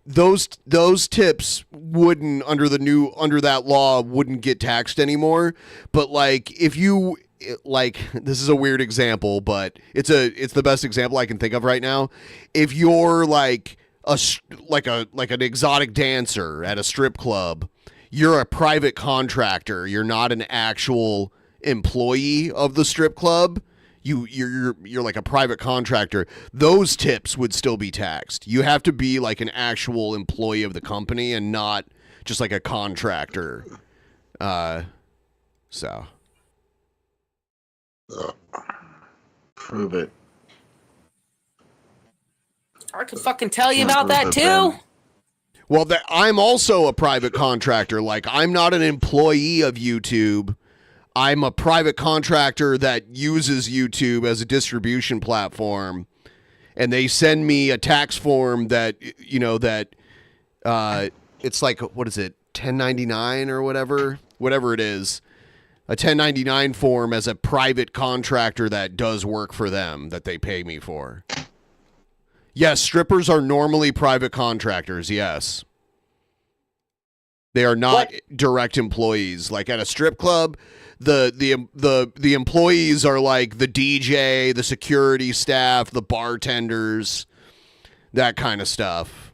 those tips wouldn't under that law wouldn't get taxed anymore. But like if you like, this is a weird example, but it's the best example I can think of right now. If you're like an exotic dancer at a strip club, you're a private contractor. You're not an actual employee of the strip club. You're like a private contractor. Those tips would still be taxed. You have to be like an actual employee of the company and not just like a contractor. So. Prove it. I can fucking tell you about that too. Well, I'm also a private contractor. Like, I'm not an employee of YouTube. I'm a private contractor that uses YouTube as a distribution platform. And they send me a tax form that, it's like, what is it, 1099 or whatever it is. A 1099 form as a private contractor that does work for them that they pay me for. Yes, strippers are normally private contractors, yes. They are not direct employees. Like at a strip club, the employees are like the DJ, the security staff, the bartenders, that kind of stuff.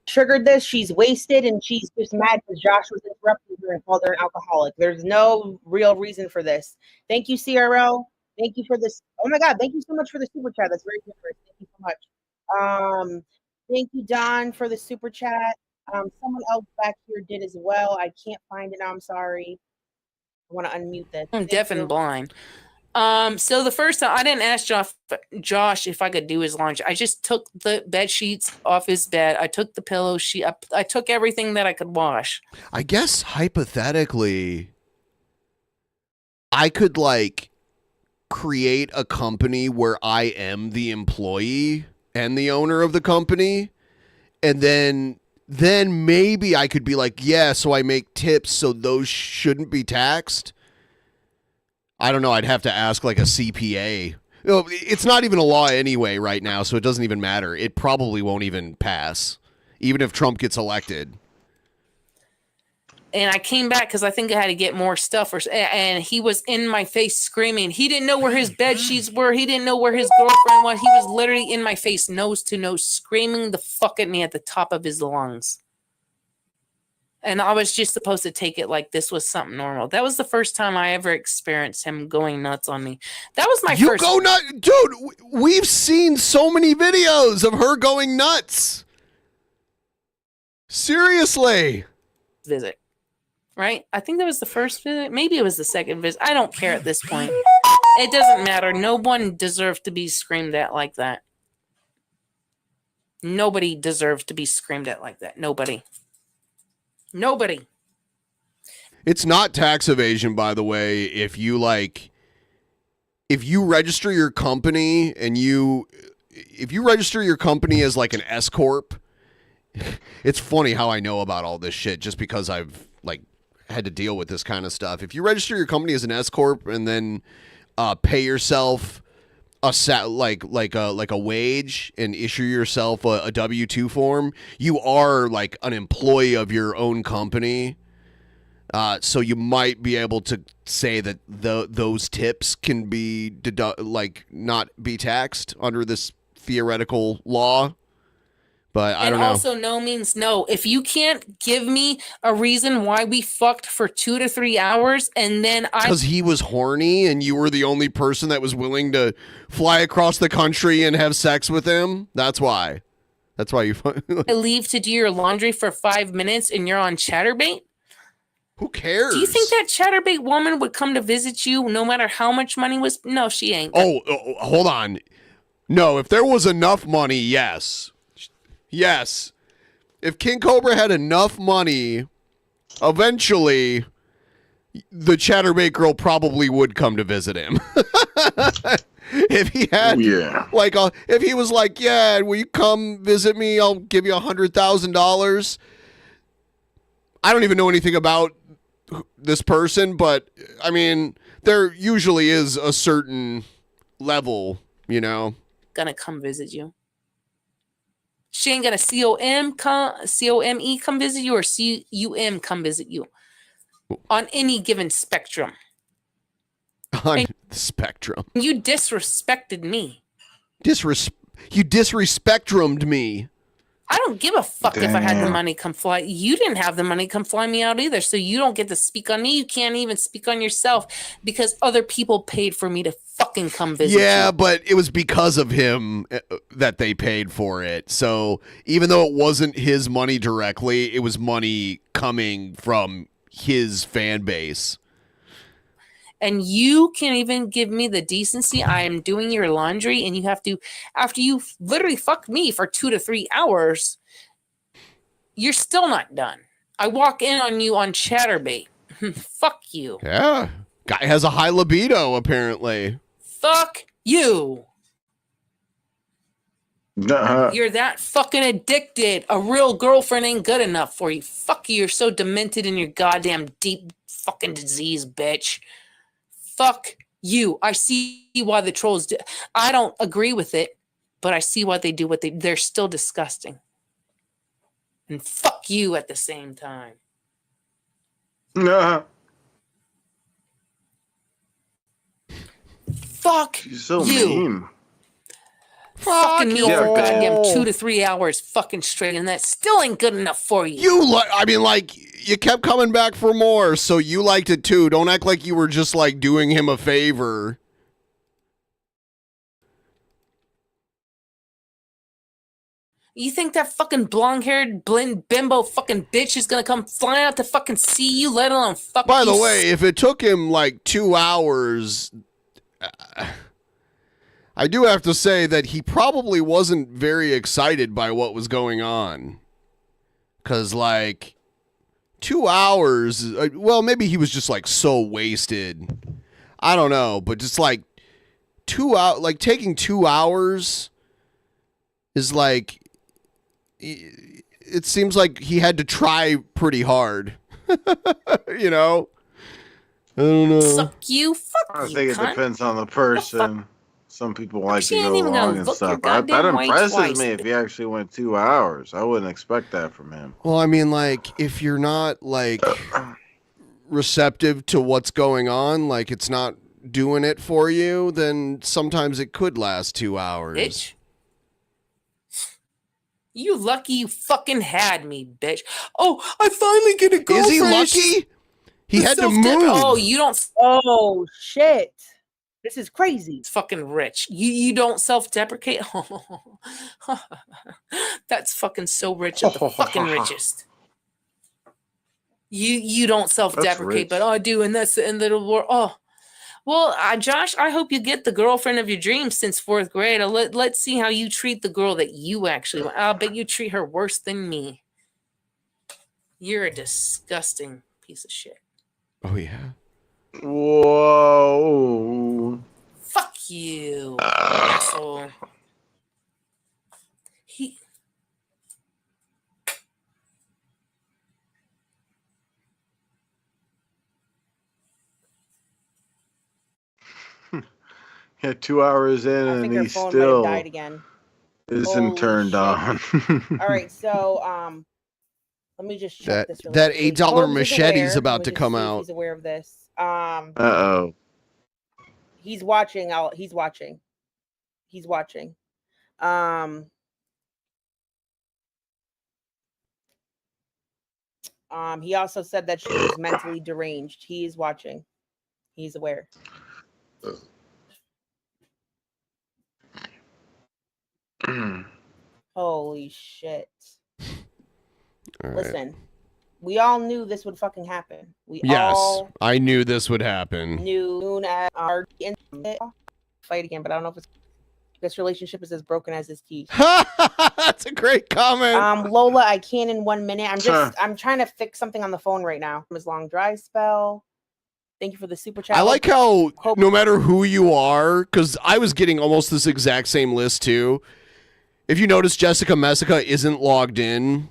Triggered this. She's wasted and she's just mad because Josh was interrupting her and called her an alcoholic. There's no real reason for this. Thank you, CRL. Thank you for this. Oh my God, thank you so much for the super chat. That's very generous. Thank you so much. Thank you, Don, for the super chat. Someone else back here did as well. I can't find it now. I'm sorry. I want to unmute this. I'm Thank deaf you. and blind. So the first time I didn't ask Josh if I could do his laundry. I just took the bed sheets off his bed. I took the pillow sheet. I took everything that I could wash. I guess hypothetically, I could like create a company where I am the employee and the owner of the company, and then maybe I could be like, yeah, so I make tips, so those shouldn't be taxed. I don't know. I'd have to ask like a CPA. It's not even a law anyway right now, so it doesn't even matter. It probably won't even pass, even if Trump gets elected. And I came back because I think I had to get more stuff. And he was in my face screaming. He didn't know where his bed sheets were. He didn't know where his girlfriend was. He was literally in my face, nose to nose, screaming the fuck at me at the top of his lungs. And I was just supposed to take it like this was something normal. That was the first time I ever experienced him going nuts on me. That was my first. You go nuts, dude. We've seen so many videos of her going nuts. Seriously. Visit. Right? I think that was the first visit. Maybe it was the second visit. I don't care at this point. It doesn't matter. No one deserves to be screamed at like that. Nobody deserves to be screamed at like that. Nobody. It's not tax evasion, by the way, if you register your company and if you register your company as like an S corp. It's funny how I know about all this shit just because I've like had to deal with this kind of stuff. If you register your company as an S corp and then pay yourself a wage and issue yourself a W-2 form, you are like an employee of your own company. So you might be able to say that those tips can be not be taxed under this theoretical law. But I don't know. And also, no means no. If you can't give me a reason why we fucked for 2 to 3 hours, and then because he was horny and you were the only person that was willing to fly across the country and have sex with him, that's why. That's why you I leave to do your laundry for 5 minutes and you're on Chatterbait? Who cares? Do you think that Chatterbait woman would come to visit you no matter how much money was? No, she ain't. Oh, hold on. No, if there was enough money, yes. Yes. If King Cobra had enough money, eventually the Chatterbait girl probably would come to visit him. If he had, if he was like, yeah, will you come visit me? I'll give you $100,000. I don't even know anything about this person, but I mean, there usually is a certain level, you know. Gonna come visit you. She ain't gonna COME come visit you or CUM come visit you on any given spectrum. On the spectrum. You disrespected me. You disrespectrumed me. I don't give a fuck if I had the money come fly. You didn't have the money come fly me out either, so you don't get to speak on me. You can't even speak on yourself because other people paid for me to fucking come visit you. Yeah, but it was because of him that they paid for it. So even though it wasn't his money directly, it was money coming from his fan base. And you can't even give me the decency. I am doing your laundry, and you have to, after you literally fucked me for 2 to 3 hours, you're still not done. I walk in on you on Chatterbait. Fuck you. Yeah. Guy has a high libido, apparently. Fuck you. You're that fucking addicted. A real girlfriend ain't good enough for you. Fuck you. You're so demented in your goddamn deep fucking disease, bitch. Fuck you. I see why the trolls do. I don't agree with it, but I see why they do what they're still disgusting. And fuck you at the same time. Fuck She's so you. mean. Fucking me you. for goddamn 2 to 3 hours fucking straight, and that still ain't good enough for you. You kept coming back for more, so you liked it too. Don't act like you were just like doing him a favor. You think that fucking blonde-haired bimbo fucking bitch is gonna come flying out to fucking see you, let alone fuck By the you? way, if it took him like 2 hours, I do have to say that he probably wasn't very excited by what was going on. Because, like, 2 hours, well, maybe he was just, like, so wasted. I don't know, but just, like, 2 hours, like, taking 2 hours is, like, it seems like he had to try pretty hard. You know? I don't know. Suck you, fuck I you, think it cunt. depends on the person. Some people like She to ain't go even gonna long and look your stuff. goddamn That way impresses twice. me if he actually went 2 hours. I wouldn't expect that from him. Well, I mean, like, if you're not, like, receptive to what's going on, like, it's not doing it for you, then sometimes it could last 2 hours. Bitch. You lucky you fucking had me, bitch. Oh, I finally get a girlfriend. Is he lucky? He had to move. Oh, you don't. Oh shit! This is crazy. It's fucking rich. You don't self-deprecate. That's fucking so rich at the fucking richest. You don't self-deprecate, but I do, and that's the end of the world. Oh, well, Josh, I hope you get the girlfriend of your dreams since 4th grade. Let's see how you treat the girl that you actually want. I'll bet you treat her worse than me. You're a disgusting piece of shit. Oh, yeah. Whoa. Fuck you, asshole. Yeah, 2 hours in I and think her he phone might have still died again. isn't Holy turned shit. on. All right, so let me just check this. Really That quickly. $8 Cobes is machete's aware. about Let to me just come see if out. He's aware of this. Uh-oh. He's watching. He's watching. He's watching. He also said that she was mentally deranged. He is watching. He's aware. Holy shit. All right. Listen, we all knew this would fucking happen. We Yes, all I knew this would happen. knew at our fight again, but I don't know if this relationship is as broken as his teeth. That's a great comment. Lola, I can in 1 minute. Sure. I'm trying to fix something on the phone right now. His long dry spell. Thank you for the super chat. I like how no matter who you are, because I was getting almost this exact same list too. If you notice, Jessica Messica isn't logged in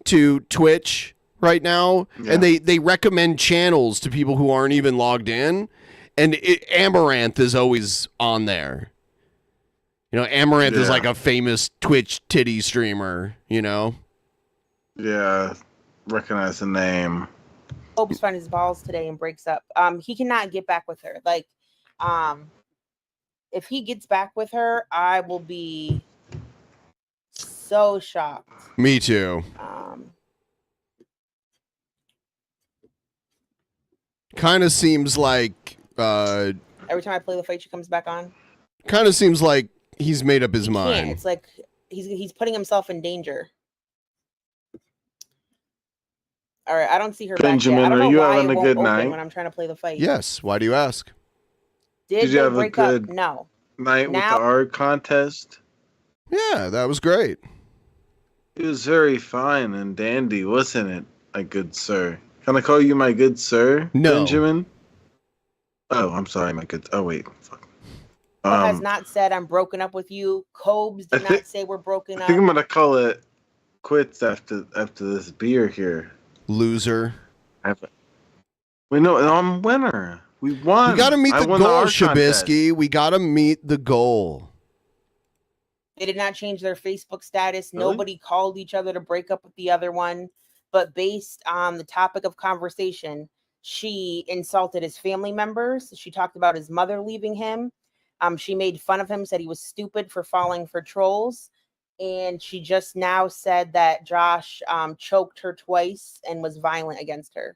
to Twitch right now, and they recommend channels to people who aren't even logged in, and Amaranth is always on there. You know, Amaranth is like a famous Twitch titty streamer, you know? Yeah, recognize the name. Hopes finds his balls today and breaks up. He cannot get back with her. Like, if he gets back with her, I will be so shocked. Me too. Kind of seems like Every time I play the fight, she comes back on. kind of seems like he's made up his Can't. mind. It's like he's putting himself in danger. All right, I don't see her Benjamin, back yet. I don't are know you why having it a won't good open night? when I'm trying to play the fight. Yes. Why do you ask? Did you they have a break up? good No. night with Now- the art contest? Yeah, that was great. It was very fine and dandy, wasn't it, my good sir? Can I call you my good sir, No. Benjamin? Oh, I'm sorry, my good. Oh wait, fuck. Has not said I'm broken up with you. Cobes did not say we're broken I up. think I'm gonna call it quits after this beer here. Loser. We know I'm a winner. We won. We got to meet I the won goal, art contest. Shabisky. We got to meet the goal. They did not change their Facebook status. Really? Nobody called each other to break up with the other one. But based on the topic of conversation, she insulted his family members. She talked about his mother leaving him. She made fun of him, said he was stupid for falling for trolls. And she just now said that Josh choked her twice and was violent against her.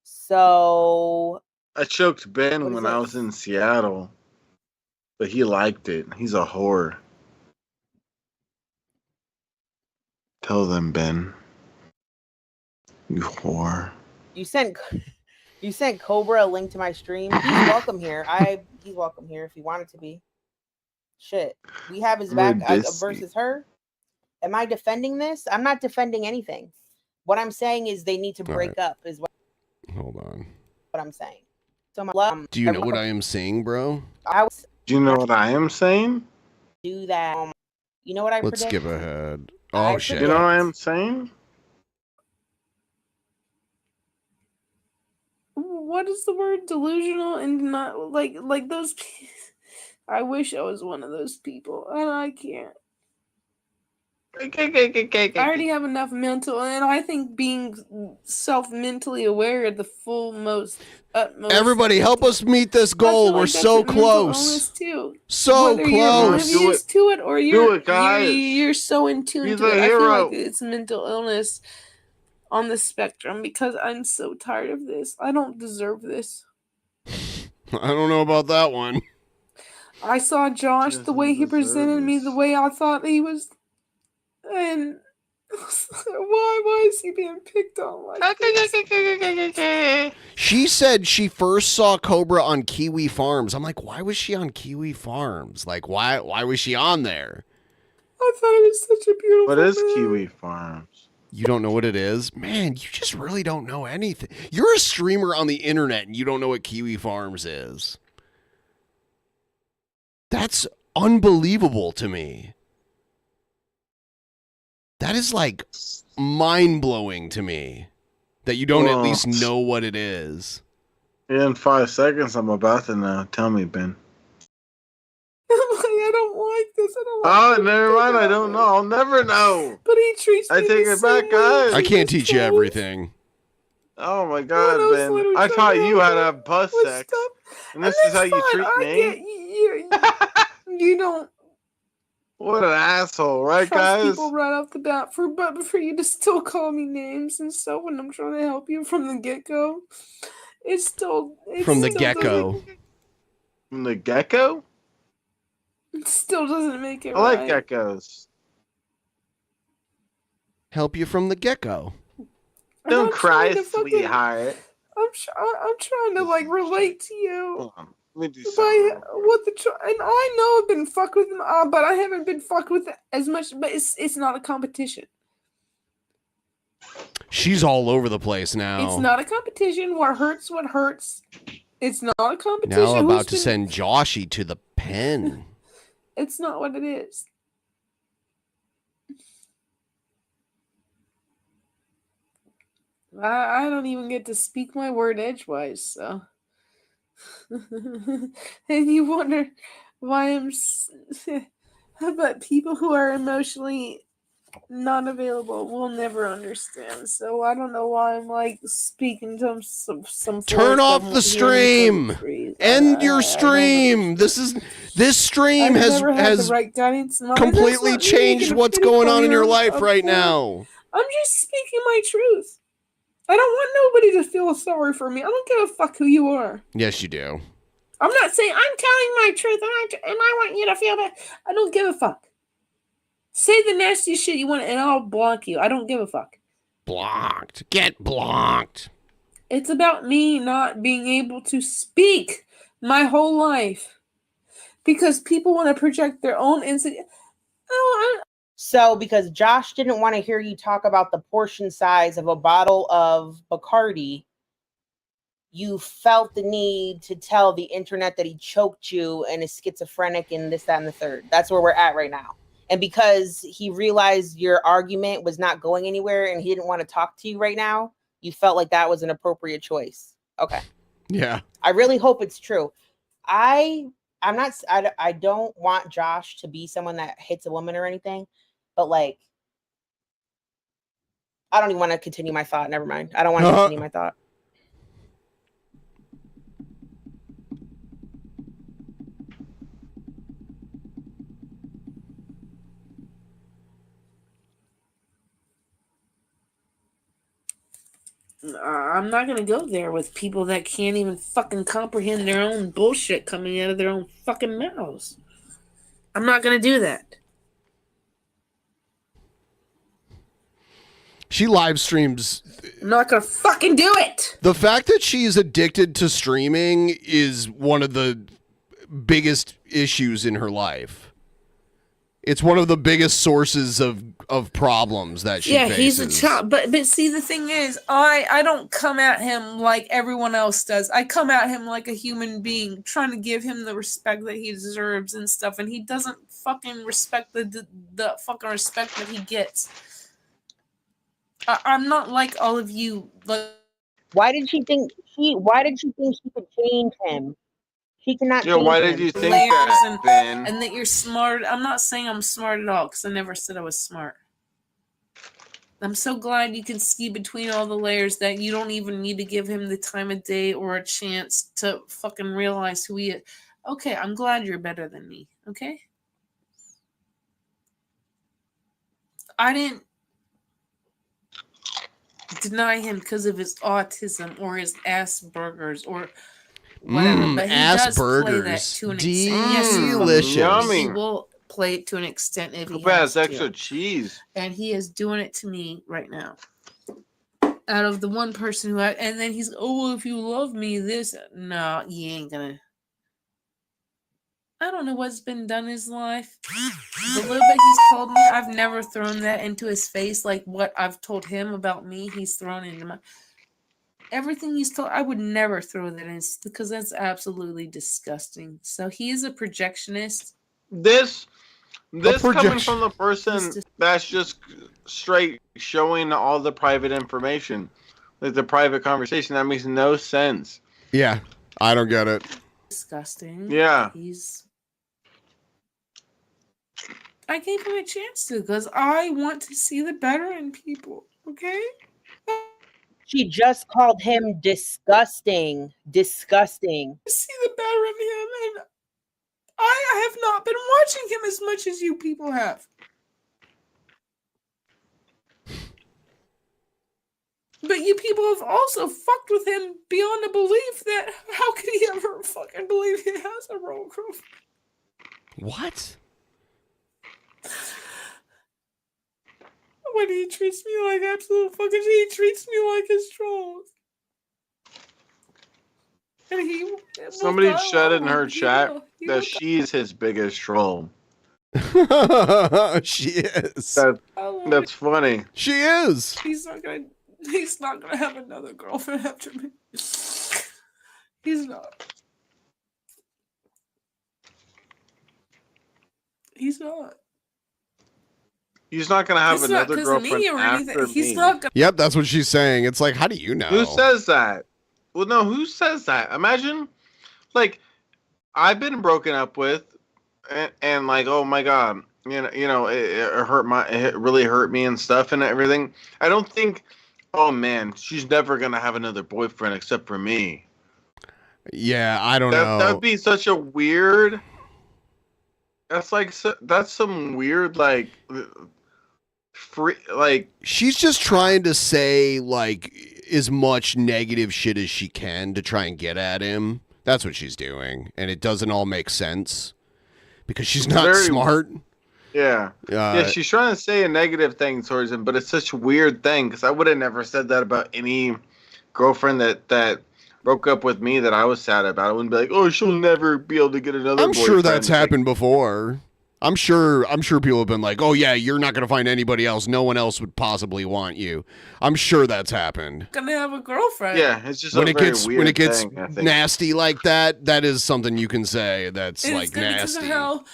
So I choked Ben What is when I this? was in Seattle, but he liked it. He's a whore. Tell them, Ben. You whore. You sent Cobra a link to my stream. He's welcome here. He's welcome here if he wanted to be. Shit, we have his back versus her. Am I defending this? I'm not defending anything. What I'm saying is they need to break up. Is what. Hold on. What I'm saying. So Do you know what I am saying, bro? Do you know what I am saying? Do that. You know what I Let's predict? skip ahead. Oh shit. You know what I am saying? What is the word? Delusional and not like those. I wish I was one of those people, and I can't. I already have enough mental, and I think being mentally aware of the utmost. Everybody, help us meet this goal. We're so close. So Whether you're close. oblivious to it or Do it, guys. you're so in tune Be to the it. I feel hero. like it's mental illness on the spectrum because I'm so tired of this. I don't deserve this. I don't know about that one. I saw Josh the way he presented me, the way I thought he was, and why is he being picked on like this? She said she first saw Cobra on Kiwi Farms. I'm like, why was she on Kiwi Farms? Like, why was she on there? I thought it was such a beautiful. What is man. Kiwi Farms? You don't know what it is? Man, you just really don't know anything. You're a streamer on the internet and you don't know what Kiwi Farms is. That's unbelievable to me. That is like mind-blowing to me that you don't at least know what it is. In 5 seconds, I'm about to know. Tell me, Ben. I don't like this. I don't like Oh, this. never mind. I don't know. I'll never know. But he treats me I take the it back, same guys. I can't teach you everything. Oh my God, Ben! I taught you how to have bus sex, and this is how you treat me. You don't. What an asshole, right, Trust guys? people right off the bat but for you to still call me names and stuff when I'm trying to help you from the get-go. From the get-go. From the get-go? It still doesn't make it I like right. geckos. Help you from the get-go. Don't cry, sweetheart. I'm trying to like relate to you. Hold on. Let me do something. And I know I've been fucked with them, but I haven't been fucked with as much. But it's not a competition. She's all over the place now. It's not a competition. What hurts? It's not a competition. Now about to send Joshy to the pen. It's not what it is. I don't even get to speak my word edgewise, so. And you wonder why but people who are emotionally not available will never understand. So I don't know why I'm like speaking to some. Turn off the stream. End your stream. This stream has the right guidance in mind. completely That's not changed me. what's Getting going on in your clear life up right front. now. I'm just speaking my truth. I don't want nobody to feel sorry for me. I don't give a fuck who you are. Yes, you do. I'm not saying I'm telling my truth and I want you to feel bad. I don't give a fuck. Say the nastiest shit you want and I'll block you. I don't give a fuck. Blocked. Get blocked. It's about me not being able to speak my whole life because people want to project their own incident. So, because Josh didn't want to hear you talk about the portion size of a bottle of Bacardi, you felt the need to tell the internet that he choked you and is schizophrenic and this, that, and the third. That's where we're at right now. And because he realized your argument was not going anywhere and he didn't want to talk to you right now, you felt like that was an appropriate choice. Okay. Yeah. I really hope it's true. I don't want Josh to be someone that hits a woman or anything, but like, I don't even want to continue my thought. Never mind. I don't want to continue my thought. I'm not going to go there with people that can't even fucking comprehend their own bullshit coming out of their own fucking mouths. I'm not going to do that. She live streams. I'm not gonna fucking do it. The fact that she's addicted to streaming is one of the biggest issues in her life. It's one of the biggest sources of problems that she faces. He's a child. But see, the thing is, I don't come at him like everyone else does. I come at him like a human being, trying to give him the respect that he deserves and stuff, and he doesn't fucking respect the fucking respect that he gets. I'm not like all of you. Why did she think she could change him? She cannot. Yeah, why did you think that, Ben? And that you're smart. I'm not saying I'm smart at all, because I never said I was smart. I'm so glad you can see between all the layers that you don't even need to give him the time of day or a chance to fucking realize who he is. Okay, I'm glad you're better than me. Okay? I didn't deny him because of his autism or his Asperger's or whatever. But he does play that to an extent. Yes, Delicious. he will play it to an extent if he Cobra has has to. extra cheese. And he is doing it to me right now. Out of the one person who and then he's, oh, well, if you love me, this. No, you ain't gonna. I don't know what's been done in his life. The little bit he's told me, I've never thrown that into his face. Like what I've told him about me, he's thrown into my. Everything he's told, I would never throw that in because that's absolutely disgusting. So he is a projectionist. This coming from the person that's just straight showing all the private information, like the private conversation. That makes no sense. Yeah, I don't get it. Disgusting. Yeah. I gave him a chance to because I want to see the better in people. Okay. She just called him disgusting. Disgusting. See the better in him, and I have not been watching him as much as you people have. But you people have also fucked with him beyond a belief that how could he ever fucking believe he has a real girlfriend? What? When he treats me like absolute fucking he treats me like his trolls. And somebody said in her chat that she's his biggest troll. She is. That's funny. She is. He's not gonna have another girlfriend after me. He's not. He's not gonna have another girlfriend after me. He's not gonna. Yep, that's what she's saying. It's like, how do you know? Who says that? Well, no, who says that? Imagine, like, I've been broken up with, and like, oh my god, you know, it really hurt me and stuff and everything. I don't think, oh man, she's never gonna have another boyfriend except for me. Yeah, I don't know. That would be such a weird. That's like that's some weird like. She's just trying to say like as much negative shit as she can to try and get at him. That's what she's doing, and it doesn't all make sense because she's not smart. Yeah, yeah, she's trying to say a negative thing towards him, but it's such a weird thing because I would have never said that about any girlfriend that broke up with me that I was sad about. I wouldn't be like, oh, she'll never be able to get another. I'm sure that's happened before. I'm sure people have been like, oh yeah, you're not gonna find anybody else. No one else would possibly want you. I'm sure that's happened. Gonna have a girlfriend. Yeah, it's just when it gets nasty like that. That is something you can say that's it's like nasty. Because of how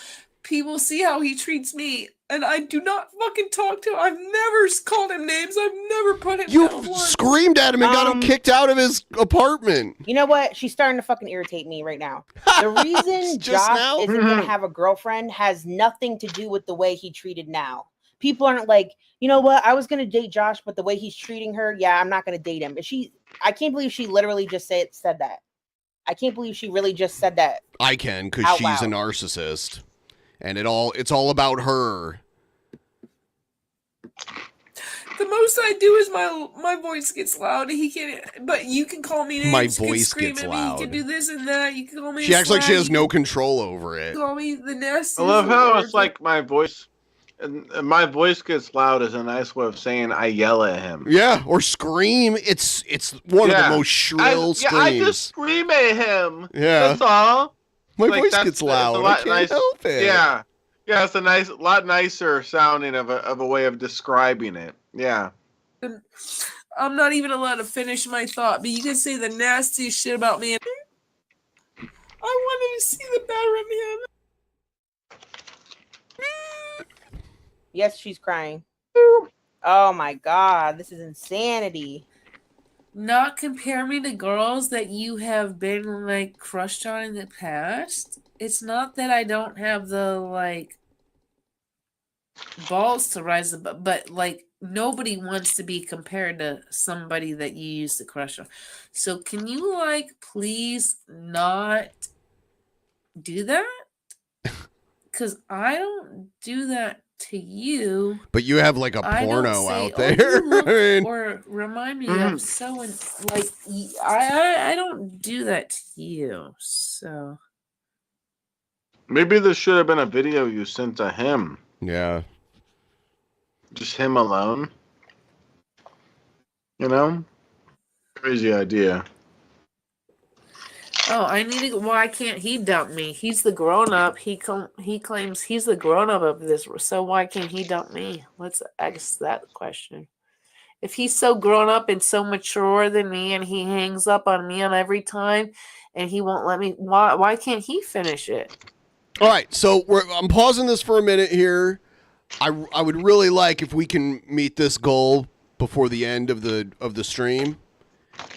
people see how he treats me, and I do not fucking talk to him. I've never called him names. I've never put him. You screamed at him and got him kicked out of his apartment. You know what? She's starting to fucking irritate me right now. The reason Josh isn't gonna have a girlfriend has nothing to do with the way he treated now. People aren't like, you know what? I was gonna date Josh, but the way he's treating her, yeah, I'm not gonna date him. But I can't believe she literally just said that. I can't believe she really just said that. I can, because she's a narcissist, and it's all about her. The most I do is my voice gets loud. He can't, but you can call me names. My you voice can scream gets at loud. Me, you can do this and that. You can call me. She acts like she has no control over it. Call me the nasty. I love how it's like my voice. And my voice gets loud is a nice way of saying I yell at him. Yeah, or scream. It's one of the most shrill screams. I just scream at him. Yeah. That's all. My voice gets loud. I can't help it. Yeah. Yeah, it's a lot nicer sounding of a way of describing it. Yeah. I'm not even allowed to finish my thought, but you can say the nastiest shit about me. I wanted to see the better in him. Yes, she's crying. Oh my god, this is insanity. Not compare me to girls that you have been like crushed on in the past. It's not that I don't have the like balls to rise above, but like nobody wants to be compared to somebody that you used to crush on. So can you like please not do that? Because I don't do that to you. But you have like a porno out there. Look, I mean, or remind me of so and like I don't do that to you. So maybe there should have been a video you sent to him. Yeah. Just him alone. You know? Crazy idea. oh, I need to. Why can't he dump me? He's the grown up. He claims he's the grown up of this. So why can't he dump me? Let's ask that question. If he's so grown up and so mature than me, and he hangs up on me on every time, and he won't let me, why can't he finish it? all right, so I'm pausing this for a minute here. I would really like if we can meet this goal before the end of the stream.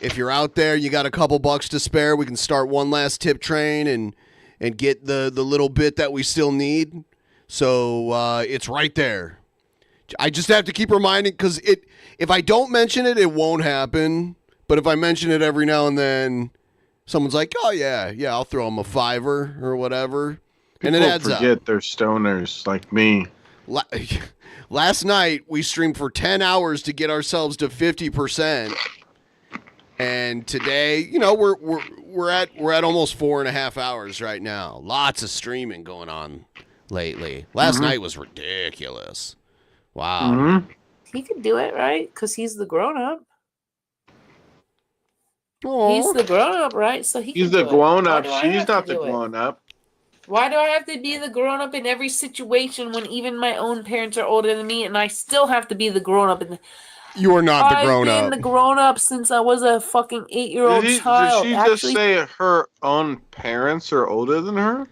If you're out there, you got a couple bucks to spare, we can start one last tip train and get the little bit that we still need. So it's right there. I just have to keep reminding, because if I don't mention it, it won't happen. But if I mention it every now and then, someone's like, oh, yeah, I'll throw them a $5 or whatever. And it adds up. Forget they're stoners like me. Last night, we streamed for 10 hours to get ourselves to 50%. And today, you know, we're at almost 4.5 hours right now. Lots of streaming going on lately. Last night was ridiculous. Wow. He could do it, right? Because he's the grown up. Aw. He's the grown up, right? So He's the grown up. She's not the grown up. Why do I have to be the grown up in every situation when even my own parents are older than me, and I still have to be the grown up? You are not the grown I've up. been the grown up since I was a fucking 8-year-old child. Did she just say her own parents are older than her?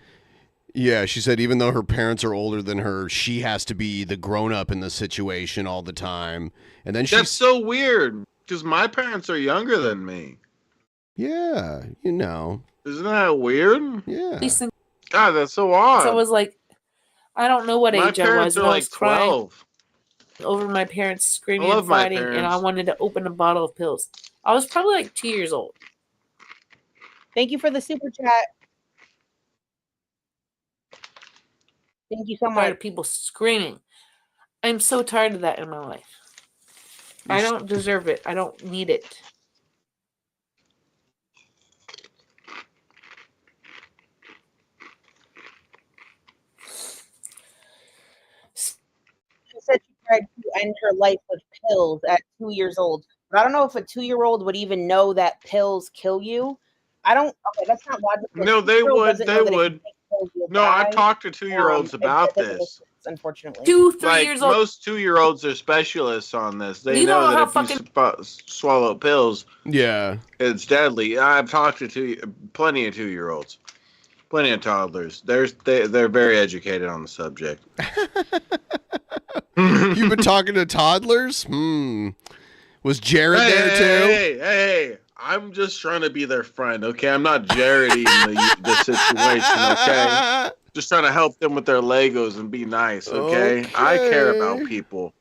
Yeah, she said even though her parents are older than her, she has to be the grown-up in the situation all the time. And then That's so weird, because my parents are younger than me. Yeah, you know. Isn't that weird? Yeah. God, that's so odd. So I was like, I don't know what My age I parents was. are And I like was crying 12. over my parents screaming I and love my fighting, and I parents. wanted to open a bottle of pills. I was probably like 2 years old. Thank you for the super chat. Thank you so Tired much. of people screaming. I'm so tired of that in my life. I don't deserve it. I don't need it. She said she tried to end her life with pills at 2 years old. But I don't know if a 2-year-old would even know that pills kill you. I don't. Okay, that's not logical. No, they 2-year-old would. doesn't They know that if would. you take pills, you'll No, I've die. talked to 2-year-olds about That doesn't make this. sense, unfortunately. 2-3 years old. Most 2-year-olds are specialists on this. They You know know that how if you swallow pills, yeah, it's deadly. I've talked to plenty of 2-year-olds, plenty of toddlers. They're very educated on the subject. You've been talking to toddlers? Was Jared there too? Hey, I'm just trying to be their friend, okay? I'm not Jared-ing the situation, okay? Just trying to help them with their Legos and be nice, okay? I care about people.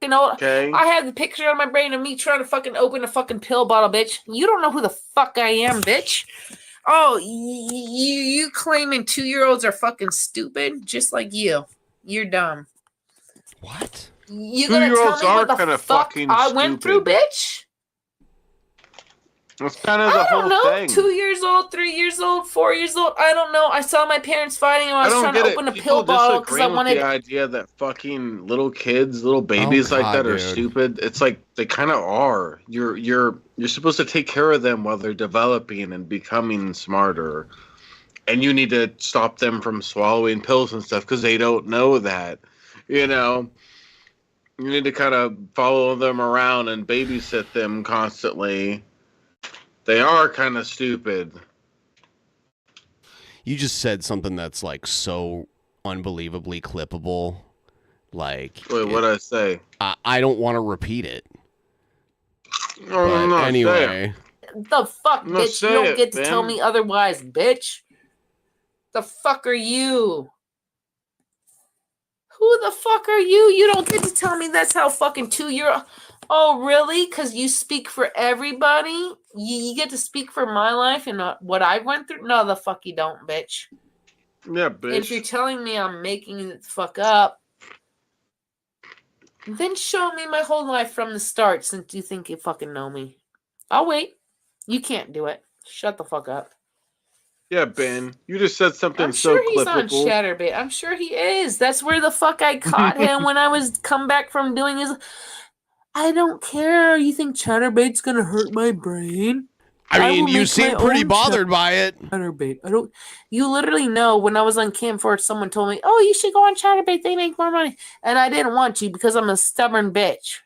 You know, Okay. I have the picture on my brain of me trying to fucking open a fucking pill bottle, bitch. You don't know who the fuck I am, bitch. Oh, you claiming 2-year-olds are fucking stupid, just like you. You're dumb. What? You gonna tell 2-year-olds me are what the kinda fuck fucking I went through, stupid. bitch? That's kind of the I don't whole know. thing. 2 years old, 3 years old, 4 years old. I don't know. I saw my parents fighting and I was trying to open a pill bottle because I wanted. The idea that fucking little kids, little babies like that are stupid. It's like they kind of are. You're supposed to take care of them while they're developing and becoming smarter, and you need to stop them from swallowing pills and stuff because they don't know that. You know, you need to kind of follow them around and babysit them constantly. They are kind of stupid. You just said something that's like so unbelievably clippable. Like, wait, what'd I say? I don't want to repeat it. No, But anyway, The fuck, No, bitch? You say don't it, get to tell Ben. me otherwise, bitch. The fuck are you? Who the fuck are you? You don't get to tell me that's how fucking 2-year-old. Oh, really? Because you speak for everybody? You get to speak for my life and what I went through? No, the fuck you don't, bitch. Yeah, And bitch. if you're telling me I'm making it the fuck up, then show me my whole life from the start since you think you fucking know me. I'll wait. You can't do it. Shut the fuck up. Yeah, Ben. You just said something I'm so sure he's on clippable. Chatterbait. I'm sure he is. That's where the fuck I caught him when I was come back from doing his. I don't care. You think Chatterbait's gonna hurt my brain? I mean, will you make seem my pretty own bothered by it. Chatterbait. I don't. You literally know when I was on Cam Ford, someone told me, "Oh, you should go on Chatterbait. They make more money," and I didn't want to because I'm a stubborn bitch,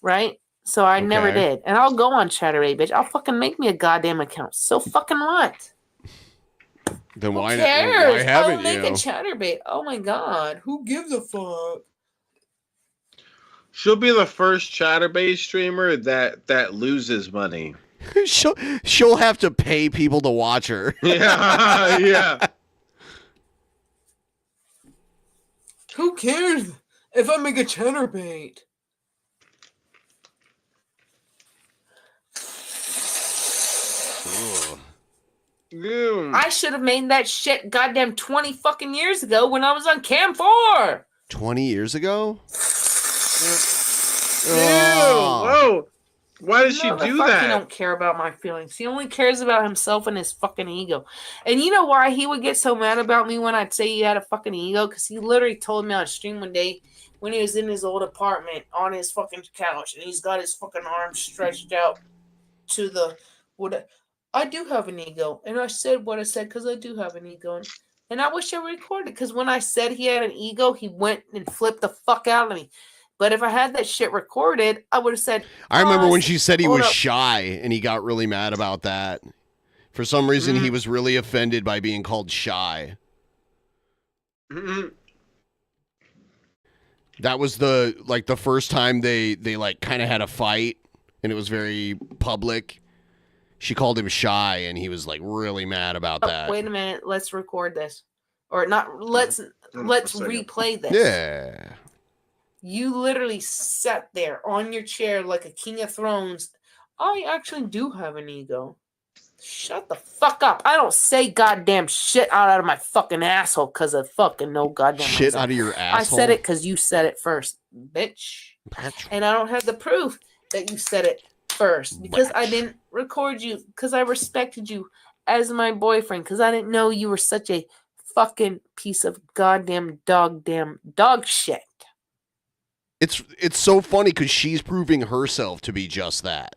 right? So I never Okay. did. And I'll go on Chatterbait, bitch. I'll fucking make me a goddamn account. So fucking what? Then Who why cares? why haven't I'll make you? a Chatterbait. Oh my god. Who gives a fuck? She'll be the first Chatterbait streamer that loses money. she'll have to pay people to watch her. Yeah, yeah. Who cares if I make a Chatterbait? I should have made that shit goddamn 20 fucking years ago when I was on Cam 4. 20 years ago? Ew! Whoa! Why does she No, the do fuck that? He don't care about my feelings. He only cares about himself and his fucking ego. And you know why he would get so mad about me when I'd say he had a fucking ego? Because he literally told me on stream one day when he was in his old apartment on his fucking couch and he's got his fucking arms stretched out to the what. I do have an ego, and I said what I said because I do have an ego, and I wish I recorded because when I said he had an ego, he went and flipped the fuck out of me. But if I had that shit recorded, I would have said. I remember when she said he hold was up. shy and he got really mad about that. For some reason, he was really offended by being called shy. That was the first time they like kind of had a fight, and it was very public. She called him shy, and he was like really mad about that. Wait a minute, let's record this, or not? Let's replay this. Yeah. You literally sat there on your chair like a king of thrones. I actually do have an ego. Shut the fuck up. I don't say goddamn shit out of my fucking asshole because of fucking no goddamn Shit reason. out of your I asshole? said it because you said it first, bitch. And I don't have the proof that you said it first because I didn't record you because I respected you as my boyfriend because I didn't know you were such a fucking piece of goddamn dog shit. It's so funny because she's proving herself to be just that.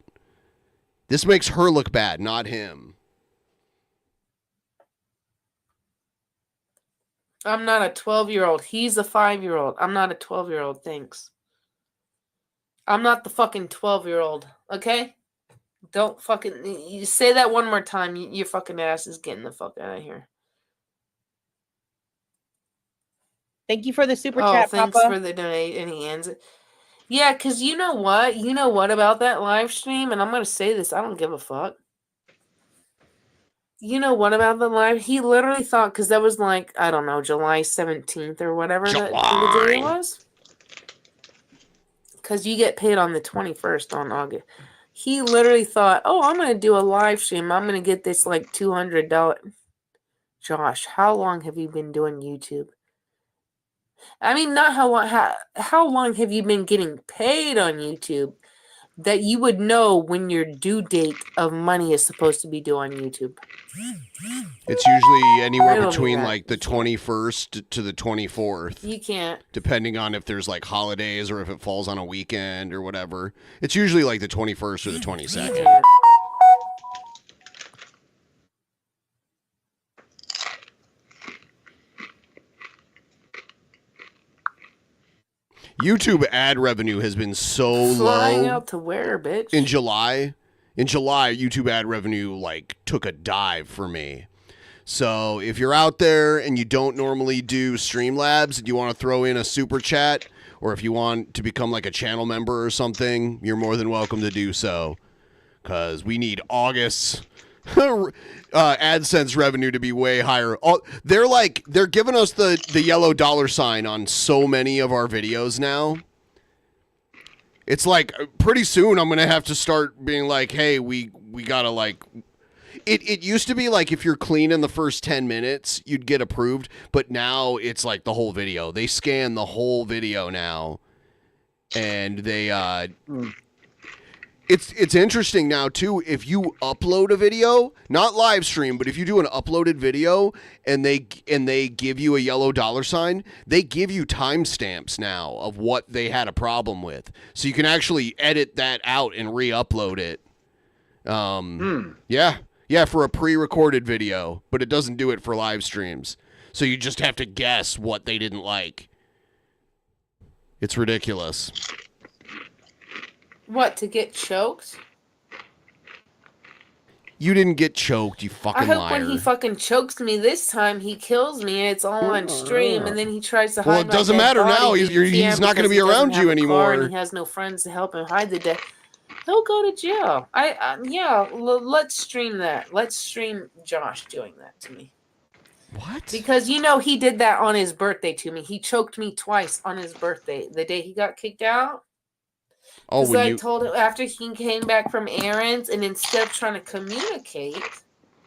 This makes her look bad, not him. I'm not a 12-year-old. He's a 5-year-old. I'm not a 12-year-old. Thanks. I'm not the fucking 12-year-old. Okay? Don't fucking... You say that one more time. Your fucking ass is getting the fuck out of here. Thank you for the super Oh, chat, thanks Papa. for the donate. And he ends it. Yeah, because you know what? You know what about that live stream? And I'm going to say this. I don't give a fuck. You know what about the live? He literally thought, because that was like, I don't know, July 17th or whatever the day was. Because you get paid on the 21st on August. He literally thought, oh, I'm going to do a live stream. I'm going to get this like $200. Josh, how long have you been doing YouTube? I mean, not how long. How long have you been getting paid on YouTube? that you would know when your due date of money is supposed to be due on YouTube. It's usually anywhere Riddle me between that. like the 21st to the 24th. You can't. Depending on if there's like holidays or if it falls on a weekend or whatever. It's usually like the 21st or the 22nd. YouTube ad revenue has been so Flying low. out to where, bitch? In July, YouTube ad revenue like took a dive for me. So if you're out there and you don't normally do Streamlabs and you want to throw in a super chat, or if you want to become like a channel member or something, you're more than welcome to do so. Because we need August's AdSense revenue to be way higher. They're giving us the yellow dollar sign on so many of our videos now. It's like pretty soon I'm gonna have to start being like, hey, we gotta like. It used to be like if you're clean in the first 10 minutes, you'd get approved, but now it's like the whole video. They scan the whole video now, and they It's interesting now too. If you upload a video, not live stream, but if you do an uploaded video and they give you a yellow dollar sign, they give you timestamps now of what they had a problem with, so you can actually edit that out and re-upload it. Yeah, for a pre-recorded video, but it doesn't do it for live streams. So you just have to guess what they didn't like. It's ridiculous. What, to get choked? You didn't get choked, you fucking I hope liar. when he fucking chokes me this time, he kills me and it's all on stream, and then he tries to hide. Well, it doesn't matter now. He's not going to be around you anymore. And he has no friends to help him hide the death. He'll go to jail. Let's stream that. Let's stream Josh doing that to me. What? Because he did that on his birthday to me. He choked me twice on his birthday. The day he got kicked out. Oh, Because I told him after he came back from errands, and instead of trying to communicate,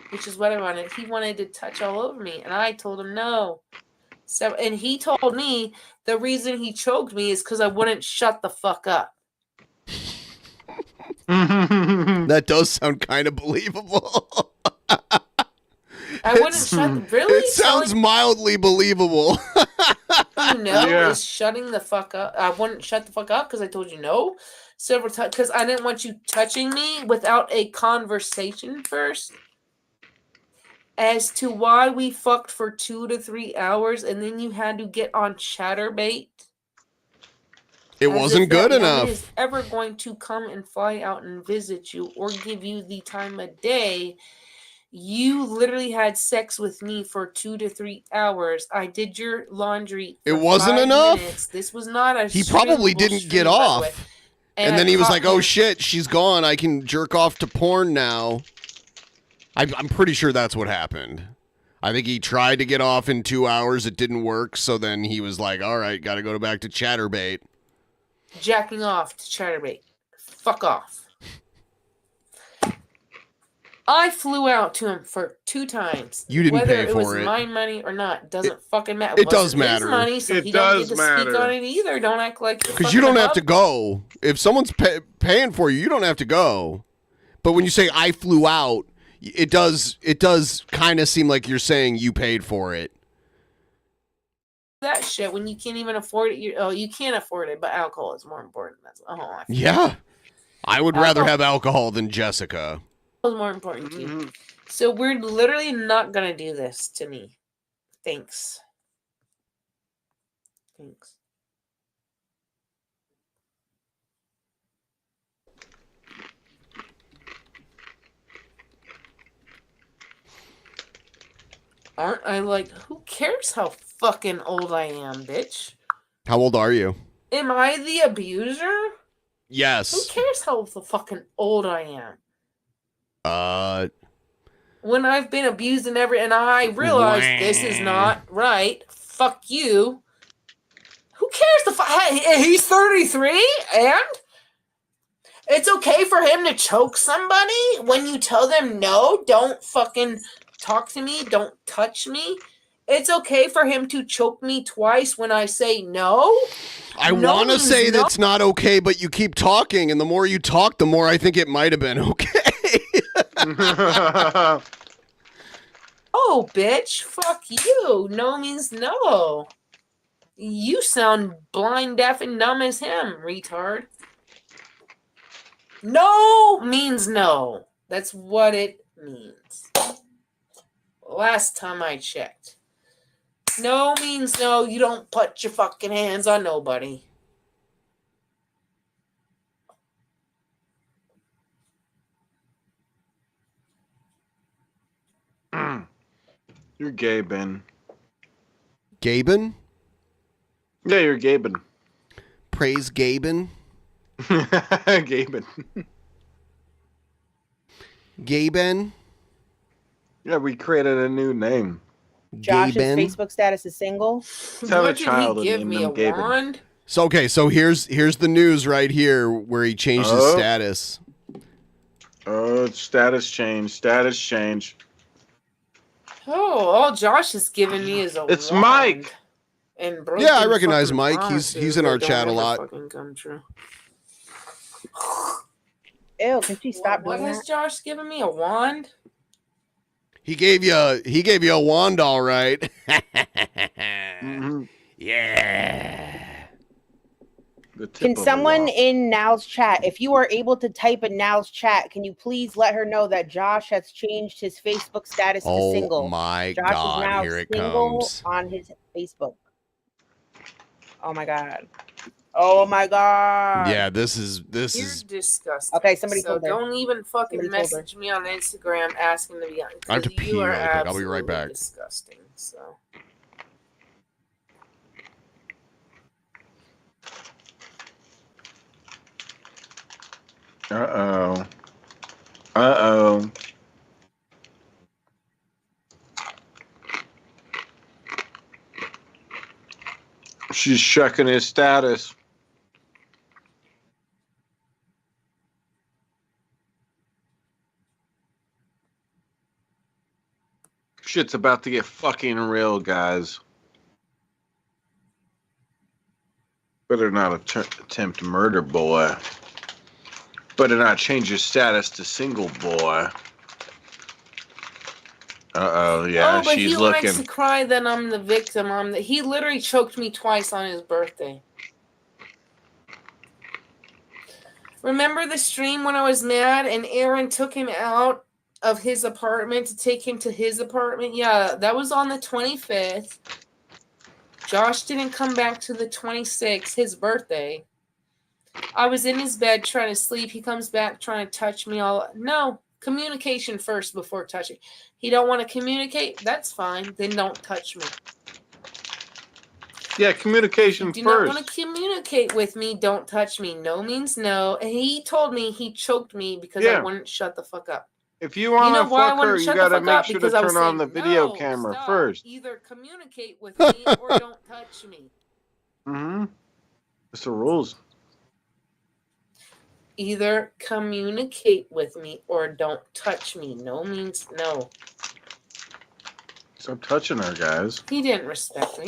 which is what I wanted, he wanted to touch all over me, and I told him no. So, and he told me the reason he choked me is because I wouldn't shut the fuck up. That does sound kind of believable. I wouldn't shut. Really? It sounds mildly believable. Is shutting the fuck up. I wouldn't shut the fuck up because I told you no several times because I didn't want you touching me without a conversation first as to why we fucked for 2 to 3 hours and then you had to get on chatterbait. It wasn't good enough. Is ever going to come and fly out and visit you or give you the time of day? You literally had sex with me for 2 to 3 hours. I did your laundry. It wasn't enough. Minutes. This was not a. He probably didn't get off. And then he was like, "Oh shit, she's gone. I can jerk off to porn now." I'm pretty sure that's what happened. I think he tried to get off in 2 hours. It didn't work. So then he was like, "All right, got to go back to chatterbait." Jacking off to chatterbait. Fuck off. I flew out to him for 2 times. You didn't pay for it. Whether it was my money or not doesn't fucking matter. It does matter. His money, so he don't get to speak on it either. Don't act like because you don't have to go. If someone's paying for you, you don't have to go. But when you say I flew out, it does kind of seem like you're saying you paid for it. That shit when you can't even afford it. You can't afford it, but alcohol is more important. Yeah, I would rather have alcohol than Jessica. Was more important to you. So we're literally not gonna do this to me. Thanks. Aren't I like, who cares how fucking old I am, bitch? How old are you? Am I the abuser? Yes. Who cares how fucking old I am? When I've been abused and I realize this is not right. Fuck you. Who cares hey, he's 33 and it's okay for him to choke somebody when you tell them no, don't fucking talk to me, don't touch me. It's okay for him to choke me twice when I say no. I No want to means say no. that's not okay, but you keep talking, and the more you talk, the more I think it might have been okay. Oh, bitch, fuck you. No means no. You sound blind, deaf, and dumb as him, retard. No means no. That's what it means. Last time I checked. No means no. You don't put your fucking hands on nobody. You're gay, Ben. Gaben? Yeah, you're Gaben. Praise Gaben. Gaben. Gaben? Yeah, we created a new name. Josh's Gaben? Facebook status is single. Let's have a What did child he and give name me, a them Gaben. wand? So okay, so here's the news right here where he changed his Oh. status. Oh, status change. Status change. Oh, all Josh is giving me is a It's wand. Mike. And Yeah, I broken recognize fucking Mike. promises He's in that our don't chat a ever lot. fucking come true. Ew, can she stop What doing has that? Josh given me? A wand? He gave you a wand, all right. Yeah. Can someone in Now's chat, if you are able to type in Now's chat, can you please let her know that Josh has changed his Facebook status to Oh single? my Josh God, is now here it single comes. on his Facebook. Oh my God. Oh my God. Yeah, this is You're disgusting. Okay, somebody so told her. don't even fucking Somebody told her. message me on Instagram asking to be on. I have to 'cause pee you are really quick. I'll be right absolutely back. Disgusting. So. Uh-oh. Uh-oh. She's checking his status. Shit's about to get fucking real, guys. Better not attempt murder, boy. Better not change your status to single, boy. Uh-oh, yeah, oh, but she's he looking. likes to cry that I'm the victim. He literally choked me twice on his birthday. Remember the stream when I was mad and Aaron took him out of his apartment to take him to his apartment? Yeah, that was on the 25th. Josh didn't come back to the 26th, his birthday. I was in his bed trying to sleep. He comes back trying to touch me all. No, communication first before touching. He don't want to communicate? That's fine. Then don't touch me. Yeah, communication Do not first. want to communicate with me. Don't touch me. No means no. And he told me he choked me because I Yeah. wouldn't shut the fuck up. If you want know to why I fuck wouldn't her, you shut the gotta fuck make up? sure to Because I was turn on saying, the video "No, camera stop. first. Either communicate with me or don't touch me. Mm-hmm. That's the rules. Either communicate with me or don't touch me. No means no. Stop touching her, guys. He didn't respect me.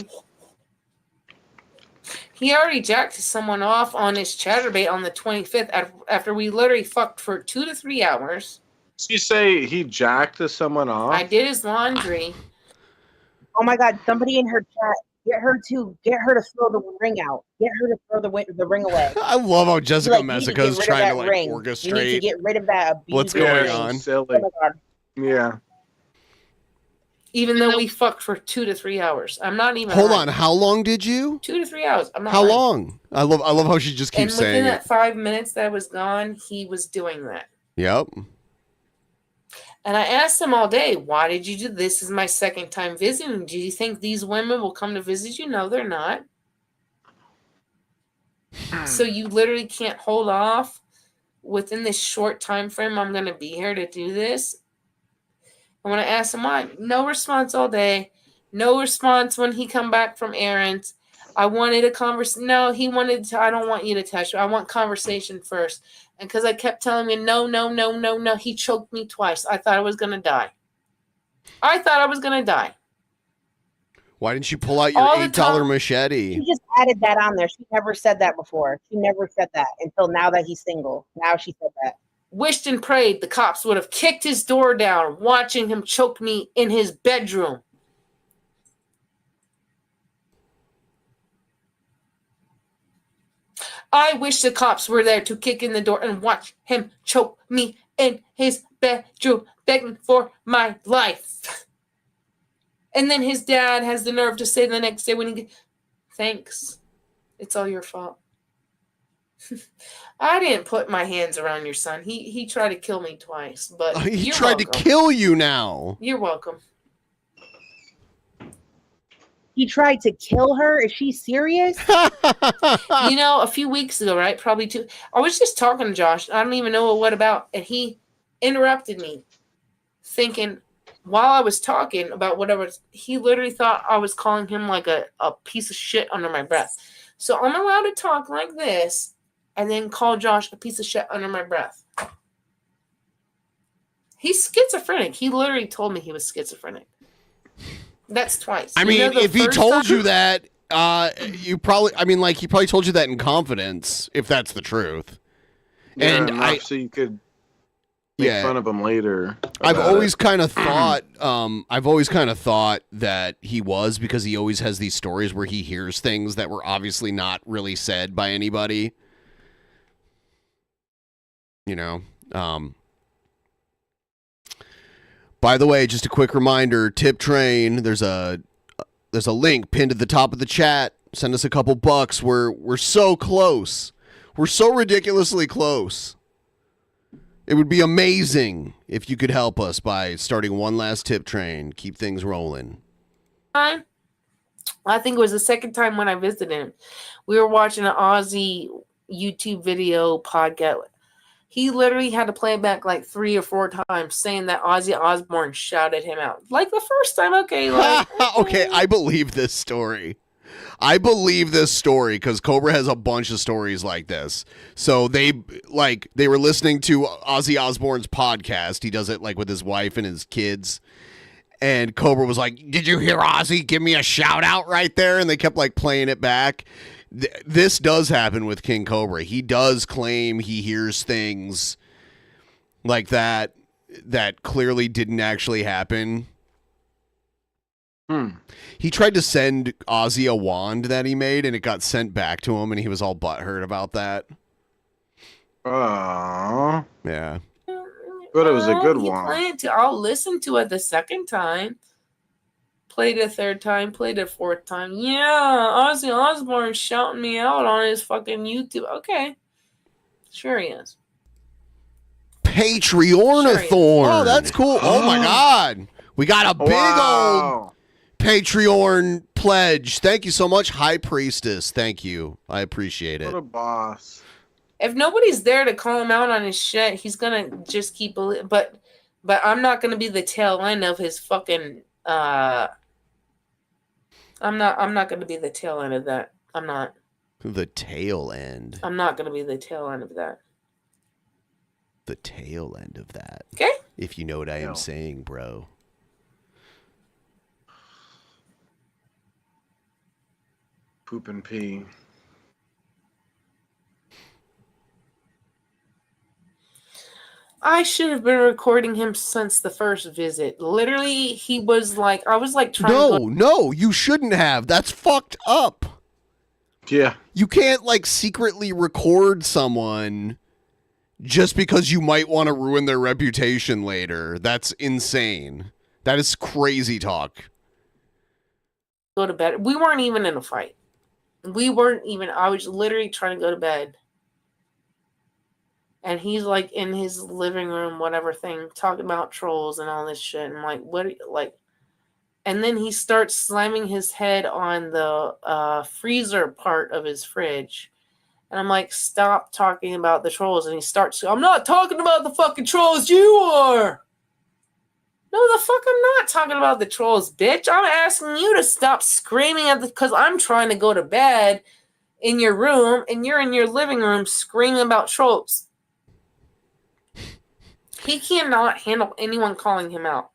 He already jacked someone off on his chatterbait on the 25th after we literally fucked for 2 to 3 hours. Did you say he jacked to someone off? I did his laundry. Oh my God, somebody in her chat, get her to throw the ring out. Get her to throw the ring away. I love how Jessica You need to Messica get is rid of trying that to like ring. You need to orchestrate get rid of that what's abuser going ring. on. Silly. Oh my God. Yeah. Even though we fucked for 2 to 3 hours. I'm not even Hold lying. on, how long did you? 2 to 3 hours. I'm not How lying. long? I love how she just And keeps within saying that it. 5 minutes that I was gone, he was doing that. Yep. And I asked him all day, why did you do this? This is my second time visiting. Do you think these women will come to visit you? No, they're not. So you literally can't hold off within this short time frame I'm going to be here to do this. And when I asked him why, no response all day. No response when he come back from errands. I wanted a conversation. No, he wanted to, I don't want you to touch me. I want conversation first. And because I kept telling him, no, he choked me twice. I thought I was going to die. Why didn't you pull out your All the $8 time. machete? She just added that on there. She never said that before. She never said that until now that he's single. Now she said that. Wished and prayed the cops would have kicked his door down, watching him choke me in his bedroom. I wish the cops were there to kick in the door and watch him choke me in his bedroom, begging for my life. And then his dad has the nerve to say the next day when he thanks. It's all your fault. I didn't put my hands around your son. He tried to kill me twice, but he tried to kill you now. You're welcome. He tried to kill her? Is she serious? You know, a few weeks ago, right? Probably two. I was just talking to Josh. I don't even know what about. And he interrupted me thinking while I was talking about whatever. He literally thought I was calling him like a piece of shit under my breath. So I'm allowed to talk like this and then call Josh a piece of shit under my breath. He's schizophrenic. He literally told me he was schizophrenic. That's twice. I mean, if he told you that, you probably, I mean, like, he probably told you that in confidence, if that's the truth. Yeah, And so you could make fun of him later. I've always kind of thought, that he was, because he always has these stories where he hears things that were obviously not really said by anybody. You know, by the way, just a quick reminder, Tip Train, there's a link pinned at the top of the chat. Send us a couple bucks. We're so close. We're so ridiculously close. It would be amazing if you could help us by starting one last Tip Train. Keep things rolling. I think it was the second time when I visited him. We were watching an Aussie YouTube video podcast. He literally had to play it back like 3 or 4 times, saying that Ozzy Osbourne shouted him out. Like the first time, okay. Like, okay, I believe this story. I believe this story because Cobra has a bunch of stories like this. So they were listening to Ozzy Osbourne's podcast. He does it like with his wife and his kids. And Cobra was like, "Did you hear Ozzy give me a shout out right there?" And they kept like playing it back. This does happen with King Cobra. He does claim he hears things like that clearly didn't actually happen. He tried to send Ozzy a wand that he made, and it got sent back to him, and he was all butthurt about that. Aww. Yeah. But it was a good you one. planned to. I'll listen to it the second time. Played a third time, played a fourth time. Yeah, Ozzy Osbourne shouting me out on his fucking YouTube. Okay. Sure he is. Patreonathorn. Oh, that's cool. Oh my God. We got a big old Patreon pledge. Thank you so much, High Priestess. Thank you. I appreciate it. What a boss. If nobody's there to call him out on his shit, he's gonna just keep but I'm not gonna be the tail end of his fucking I'm not gonna be the tail end of that. I'm not. The tail end. I'm not gonna be the tail end of that. The tail end of that. Okay. If you know what I am saying, bro. Poop and pee. I should have been recording him since the first visit. Literally, he was like, I was like trying to go. No, you shouldn't have. That's fucked up. Yeah. You can't like secretly record someone just because you might want to ruin their reputation later. That's insane. That is crazy talk. Go to bed. We weren't even in a fight. I was literally trying to go to bed. And he's like in his living room, whatever thing, talking about trolls and all this shit. And like, what, like, and then he starts slamming his head on the freezer part of his fridge. And I'm like, stop talking about the trolls. And he starts, I'm not talking about the fucking trolls. You are. No, the fuck, I'm not talking about the trolls, bitch. I'm asking you to stop screaming at because I'm trying to go to bed in your room and you're in your living room screaming about trolls. He cannot handle anyone calling him out.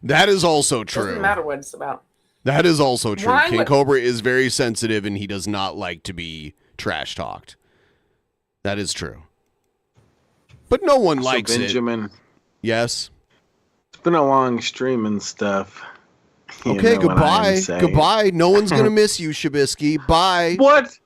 That is also true. Doesn't matter what it's about. That is also true. Why King would- Cobra is very sensitive and he does not like to be trash talked. That is true. But no one likes Benjamin, it. Yes. It's been a long stream and stuff. You Okay, know what I'm goodbye. saying. Goodbye. No one's going to miss you, Shabisky. Bye. What?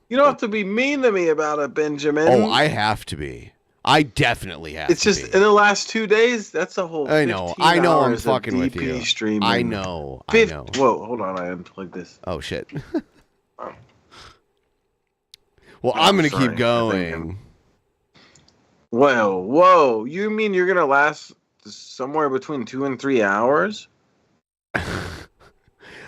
You don't have to be mean to me about it, Benjamin. Oh, I have to be. I definitely have It's to just be. in the last 2 days. That's a whole. I know. 15 I know I'm hours of fucking with DP you. Streaming. I know. I know. Whoa, hold on. I unplugged this. Oh, shit. Well, I'm going to sorry. keep going. Whoa. You mean you're going to last somewhere between 2 and 3 hours?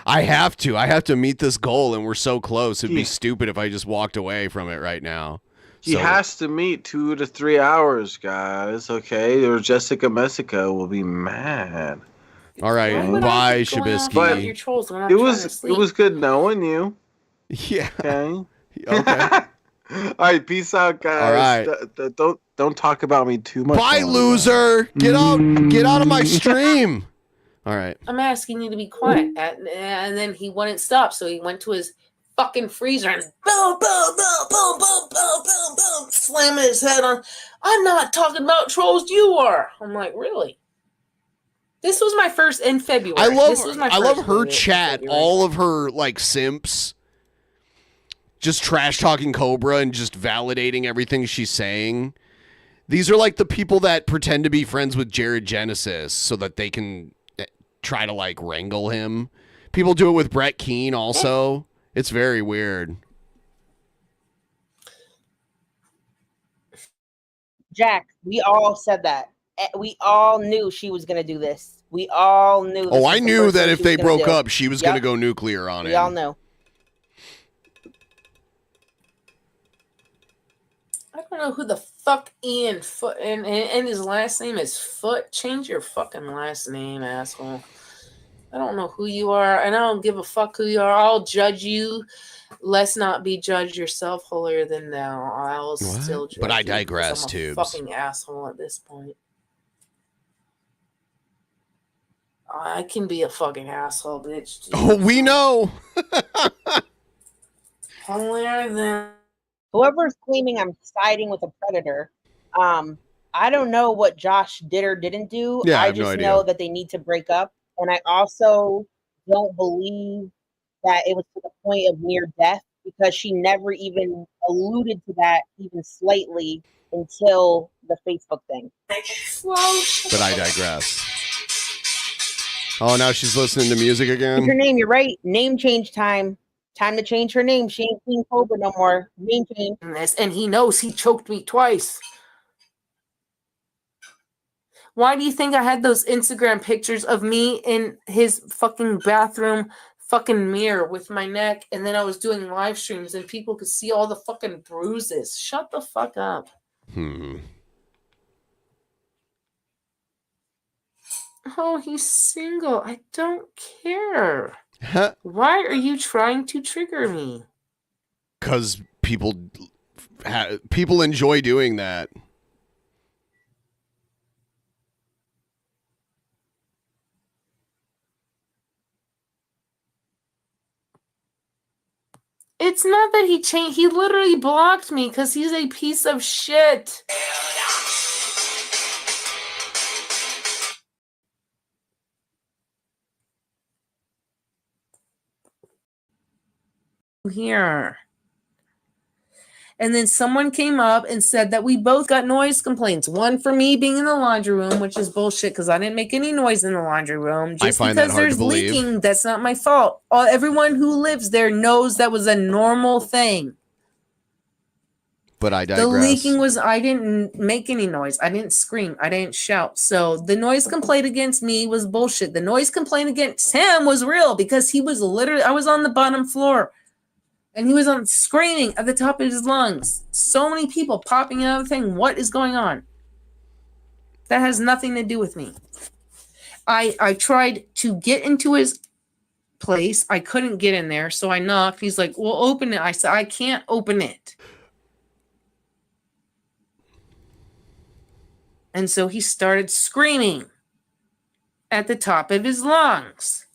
I have to. I have to meet this goal, and we're so close. It'd be stupid if I just walked away from it right now. He So- has to meet 2 to 3 hours, guys. Okay, or Jessica Messica will be mad. All right, Why would I bye, keep going off Shabisky. about your trolls when I'm It trying was to it sleep. was good knowing you. Yeah. Okay. Okay. All right, peace out, guys. All right. Don't talk about me too much. Bye, longer. loser. Get out of my stream. All right. I'm asking you to be quiet. And then he wouldn't stop, so he went to his fucking freezer and boom, boom, boom, boom, boom, boom, boom, boom, slamming his head on. I'm not talking about trolls, you are. I'm like, really? This was my first in February. I love This was my I love first her movie in chat, February. all of her like simps just trash talking Cobra and just validating everything she's saying. These are like the people that pretend to be friends with Jared Genesis so that they can try to like wrangle him. People do it with Brett Keane also. It's very weird. Jack, we all said that. We all knew she was going to do this. We all knew. This Oh, was I the knew first that thing if she they was gonna broke do. up, she was Yep. going to go nuclear on We him. all knew. I don't know who the fuck Ian Foot and his last name is Foot. Change your fucking last name, asshole. I don't know who you are, and I don't give a fuck who you are. I'll judge you. Let's not be judged yourself holier than thou. I'll still judge But I you because digress, I'm a Tubes. fucking asshole at this point. I can be a fucking asshole, bitch. Oh, we know. Holier than Whoever's claiming I'm siding with a predator, I don't know what Josh did or didn't do. Yeah, I I have no just idea. know that they need to break up. And I also don't believe that it was to the point of near death because she never even alluded to that even slightly until the Facebook thing. But I digress. Oh, now she's listening to music Change her again. name, you're right. Name change time. Time to change her name. She ain't King Cobra no more. Name change. and he knows he choked me twice. Why do you think I had those Instagram pictures of me in his fucking bathroom fucking mirror with my neck, and then I was doing live streams and people could see all the fucking bruises? Shut the fuck up. Oh, he's single. I don't care. Why are you trying to trigger me? Because people enjoy doing that. It's not that he changed. He literally blocked me because he's a piece of shit. Here. And then someone came up and said that we both got noise complaints. One for me being in the laundry room, which is bullshit because I didn't make any noise in the laundry room. Just find that because hard to there's believe. leaking, that's not my fault. Everyone who lives there knows that was a normal thing. But I digress. The leaking was, I didn't make any noise. I didn't scream. I didn't shout. So the noise complaint against me was bullshit. The noise complaint against him was real because he was literally, I was on the bottom floor and he was on screaming at the top of his lungs. So many people popping out of the thing. What is going on? That has nothing to do with me. I tried to get into his place. I couldn't get in there. So I knocked. He's like, well, open it. I said, I can't open it. And so he started screaming at the top of his lungs.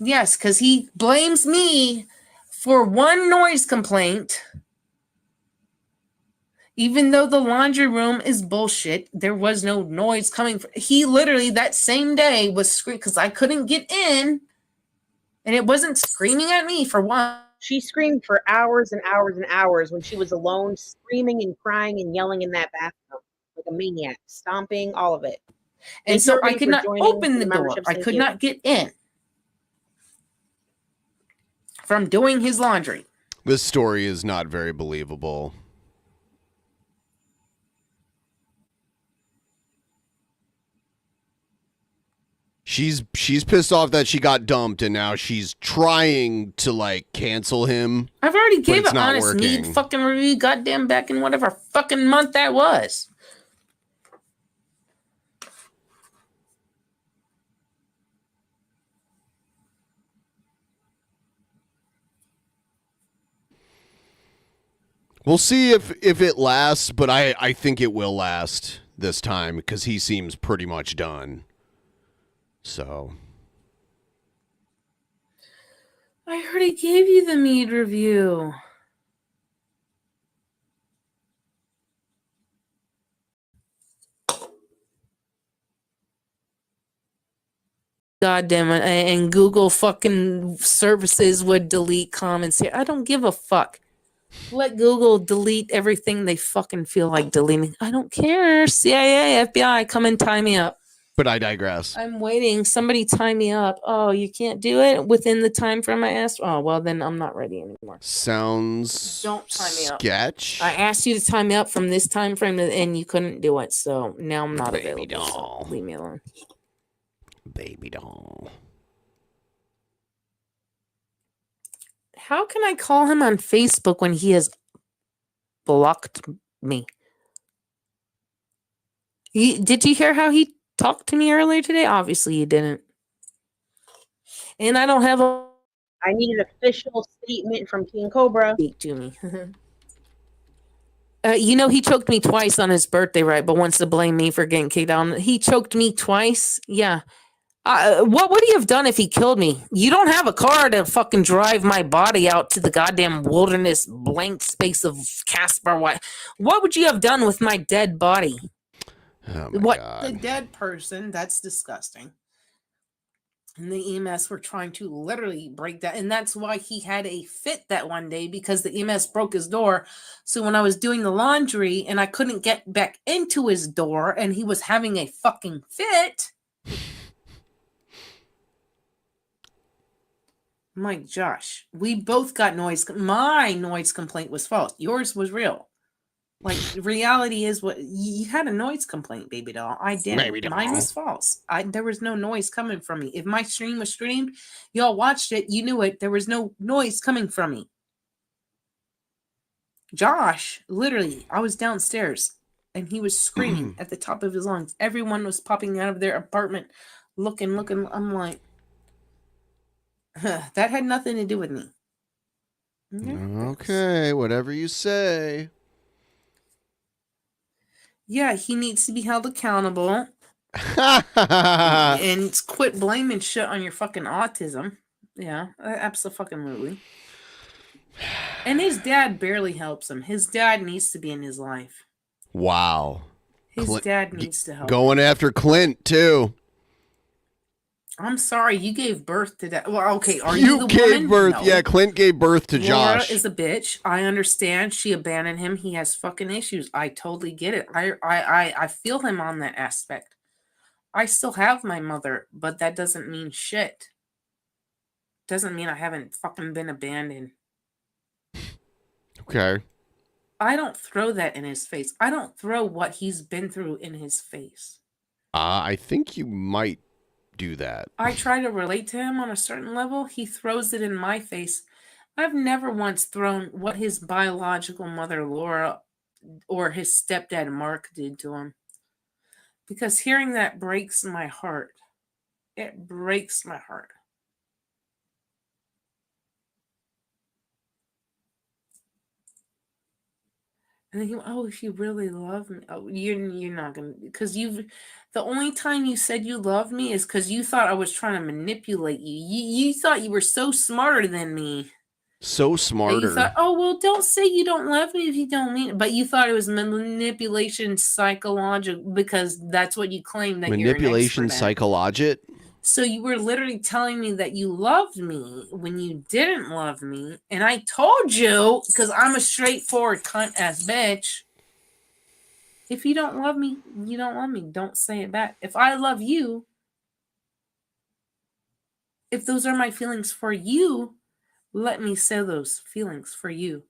Yes, because he blames me for one noise complaint. Even though the laundry room is bullshit, there was no noise coming from. He literally that same day was screaming because I couldn't get in, and it wasn't screaming at me for one. She screamed for hours and hours and hours when she was alone, screaming and crying and yelling in that bathroom like a maniac, stomping, all of it. And Thank you, so I everybody, could for not joining open the the door. memberships. I Thank could you. not get in from doing his laundry. This story is not very believable. She's pissed off that she got dumped, and now she's trying to like cancel him. I've already but gave it's an not honest working. need fucking review, goddamn, back in whatever fucking month that was. We'll see if it lasts, but I think it will last this time because he seems pretty much done. So I already gave you the mead review. God damn it. And Google fucking services would delete comments here. I don't give a fuck. Let Google delete everything they fucking feel like deleting. I don't care. CIA, FBI, come and tie me up. but I digress. I'm waiting. Somebody tie me up. Oh, you can't do it within the time frame I asked? Oh, well, then I'm not ready anymore. Sounds Don't tie me up. sketch. I asked you to tie me up from this time frame and you couldn't do it. So now I'm not Baby available. doll. So leave me alone. Baby doll. How can I call him on Facebook when he has blocked me? Did you hear how he talked to me earlier today? Obviously you didn't. And I don't have a... I need an official statement from King Cobra. Speak to me. You know, he choked me twice on his birthday, right? But wants to blame me for getting kicked out. He choked me twice? Yeah. What would he have done if he killed me? You don't have a car to fucking drive my body out to the goddamn wilderness blank space of Casper. What would you have done with my dead body? Oh my God. The dead person? That's disgusting. And the EMS were trying to literally break that. And that's why he had a fit that one day, because the EMS broke his door. So when I was doing the laundry and I couldn't get back into his door and he was having a fucking fit. Mike, Josh, we both got noise. My noise complaint was false. Yours was real. Like, reality is what you had a noise complaint, baby doll. I didn't. Baby doll. Mine was false. There was no noise coming from me. If my stream was streamed, y'all watched it, you knew it. There was no noise coming from me. Josh, literally, I was downstairs and he was screaming at the top of his lungs. Everyone was popping out of their apartment, looking. I'm like, that had nothing to do with me. Okay, whatever you say. Yeah, he needs to be held accountable. And quit blaming shit on your fucking autism. Yeah, absolutely. And his dad barely helps him. His dad needs to be in his life. Wow. His dad needs to help. Going after Clint too. I'm sorry, you gave birth to that. Well, okay, are you the gave woman? birth? No. Yeah, Clint gave birth to Laura Josh. is a bitch. I understand. She abandoned him. He has fucking issues. I totally get it. I feel him on that aspect. I still have my mother, but that doesn't mean shit. Doesn't mean I haven't fucking been abandoned. Okay. I don't throw that in his face. I don't throw what he's been through in his face. I think you might do that. I try to relate to him on a certain level. He throws it in my face. I've never once thrown what his biological mother, Laura, or his stepdad, Mark, did to him. Because hearing that breaks my heart. It breaks my heart. And then he went, oh, if you really love me, oh, you're not gonna, because the only time you said you loved me is because you thought I was trying to manipulate you. You thought you were so smarter than me. So That smarter. you thought, oh well, don't say you don't love me if you don't mean it. But you thought it was manipulation, psychological, because that's what you claim that Manipulation, you're an expert at. psychologic. So you were literally telling me that you loved me when you didn't love me. And I told you, because I'm a straightforward cunt ass bitch, if you don't love me, you don't love me. Don't say it back. If I love you, if those are my feelings for you, let me say those feelings for you.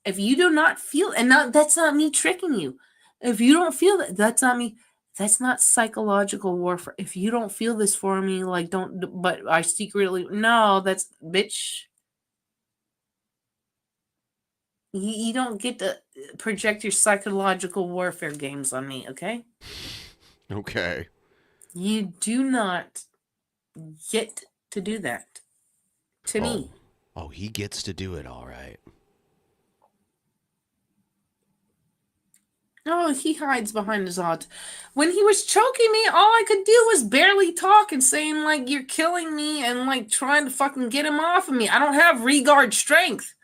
If you do not feel, and that's not me tricking you. If you don't feel that, that's not me. That's not psychological warfare. If you don't feel this for me, like don't, but I secretly, no, that's bitch. You don't get to project your psychological warfare games on me, okay? Okay. You do not get to do that to me. Oh, he gets to do it, all right. Oh, he hides behind his odds. When he was choking me, all I could do was barely talk and saying, like, you're killing me and, like, trying to fucking get him off of me. I don't have regard strength.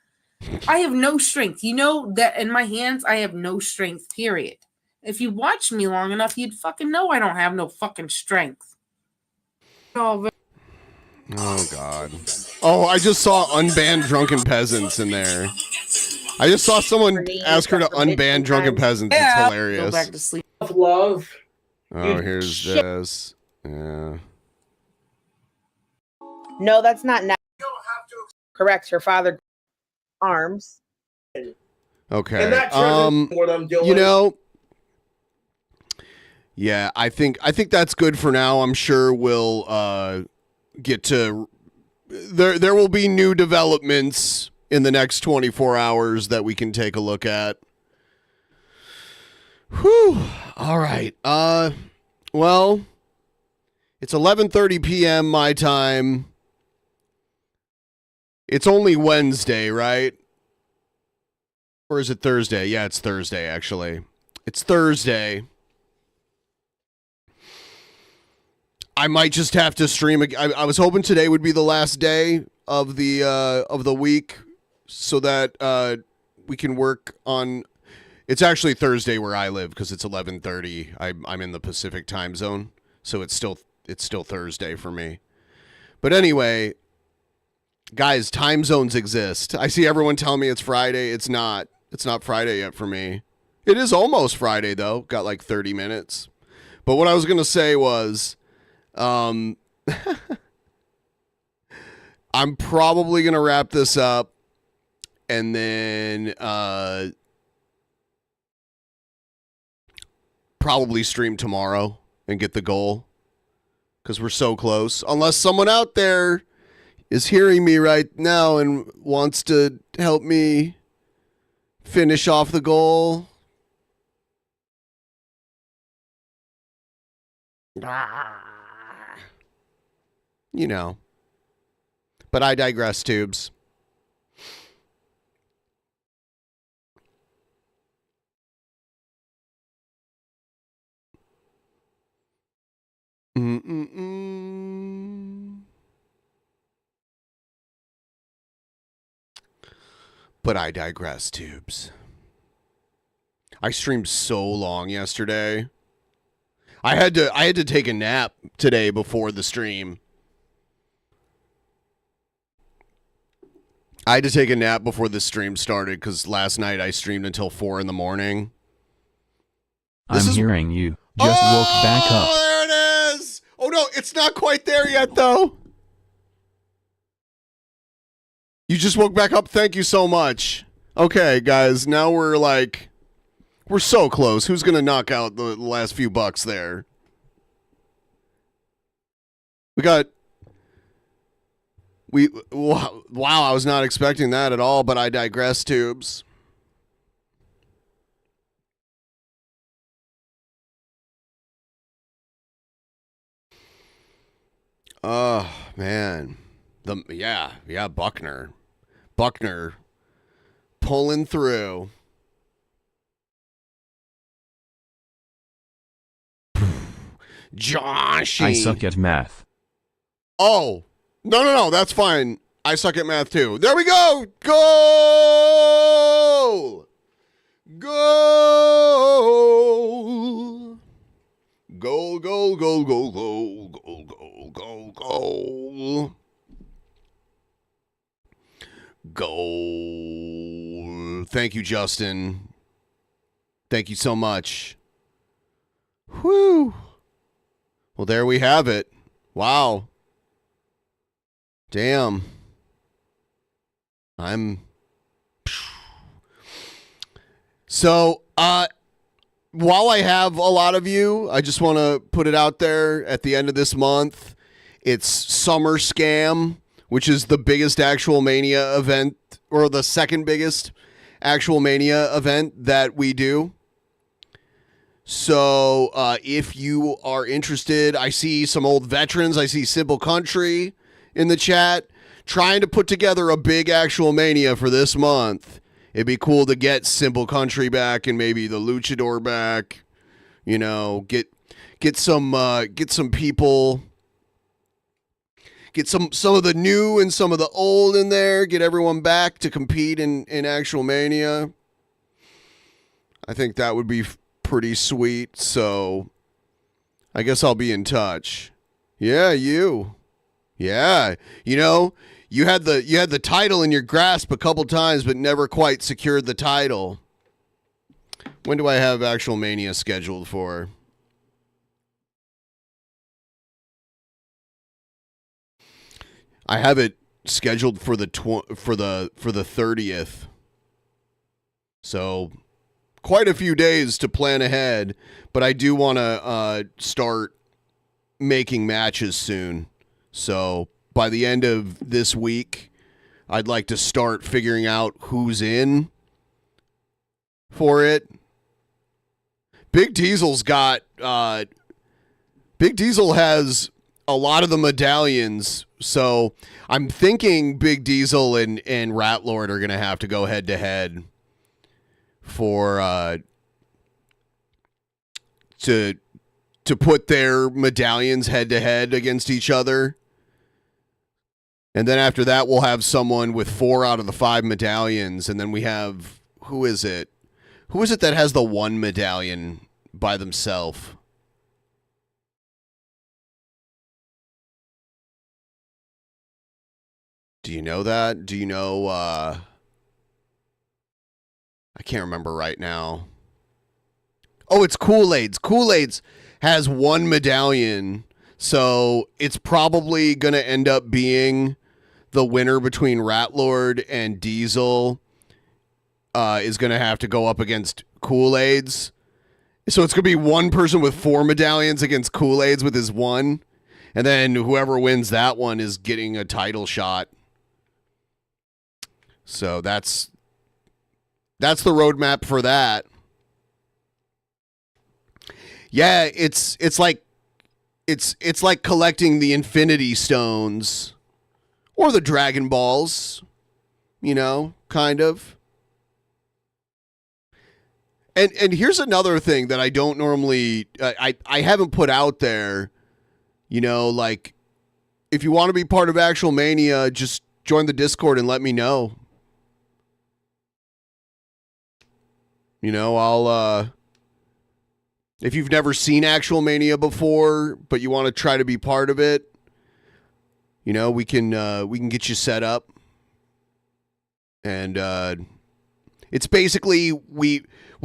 I have no strength. You know that in my hands, I have no strength, period. If you watch me long enough, you'd fucking know I don't have no fucking strength. Oh, God. Oh, I just saw unbanned Drunken Peasants in there. I just saw someone ask her to unban Drunken Peasants. It's hilarious. Go back to sleep. Love. Oh, here's this. Yeah. No, that's not now. Correct. Her father arms. Okay. And that turns into what I'm doing. You know, yeah, I think that's good for now. I'm sure we'll get to there will be new developments in the next 24 hours that we can take a look at. Whew. All right. Well, it's 11:30 p.m. my time. It's only Wednesday, right? Or is it Thursday? Yeah, it's Thursday, actually. It's Thursday. I might just have to stream. I was hoping today would be the last day of the week so that we can work on... It's actually Thursday where I live because it's 11:30. I'm in the Pacific time zone, so it's still Thursday for me. But anyway, guys, time zones exist. I see everyone telling me it's Friday. It's not. It's not Friday yet for me. It is almost Friday though. Got like 30 minutes. But what I was gonna say was, I'm probably gonna wrap this up, and then probably stream tomorrow and get the goal because we're so close. Unless someone out there is hearing me right now and wants to help me finish off the goal. You know. But I digress, tubes. But I digress, tubes. I streamed so long yesterday. I had to take a nap today before the stream. I had to take a nap before the stream started because last night I streamed until 4 a.m. I'm hearing you. Just woke back up. There it is! Oh no, it's not quite there yet though. You just woke back up? Thank you so much. Okay, guys, now we're so close. Who's going to knock out the last few bucks there? Wow, I was not expecting that at all, but I digress, tubes. Oh, man. Buckner pulling through. Joshy. I suck at math. Oh, no, that's fine. I suck at math too. There we go. Goal. Goal. Goal, goal, goal, goal, goal, goal, goal, goal, goal. Goal. Thank you, Justin. Thank you so much. Whew. Well, there we have it. Wow. Damn. So, while I have a lot of you, I just want to put it out there at the end of this month. It's Summer Scam, which is the biggest Actual Mania event, or the second biggest Actual Mania event that we do. So, if you are interested, I see some old veterans. I see Simple Country in the chat trying to put together a big Actual Mania for this month. It'd be cool to get Simple Country back and maybe the Luchador back. You know, get some people, get some of the new and some of the old in there. Get everyone back to compete in Actual Mania. I think that would be pretty sweet. So I guess I'll be in touch. Yeah, you. Yeah, you know. You had the title in your grasp a couple times, but never quite secured the title. When do I have Actual Mania scheduled for? I have it scheduled for the 30th. So quite a few days to plan ahead, but I do want to start making matches soon. So by the end of this week, I'd like to start figuring out who's in for it. Big Diesel's got Big Diesel has a lot of the medallions, so I'm thinking Big Diesel and Rat Lord are gonna have to go head to head for to put their medallions head to head against each other. And then after that, we'll have someone with 4 out of the 5 medallions. And then we have, who is it? Who is it that has the 1 medallion by themselves? Do you know that? Do you know, I can't remember right now. Oh, it's Kool-Aid's. Kool-Aid's has 1 medallion. So it's probably going to end up being the winner between Rat Lord and Diesel is going to have to go up against Kool-Aid's. So it's going to be one person with 4 medallions against Kool-Aid's with his 1. And then whoever wins that one is getting a title shot. So that's the roadmap for that. Yeah, it's like collecting the Infinity Stones or the Dragon Balls, you know, kind of. And here's another thing that I don't normally I haven't put out there, you know, like if you want to be part of Actual Mania, just join the Discord and let me know. You know, I'll if you've never seen Actual Mania before, but you want to try to be part of it, you know, we can get you set up. And it's basically we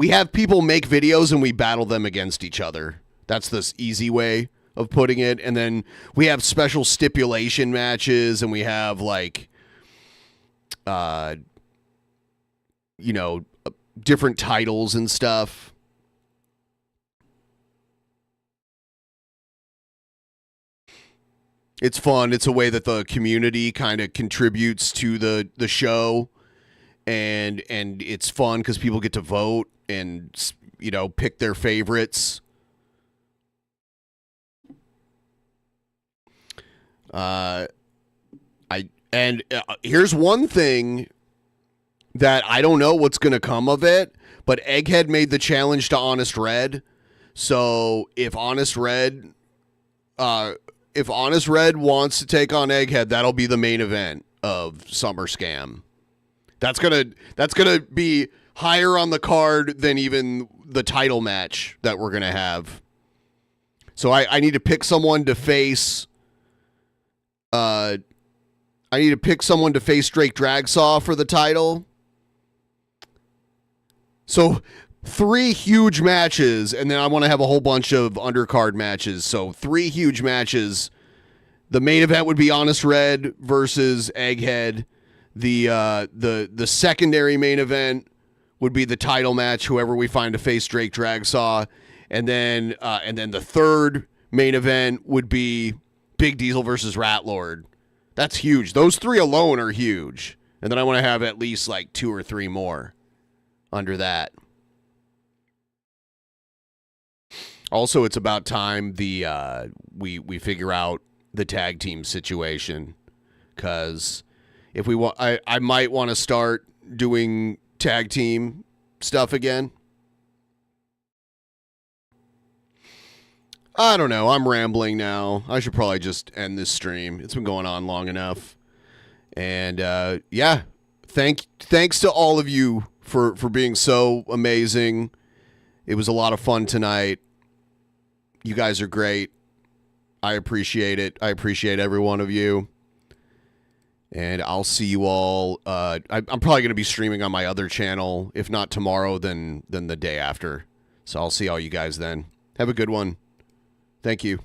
have people make videos and we battle them against each other. That's the easy way of putting it. And then we have special stipulation matches, and we have like you know, different titles and stuff. It's fun. It's a way that the community kind of contributes to the show, and it's fun because people get to vote and, you know, pick their favorites. Here's one thing that I don't know what's going to come of it, but Egghead made the challenge to Honest Red. So if Honest Red if Honest Red wants to take on Egghead, that'll be the main event of Summer Scam. That's gonna be higher on the card than even the title match that we're gonna have. So I need to pick someone to face. I need to pick someone to face Drake Dragsaw for the title. So 3 huge matches, and then I want to have a whole bunch of undercard matches. So 3 huge matches. The main event would be Honest Red versus Egghead. The secondary main event would be the title match, whoever we find to face Drake Dragsaw. And then the third main event would be Big Diesel versus Rat Lord. That's huge. Those 3 alone are huge. And then I want to have at least like 2 or 3 more under that. Also, it's about time we figure out the tag team situation, because if we want, I might want to start doing tag team stuff again. I don't know. I'm rambling now. I should probably just end this stream. It's been going on long enough. And yeah, thanks to all of you for being so amazing. It was a lot of fun tonight. You guys are great. I appreciate it. I appreciate every one of you. And I'll see you all. I'm probably going to be streaming on my other channel. If not tomorrow, then the day after. So I'll see all you guys then. Have a good one. Thank you.